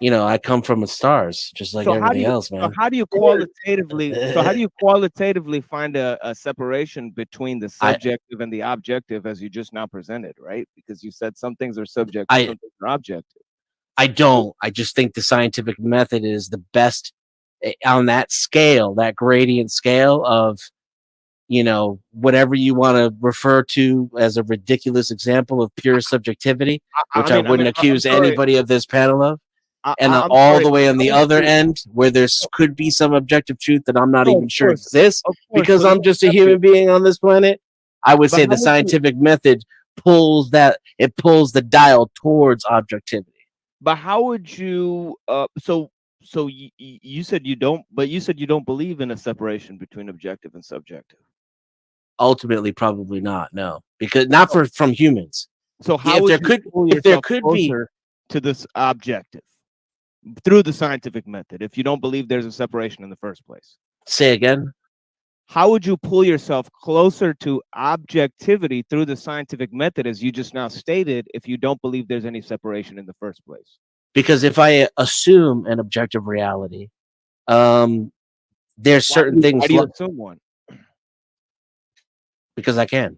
I come from the stars, just like everything else, man.
So how do you qualitatively? So how do you qualitatively find a separation between the subjective and the objective, as you just now presented, right? Because you said some things are subjective, some things are objective.
I don't. I just think the scientific method is the best on that scale, that gradient scale of, whatever you want to refer to as a ridiculous example of pure subjectivity, which I wouldn't accuse anybody of this panel of. And all the way on the other end, where could be some objective truth that I'm not even sure exists, because I'm just a human being on this planet. I would say the scientific method pulls the dial towards objectivity.
But how would you? So you said you don't, but you said you don't believe in a separation between objective and subjective.
Ultimately, probably not. No, because not from humans.
So how would there could be to this objective through the scientific method if you don't believe there's a separation in the first place?
Say again.
How would you pull yourself closer to objectivity through the scientific method, as you just now stated, if you don't believe there's any separation in the first place?
Because if I assume an objective reality, there's certain things.
Why do you assume one?
Because I can.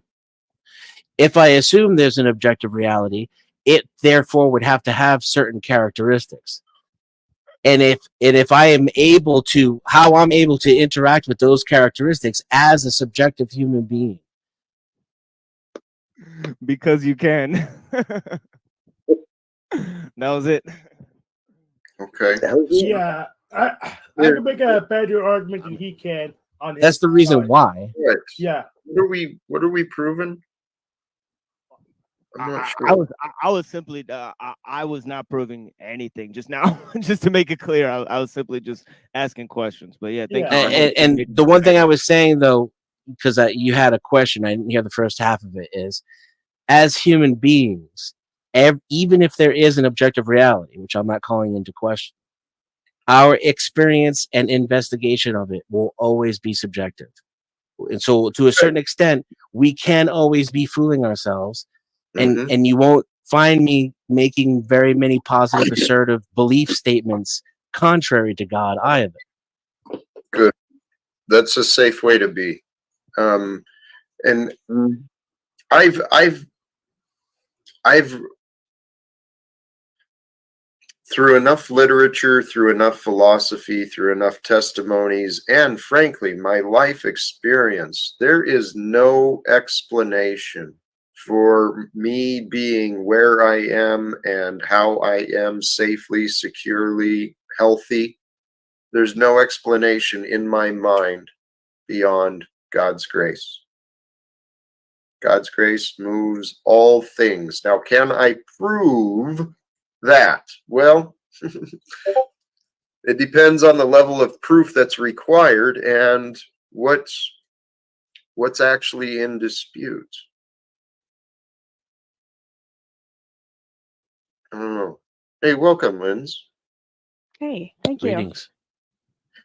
If I assume there's an objective reality, it therefore would have to have certain characteristics. And if I am able to, how I'm able to interact with those characteristics as a subjective human being.
Because you can. That was it.
Okay.
Yeah, I can make a better argument than he can on.
That's the reason why.
Right.
Yeah.
What are we proving? I'm not sure.
I was simply I was not proving anything just now. Just to make it clear, I was simply just asking questions. But yeah, thank you.
And the one thing I was saying though, because you had a question, I didn't hear the first half of it, is as human beings, even if there is an objective reality, which I'm not calling into question, Our experience and investigation of it will always be subjective. And so to a certain extent, we can always be fooling ourselves. And you won't find me making very many positive, assertive belief statements contrary to God either.
Good. That's a safe way to be. And I've through enough literature, through enough philosophy, through enough testimonies, and frankly, my life experience, there is no explanation for me being where I am and how I am safely, securely, healthy. There's no explanation in my mind beyond God's grace. God's grace moves all things. Now, can I prove that? Well, it depends on the level of proof that's required and what's actually in dispute. I don't know. Hey, welcome, Linz.
Hey, thank
Greetings.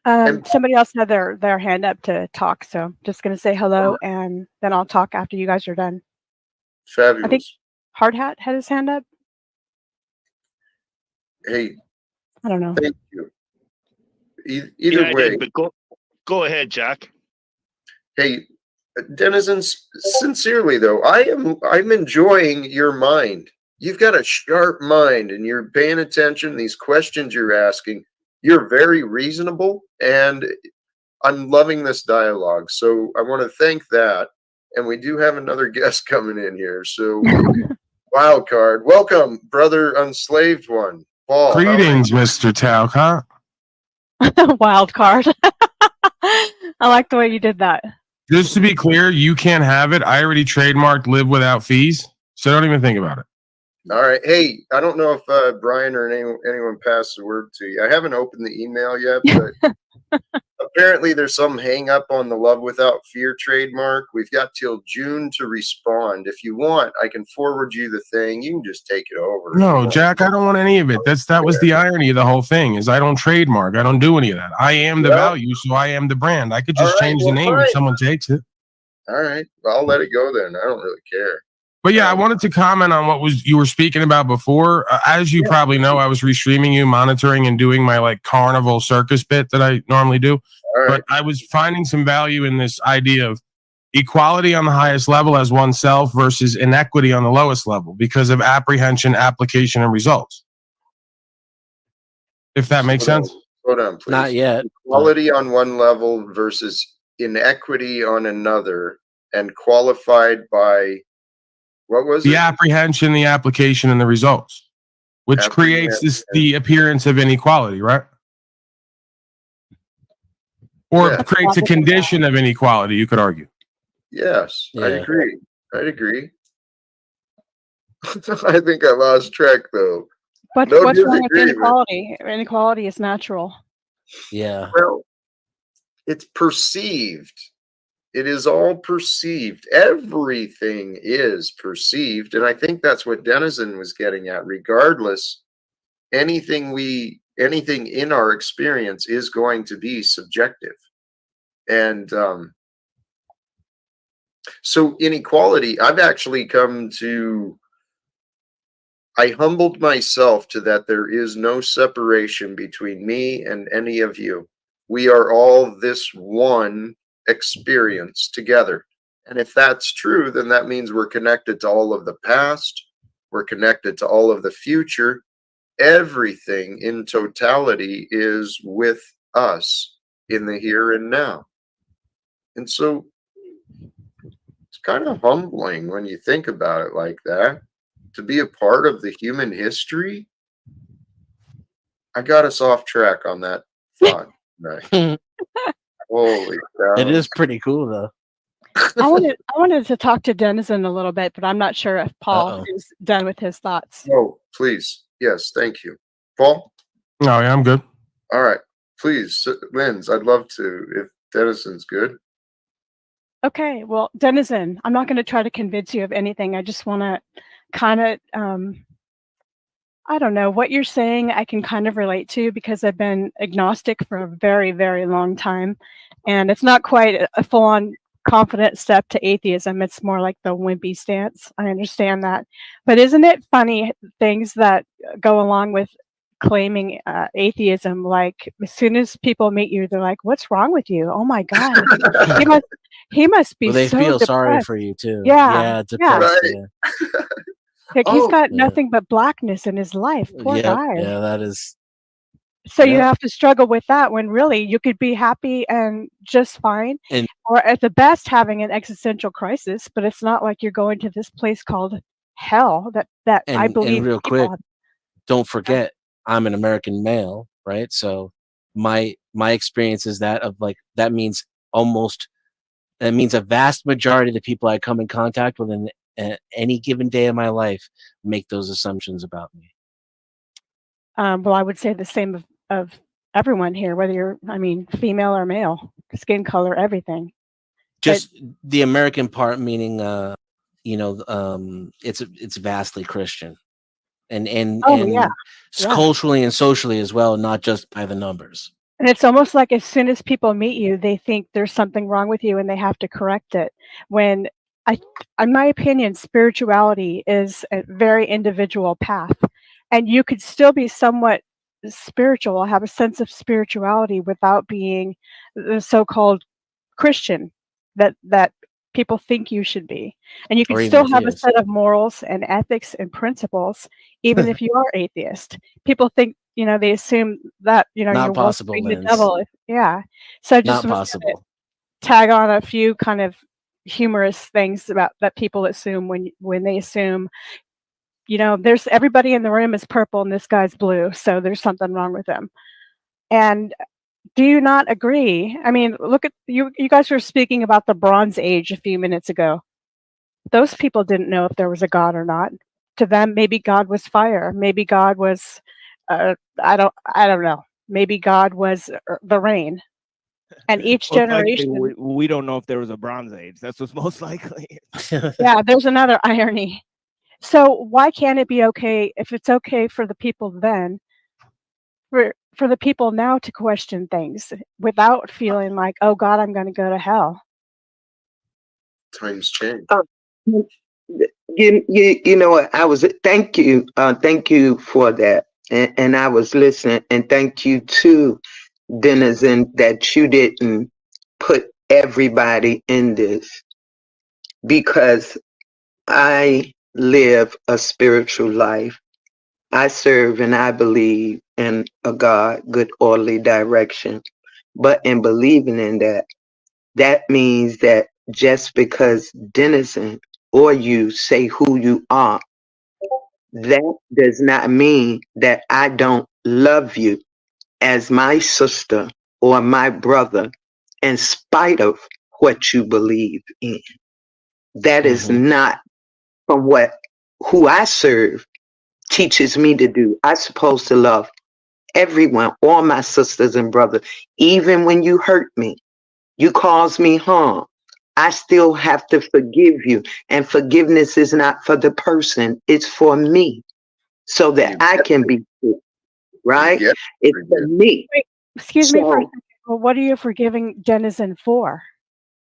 you. Somebody else had their hand up to talk, so I'm just going to say hello, and then I'll talk after you guys are done.
Fabulous.
I think Hard Hat had his hand up.
Hey,
I don't know.
thank you. Either
I
way.
did, but go ahead, Jack.
Hey, denizens, sincerely though, I'm enjoying your mind. You've got a sharp mind and you're paying attention. These questions you're asking, you're very reasonable, and I'm loving this dialogue. So I want to thank that. And we do have another guest coming in here. So wild card. Welcome, brother unslaved one. Paul.
Greetings, Mr. Talcott.
Wild card. I like the way you did that.
Just to be clear, you can't have it. I already trademarked live without fees, so don't even think about it.
All right. Hey, I don't know if Brian or anyone passed the word to you. I haven't opened the email yet, but apparently there's some hang up on the Love Without Fear trademark. We've got till June to respond. If you want, I can forward you the thing. You can just take it over.
No, Jack, I don't want any of it. That was the irony of the whole thing, is I don't trademark. I don't do any of that. I am the value, so I am the brand. I could just change the name if someone takes it.
All right. Well, I'll let it go then. I don't really care.
But yeah, I wanted to comment on what you were speaking about before. As you probably know, I was restreaming you, monitoring, and doing my like carnival circus bit that I normally do. But I was finding some value in this idea of equality on the highest level as oneself versus inequity on the lowest level because of apprehension, application, and results. If that makes sense.
Hold on, please.
Not yet.
Equality on one level versus inequity on another, and qualified by what was
the
it?
apprehension, the application, and the results, which creates the appearance of inequality, right? Or it creates a condition of inequality, you could argue.
Yes,
Yeah.
I'd agree. I think I lost track though.
But
No
what's wrong with
disagreement.
inequality? Inequality is natural.
Yeah.
Well, it's perceived. It is all perceived. Everything is perceived. And I think that's what Denizen was getting at. Regardless, anything in our experience is going to be subjective. And so inequality, I've actually I humbled myself to that there is no separation between me and any of you. We are all this one experience together. And if that's true, then that means we're connected to all of the past. We're connected to all of the future. Everything in totality is with us in the here and now. And so it's kind of humbling when you think about it like that, to be a part of the human history. I got us off track on that thought. Right. Holy cow.
It is pretty cool though.
I wanted to talk to Denizen a little bit, but I'm not sure if Paul is done with his thoughts.
Oh, please. Yes, thank you. Paul?
Oh, yeah, I'm good.
All right. Please, Linz, I'd love to, if Denizen's good.
Okay, well, Denizen, I'm not going to try to convince you of anything. I just want to kind of I don't know what you're saying. I can kind of relate to because I've been agnostic for a very, very long time, and it's not quite a full-on confident step to atheism. It's more like the wimpy stance. I understand that, but isn't it funny things that go along with claiming atheism? Like as soon as people meet you, they're like, "What's wrong with you? Oh my God, he must he must be
Well, they
so
feel sorry
depressed."
for you too.
Yeah,
Yeah,
yeah.
depressed.
Right.
Yeah.
Like he's got
Yeah.
nothing but blackness in his life. Poor
Yep.
guy.
Yeah, that is.
So you
Yep.
have to struggle with that when really you could be happy and just fine,
And
or at the best having an existential crisis, but it's not like you're going to this place called hell that I
and
believe
real
people
quick,
have.
don't forget, I'm an American male, right? So my experience is that of like that means a vast majority of the people I come in contact with in any given day of my life make those assumptions about me.
Well, I would say the same of everyone here, whether you're, I mean, female or male, skin color, everything.
Just the American part, meaning, it's vastly Christian, and
Oh yeah, yeah.
culturally and socially as well, not just by the numbers.
And it's almost like as soon as people meet you, they think there's something wrong with you and they have to correct it. When in my opinion, spirituality is a very individual path. And you could still be somewhat spiritual, have a sense of spirituality without being the so-called Christian that people think you should be. And you
Or
could
even
still have a
atheist.
set of morals and ethics and principles, even if you are atheist. People think, they assume that,
Not
you're
possible,
worshiping the
Lens.
devil. Yeah. So I just
Not
was gonna
possible.
tag on a few kind of humorous things about that people assume when they assume, there's everybody in the room is purple and this guy's blue, so there's something wrong with him. And do you not agree? I mean, look at you guys were speaking about the Bronze Age a few minutes ago. Those people didn't know if there was a God or not. To them, maybe God was fire. Maybe God was I don't know. Maybe God was the rain. And each
Most likely,
generation,
we don't know if there was a Bronze Age. That's what's most likely.
yeah, there's another irony. So why can't it be okay if it's okay for the people then, for the people now to question things without feeling like, oh God, I'm going to go to hell?
Times change.
You know what? Thank you for that. And I was listening, and thank you to Denizen that you didn't put everybody in this, because I live a spiritual life. I serve and I believe in a God, good, orderly direction. But in believing in that, that means that just because Denizen or you say who you are, that does not mean that I don't love you as my sister or my brother in spite of what you believe in. That is not from who I serve teaches me to do. I'm supposed to love everyone, all my sisters and brothers, even when you hurt me, you cause me harm. I still have to forgive you. And forgiveness is not for the person, it's for me, so that I can be free, right? It's for me.
Wait, excuse me for a
So,
second. Well, what are you forgiving Denizen for?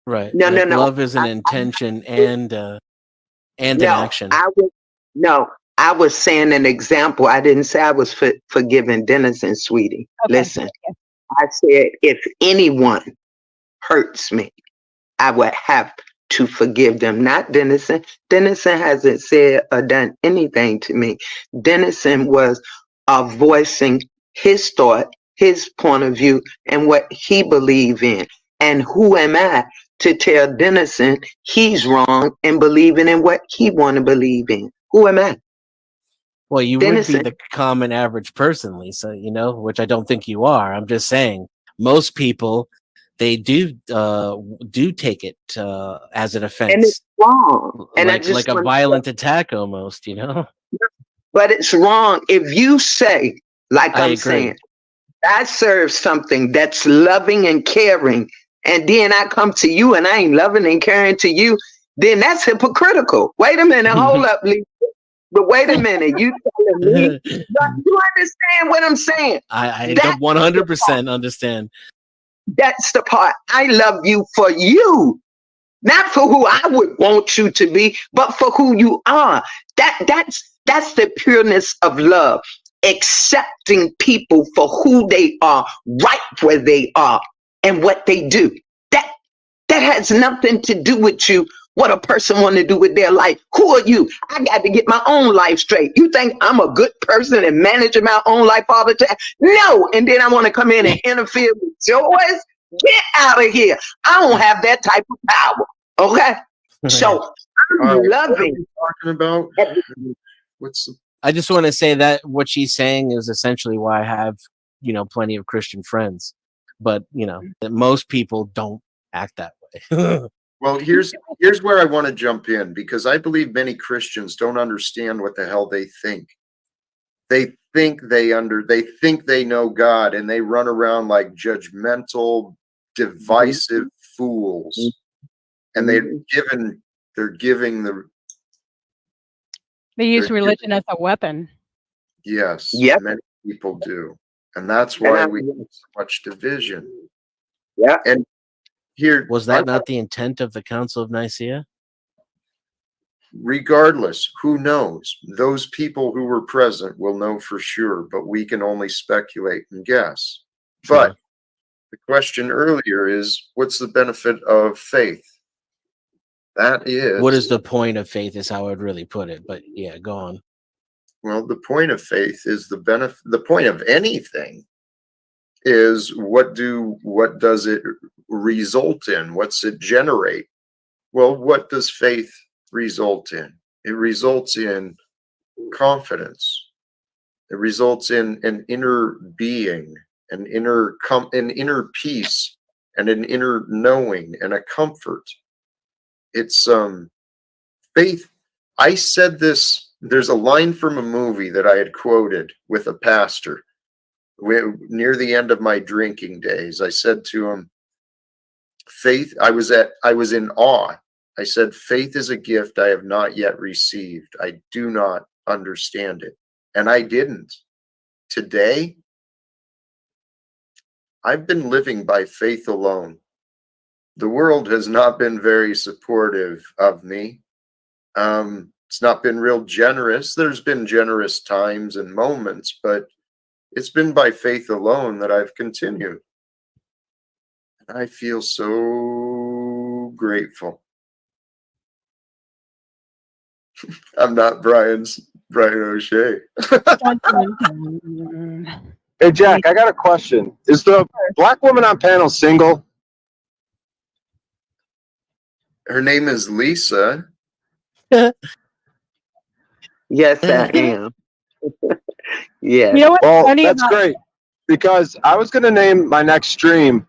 Right.
no,
Like
no.
love is an intention and an
No,
action.
I was saying an example. I didn't say I was forgiving Denizen, sweetie.
Okay.
Listen, I said if anyone hurts me, I would have to forgive them, not Denizen. Denizen hasn't said or done anything to me. Denizen was voicing his thought, his point of view, and what he believed in. And who am I to tell Denizen he's wrong in believing in what he want to believe in? Who am I?
Well, you would be
Denizen.
the common average person, Lisa, which I don't think you are. I'm just saying most people, they do take it as an
And it's
offense,
wrong. And I
like
just
a
want to
violent attack almost,
but it's wrong if you say, like
I
I'm
agree.
saying, I serve something that's loving and caring, and then I come to you and I ain't loving and caring to you, then that's hypocritical. Wait a minute, hold up, Lee. But wait a minute, you telling me? You understand what I'm saying?
I 100% understand.
That's the part. I love you for you. Not for who I would want you to be, but for who you are. That's the pureness of love. Accepting people for who they are, right where they are, and what they do. That has nothing to do with you. What a person want to do with their life. Who are you? I got to get my own life straight. You think I'm a good person and managing my own life all the time? No. And then I want to come in and interfere with yours? Get out of here. I don't have that type of power. Okay? So I'm loving.
Talking about what's the
I just want to say that what she's saying is essentially why I have, plenty of Christian friends. But, that most people don't act that way.
Well, here's where I want to jump in, because I believe many Christians don't understand what the hell they think. They think they know God, and they run around like judgmental, divisive fools. And they
use religion as a weapon.
Yes,
yep.
Many people do. And that's why we have so much division.
Yeah.
And here
was that not the intent of the Council of Nicaea?
Regardless, who knows? Those people who were present will know for sure, but we can only speculate and guess.
Sure.
But the question earlier is, what's the benefit of faith? That is,
what is the point of faith is how I'd really put it. But yeah, go on.
Well, the point of faith is the point of anything is what does it result in? What's it generate? Well, what does faith result in? It results in confidence. It results in an inner being, an inner peace, and an inner knowing and a comfort. It's faith. I said this. There's a line from a movie that I had quoted with a pastor near the end of my drinking days. I said to him, faith, I was in awe. I said, faith is a gift I have not yet received. I do not understand it. And I didn't. Today, I've been living by faith alone. The world has not been very supportive of me. It's not been real generous. There's been generous times and moments, but it's been by faith alone that I've continued. And I feel so grateful. I'm not Brian O'Shea.
Hey, Jack, I got a question. Is the black woman on panel single?
Her name is Lisa.
Yes, I am. Yeah.
You know what's
Well,
funny
that's
about
great, because I was going to name my next stream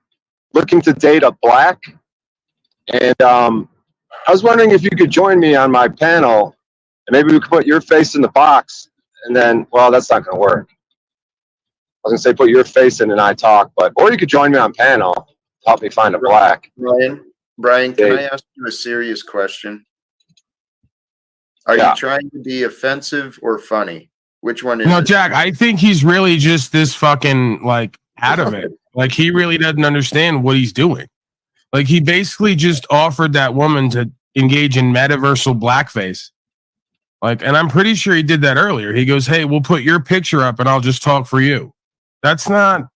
"Looking to Date a Black," and I was wondering if you could join me on my panel, and maybe we could put your face in the box, and then, well, that's not going to work. I was going to say put your face in and I talk, or you could join me on panel, help me find a black.
Brian, can I ask you a serious question? Are you trying to be offensive or funny? Which one is
No,
it?
Jack, I think he's really just this fucking adamant. Like, he really doesn't understand what he's doing. Like, he basically just offered that woman to engage in metaversal blackface. And I'm pretty sure he did that earlier. He goes, hey, we'll put your picture up and I'll just talk for you. That's not...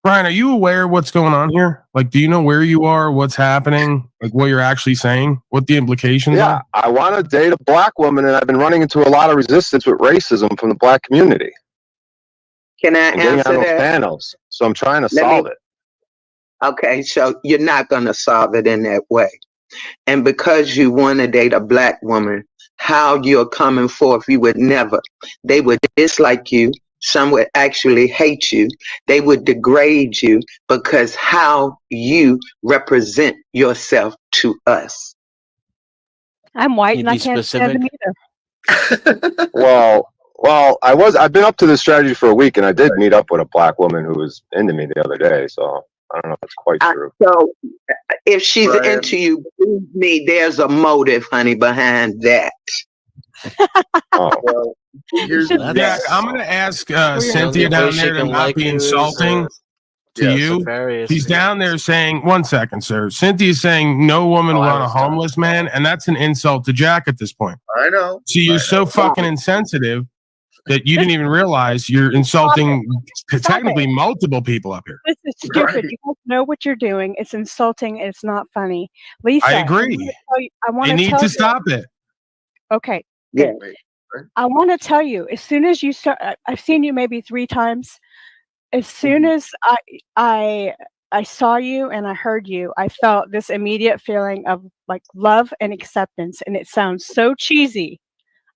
Brian, are you aware of what's going on here? Do you know where you are, what's happening, what you're actually saying, what the implications are?
Yeah, I want to date a black woman, and I've been running into a lot of resistance with racism from the black community.
Can I
getting
answer
on those
that?
panels, so I'm trying to solve it.
Okay, so you're not going to solve it in that way. And because you want to date a black woman, how you're coming forth, you would never. They would dislike you. Some would actually hate you. They would degrade you because how you represent yourself to us.
I'm white and I
be
can't stand them either.
Well, I've been up to this strategy for a week, and I did meet up with a black woman who was into me the other day, so I don't know if that's quite true.
So if she's into you, believe me, there's a motive, honey, behind that.
Well, here's the
Jack, I'm going to ask Cynthia
The only way
down
she
there to
can
not
like
be
you is,
insulting to
Yes.
you.
nefarious.
She's down there saying, 1 second, sir. Cynthia's saying no woman will run a homeless man, and that's an insult to Jack at this point.
I know.
See, you're so fucking insensitive that you didn't even realize you're insulting technically multiple people up here.
This is stupid. You guys know what you're doing. It's insulting. It's not funny. Lisa,
I agree.
I want
You
to
need
tell
to
you.
stop it.
Okay,
Yeah.
good. I want to tell you, as soon as you start, I've seen you maybe 3 times. As soon as I saw you and I heard you, I felt this immediate feeling of like love and acceptance. And it sounds so cheesy.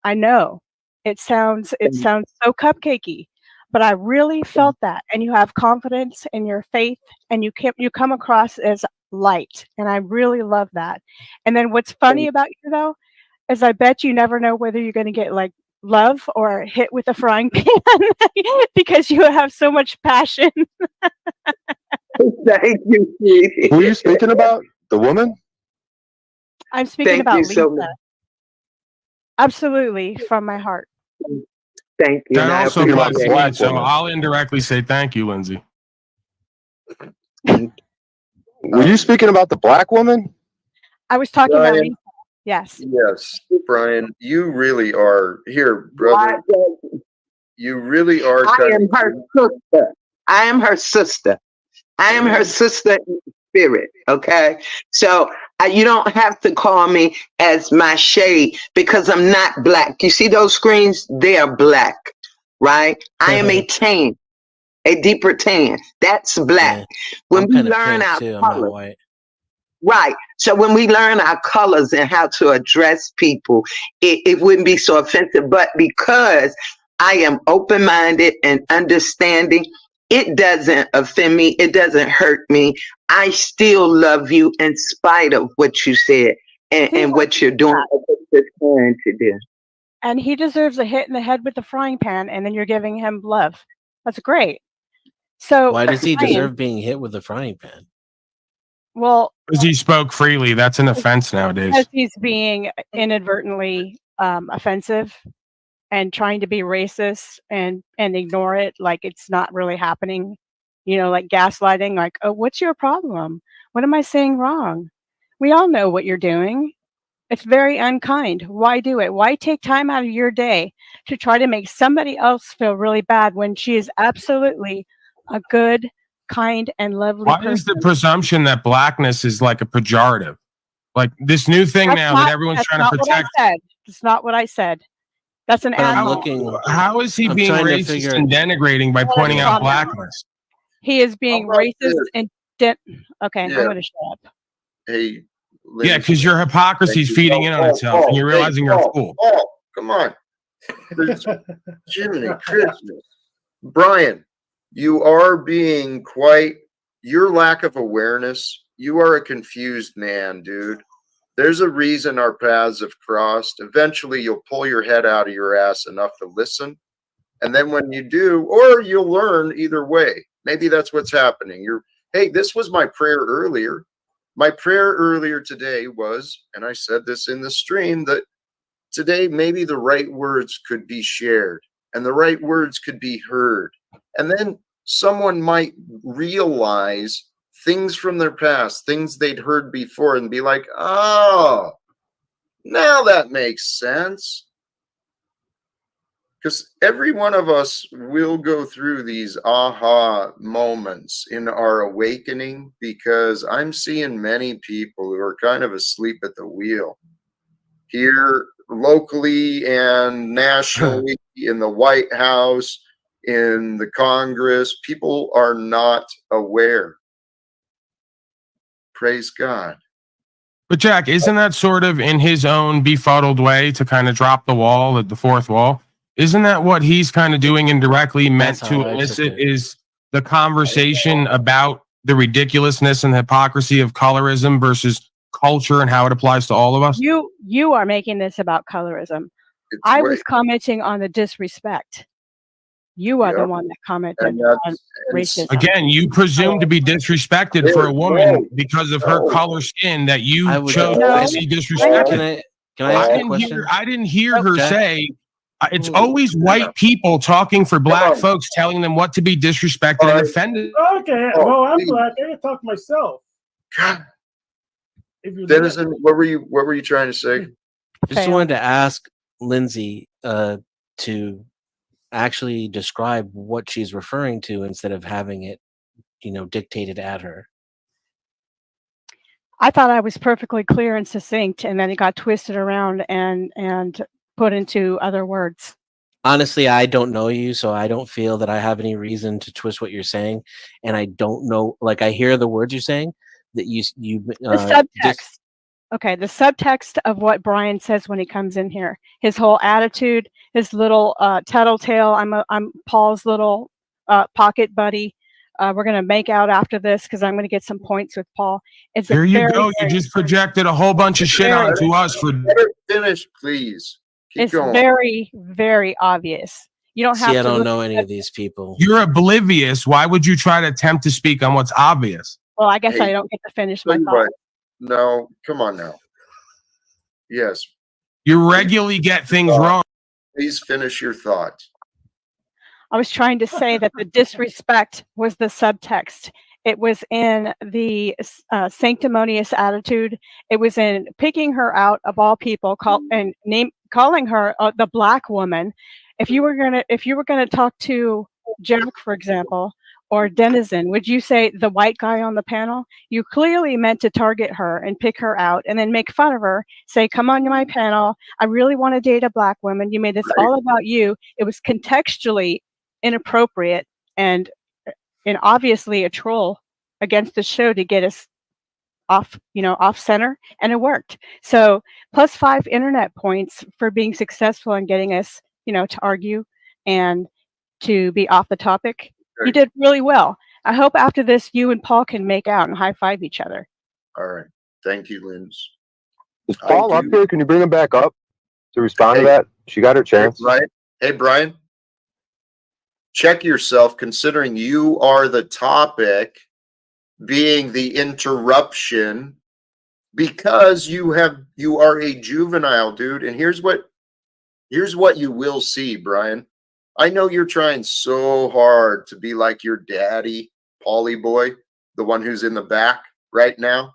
I know it sounds so cupcakey, but I really felt that. And you have confidence in your faith, and you come across as light, and I really love that. And then what's funny about you though is I bet you never know whether you're going to get like love or hit with a frying pan because you have so much passion.
Thank you, sweetie.
Who are you speaking about? The woman?
I'm speaking
Thank
about
you
Lisa.
so much.
Absolutely, from my heart.
Thank you.
That
and I
also
Speaking about
applies
the
to me,
black
so
woman.
I'll indirectly say thank you, Lindsay.
Were you speaking about the black woman?
I was talking about
Brian,
Lisa. Yes.
yes, Brian, you really are here, brother. You really are.
I am her sister. I am her sister. I am her sister in spirit. Okay. So you don't have to call me as my shade because I'm not black. You see those screens? They are black, right? I am a tan, a deeper tan. That's black.
Yeah.
When
I'm
we
kind of
learn
pink
our
too. I'm not
colors,
white.
right. So when we learn our colors and how to address people, it wouldn't be so offensive. But because I am open-minded and understanding, it doesn't offend me. It doesn't hurt me. I still love you in spite of what you said and what you're doing, or what you're trying to do.
And he deserves a hit in the head with the frying pan, and then you're giving him love. That's great. So
Why does he
Brian,
deserve being hit with a frying pan?
well,
Because he spoke freely. That's an offense nowadays.
because he's being inadvertently offensive and trying to be racist and ignore it like it's not really happening, like gaslighting, like, oh, what's your problem? What am I saying wrong? We all know what you're doing. It's very unkind. Why do it? Why take time out of your day to try to make somebody else feel really bad when she is absolutely a good, kind, and lovely
Why
person?
is the presumption that blackness is like a pejorative? Like this new thing
That's
now
not,
that everyone's
that's
trying to
not what I
protect.
said. That's not what I said. That's an
But I'm
ad
looking.
How is he
I'm
being
trying to
racist
figure.
and denigrating by
Well, let me
pointing out
calm down.
blackness?
He is being
How about
racist
this?
and okay, I'm
Yeah.
going to shut up.
Hey,
Yeah,
Lindsay,
because your hypocrisy is
thank you.
feeding in on itself, and you're realizing you're a fool.
Oh, come on. Jiminy Christmas. Brian, you are being your lack of awareness, you are a confused man, dude. There's a reason our paths have crossed. Eventually, you'll pull your head out of your ass enough to listen. And then when you do, or you'll learn either way. Maybe that's what's happening. Hey, this was my prayer earlier. My prayer earlier today was, and I said this in the stream, that today maybe the right words could be shared and the right words could be heard. And then someone might realize things from their past, things they'd heard before, and be like, oh, now that makes sense. Because every one of us will go through these aha moments in our awakening, because I'm seeing many people who are kind of asleep at the wheel here locally and nationally, in the White House, in the Congress. People are not aware. Praise God.
But Jack, isn't that sort of in his own befuddled way to kind of drop the wall at the fourth wall? Isn't that what he's kind of doing indirectly, meant
That's
to
how I
elicit,
took it.
is the conversation about the ridiculousness and hypocrisy of colorism versus culture and how it applies to all of us?
You are making this about colorism. I was commenting on the disrespect. You are the one that commented on racism.
Again, you presume to be disrespected for a woman because of her color skin that you chose to see disrespected.
Can I ask a question?
I didn't hear her
Jack?
say it's always white people talking for black folks, telling them what to be disrespected and offended.
Okay, well, I'm black. I can talk myself. If you
Denizen, what were you trying to say?
Just wanted to ask Lindsay to actually describe what she's referring to instead of having it, dictated at her.
I thought I was perfectly clear and succinct, and then it got twisted around and put into other words.
Honestly, I don't know you, so I don't feel that I have any reason to twist what you're saying, and I don't know. Like, I hear the words you're saying that you
The subtext. Okay, the subtext of what Brian says when he comes in here, his whole attitude, his little tattletale. I'm Paul's little pocket buddy. We're gonna make out after this because I'm gonna get some points with Paul. It's
Here you
very,
go. You just projected a whole bunch of shit
Very-
onto us for.
Finish, please. Keep
it's
going.
very, very obvious. You don't have
See,
to.
I don't
look
know
at
any
the-
of these people.
You're oblivious. Why would you try to attempt to speak on what's obvious?
Well, I guess
Hey,
I don't get to finish
tell
my
you
thought.
what, no, come on now. Yes,
You regularly get things wrong.
please finish your thought.
I was trying to say that the disrespect was the subtext. It was in the sanctimonious attitude. It was in picking her out of all people, calling her the black woman. If you were gonna talk to Jack, for example, or Denizen, would you say the white guy on the panel? You clearly meant to target her and pick her out and then make fun of her, say, come on my panel. I really want to date a black woman. You made this all about you. It was contextually inappropriate and obviously a troll against the show to get us off center, and it worked. So +5 internet points for being successful in getting us, to argue and to be off the topic. You did really well. I hope after this, you and Paul can make out and high five each other.
All right. Thank you, Linz.
Is Paul up here? Can you bring him back up to respond to that? She got her chance.
Right. Hey, Brian. Check yourself, considering you are the topic, being the interruption, because you are a juvenile, dude. And here's what you will see, Brian. I know you're trying so hard to be like your daddy, Paulie boy, the one who's in the back right now,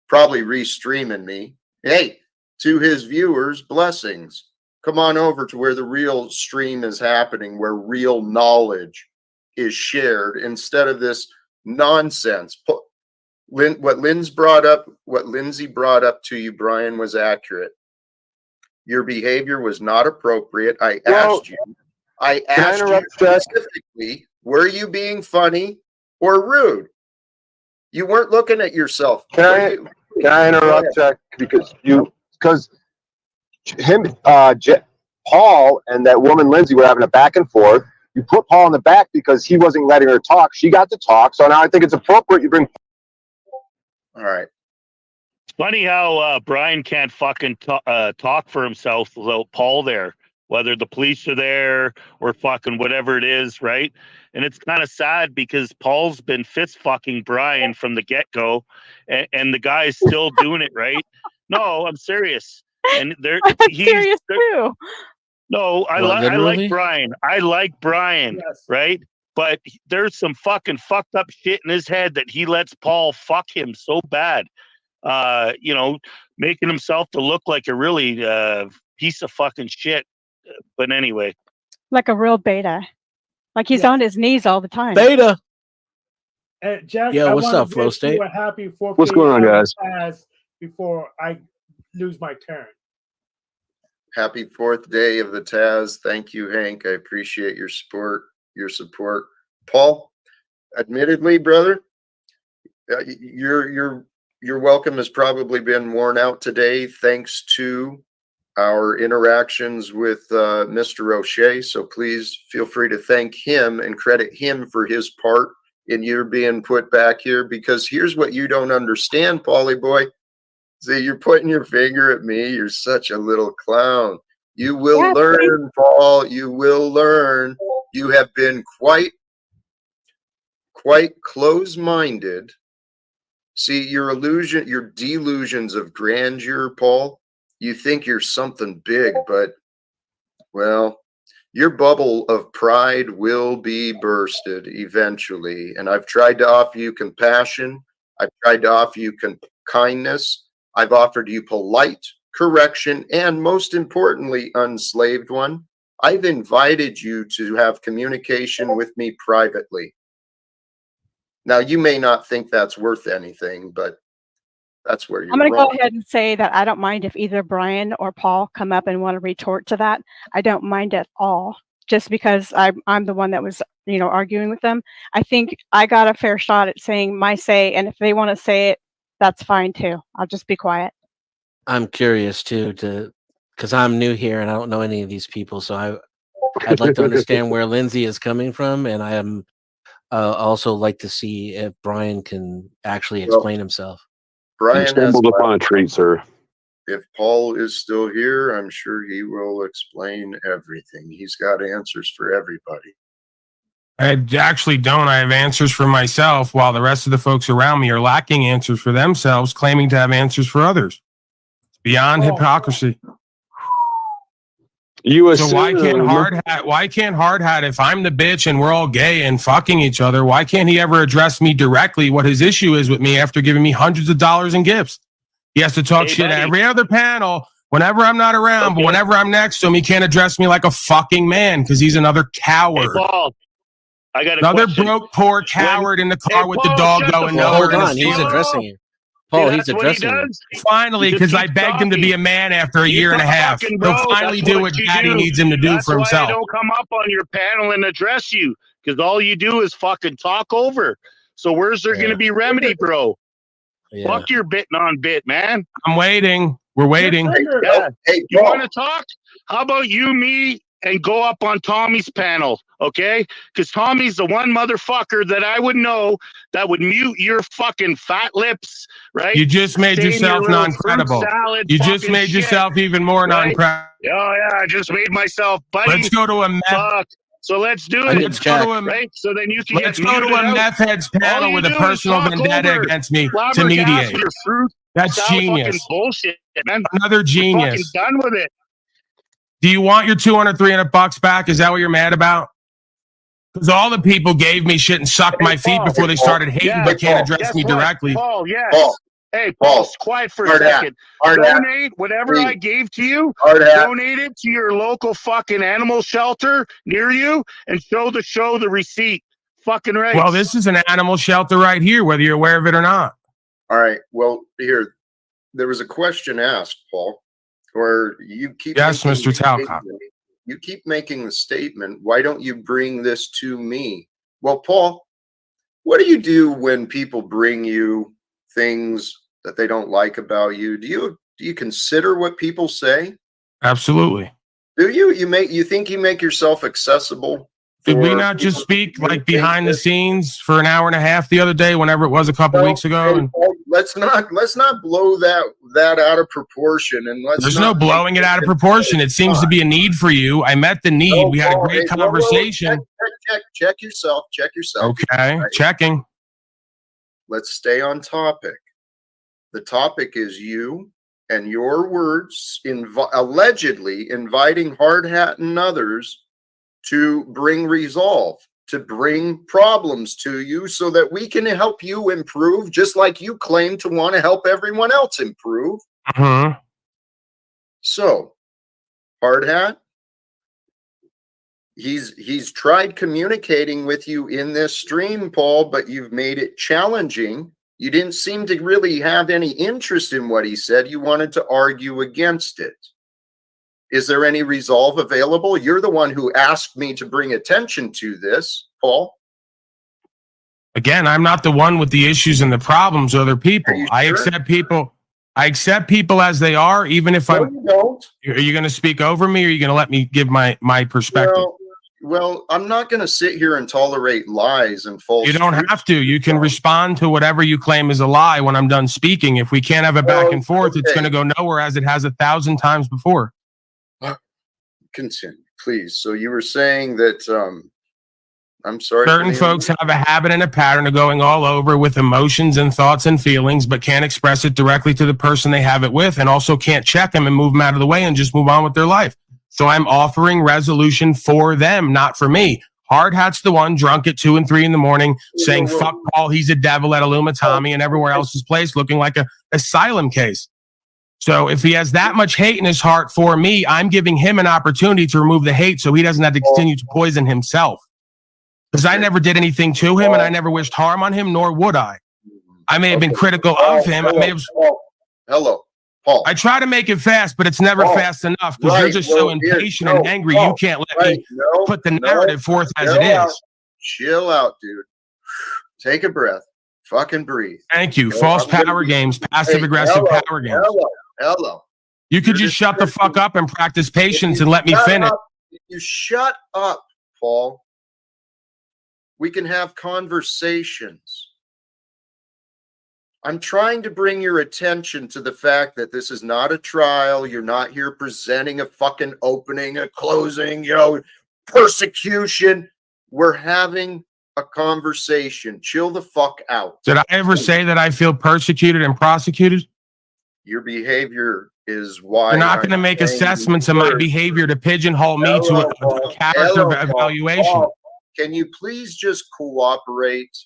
probably restreaming me. Hey, to his viewers, blessings. Come on over to where the real stream is happening, where real knowledge is shared instead of this nonsense. What Lindsay brought up to you, Brian, was accurate. Your behavior was not appropriate. I asked you specifically, were you being funny or rude? You weren't looking at yourself.
Can I interrupt, Jack? Because Paul and that woman Lindsay were having a back and forth. You put Paul in the back because he wasn't letting her talk. She got to talk, so now I think it's appropriate you bring.
All right.
It's funny how Brian can't fucking talk for himself without Paul there, whether the police are there or fucking whatever it is, right? And it's kind of sad because Paul's been fist fucking Brian from the get-go, and the guy's still doing it, right? No, I'm serious. And he's serious
too.
No, I like Brian. I like Brian, right? But there's some fucking fucked up shit in his head that he lets Paul fuck him so bad. Making himself to look like a really piece of fucking shit. But anyway.
Like a real beta. Like he's on his knees all the time.
Beta.
Jack,
Yeah,
I
what's
want
up,
to
Flow
wish
State?
you a happy 4th
What's going on, guys?
Before I lose my turn.
Happy 4th day of the Taz. Thank you, Hank. I appreciate your support. Paul, admittedly, brother, your welcome has probably been worn out today thanks to our interactions with Mr. O'Shea. So please feel free to thank him and credit him for his part in your being put back here, because here's what you don't understand, Paulie boy. See, you're putting your finger at me. You're such a little clown. You will learn, Paul. You will learn. You have been quite close-minded. See, your delusions of grandeur, Paul, You think you're something big, but, well, your bubble of pride will be bursted eventually. And I've tried to offer you compassion. I've tried to offer you kindness. I've offered you polite correction. And most importantly, unslaved one, I've invited you to have communication with me privately. Now, you may not think that's worth anything, but that's where you're
I'm going to
wrong.
go ahead and say that I don't mind if either Brian or Paul come up and want to retort to that. I don't mind at all, just because I'm the one that was, arguing with them. I think I got a fair shot at saying my say, and if they want to say it, that's fine too. I'll just be quiet.
I'm curious too, because I'm new here and I don't know any of these people, so I'd like to understand where Lindsay is coming from, and I am also like to see if Brian can actually explain himself.
Brian
You stumbled
has
upon a treat, sir.
If Paul is still here, I'm sure he will explain everything. He's got answers for everybody.
I actually don't. I have answers for myself, while the rest of the folks around me are lacking answers for themselves, claiming to have answers for others. It's beyond hypocrisy. So why can't Hard Hat, if I'm the bitch and we're all gay and fucking each other, why can't he ever address me directly what his issue is with me after giving me hundreds of dollars in gifts? He has to talk shit at every other panel whenever I'm not around, but whenever I'm next to him, he can't address me like a fucking man because he's another coward.
Hey, Paul, I got a
Another
question.
broke, poor coward in the car with the dog going
Well,
nowhere.
hold on, he's addressing you. Paul, he's addressing you.
Finally, because I begged him to be a man after a year and a half. He'll finally do what Daddy needs him to do for
That's why I
himself.
don't come up on your panel and address you, because all you do is fucking talk over. So where's there going to be remedy, bro? Fuck your bit non-bit, man.
I'm waiting. We're waiting.
Yeah. You want to talk? How about you, me, and go up on Tommy's panel, okay? Because Tommy's the one motherfucker that I would know that would mute your fucking fat lips, right?
You just made
Stain
yourself
your little
non-credible.
fruit salad
You just
fucking
made
shit,
yourself even more
right?
non-credible.
Oh, yeah, I just made myself, buddy.
Let's go to a meth.
Fuck. So let's do
I
it,
need Jack.
right? So then you can
Let's
get
go to
muted
a
out.
meth heads
All
panel
you
with a
do is
personal
talk
vendetta
over,
against me to
flabbergasted
mediate.
your fruit
That's
salad
genius.
fucking bullshit, man.
Another
We're
genius.
fucking done with it.
Do you want your $200-300 back? Is that what you're mad about? Because all the people gave me shit and sucked my feet before they started hating, but can't address me directly.
Paul, yes.
Paul.
Hey, Paul, quiet for a second. Donate whatever I gave to you. Donate it to your local fucking animal shelter near you and show the receipt. Fucking right.
Well, this is an animal shelter right here, whether you're aware of it or not.
All right. Well, here, there was a question asked, Paul, or you keep.
Yes, Mr. Talcott.
You keep making the statement, why don't you bring this to me? Well, Paul, what do you do when people bring you things that they don't like about you? Do you consider what people say?
Absolutely.
Do you? You think you make yourself accessible?
Did we not just speak like behind the scenes for an hour and a half the other day, whenever it was a couple weeks ago?
Hey, Paul, let's not blow that out of proportion. And
There's no blowing it out of proportion. It seems to be a need for you. I met the need. We had a great conversation.
Check yourself.
Okay,
Right.
checking.
Let's stay on topic. The topic is you and your words allegedly inviting Hard Hat and others to bring resolve, to bring problems to you so that we can help you improve, just like you claim to want to help everyone else improve. So, Hard Hat, he's tried communicating with you in this stream, Paul, but you've made it challenging. You didn't seem to really have any interest in what he said. You wanted to argue against it. Is there any resolve available? You're the one who asked me to bring attention to this, Paul.
Again, I'm not the one with the issues and the problems. Other people. I accept people. I accept people as they are, even if
No, you don't.
Are you going to speak over me, or are you going to let me give my perspective?
Well, I'm not going to sit here and tolerate lies and false.
You don't have to. You can respond to whatever you claim is a lie when I'm done speaking. If we can't have it back and forth, it's going to go nowhere, as it has 1,000 times before.
Continue, please. So you were saying that I'm sorry. for
Certain
the
folks have a habit and a pattern of going all over with emotions and thoughts and feelings, but can't express it directly to the person they have it with, and also can't check them and move them out of the way and just move on with their life. So I'm offering resolution for them, not for me. Hard Hat's the one drunk at 2 and 3 in the morning saying, fuck Paul, he's a devil at Tommy and everywhere else's place, looking like a asylum case. So if he has that much hate in his heart for me, I'm giving him an opportunity to remove the hate so he doesn't have to continue to poison himself. Because I never did anything to him and I never wished harm on him, nor would I. I may have been critical of him. I may have.
Hello, Paul.
I try to make it fast, but it's never fast enough because you're just so impatient and angry. You can't let me put the narrative forth as it is.
Chill out, dude. Take a breath. Fucking breathe.
Thank you. False power games, passive aggressive power games.
Hello.
You could just shut the fuck up and practice patience and let me finish.
You shut up, Paul. We can have conversations. I'm trying to bring your attention to the fact that this is not a trial. You're not here presenting a fucking opening, a closing, persecution. We're having a conversation. Chill the fuck out.
Did I ever say that I feel persecuted and prosecuted?
Your behavior is why
You're not going to make assessments of my behavior to pigeonhole me to a character evaluation.
Paul, can you please just cooperate?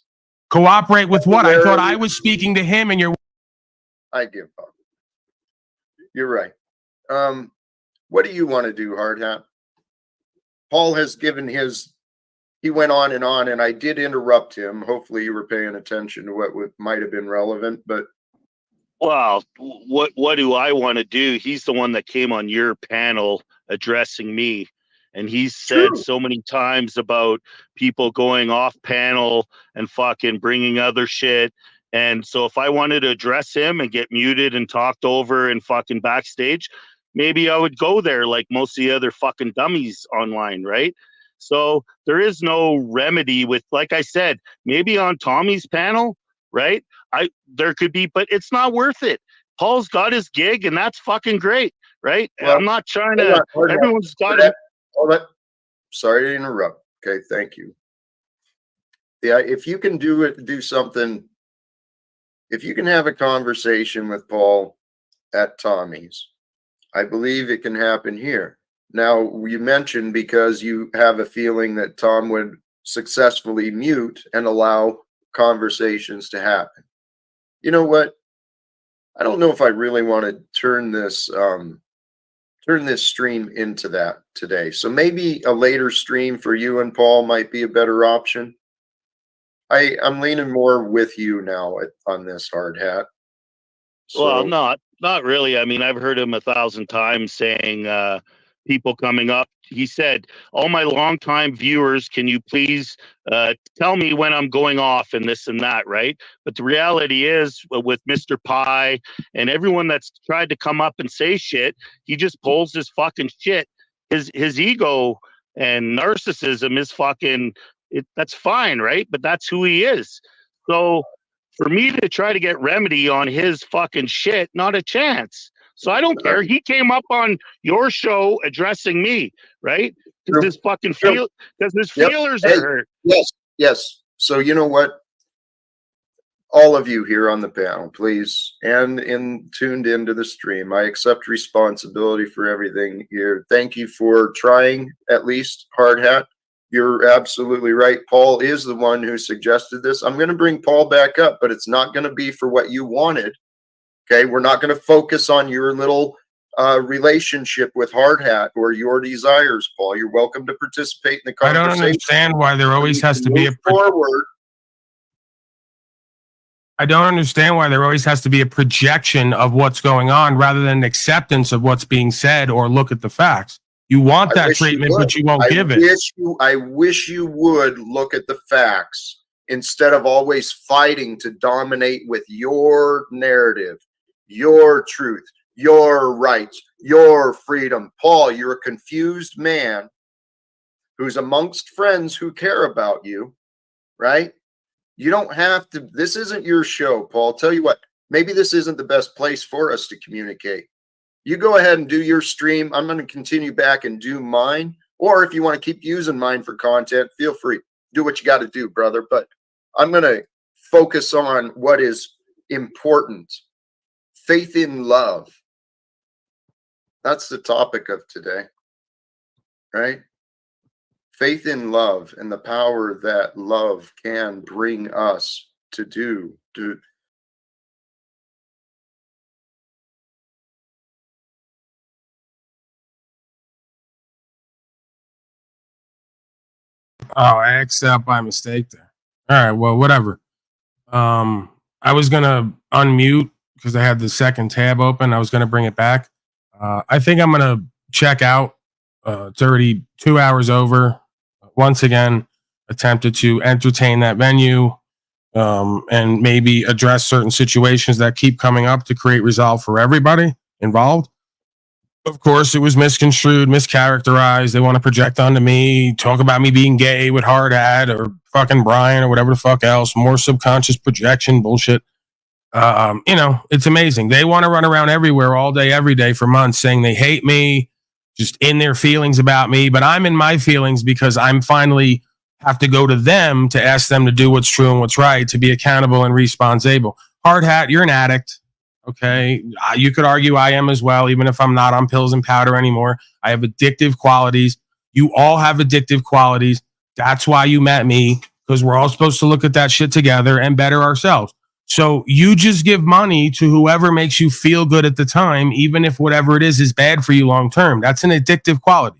Cooperate with what? I thought I was speaking to him and you're...
I give up. You're right. What do you want to do, Hard Hat? Paul has given his... He went on, and I did interrupt him. Hopefully you were paying attention to what might have been relevant, but...
Well, what do I want to do? He's the one that came on your panel addressing me. And he's said so many times about people going off panel and fucking bringing other shit. And so if I wanted to address him and get muted and talked over and fucking backstage, maybe I would go there like most of the other fucking dummies online, right? So there is no remedy with, like I said, maybe on Tommy's panel, right? There could be, but it's not worth it. Paul's got his gig and that's fucking great, right?
Well,
I'm not trying to, everyone's got it.
Sorry to interrupt. Okay, thank you. Yeah, if you can do something, if you can have a conversation with Paul at Tommy's, I believe it can happen here. Now, you mentioned because you have a feeling that Tom would successfully mute and allow conversations to happen. You know what? I don't know if I really want to turn this stream into that today. So maybe a later stream for you and Paul might be a better option. I'm leaning more with you now on this, Hard Hat. So,
well, not really. I mean, I've heard him 1,000 times saying people coming up. He said, all my longtime viewers, can you please tell me when I'm going off and this and that, right? But the reality is with Mr. Pie and everyone that's tried to come up and say shit, he just pulls his fucking shit. His ego and narcissism is fucking, that's fine, right? But that's who he is. So for me to try to get remedy on his fucking shit, not a chance. So I don't care. He came up on your show addressing me, right? Because his fucking feelers are hurt.
Yes. So you know what? All of you here on the panel, please, and tuned into the stream, I accept responsibility for everything here. Thank you for trying, at least, Hard Hat. You're absolutely right. Paul is the one who suggested this. I'm going to bring Paul back up, but it's not going to be for what you wanted. Okay, we're not going to focus on your little relationship with Hard Hat or your desires, Paul. You're welcome to participate in the conversation.
I don't understand why there always has to be a
forward.
I don't understand why there always has to be a projection of what's going on rather than an acceptance of what's being said or look at the facts. You want that treatment, but you won't give it.
I wish you would look at the facts instead of always fighting to dominate with your narrative, your truth, your rights, your freedom. Paul, you're a confused man who's amongst friends who care about you, right? You don't have to, this isn't your show, Paul. Tell you what, maybe this isn't the best place for us to communicate. You go ahead and do your stream. I'm going to continue back and do mine. Or if you want to keep using mine for content, feel free. do what you got to do, brother. But I'm going to focus on what is important. Faith in love. That's the topic of today, right? Faith in love and the power that love can bring us to do.
Oh, I X'd out by mistake there. All right, well, whatever. I was gonna unmute because I had the second tab open. I was gonna bring it back. I think I'm gonna check out. It's already 2 hours over. Once again, attempted to entertain that venue and maybe address certain situations that keep coming up to create resolve for everybody involved. Of course, it was misconstrued, mischaracterized. They want to project onto me, talk about me being gay with hard hat or fucking Brian or whatever the fuck else. More subconscious projection bullshit. It's amazing. They want to run around everywhere all day, every day for months saying they hate me, just in their feelings about me. But I'm in my feelings because I'm finally have to go to them to ask them to do what's true and what's right, to be accountable and responsible. Hard hat, you're an addict. Okay. You could argue I am as well, even if I'm not on pills and powder anymore. I have addictive qualities. You all have addictive qualities. That's why you met me, because we're all supposed to look at that shit together and better ourselves. So you just give money to whoever makes you feel good at the time, even if whatever it is bad for you long term. That's an addictive quality.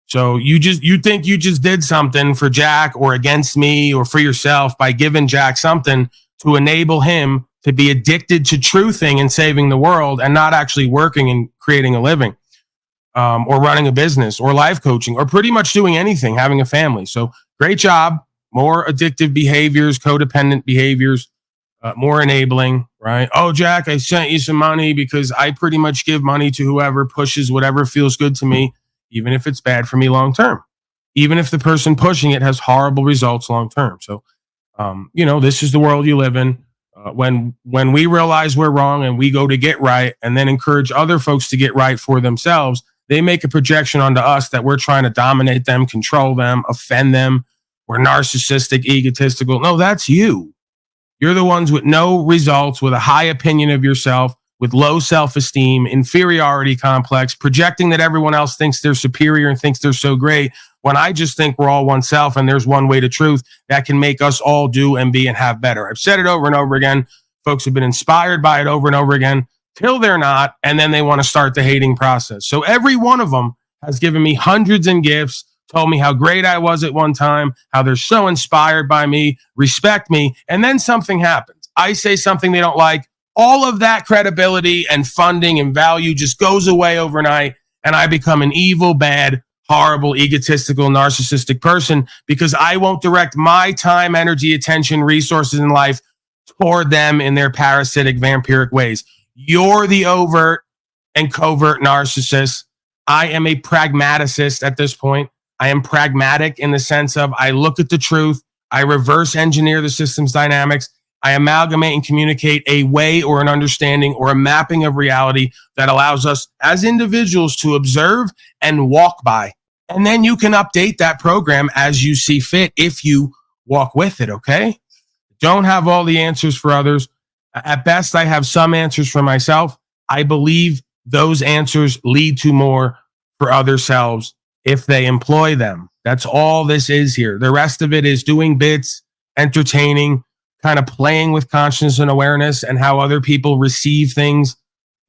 So you think you just did something for Jack or against me or for yourself by giving Jack something to enable him to be addicted to truthing and saving the world and not actually working and creating a living, or running a business or life coaching or pretty much doing anything, having a family. So great job. More addictive behaviors, codependent behaviors, more enabling, right? Oh, Jack, I sent you some money because I pretty much give money to whoever pushes whatever feels good to me, even if it's bad for me long term, even if the person pushing it has horrible results long term. So, this is the world you live in. When we realize we're wrong and we go to get right and then encourage other folks to get right for themselves, they make a projection onto us that we're trying to dominate them, control them, offend them. We're narcissistic, egotistical. No, that's you. You're the ones with no results, with a high opinion of yourself, with low self-esteem, inferiority complex, projecting that everyone else thinks they're superior and thinks they're so great, when I just think we're all oneself and there's one way to truth that can make us all do and be and have better. I've said it over and over again. Folks have been inspired by it over and over again till they're not, and then they want to start the hating process. So every one of them has given me hundreds in gifts, told me how great I was at one time, how they're so inspired by me, respect me, and then something happens. I say something they don't like. All of that credibility and funding and value just goes away overnight, and I become an evil, bad, horrible, egotistical, narcissistic person because I won't direct my time, energy, attention, resources in life toward them in their parasitic, vampiric ways. You're the overt and covert narcissist. I am a pragmaticist at this point. I am pragmatic in the sense of I look at the truth, I reverse engineer the system's dynamics, I amalgamate and communicate a way or an understanding or a mapping of reality that allows us as individuals to observe and walk by. And then you can update that program as you see fit if you walk with it, okay? Don't have all the answers for others. At best, I have some answers for myself. I believe those answers lead to more for other selves if they employ them. That's all this is here. The rest of it is doing bits, entertaining, kind of playing with consciousness and awareness and how other people receive things,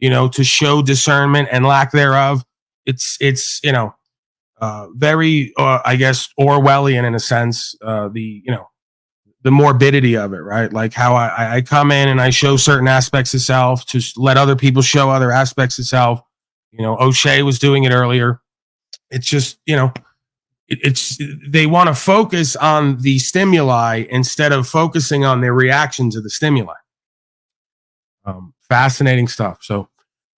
to show discernment and lack thereof. It's very, I guess, Orwellian in a sense, the morbidity of it, right? Like how I come in and I show certain aspects of self to let other people show other aspects of self. O'Shea was doing it earlier. It's just, they want to focus on the stimuli instead of focusing on their reaction to the stimuli. Fascinating stuff. So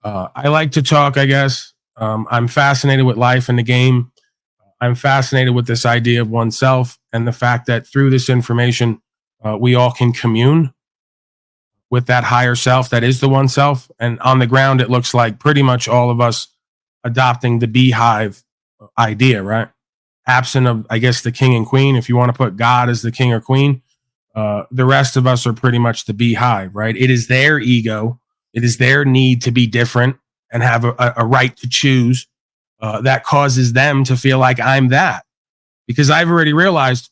I like to talk, I guess. I'm fascinated with life and the game. I'm fascinated with this idea of oneself and the fact that through this information, we all can commune with that higher self that is the oneself. And on the ground, it looks like pretty much all of us adopting the beehive idea, right? absent of, I guess, the king and queen, if you want to put God as the king or queen, the rest of us are pretty much the beehive, right? It is their ego. It is their need to be different and have a right to choose that causes them to feel like I'm that. Because I've already realized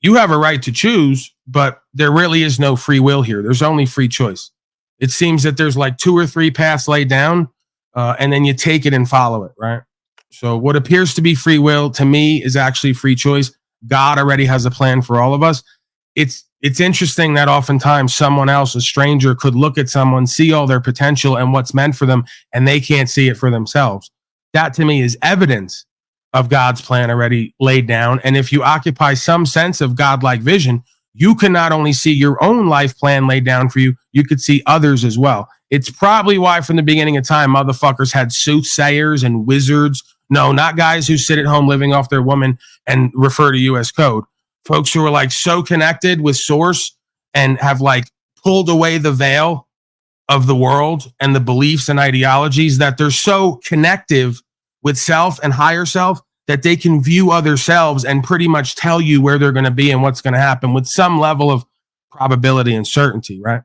you have a right to choose, but there really is no free will here. There's only free choice. It seems that there's like 2 or 3 paths laid down, and then you take it and follow it, right? So what appears to be free will to me is actually free choice. God already has a plan for all of us. It's interesting that oftentimes someone else, a stranger, could look at someone, see all their potential and what's meant for them, and they can't see it for themselves. That to me is evidence of God's plan already laid down. And if you occupy some sense of godlike vision, you can not only see your own life plan laid down for you, you could see others as well. It's probably why from the beginning of time, motherfuckers had soothsayers and wizards. No, not guys who sit at home living off their woman and refer to US code. Folks who are like so connected with source and have like pulled away the veil of the world and the beliefs and ideologies that they're so connective with self and higher self that they can view other selves and pretty much tell you where they're going to be and what's going to happen with some level of probability and certainty, right?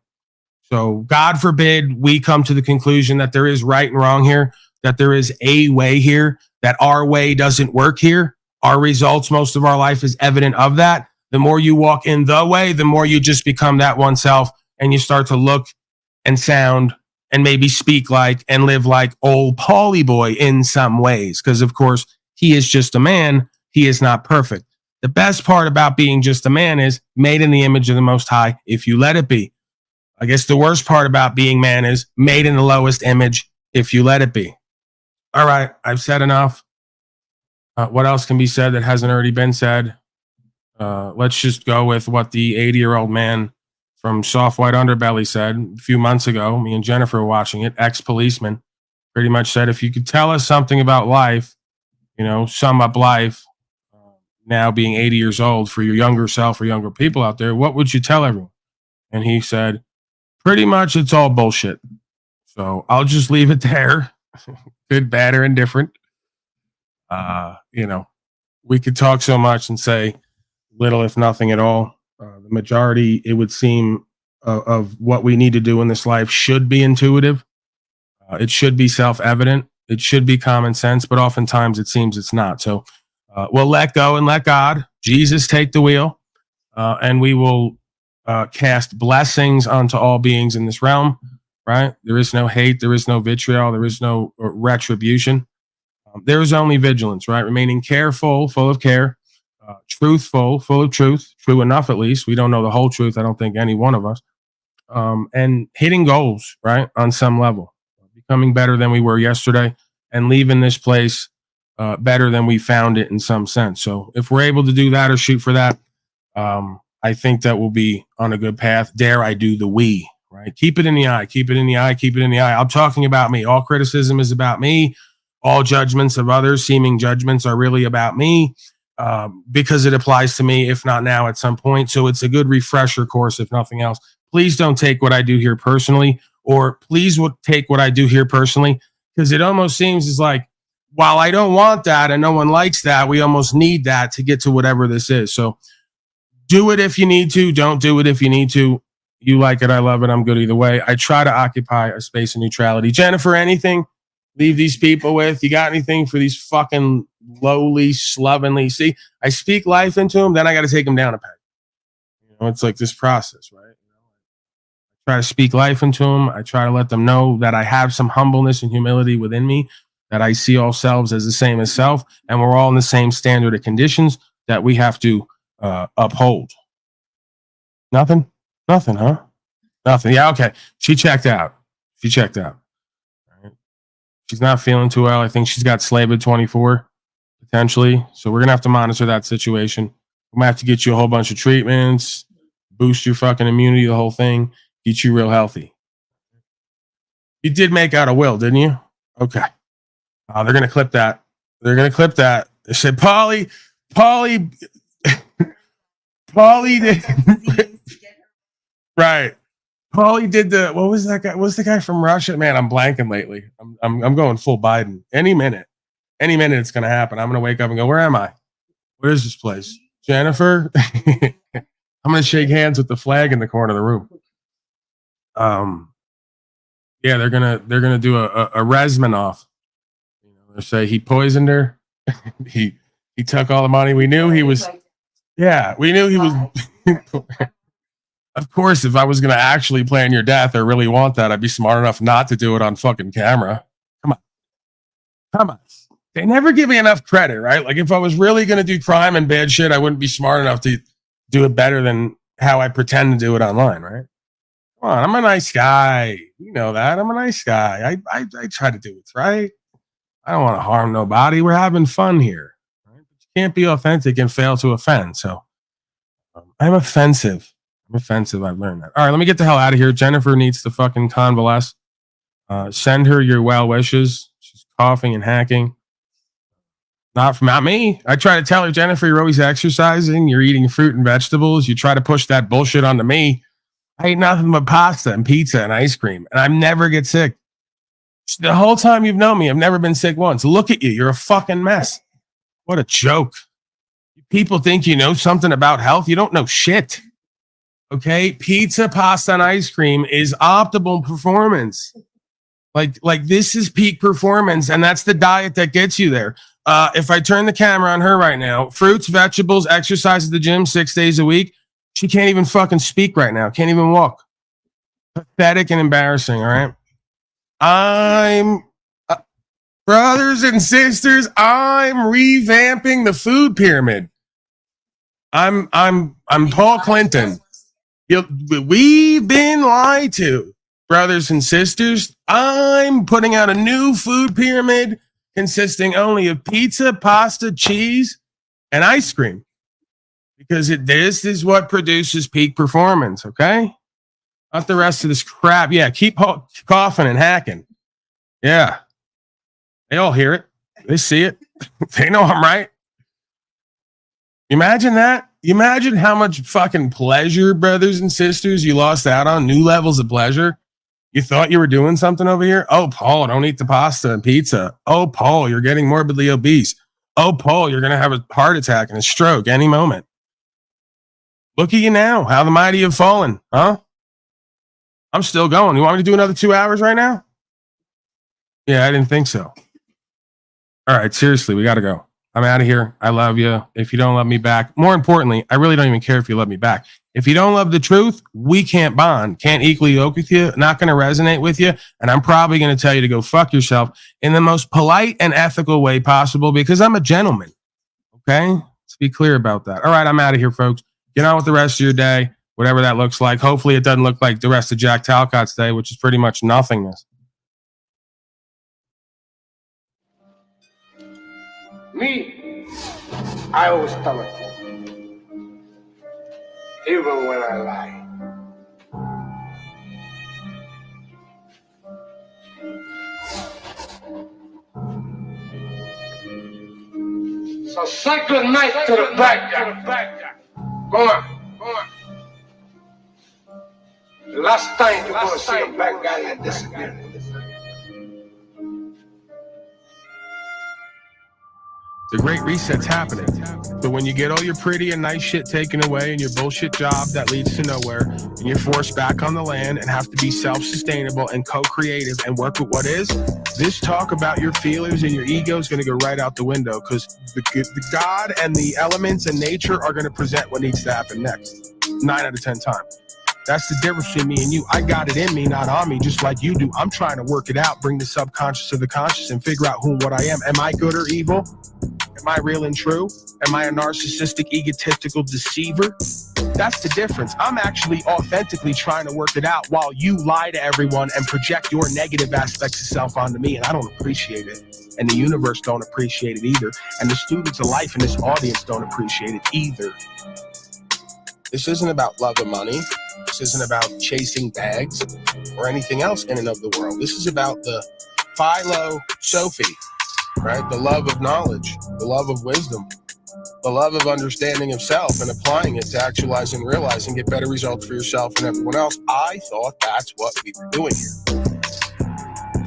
So God forbid we come to the conclusion that there is right and wrong here, that there is a way here, that our way doesn't work here. Our results, most of our life is evident of that. The more you walk in the way, the more you just become that oneself and you start to look and sound and maybe speak like and live like old Paulie boy in some ways. Because of course, he is just a man. He is not perfect. The best part about being just a man is made in the image of the Most High, if you let it be. I guess the worst part about being man is made in the lowest image, if you let it be. All right, I've said enough. What else can be said that hasn't already been said? Let's just go with what the 80-year-old man from Soft White Underbelly said a few months ago. Me and Jennifer were watching it. Ex-policeman pretty much said, if you could tell us something about life, you know, sum up life, now being 80 years old, for your younger self or younger people out there, what would you tell everyone? And he said, pretty much it's all bullshit. So I'll just leave it there. Good, bad, or indifferent. You know, we could talk so much and say little, if nothing at all. The majority, it would seem, of what we need to do in this life should be intuitive. It should be self-evident. It should be common sense, but oftentimes it seems it's not. So we'll let go and let God, Jesus, take the wheel, and we will cast blessings onto all beings in this realm, right? There is no hate. There is no vitriol. There is no retribution. There is only vigilance, right? Remaining careful, full of care, truthful, full of truth, true enough at least. We don't know the whole truth, I don't think any one of us. And hitting goals, right, on some level. Becoming better than we were yesterday and leaving this place better than we found it in some sense. So if we're able to do that or shoot for that, I think that we'll be on a good path. Dare I do the we, right? Keep it in the eye, keep it in the eye, keep it in the eye. I'm talking about me. All criticism is about me. All judgments of others, seeming judgments, are really about me because it applies to me, if not now, at some point. So it's a good refresher course, if nothing else. Please don't take what I do here personally, or please take what I do here personally, because it almost seems as like, while I don't want that and no one likes that, we almost need that to get to whatever this is. So do it if you need to. Don't do it if you need to. You like it, I love it, I'm good either way. I try to occupy a space of neutrality. Jennifer, anything leave these people with? You got anything for these fucking lowly, slovenly? See, I speak life into them, then I got to take them down a peg. You know, it's like this process, right? I try to speak life into them. I try to let them know that I have some humbleness and humility within me, that I see all selves as the same as self, and we're all in the same standard of conditions that we have to uphold. Nothing, huh? Nothing. Yeah, okay. She checked out. She's not feeling too well. I think she's got SLAVed 24, potentially. So we're going to have to monitor that situation. I'm going to have to get you a whole bunch of treatments, boost your fucking immunity, the whole thing, get you real healthy. You did make out a will, didn't you? Okay. They're going to clip that. They said, Paulie did. Right. Paulie did what was that guy? What's the guy from Russia? Man, I'm blanking lately. I'm going full Biden. Any minute it's going to happen. I'm going to wake up and go, where am I? What is this place? Jennifer? I'm going to shake hands with the flag in the corner of the room. Yeah, they're gonna do a Resmanoff. They say he poisoned her. he took all the money. We knew he was. Yeah, we knew he was. Of course, if I was gonna actually plan your death or really want that, I'd be smart enough not to do it on fucking camera. Come on. They never give me enough credit, right? Like if I was really gonna do crime and bad shit, I wouldn't be smart enough to do it better than how I pretend to do it online, right? Come on, I'm a nice guy. You know that. I'm a nice guy. I try to do what's right. I don't want to harm nobody. We're having fun here. Right? But you can't be authentic and fail to offend. So I'm offensive. I've learned that. All right, let me get the hell out of here. Jennifer needs to fucking convalesce. Send her your well wishes. She's coughing and hacking. Not me. I try to tell her, Jennifer, you're always exercising. You're eating fruit and vegetables. You try to push that bullshit onto me. I eat nothing but pasta and pizza and ice cream, and I never get sick. The whole time you've known me, I've never been sick once. Look at you. You're a fucking mess. What a joke. People think you know something about health. You don't know shit. Okay? Pizza, pasta, and ice cream is optimal performance. Like this is peak performance, and that's the diet that gets you there. If I turn the camera on her right now, fruits, vegetables, exercise at the gym 6 days a week, she can't even fucking speak right now. Can't even walk. Pathetic and embarrassing, all right? I'm brothers and sisters, I'm revamping the food pyramid. I'm Paul Clinton. We've been lied to, brothers and sisters. I'm putting out a new food pyramid consisting only of pizza, pasta, cheese, and ice cream. Because this is what produces peak performance, okay? Not the rest of this crap. Yeah, keep coughing and hacking. Yeah. They all hear it. They see it. They know I'm right. Imagine that. Imagine how much fucking pleasure, brothers and sisters, you lost out on. New levels of pleasure. You thought you were doing something over here? Oh, Paul, don't eat the pasta and pizza. Oh, Paul, you're getting morbidly obese. Oh, Paul, you're going to have a heart attack and a stroke any moment. Look at you now. How the mighty have fallen, huh? I'm still going. You want me to do another 2 hours right now? Yeah, I didn't think so. All right, seriously, we got to go. I'm out of here. I love you. If you don't love me back, more importantly, I really don't even care if you love me back. If you don't love the truth, we can't bond, can't equally yoke with you, not going to resonate with you, and I'm probably going to tell you to go fuck yourself in the most polite and ethical way possible because I'm a gentleman, okay? Let's be clear about that. All right, I'm out of here, folks. Get on with the rest of your day, whatever that looks like. Hopefully it doesn't look like the rest of Jack Talcott's day, which is pretty much nothingness.
Me, I always tell it, even when I lie. So say good night to the bad guy. Go on. The last time you're gonna see a bad guy like this again.
The great reset's happening. But when you get all your pretty and nice shit taken away and your bullshit job that leads to nowhere, and you're forced back on the land and have to be self-sustainable and co-creative and work with what is, this talk about your feelers and your ego is going to go right out the window because the God and the elements and nature are going to present what needs to happen next. 9 out of 10 times. That's the difference between me and you. I got it in me, not on me, just like you do. I'm trying to work it out, bring the subconscious to the conscious and figure out who and what I am. Am I good or evil? Am I real and true? Am I a narcissistic, egotistical deceiver? That's the difference. I'm actually authentically trying to work it out while you lie to everyone and project your negative aspects of self onto me, and I don't appreciate it. And the universe don't appreciate it either. And the students of life in this audience don't appreciate it either. This isn't about love and money. This isn't about chasing bags or anything else in and of the world. This is about the Philo-Sophie, right? The love of knowledge, the love of wisdom, the love of understanding of self and applying it to actualize and realize and get better results for yourself and everyone else. I thought that's what we were doing here.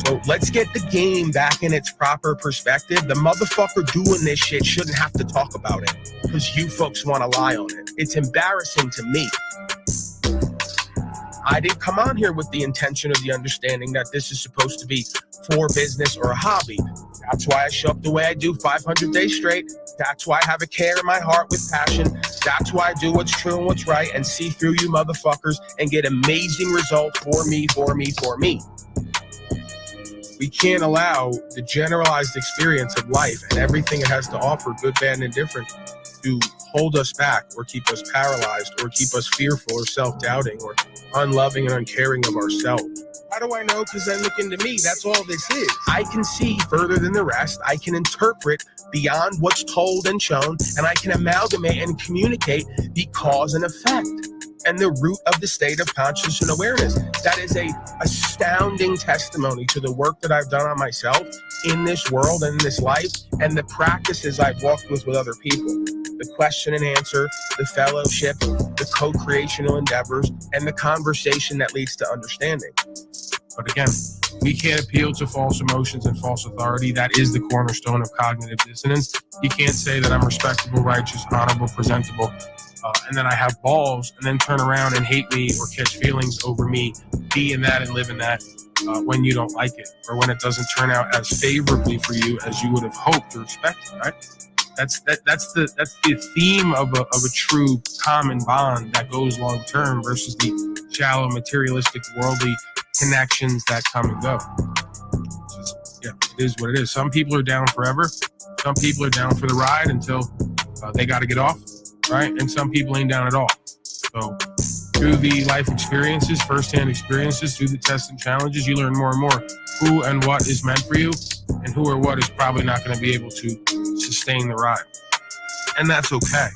So let's get the game back in its proper perspective. The motherfucker doing this shit shouldn't have to talk about it because you folks want to lie on it. It's embarrassing to me. I didn't come on here with the intention or the understanding that this is supposed to be for business or a hobby. That's why I show up the way I do 500 days straight. That's why I have a care in my heart with passion. That's why I do what's true and what's right and see through you motherfuckers and get amazing results for me. We can't allow the generalized experience of life and everything it has to offer, good, bad, and indifferent, to hold us back or keep us paralyzed or keep us fearful or self-doubting or unloving and uncaring of ourselves. How do I know? Because then look into me. That's all this is. I can see further than the rest. I can interpret beyond what's told and shown, and I can amalgamate and communicate the cause and effect and the root of the state of consciousness and awareness. That is a astounding testimony to the work that I've done on myself in this world and in this life and the practices I've walked with other people. The question and answer, the fellowship, the co-creational endeavors, and the conversation that leads to understanding. But again, we can't appeal to false emotions and false authority. That is the cornerstone of cognitive dissonance. You can't say that I'm respectable, righteous, honorable, presentable, and then I have balls and then turn around and hate me or catch feelings over me being that and living that when you don't like it or when it doesn't turn out as favorably for you as you would have hoped or expected, right? That's the theme of a true common bond that goes long term versus the shallow materialistic worldly connections that come and go. It is what it is. Some people are down forever. Some people are down for the ride until they got to get off, right? And some people ain't down at all. So through the life experiences, firsthand experiences, through the tests and challenges, you learn more and more who and what is meant for you and who or what is probably not going to be able to sustain the ride. And that's okay.